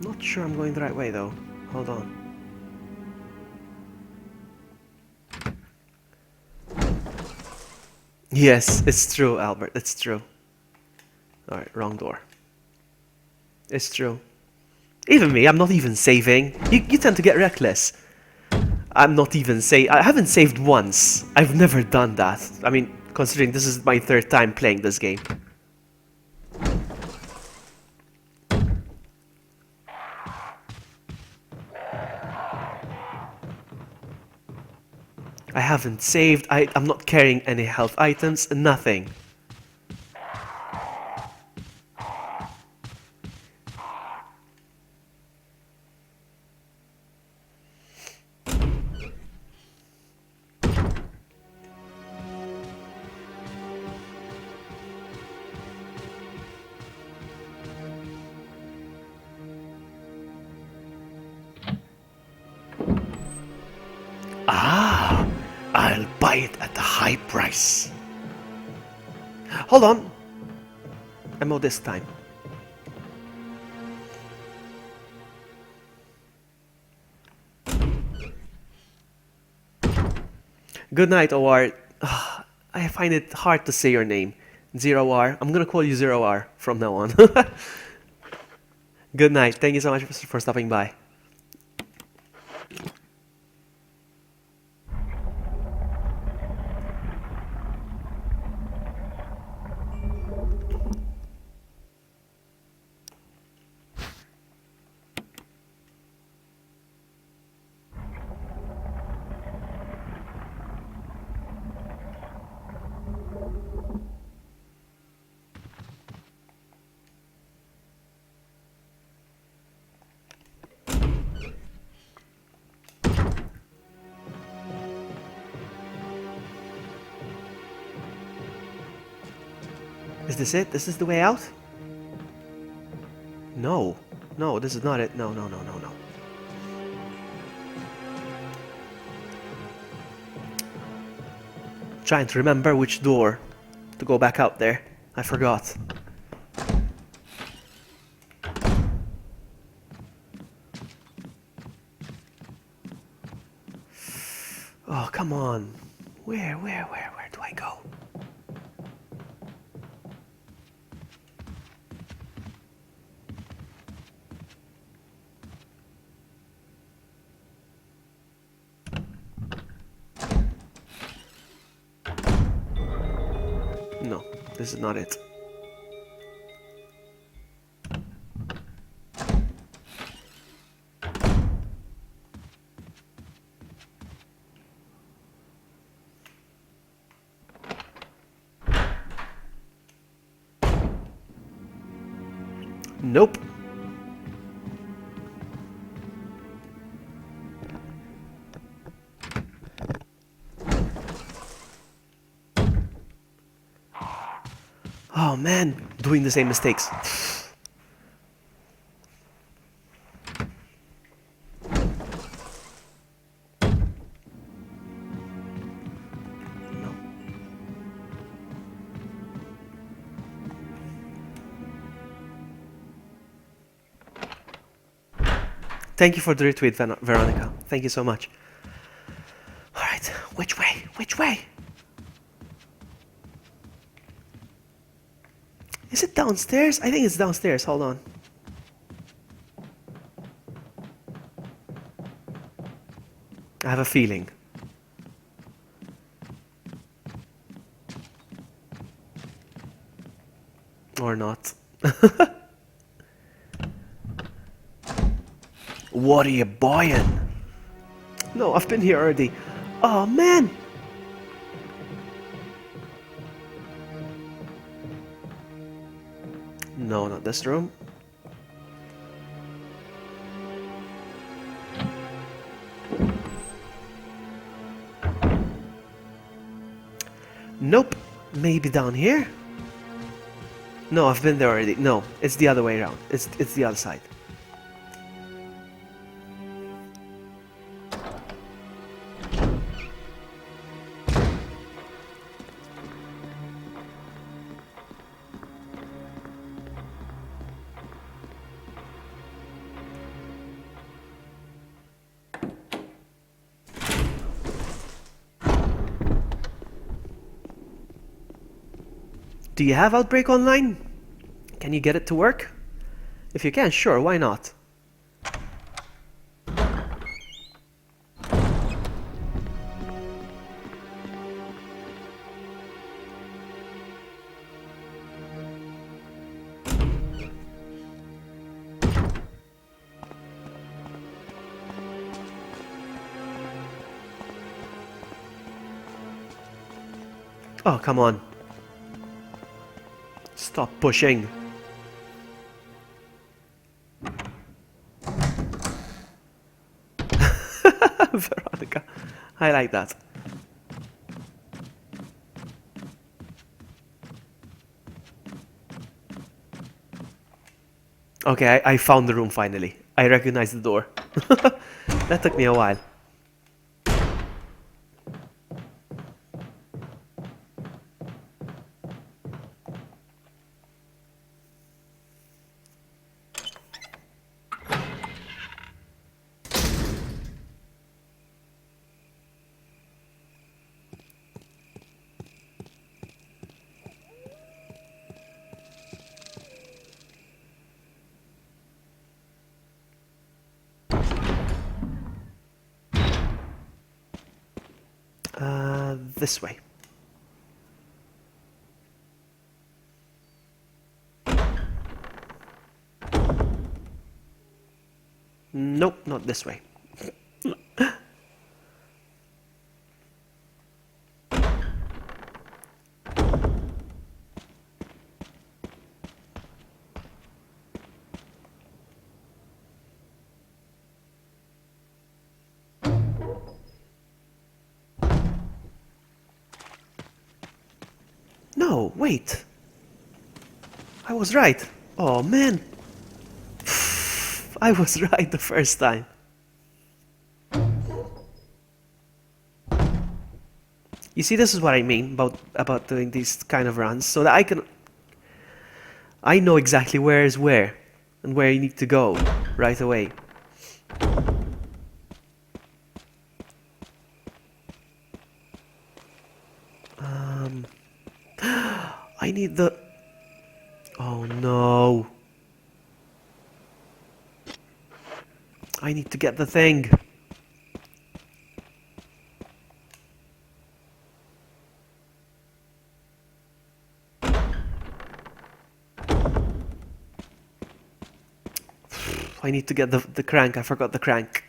Not sure I'm going the right way though. Hold on. Yes, it's true, Albert. It's true. Alright, wrong door. It's true. Even me, I'm not even saving. You tend to get reckless. I'm not even I haven't saved once. I've never done that. I mean, considering this is my third time playing this game. I haven't saved. I'm not carrying any health items. Nothing. Ah, I'll buy it at a high price. Hold on. Ammo this time. Good night, OR. I find it hard to say your name. 0R. I'm gonna call you 0R from now on. Good night. Thank you so much for stopping by. Is this it? Is this the way out? No. No, this is not it. No. Trying to remember which door to go back out there. I forgot. Oh, come on. Where do I go? No, this is not it. Nope. Oh man, doing the same mistakes. No. Thank you for the retweet, Veronica. Thank you so much. Alright, which way? Which way? Is it downstairs? I think it's downstairs. Hold on. I have a feeling. Or not. What are you buying? No, I've been here already. Oh man! No, not this room. Nope. Maybe down here? No, I've been there already. No, it's the other way around. It's the other side. Do you have Outbreak online? Can you get it to work? If you can, sure, why not? Oh, come on. Stop pushing. Veronica. I like that. Okay, I found the room finally. I recognize the door. That took me a while. This way. Nope, not this way. No, wait. I was right. Oh man. I was right the first time. You see, this is what I mean about doing these kind of runs, so that I know exactly where is where and where you need to go right away. I need the... Oh no. I need to get the thing. I need to get the crank. I forgot the crank.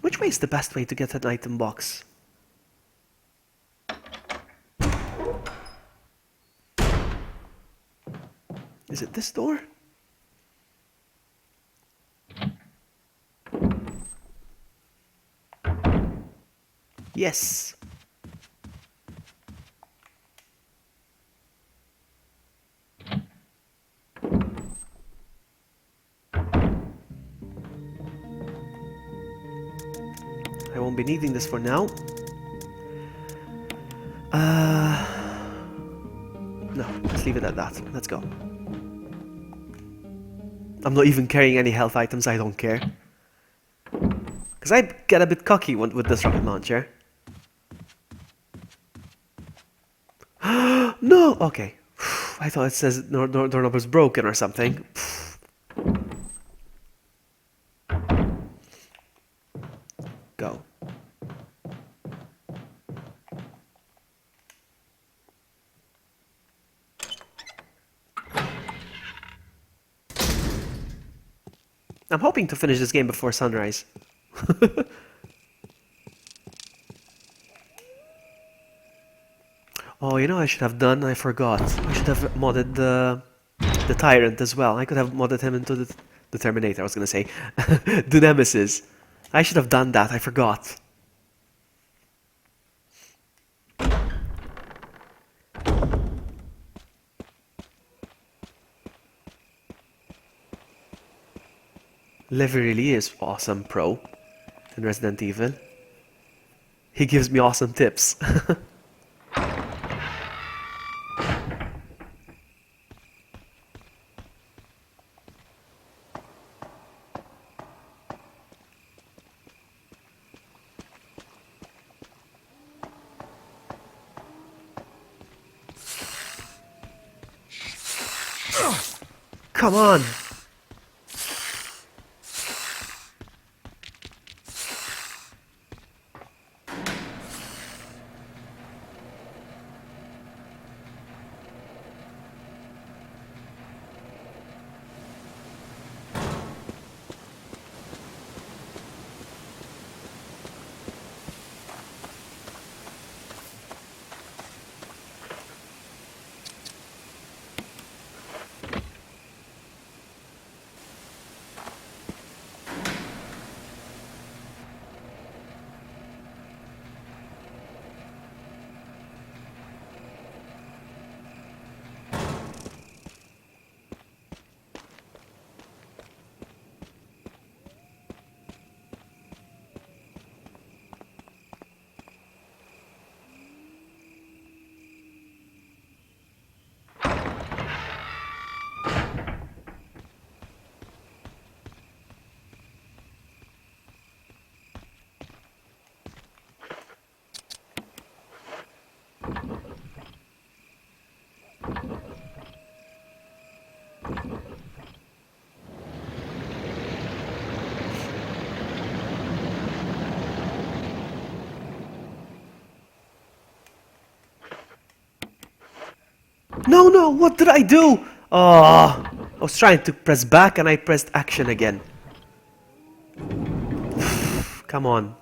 Which way is the best way to get an item box? Is it this door? Yes. I won't be needing this for now. No, let's leave it at that. Let's go. I'm not even carrying any health items, I don't care. Because I get a bit cocky with this rocket launcher. No! Okay. I thought it says doorknob's broken or something. Go. I'm hoping to finish this game before sunrise. Oh, you know what I should have done? I forgot. I should have modded the Tyrant as well. I could have modded him into the Terminator, I was gonna say. The Nemesis. I should have done that, I forgot. Levi really is awesome pro in Resident Evil. He gives me awesome tips. Come on! No, no, what did I do? Oh, I was trying to press back and I pressed action again. Come on.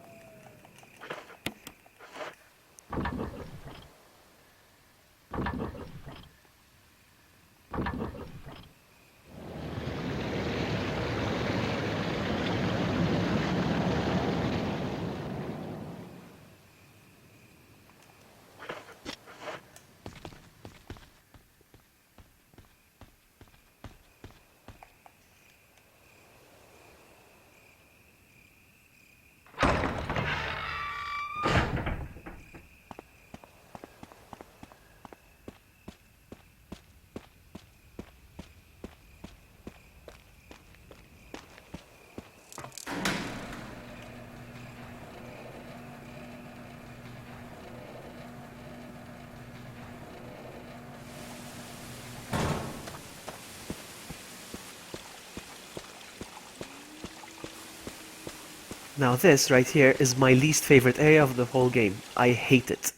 Now this right here is my least favorite area of the whole game. I hate it.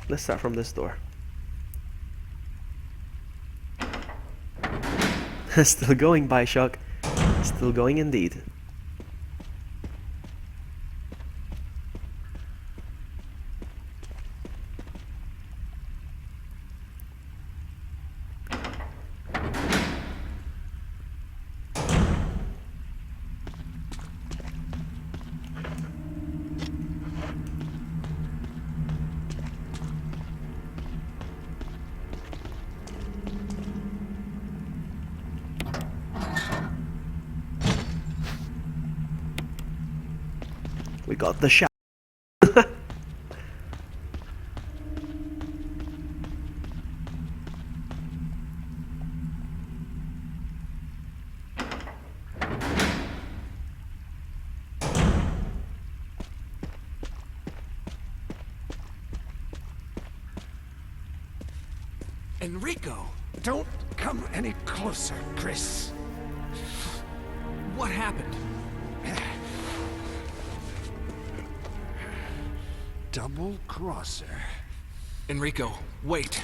Let's start from this door. Still going, Bioshock. Still going indeed. We got the shot. Enrico! Don't come any closer, Chris. What happened? Double crosser. Enrico, wait.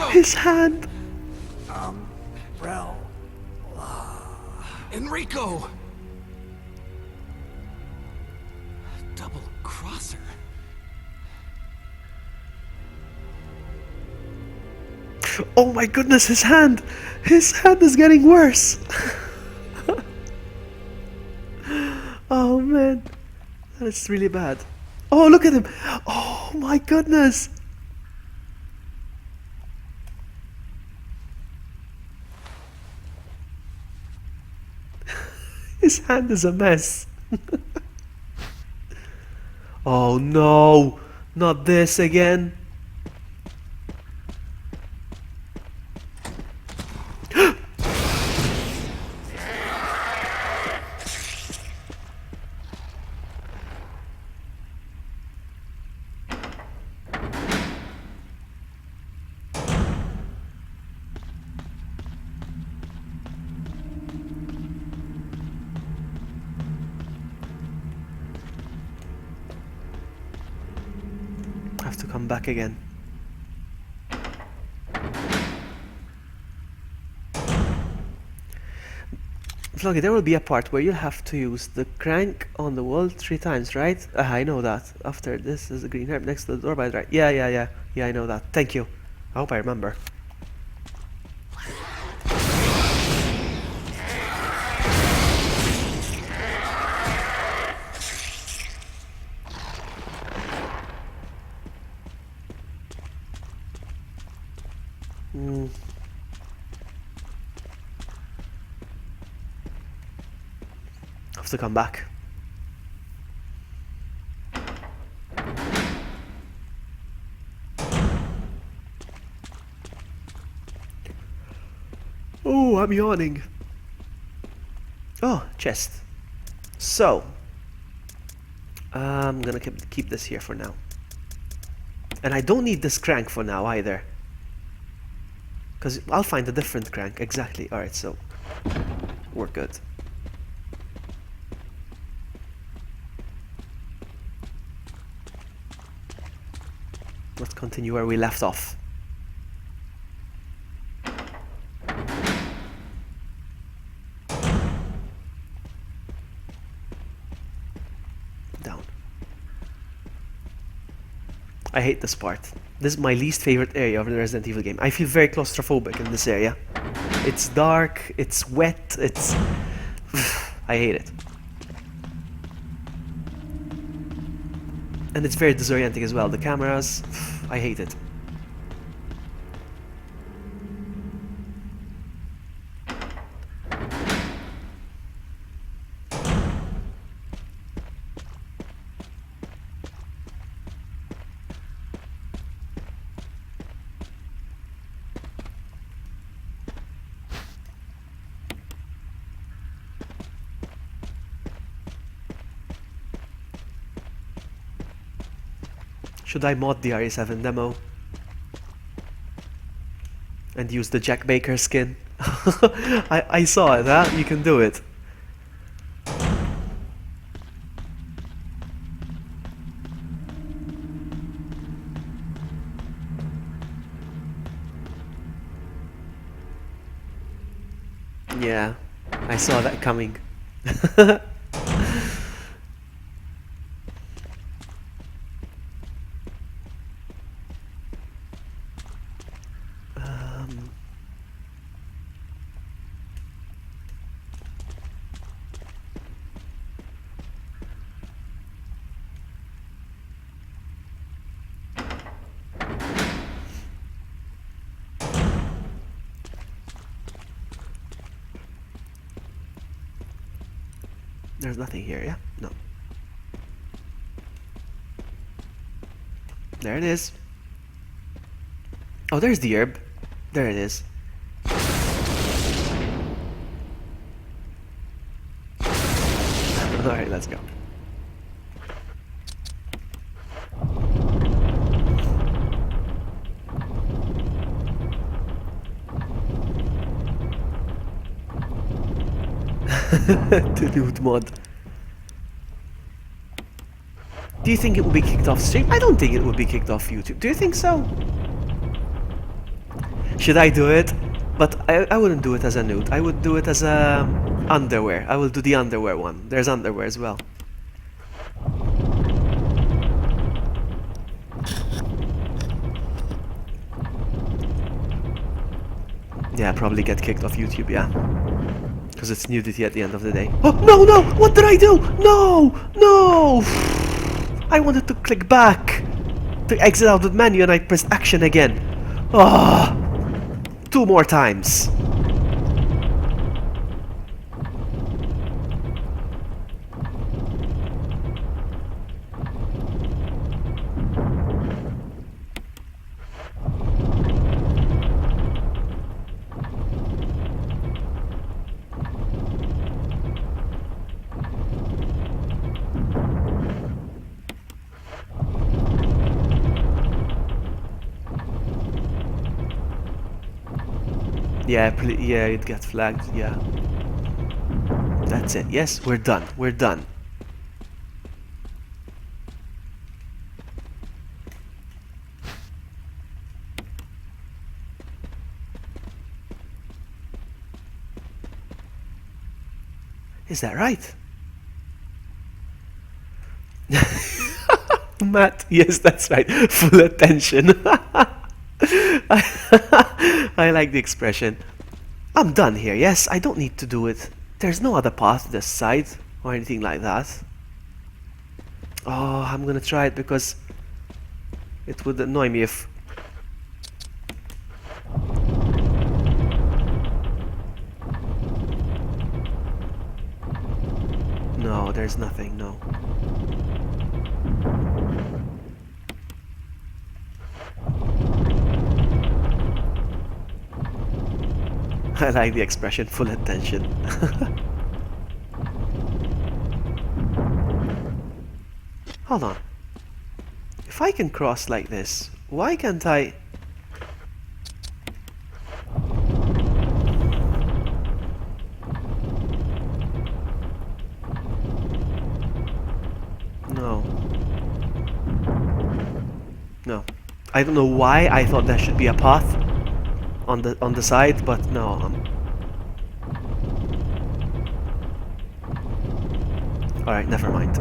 His hand. Umbrella. Enrico! Double crosser. Oh my goodness, his hand! His hand is getting worse! Oh man, that is really bad. Oh, look at him! Oh my goodness! His hand is a mess. Oh no, not this again. I have to come back again. Vloggy, there will be a part where you'll have to use the crank on the wall 3 times, right? I know that. After this is the green herb next to the door by the right. Yeah, I know that. Thank you. I hope I remember. Have to come back. Oh, I'm yawning. Oh, chest. So, I'm gonna keep this here for now. And I don't need this crank for now either. Because I'll find a different crank. Exactly. Alright, so we're good. Let's continue where we left off. Down. I hate this part. This is my least favorite area of the Resident Evil game. I feel very claustrophobic in this area. It's dark, it's wet, it's... I hate it. And it's very disorienting as well. The cameras, I hate it. Should I mod the RE7 demo? And use the Jack Baker skin? I saw it, huh? You can do it. Yeah, I saw that coming. There's nothing here, yeah? No. There it is. Oh, there's the herb. There it is. Alright, let's go. The nude mod. Do you think it will be kicked off stream? I don't think it will be kicked off YouTube. Do you think so? Should I do it? But I wouldn't do it as a nude. I would do it as a underwear. I will do the underwear one. There's underwear as well. Yeah, probably get kicked off YouTube, yeah. Because it's nudity at the end of the day. Oh, no, no! What did I do? No! No! I wanted to click back to exit out of the menu and I pressed action again. Ah! 2 more times. Yeah, yeah, it gets flagged, yeah. That's it. Yes, we're done. We're done. Is that right? Matt, yes, that's right. Full attention. I like the expression. I'm done here, yes? I don't need to do it. There's no other path this side or anything like that. Oh, I'm gonna try it because it would annoy me if... No, there's nothing, no. I like the expression, full attention. Hold on. If I can cross like this, why can't I... No. No. I don't know why I thought there should be a path on the side, but no. Alright, never mind.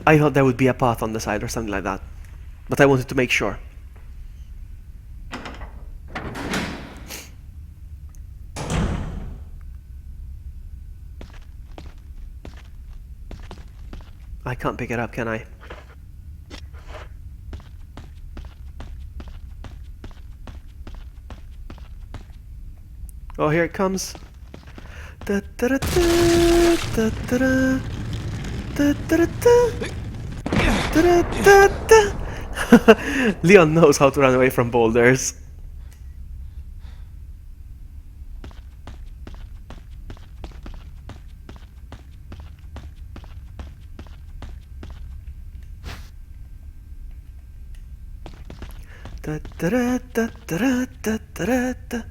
I thought there would be a path on the side or something like that, but I wanted to make sure. I can't pick it up, can I? Oh, here it comes. Da, da, da, da, da, da, da. Da, da, da, da. Da, da, da, da. Leon knows how to run away from boulders. Da, da, da, da, da, da, da, da.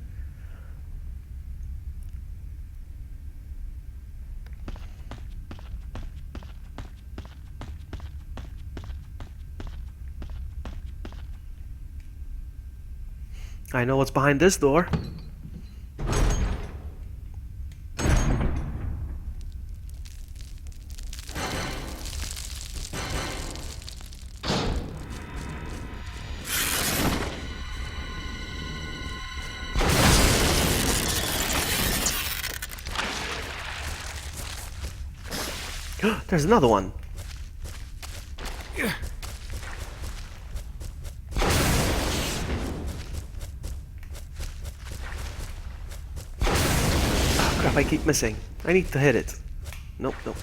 I know what's behind this door. There's another one. Oh crap, I keep missing. I need to hit it. Nope, nope.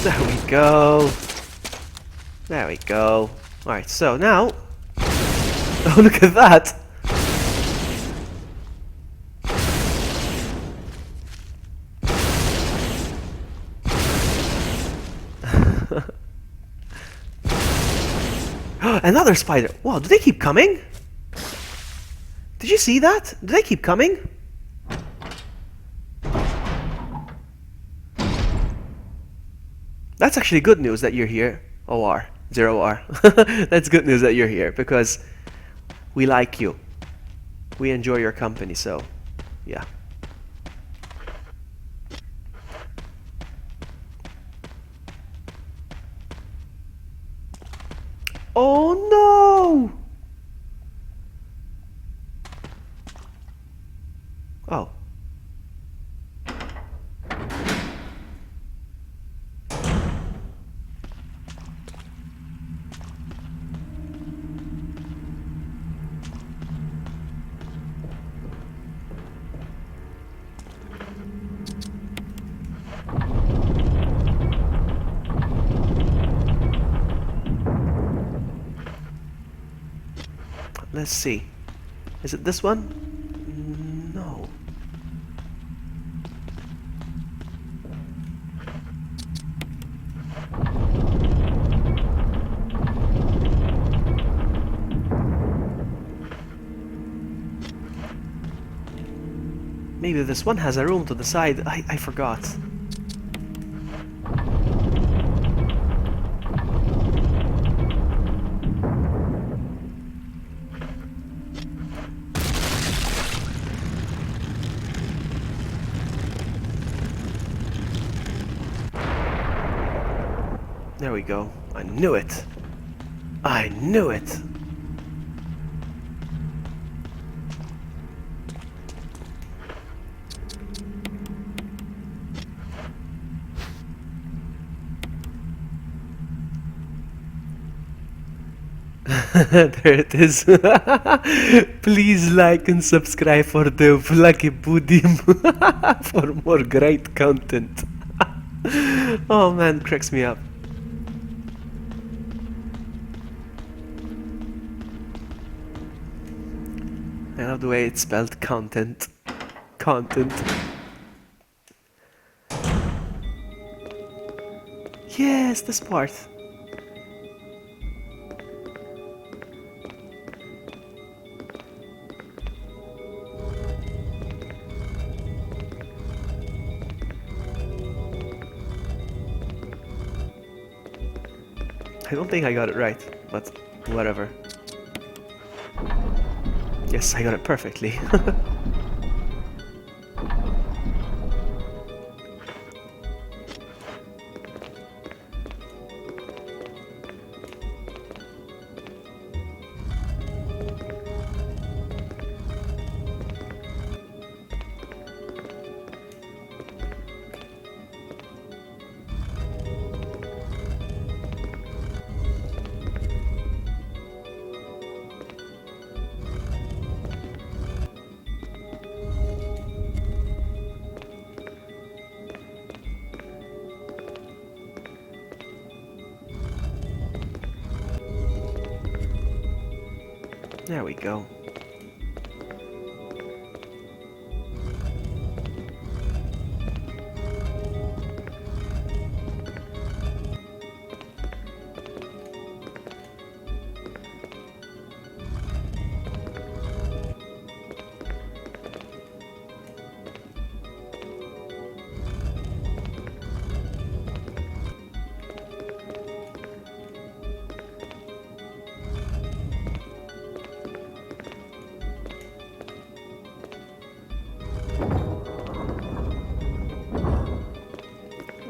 There we go. There we go. Alright, so now... Oh, look at that! Another spider. Wow, do they keep coming? Did you see that? Do they keep coming? That's actually good news that you're here. OR. 0R. That's good news that you're here because we like you. We enjoy your company, so yeah. Oh no! Oh. Let's see. Is it this one? No. Maybe this one has a room to the side. I forgot. There we go. I knew it. I knew it. There it is. Please like and subscribe for the VloggyBuddy for more great content. Oh man, cracks me up. I love the way it's spelled content. Content. Yes, this part. I don't think I got it right, but whatever. Yes, I got it perfectly. There we go.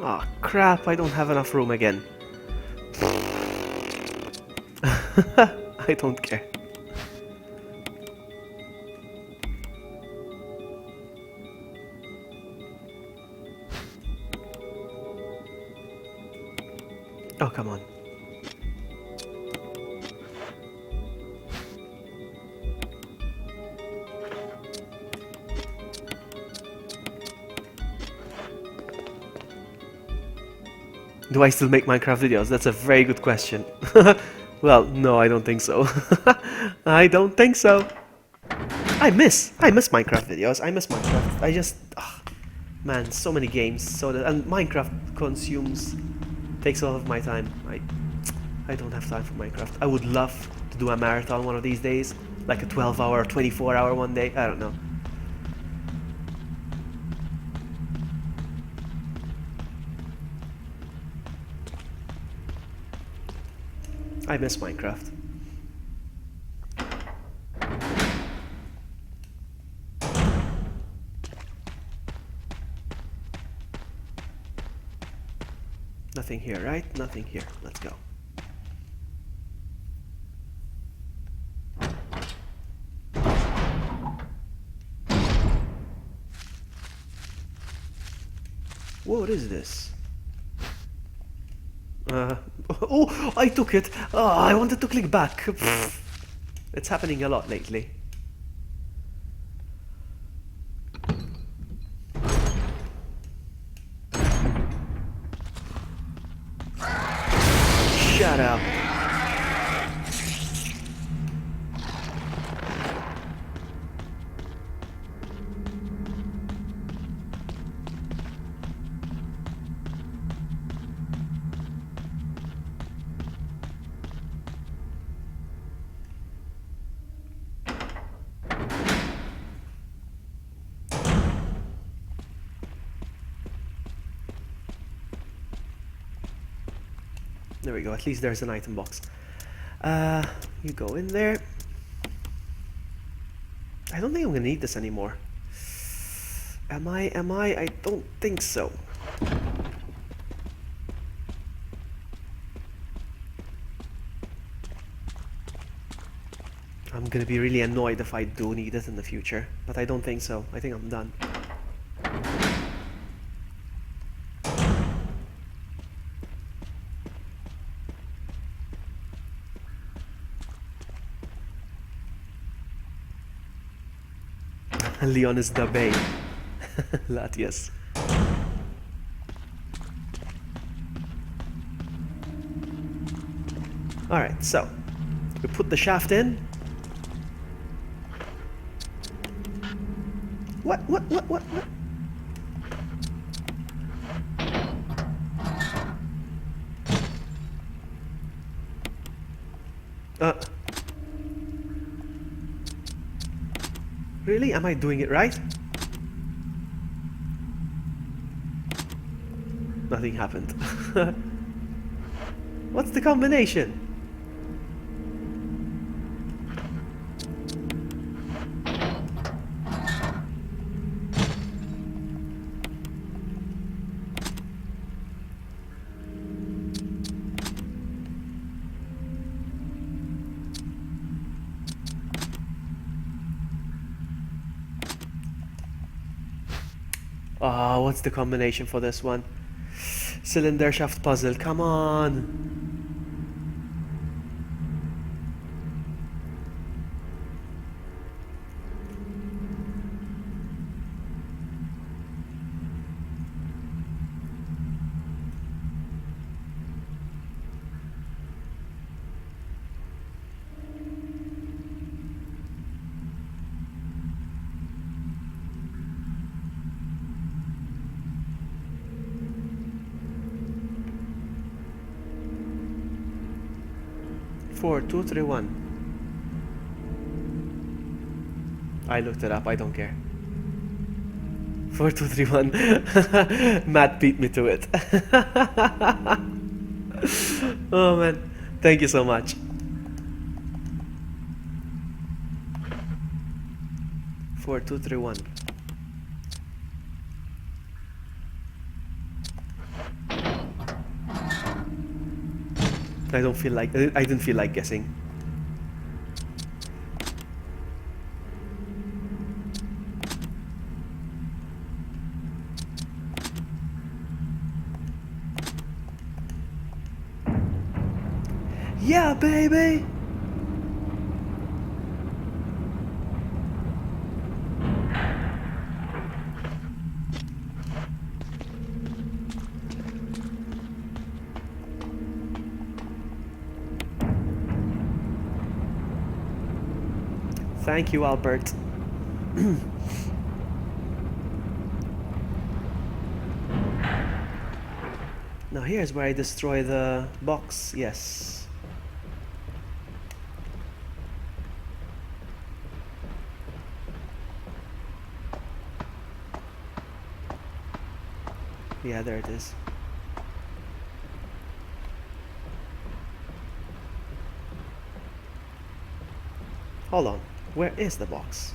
Oh crap, I don't have enough room again. I don't care. Oh, come on. Do I still make Minecraft videos? That's a very good question. Well, no, I don't think so. I don't think so. I miss Minecraft videos. I miss Minecraft. I just, man, so many games. And Minecraft takes all of my time. I don't have time for Minecraft. I would love to do a marathon one of these days. Like a 12-hour or 24-hour one day. I don't know. I miss Minecraft. Nothing here, right? Nothing here. Let's go. What is this? Oh, I took it. Oh, I wanted to click back. Pfft. It's happening a lot lately. Shut up. There we go, at least there's an item box. You go in there. I don't think I'm gonna need this anymore. Am I? I don't think so. I'm gonna be really annoyed if I do need it in the future, but I don't think so. I think I'm done. Leon is the Bay. Latias. Alright, so we put the shaft in. What? Really? Am I doing it right? Nothing happened. What's the combination? What's the combination for this one? Cylinder shaft puzzle, come on! Four, two, three, one. I looked it up, I don't care. 4, 2, 3, 1. Matt beat me to it. Oh man, thank you so much. 4, 2, 3, 1. I didn't feel like guessing. Yeah, baby! Thank you, Albert. Now here's where I destroy the box. Yes. Yeah, there it is. Hold on. Where is the box?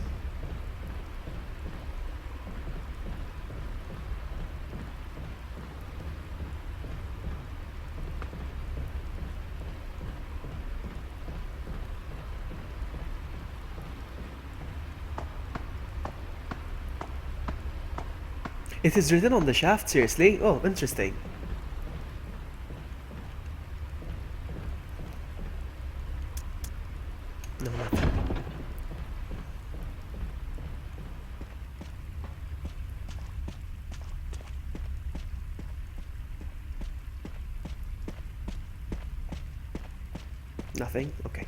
It is written on the shaft, seriously? Oh, interesting. No, nothing. Nothing? Okay.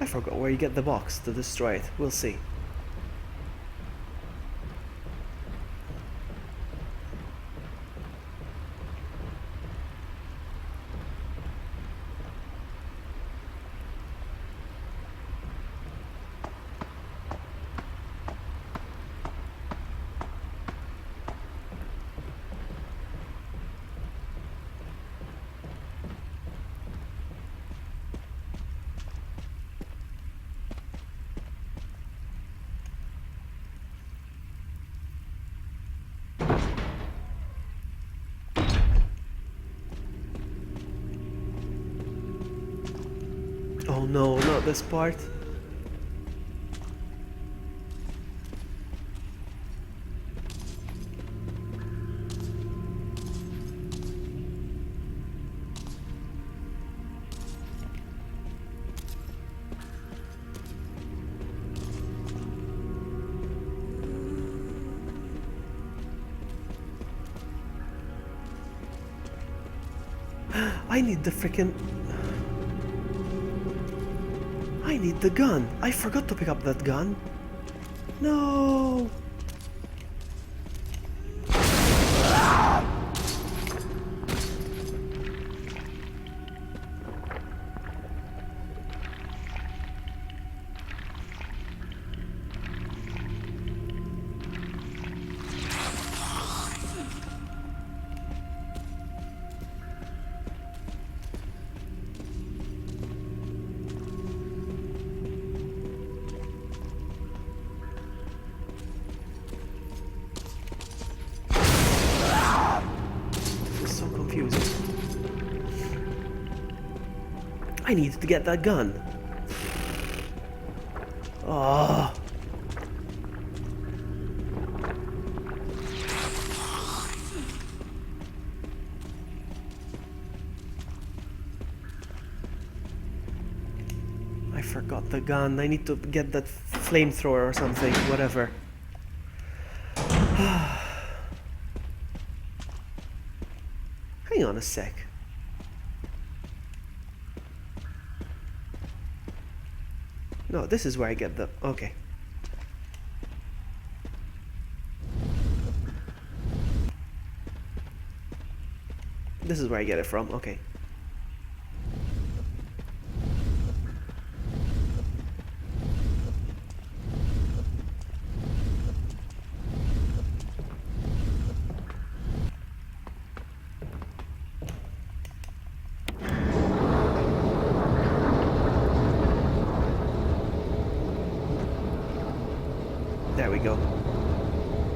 I forgot where you get the box to destroy it. We'll see. Oh no, not this part. I need the freaking... I need the gun. I forgot to pick up that gun. No. I needed to get that gun. Oh. I forgot the gun. I need to get that flamethrower or something, whatever. Hang on a sec. No, this is where I get the... Okay. This is where I get it from, okay. There we go.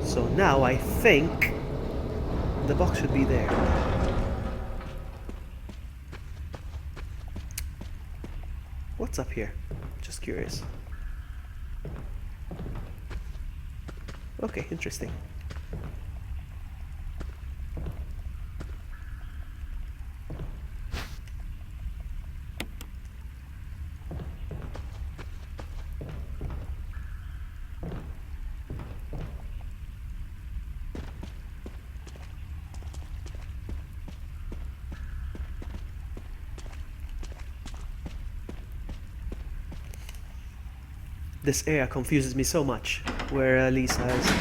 So now I think the box should be there. What's up here? Just curious. Okay, interesting. This area confuses me so much. Where Lisa is.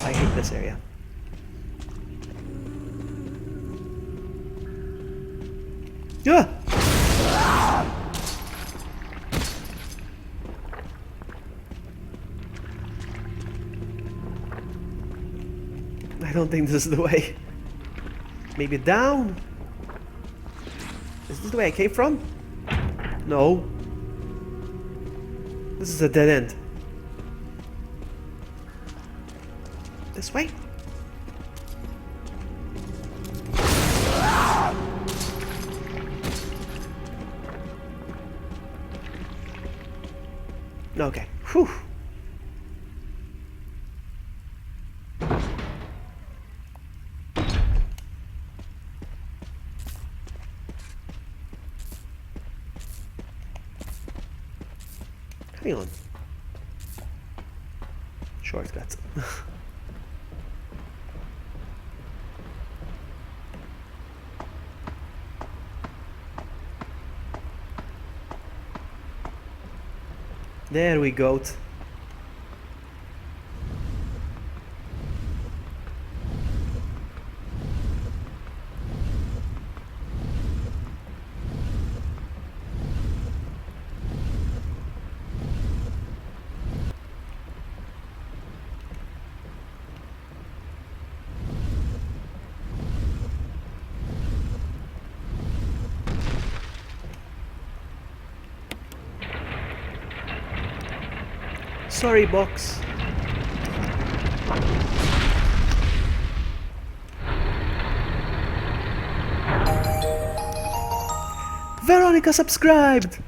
I hate this area. Yeah. I don't think this is the way. Maybe down? Is this the way I came from? No. This is a dead end. This way? Okay. Whew. Hang on. Shortcuts. There we go. Sorry, box. Veronica subscribed.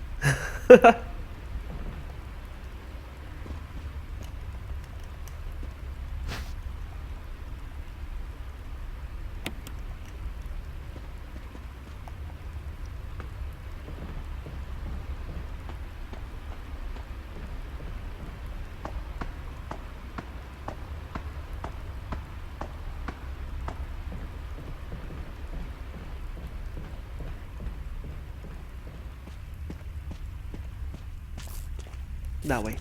That way.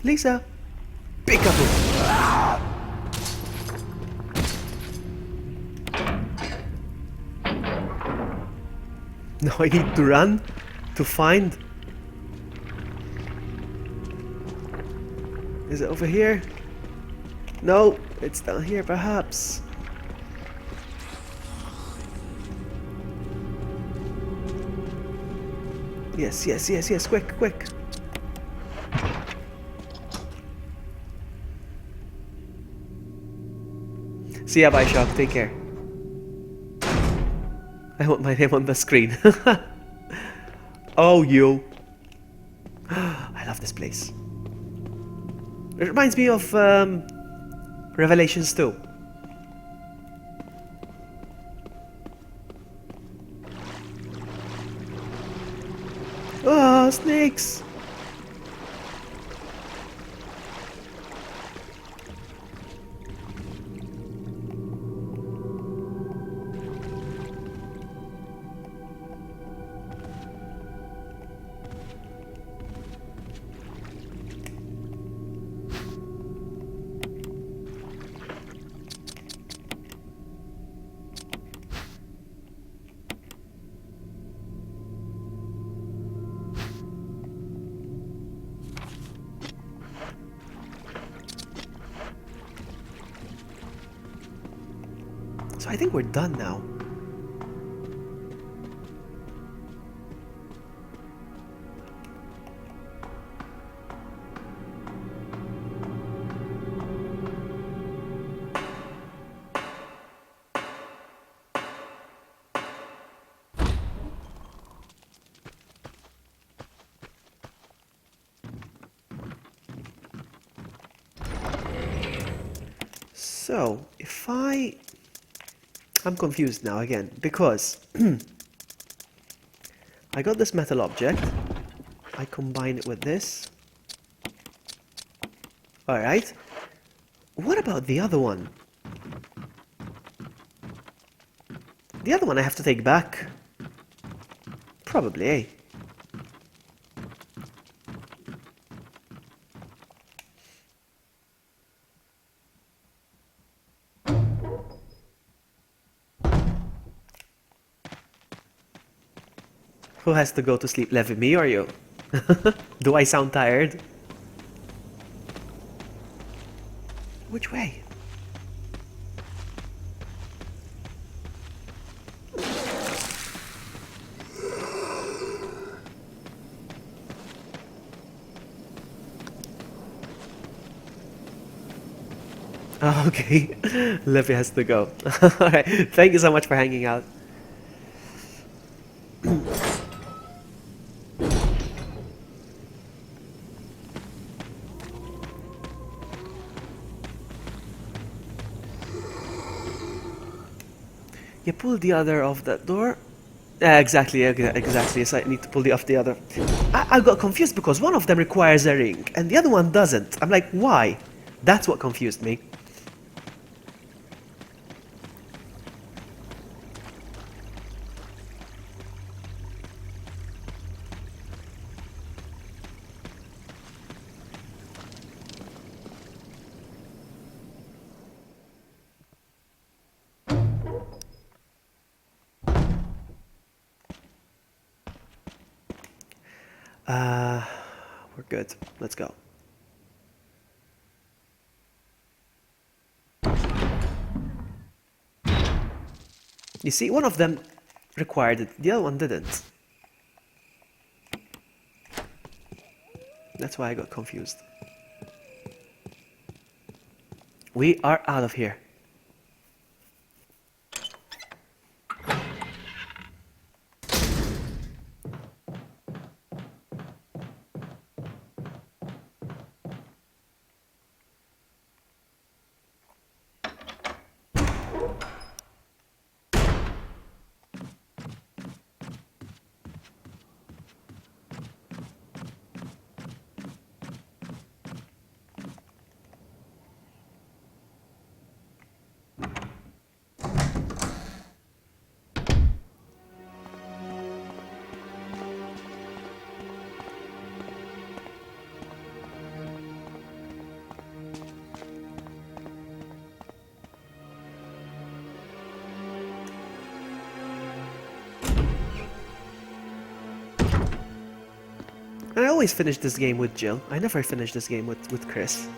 Lisa, peekaboo. Now I need to run to find. Is it over here? No, it's down here perhaps. Yes, yes, yes, yes, quick, quick. See ya, bye, Shock. Take care. I want my name on the screen. Oh, you. I love this place. It reminds me of Revelations 2. Oh, snakes. So I think we're done now. So if I'm confused now again, because I got this metal object. I combine it with this. Alright. What about the other one? The other one I have to take back. Probably, eh? Who has to go to sleep, Levy, me or you? Do I sound tired? Which way? Oh, okay. Levy has to go. Alright, thank you so much for hanging out. You pull the other off that door. Exactly. Yes, I need to pull off the other. I got confused because one of them requires a ring and the other one doesn't. I'm like, why? That's what confused me. We're good. Let's go. You see, one of them required it, the other one didn't. That's why I got confused. We are out of here. I always finish this game with Jill. I never finish this game with Chris.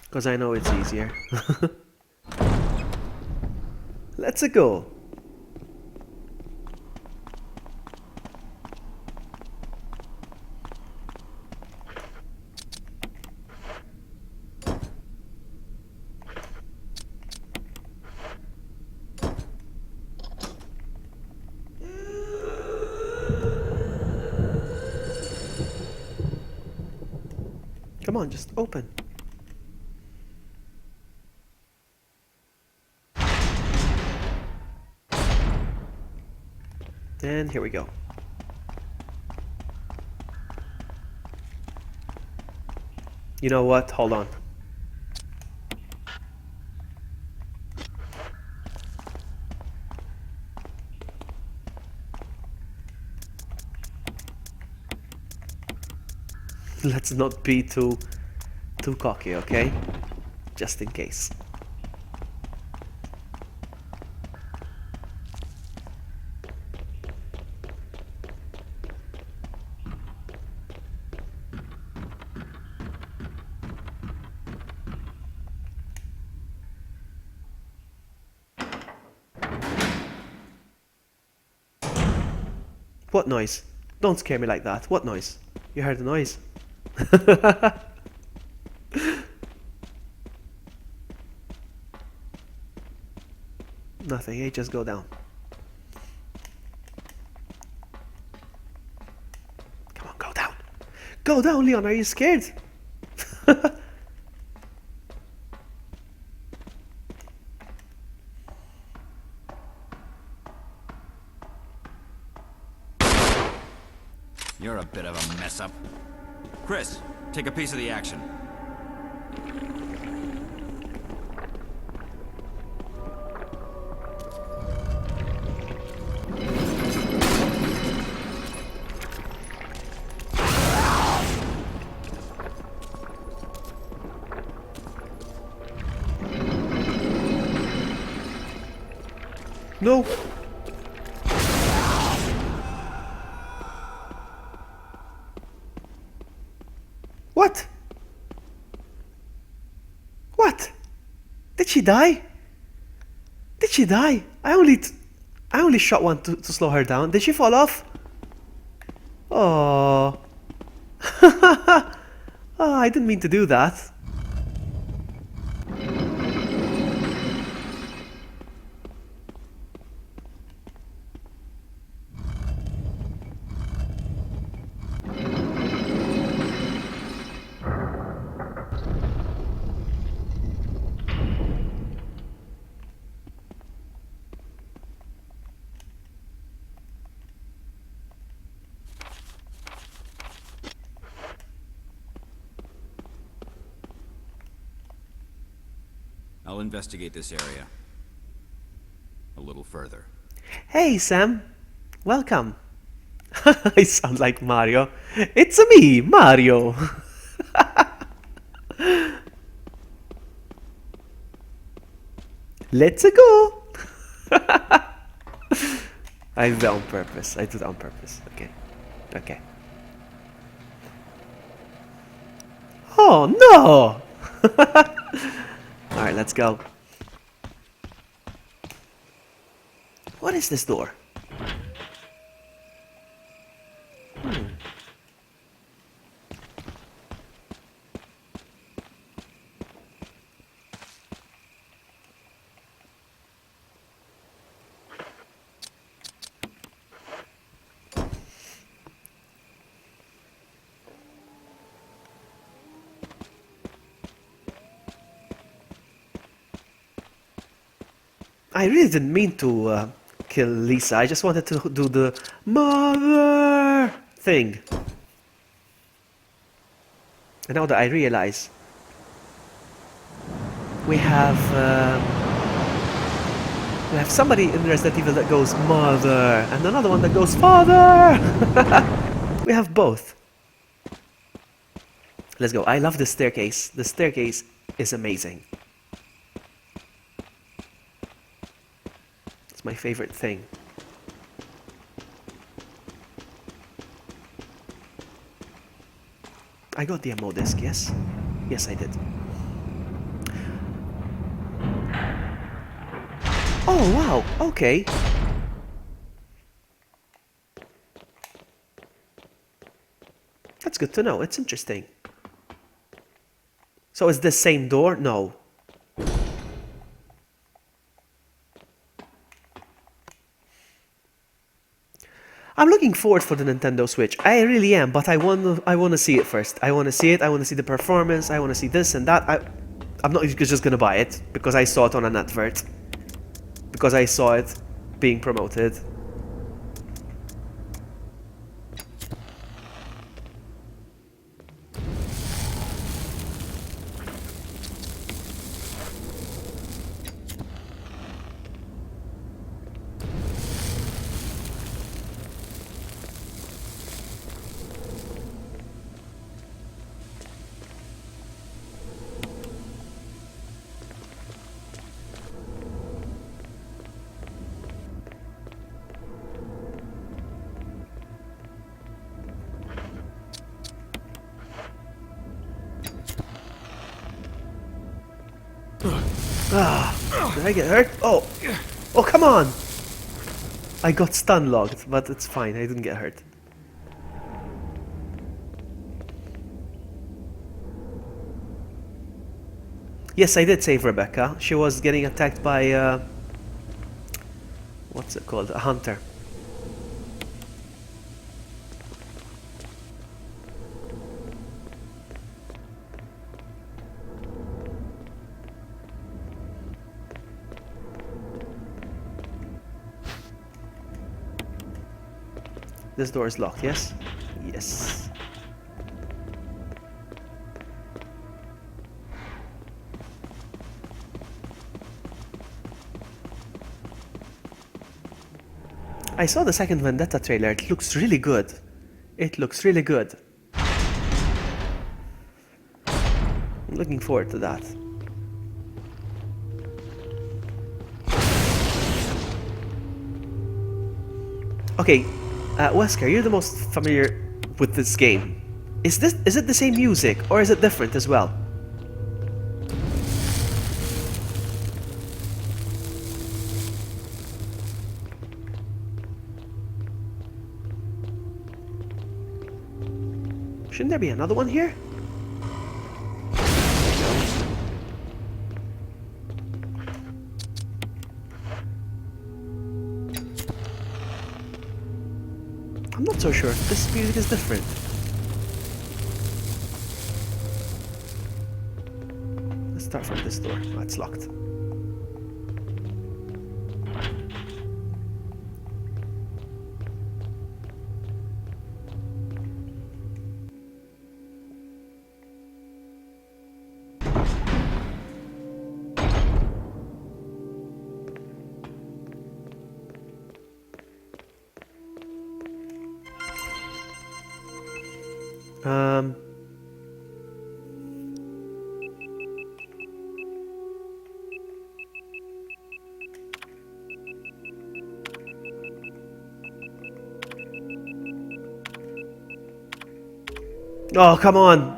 Because I know it's easier. Let's go. Come on, just open. And here we go. You know what? Hold on. Let's not be too cocky, okay? Just in case. What noise? Don't scare me like that. What noise? You heard the noise? Nothing, eh? Just go down. Come on, go down. Go down, Leon. Are you scared? mess-up. Chris, take a piece of the action. No. What? What? Did she die? Did she die? I only shot one to slow her down. Did she fall off? Oh. Oh, I didn't mean to do that. I'll investigate this area a little further. Hey, Sam. Welcome. I sound like Mario. It's me, Mario. Let's go. I do that on purpose. I do that on purpose. Okay. Okay. Oh, no. Alright, let's go. What is this door? I really didn't mean to kill Lisa. I just wanted to do the mother thing. And now that I realize we have somebody in Resident Evil that goes mother and another one that goes father. We have both. Let's go. I love the staircase. The staircase is amazing. It's my favorite thing. I got the ammo disc, yes? Yes, I did. Oh, wow, okay. That's good to know, it's interesting. So is this same door? No. I'm looking forward for the Nintendo Switch. I really am, but I want to see it first. I want to see it. I want to see the performance. I want to see this and that. I'm not just gonna buy it because I saw it on an advert. Because I saw it being promoted. Did I get hurt? Oh! Oh, come on! I got stun locked, but it's fine. I didn't get hurt. Yes, I did save Rebecca. She was getting attacked by, what's it called? A hunter. This door is locked, yes? Yes. I saw the second Vendetta trailer. It looks really good. It looks really good. I'm looking forward to that. Okay, Wesker, you're the most familiar with this game. Is it the same music or is it different as well? Shouldn't there be another one here? I'm not so sure. This music is different. Let's start from this door. Oh, it's locked. Oh, come on!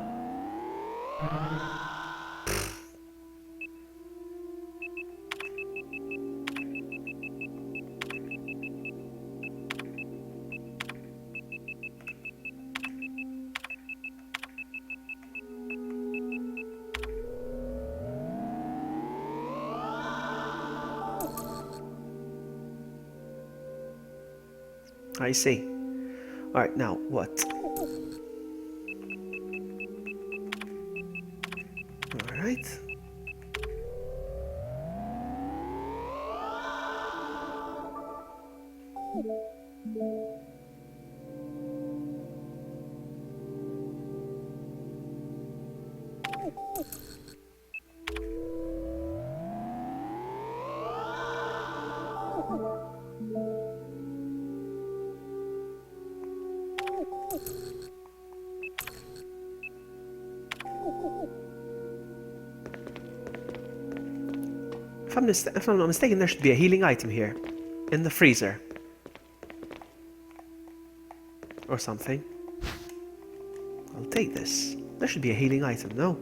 I see. Alright, now what? Alright. If I'm not mistaken, there should be a healing item here. In the freezer. Or something. I'll take this. There should be a healing item, no?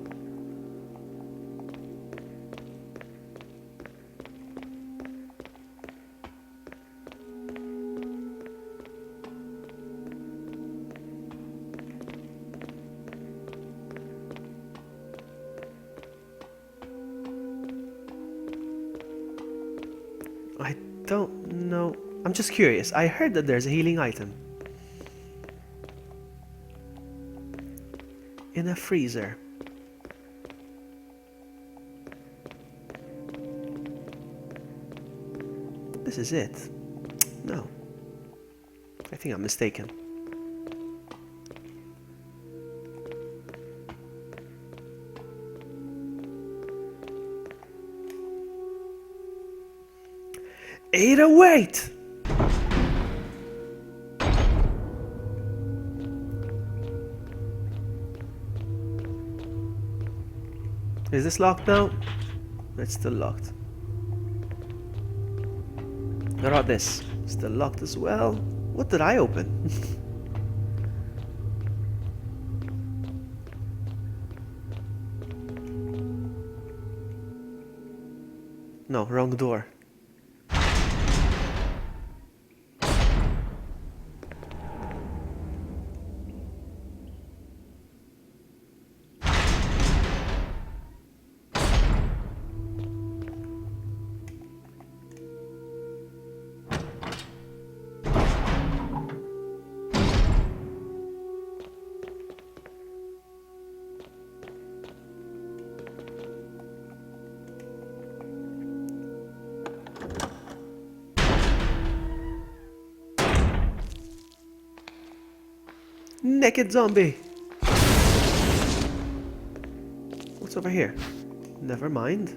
I don't know. I'm just curious. I heard that there's a healing item. In a freezer. This is it. No. I think I'm mistaken. Ada, wait! Is this locked now? It's still locked. What about this? Still locked as well. What did I open? No, wrong door. Naked zombie! What's over here? Never mind.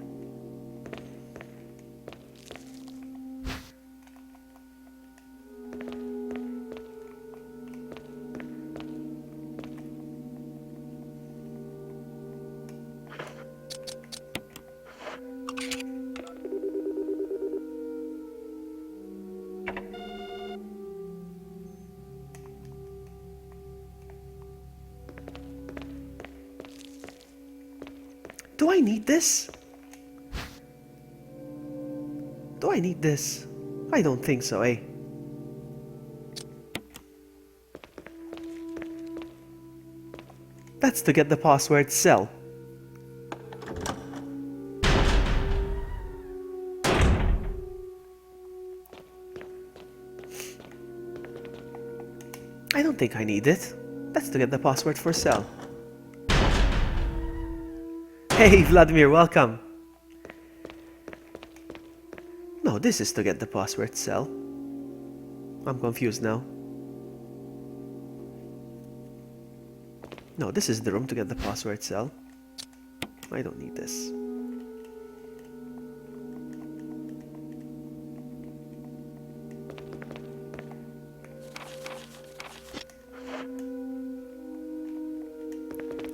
Do I need this? Do I need this? I don't think so, eh? That's to get the password cell. I don't think I need it. That's to get the password for cell. Hey, Vladimir, welcome. No, this is to get the password cell. I'm confused now. No, this is the room to get the password cell. I don't need this.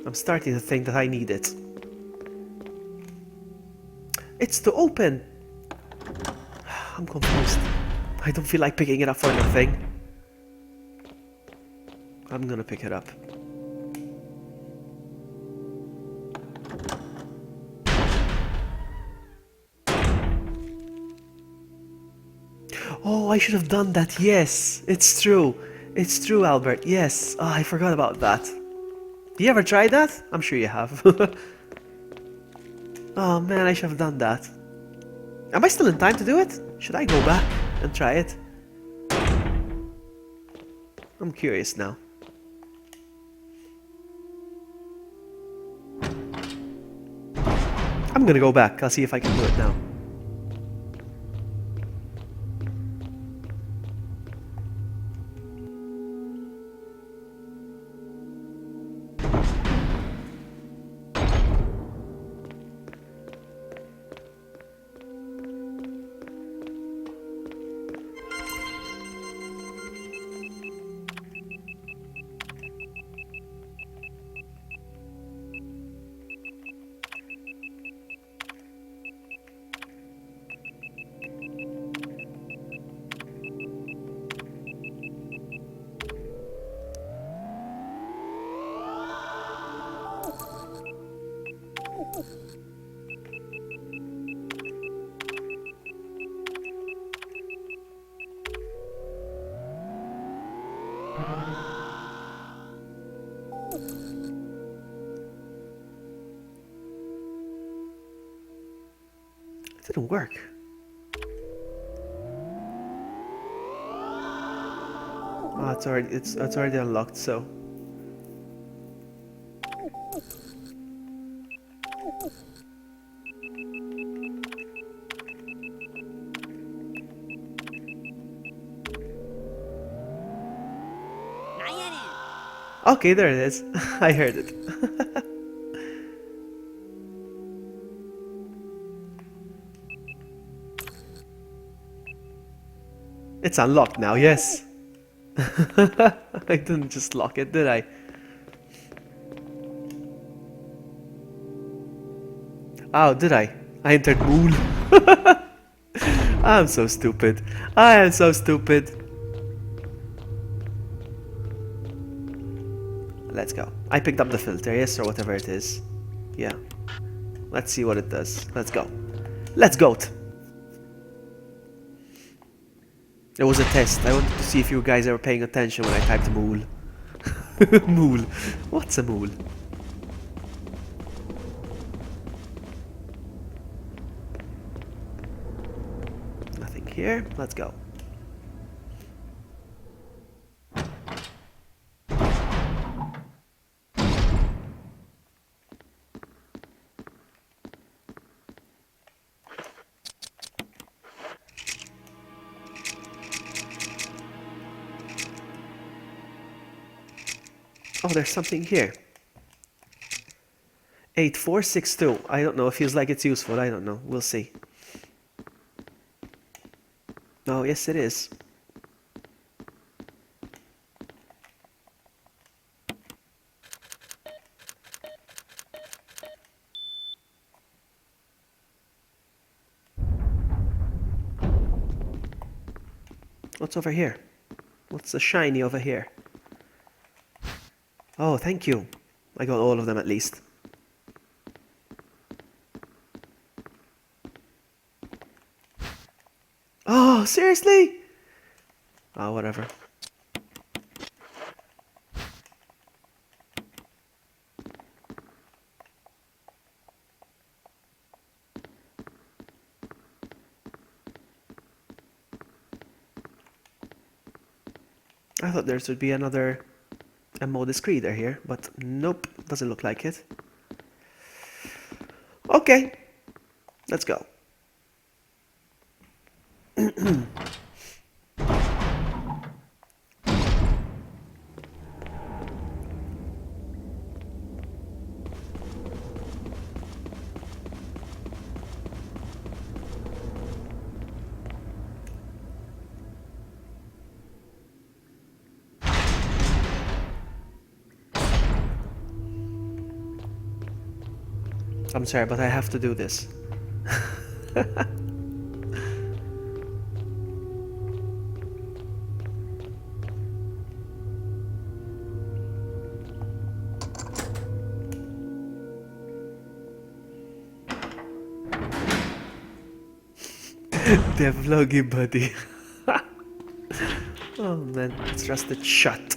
I'm starting to think that I need it. It's to open. I'm confused. I don't feel like picking it up for nothing. I'm gonna pick it up. Oh, I should have done that. Yes, it's true. It's true, Albert. Yes. Oh, I forgot about that. You ever tried that? I'm sure you have. Oh man, I should have done that. Am I still in time to do it? Should I go back and try it? I'm curious now. I'm gonna go back. I'll see if I can do it now. It didn't work. Oh, it's already unlocked, so. Okay, there it is. I heard it. It's unlocked now, yes. I didn't just lock it, did I? Oh, did I? I entered Mool. I'm so stupid. I am so stupid. Let's go. I picked up the filter, yes, or whatever it is. Yeah. Let's see what it does. Let's go. Let's go. It was a test. I wanted to see if you guys were paying attention when I typed Mool. Mool. What's a Mool? Nothing here. Let's go. Oh, there's something here. 8462. I don't know. It feels like it's useful. I don't know. We'll see. Oh, yes, it is. What's over here? What's the shiny over here? Oh, thank you. I got all of them at least. seriously? Oh, whatever. I thought there would be another ammo discreeter here, but nope, doesn't look like it. Okay, let's go. I'm sorry, but I have to do this. The VloggyBuddy. Oh man, it's rusted shut.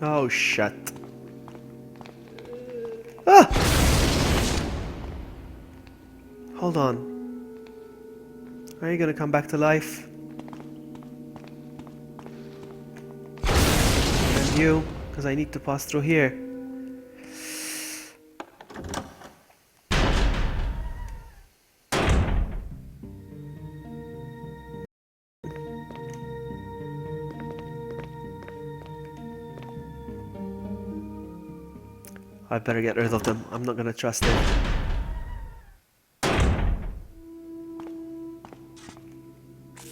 Oh, shut. Ah! Hold on. Are you gonna come back to life? And you, because I need to pass through here. I better get rid of them. I'm not gonna trust it.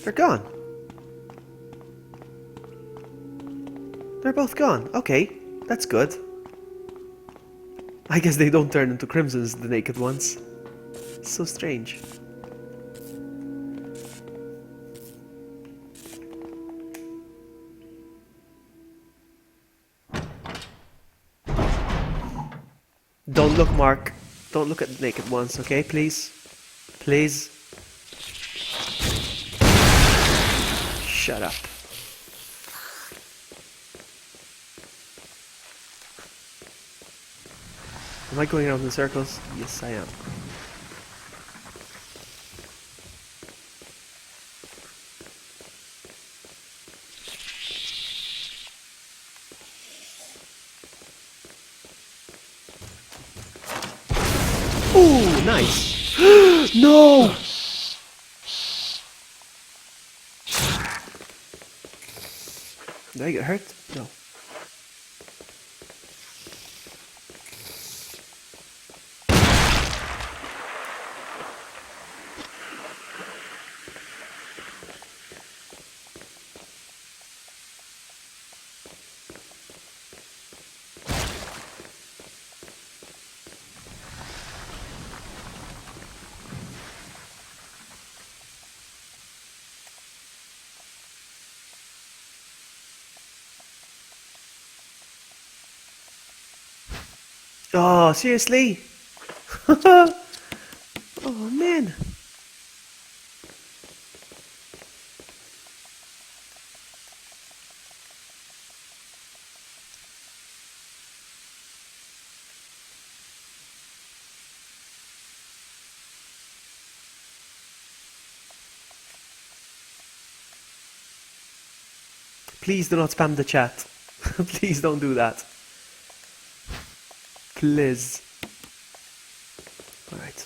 They're gone. They're both gone. Okay, that's good. I guess they don't turn into crimsons, the naked ones. So strange. Don't look, Mark. Don't look at the naked ones, okay? Please. Please. Shut up. Am I going around in circles? Yes, I am. Ooh, nice. No! Did I get hurt? No. Oh, seriously? Oh, man. Please do not spam the chat. Please don't do that. Please. Alright.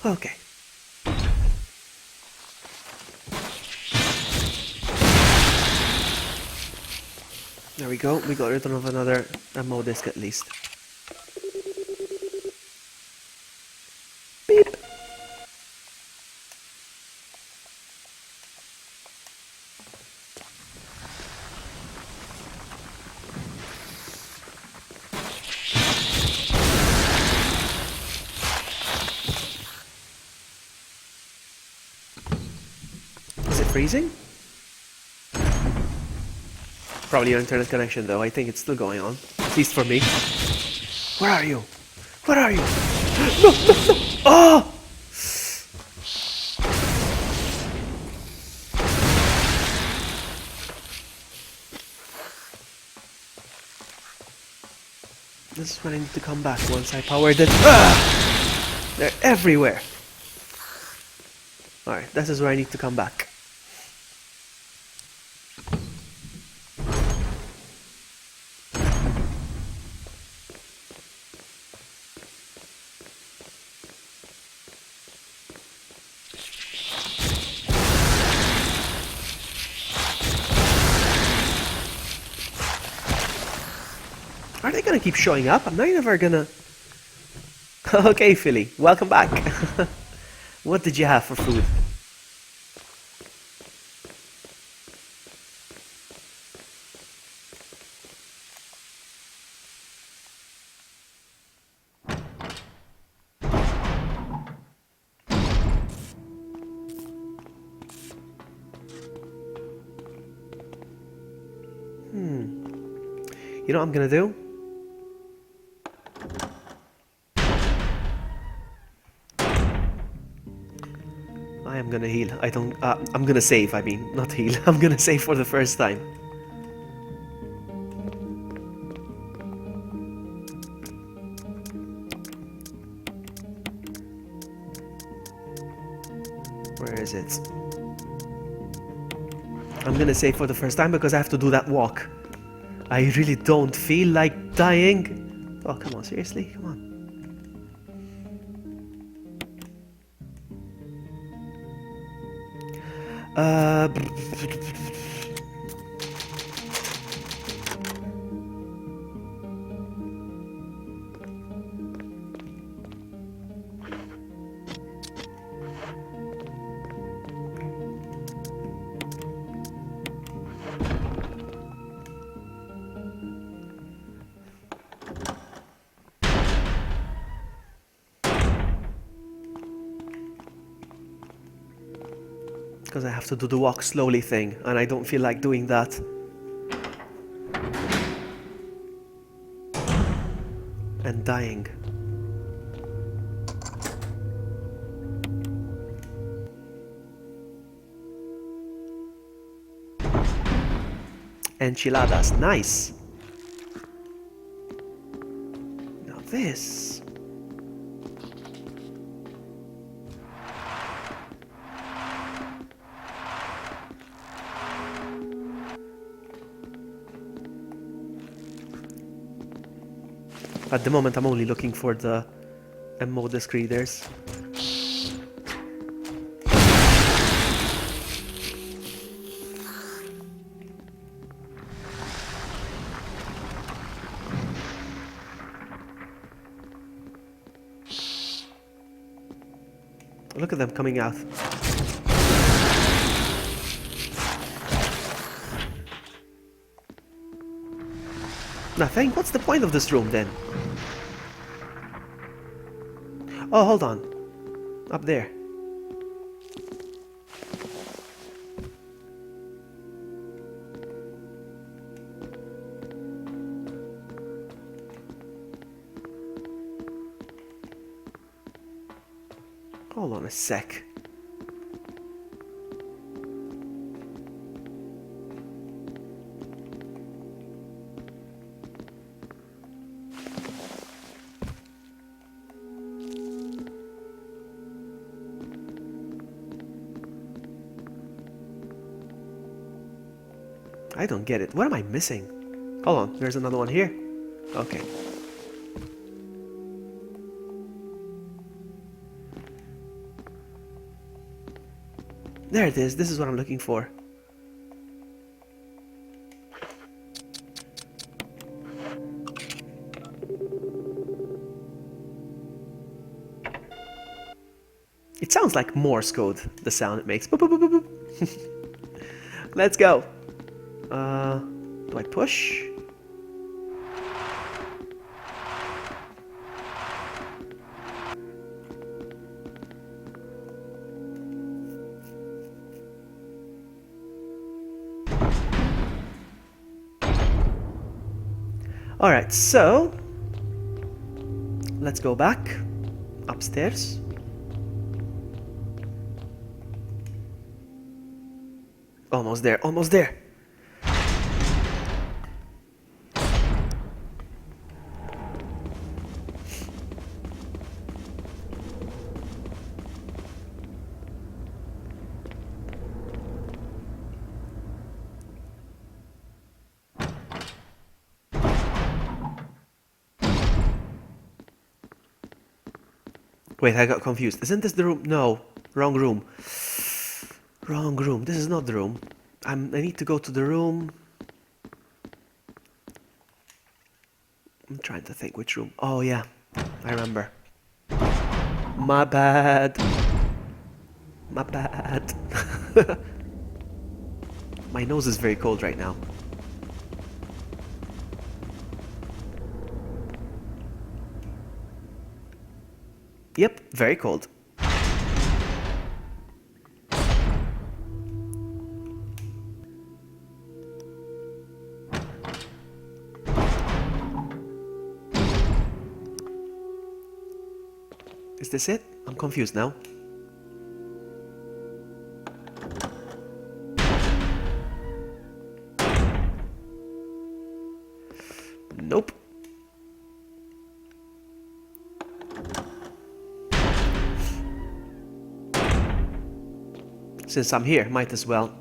Okay. There we go, we got rid of another ammo disc at least. Beep! freezing? Probably your internet connection though. I think it's still going on. At least for me. Where are you? Where are you? No, no, no! Oh! This is when I need to come back once I powered it. Ah! They're everywhere. Alright, this is where I need to come back. Are they gonna keep showing up? I'm not ever gonna... Okay, Philly, welcome back. What did you have for food? You know what I'm gonna do? I am gonna heal. I'm gonna save, I mean, not heal. I'm gonna save for the first time. Where is it? I'm gonna save for the first time because I have to do that walk. I really don't feel like dying. Oh, come on, seriously? Come on. Because I have to do the walk slowly thing, and I don't feel like doing that. And dying. Enchiladas, nice. Now this. At the moment, I'm only looking for the MO disc readers. Look at them coming out. Nothing? What's the point of this room then? Oh, hold on. Up there. Hold on a sec. I don't get it. What am I missing? Hold on, there's another one here. Okay. There it is. This is what I'm looking for. It sounds like Morse code, the sound it makes. Boop, boop, boop, boop, boop. Let's go. Do I push? Alright, so let's go back upstairs. Almost there, almost there. Wait, I got confused. Isn't this the room? No, wrong room. Wrong room. This is not the room. I need to go to the room. I'm trying to think which room. Oh yeah, I remember. My bad. My bad. My nose is very cold right now. Yep, very cold. Is this it? I'm confused now. Nope. Since I'm here, might as well.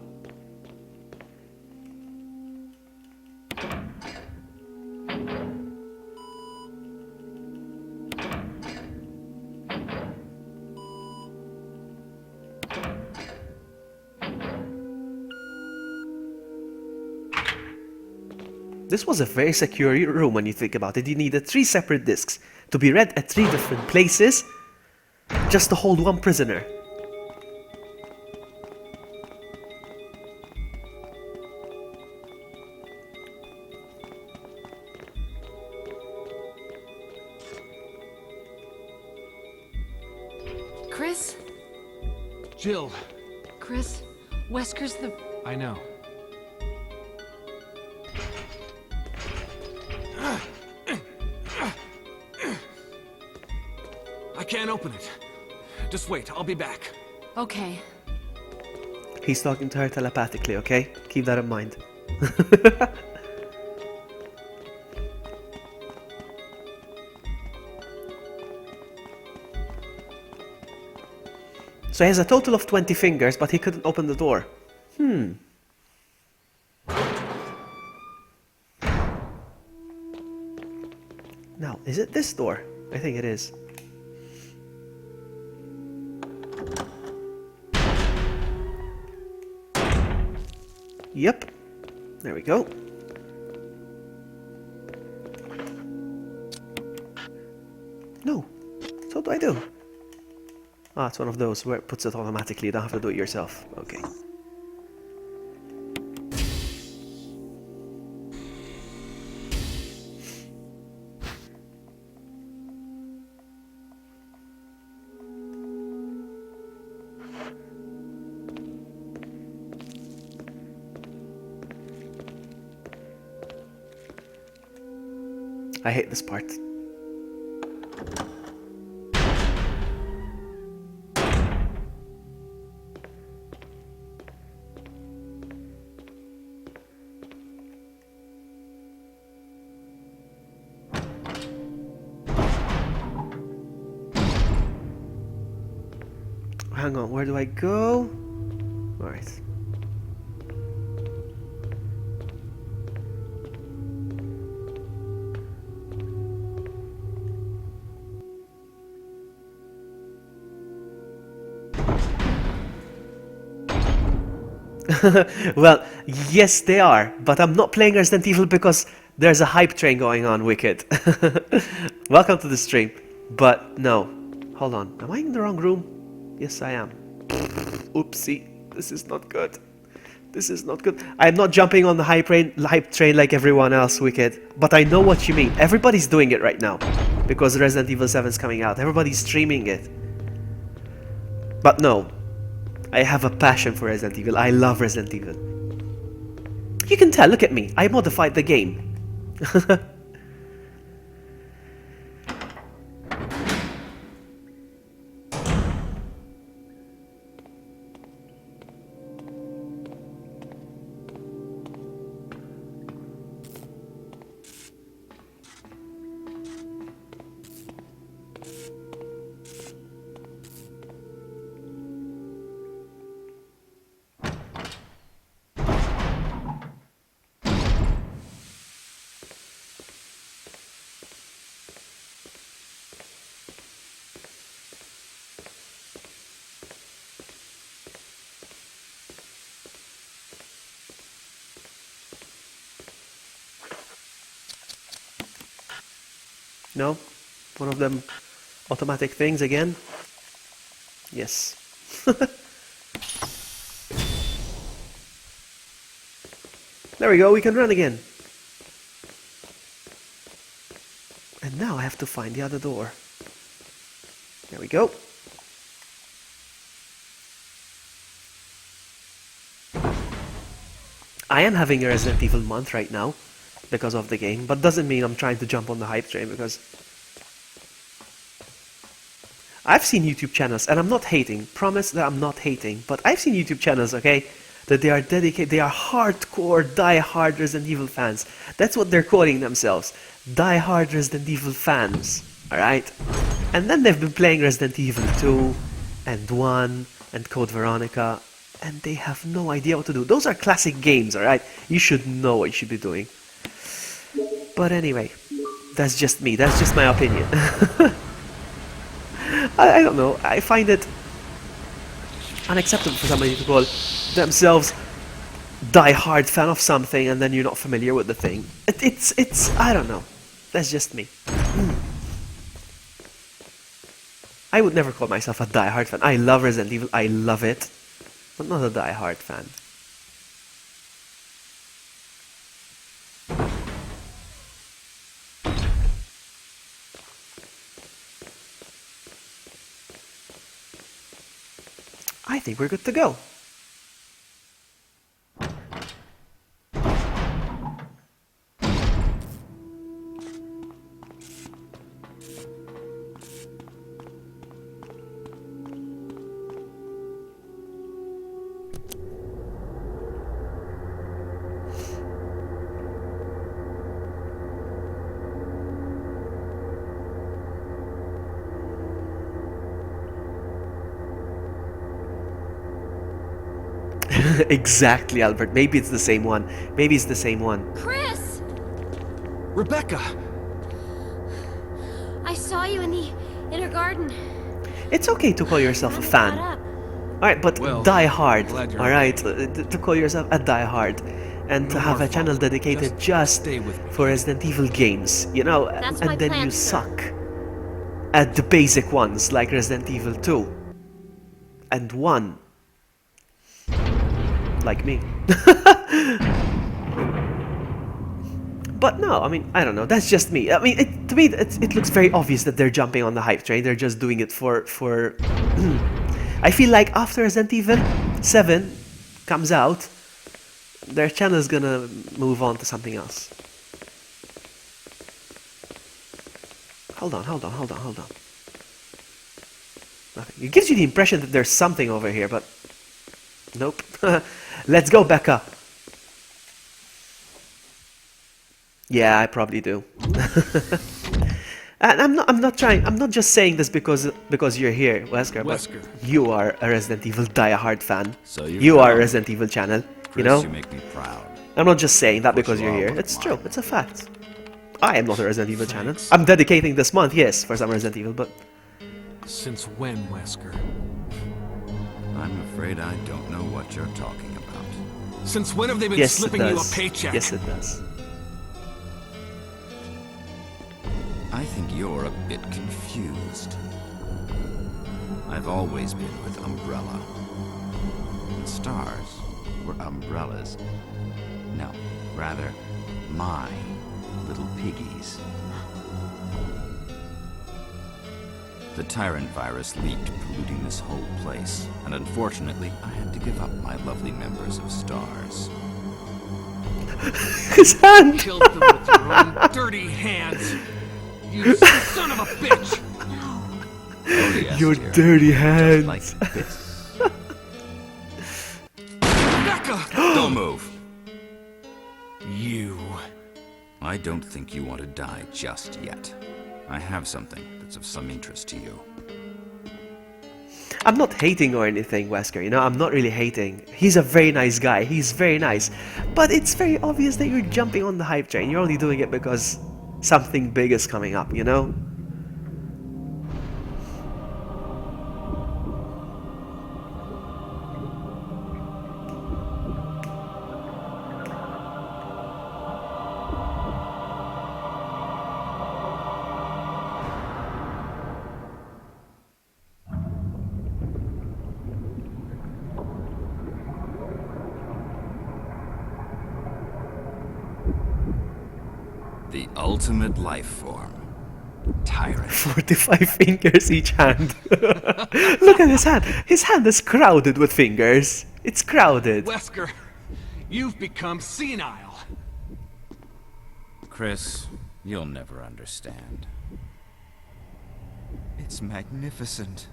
This was a very secure room when you think about it. You needed 3 separate discs to be read at 3 different places just to hold 1 prisoner. Chris? Jill, Chris? Wesker's the... I know. I can't open it. Just wait, I'll be back. Okay. He's talking to her telepathically, okay? Keep that in mind. So he has a total of 20 fingers, but he couldn't open the door. Now, is it this door? I think it is. Yep. There we go. No. So what do I do? Ah, it's one of those where it puts it automatically. You don't have to do it yourself. Okay. I hate this part. Hang on, where do I go? All right. Well, yes they are, but I'm not playing Resident Evil because there's a hype train going on, Wicked. Welcome to the stream. But no, hold on, am I in the wrong room? Yes I am. Oopsie, this is not good. This is not good. I'm not jumping on the hype train like everyone else, Wicked. But I know what you mean. Everybody's doing it right now because Resident Evil 7 is coming out. Everybody's streaming it. But no, I have a passion for Resident Evil. I love Resident Evil. You can tell, look at me. I modified the game. No? One of them automatic things again? Yes. There we go, we can run again. And now I have to find the other door. There we go. I am having a Resident Evil month right now because of the game, but doesn't mean I'm trying to jump on the hype train, because I've seen YouTube channels, and I'm not hating, promise that I'm not hating, but I've seen YouTube channels, okay, that they are dedicated, they are hardcore, die-hard Resident Evil fans. That's what they're calling themselves, die-hard Resident Evil fans, alright? And then they've been playing Resident Evil 2, and 1, and Code Veronica, and they have no idea what to do. Those are classic games, alright? You should know what you should be doing. But anyway, that's just me, that's just my opinion. I don't know, I find it unacceptable for somebody to call themselves die-hard fan of something and then you're not familiar with the thing. It's I don't know, that's just me. I would never call myself a die-hard fan. I love Resident Evil, I love it, but not a die-hard fan. I think we're good to go. Exactly, Albert. Maybe it's the same one. Maybe it's the same one. Chris! Rebecca! I saw you in the inner garden. It's okay to call yourself a fan. Alright, but Well, die hard. glad you're Alright, to call yourself a die hard. And to No have more a channel fault. dedicated just stay with me. for Resident Evil games, you know, That's my and then plan, you sir. suck at the basic ones like Resident Evil 2 and 1. Like me. But no, I mean, I don't know, that's just me. I mean, to me, it looks very obvious that they're jumping on the hype train. They're just doing it for I feel like after Resident Evil 7 comes out, their channel is gonna move on to something else. Hold on. Nothing. It gives you the impression that there's something over here, but nope. Let's go, Becca. Yeah, I probably do. And I'm not just saying this because you're here, Wesker. Wesker. But you are a Resident Evil die-hard fan. So you are a Resident Evil channel. You Chris, know? you make me proud. I'm not just saying that because you you're are here. one of It's true. mine. It's a fact. I am not a Resident Evil channel. Thanks. I'm dedicating this month, yes, for some Resident Evil, but Since when, Wesker? I'm afraid I don't know what you're talking about. Since when have they been yes, it slipping you a does. paycheck? Yes, it does. I think you're a bit confused. I've always been with Umbrella. And stars were umbrellas. No, rather, my little piggies. The Tyrant virus leaked, polluting this whole place, and unfortunately, I had to give up my lovely members of Stars. His hand! Killed them with your own dirty hands! You son of a bitch! Oh, yes, Your dear. dirty Just hands! like this. Rebecca! Don't move! You... I don't think you want to die just yet. I have something that's of some interest to you. I'm not hating or anything, Wesker, you know, I'm not really hating. He's a very nice guy, he's very nice. But it's very obvious that you're jumping on the hype train. You're only doing it because something big is coming up, you know? The ultimate life form. Tyrant. 45 fingers each hand. Look at his hand. His hand is crowded with fingers. It's crowded. Wesker, you've become senile. Chris, you'll never understand. It's magnificent.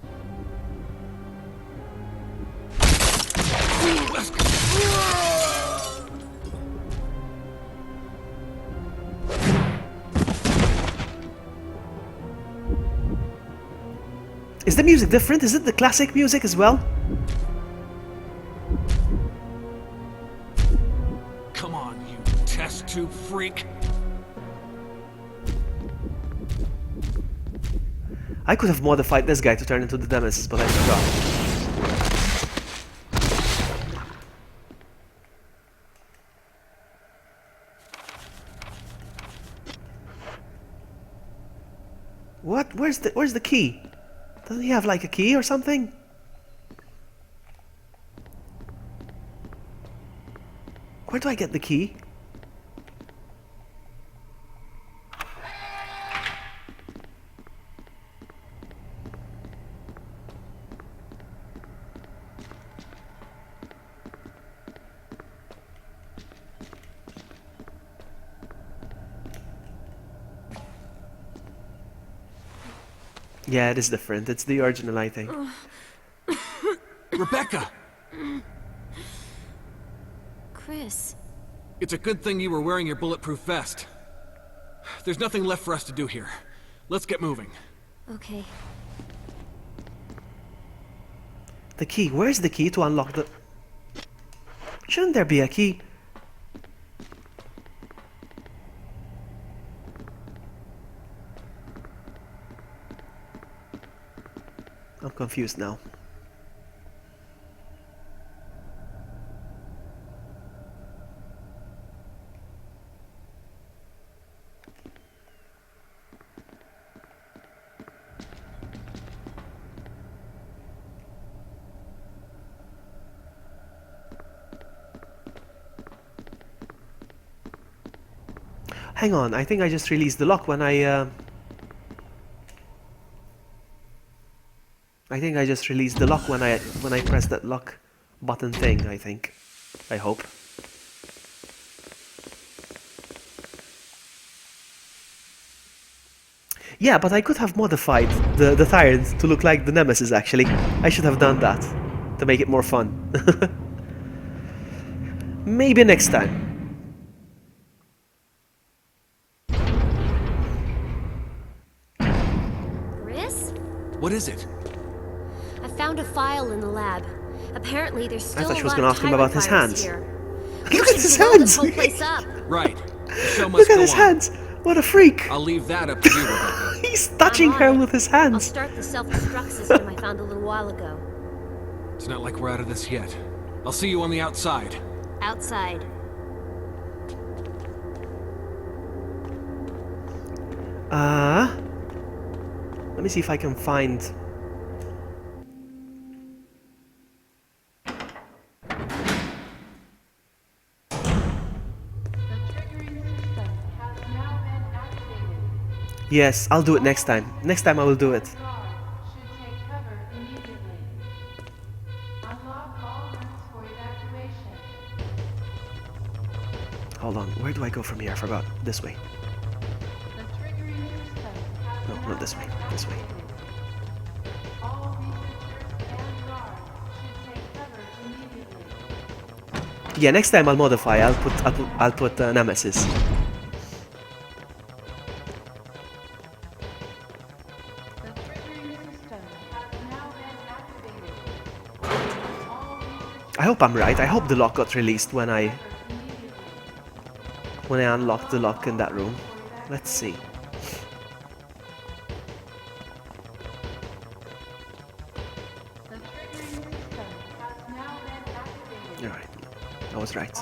Is the music different? Is it the classic music as well? Come on, you test tube freak. I could have modified this guy to turn into the Nemesis, but I forgot. What? Where's the key? Doesn't he have like a key or something? Where do I get the key? Yeah, it is different. It's the original, I think. Rebecca! Chris. It's a good thing you were wearing your bulletproof vest. There's nothing left for us to do here. Let's get moving. Okay. The key. Where's the key to unlock the... Shouldn't there be a key? I'm confused now. Hang on, I think I just released the lock when I think I just released the lock when I pressed that lock button thing, I think. I hope. Yeah, but I could have modified the Tyrant to look like the Nemesis, actually. I should have done that to make it more fun. Maybe next time. Chris? What is it? I found a file in the lab. Apparently, there's still I thought she was a lot gonna of ask him about his tyrant hands. virus here. Look at We his should blow hands! this whole place up. Right. The show must Look at go his on. hands! What a freak! I'll leave that up to you, Rebecca. He's touching I'm her on it. with his I'll hands. start the self-destruct system I found a little while ago. It's not like we're out of this yet. I'll see you on the outside. Outside. Let me see if I can find... Yes, I'll do it next time. Next time I will do it. Hold on, where do I go from here? I forgot. This way. No, not this way. This way. Yeah, next time I'll modify. I'll put Nemesis. I hope I'm right. I hope the lock got released when I unlocked the lock in that room. Let's see. You're right. I was right.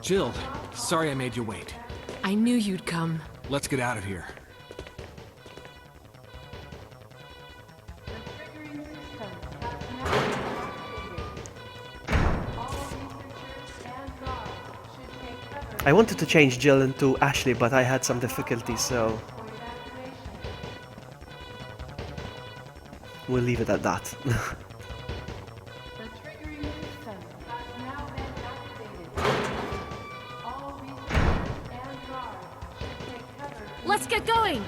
Jill, sorry I made you wait. I knew you'd come. Let's get out of here. I wanted to change Jill into Ashley, but I had some difficulty, so we'll leave it at that. Let's get going!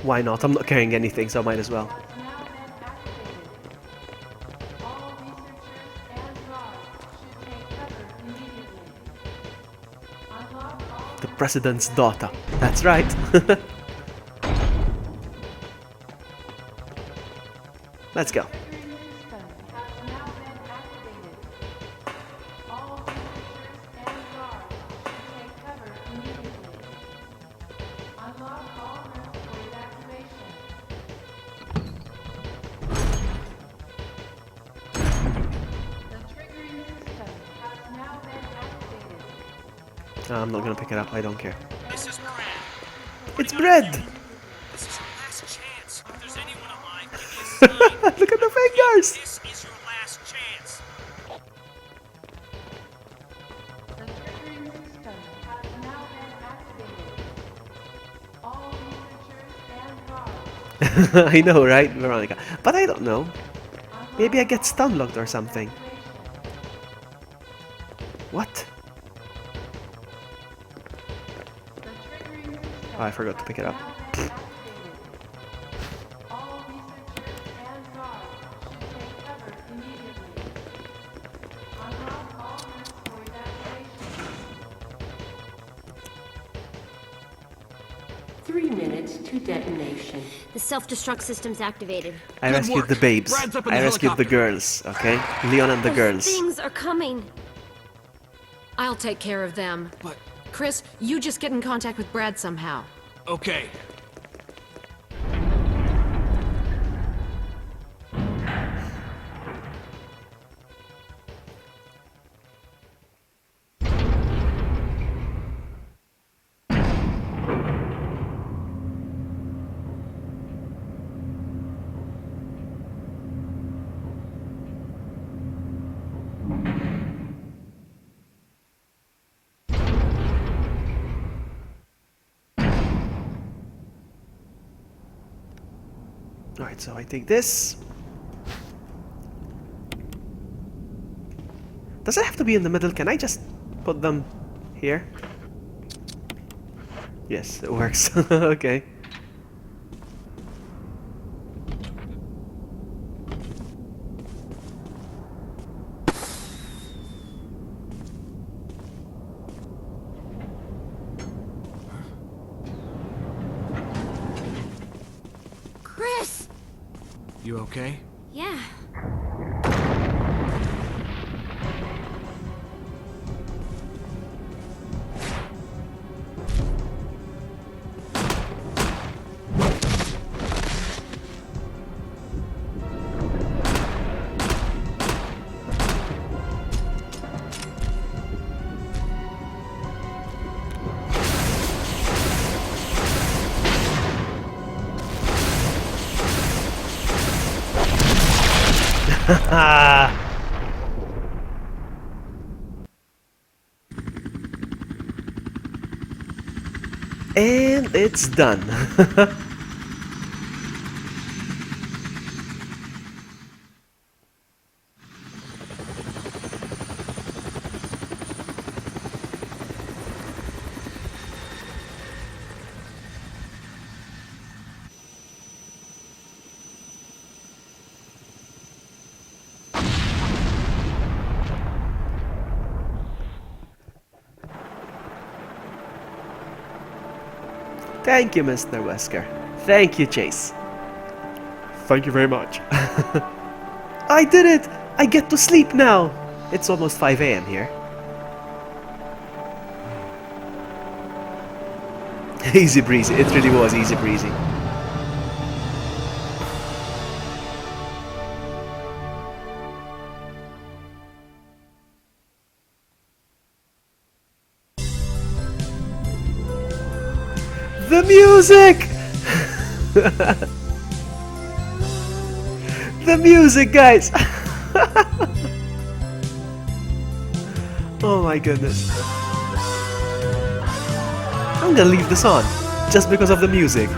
Why not? I'm not carrying anything, so might as well. The president's daughter. That's right. Let's go. I'm not gonna pick it up, I don't care. This is Brad. It's bread! This is your last chance. If there's anyone alive, give me a sign. Look at the fingers! This is your last chance. I know, right, Veronica? But I don't know. Maybe I get stun locked or something. What? Oh, I forgot to pick it up. To detonation. The self-destruct system's activated. I rescued the babes. Brad's up in I the rescued the helicopter. girls, okay? Leon and the Those girls. things are coming. I'll take care of them. But, Chris, you just get in contact with Brad somehow. okay. Alright, so I take this. Does it have to be in the middle? Can I just put them here? Yes, it works. Okay. Chris! You okay? Yeah. And it's done. Thank you, Mr. Wesker. Thank you, Chase. Thank you very much. I did it! I get to sleep now! It's almost 5 a.m. here. Easy breezy. It really was easy breezy. The music! The music, guys! Oh my goodness. I'm gonna leave this on, just because of the music.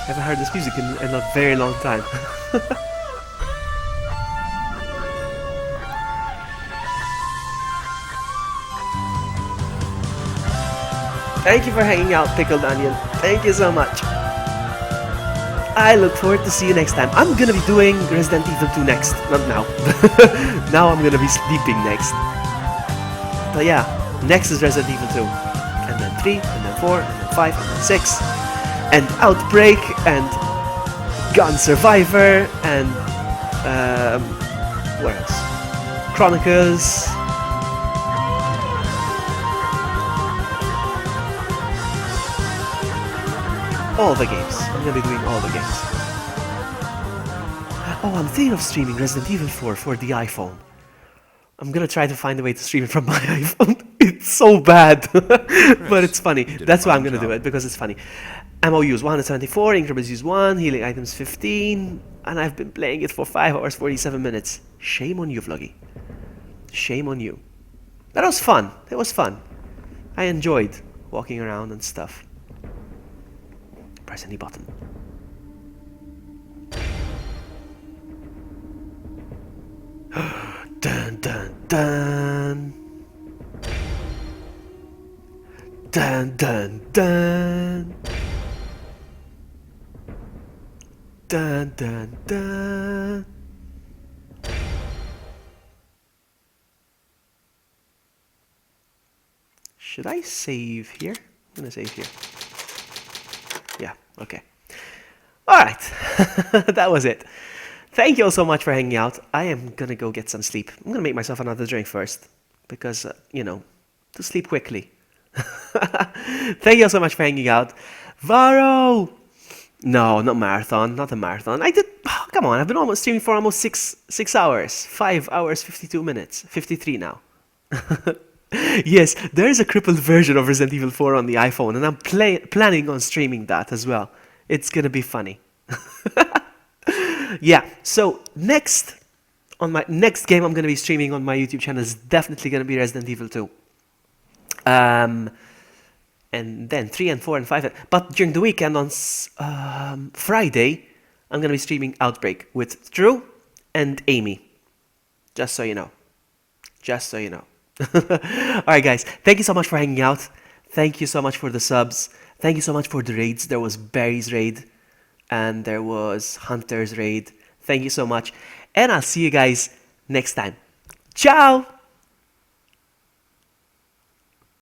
I haven't heard this music in a very long time. Thank you for hanging out, Pickled Onion. Thank you so much. I look forward to see you next time. I'm gonna be doing Resident Evil 2 next. Not now. Now I'm gonna be sleeping next. But yeah, next is Resident Evil 2. And then 3, and then 4, and then 5, and then 6. And Outbreak, and Gun Survivor, and what else? Chronicles. All the games. I'm gonna be doing all the games. Oh, I'm thinking of streaming Resident Evil 4 for the iPhone. I'm gonna try to find a way to stream it from my iPhone. It's so bad, but it's funny. That's why I'm gonna do it, because it's funny. Ammo use 174, increments use 1, healing items 15, and I've been playing it for 5 hours 47 minutes. Shame on you, Vloggy. Shame on you. That was fun. It was fun. I enjoyed walking around and stuff. Press any button. Dun dun dun. Dun dun dun. Dun dun dun. Should I save here? I'm gonna save here. Yeah, okay. Alright, that was it. Thank you all so much for hanging out. I am gonna go get some sleep. I'm gonna make myself another drink first, because, you know, to sleep quickly. Thank you all so much for hanging out. Varo! No, not marathon, not a marathon. I did, oh, come on, I've been almost streaming for almost 6 hours. 5 hours, 52 minutes. 53 now. Yes, there is a crippled version of Resident Evil 4 on the iPhone, and I'm planning on streaming that as well. It's gonna be funny. Yeah, so on my next game I'm gonna be streaming on my YouTube channel is definitely gonna be Resident Evil 2. And then 3 and 4 and 5. But during the weekend on Friday, I'm gonna be streaming Outbreak with Drew and Amy. Just so you know. Just so you know. Alright guys, thank you so much for hanging out. Thank you so much for the subs. Thank you so much for the raids. There was Barry's raid and there was Hunter's raid. Thank you so much. And I'll see you guys next time. Ciao!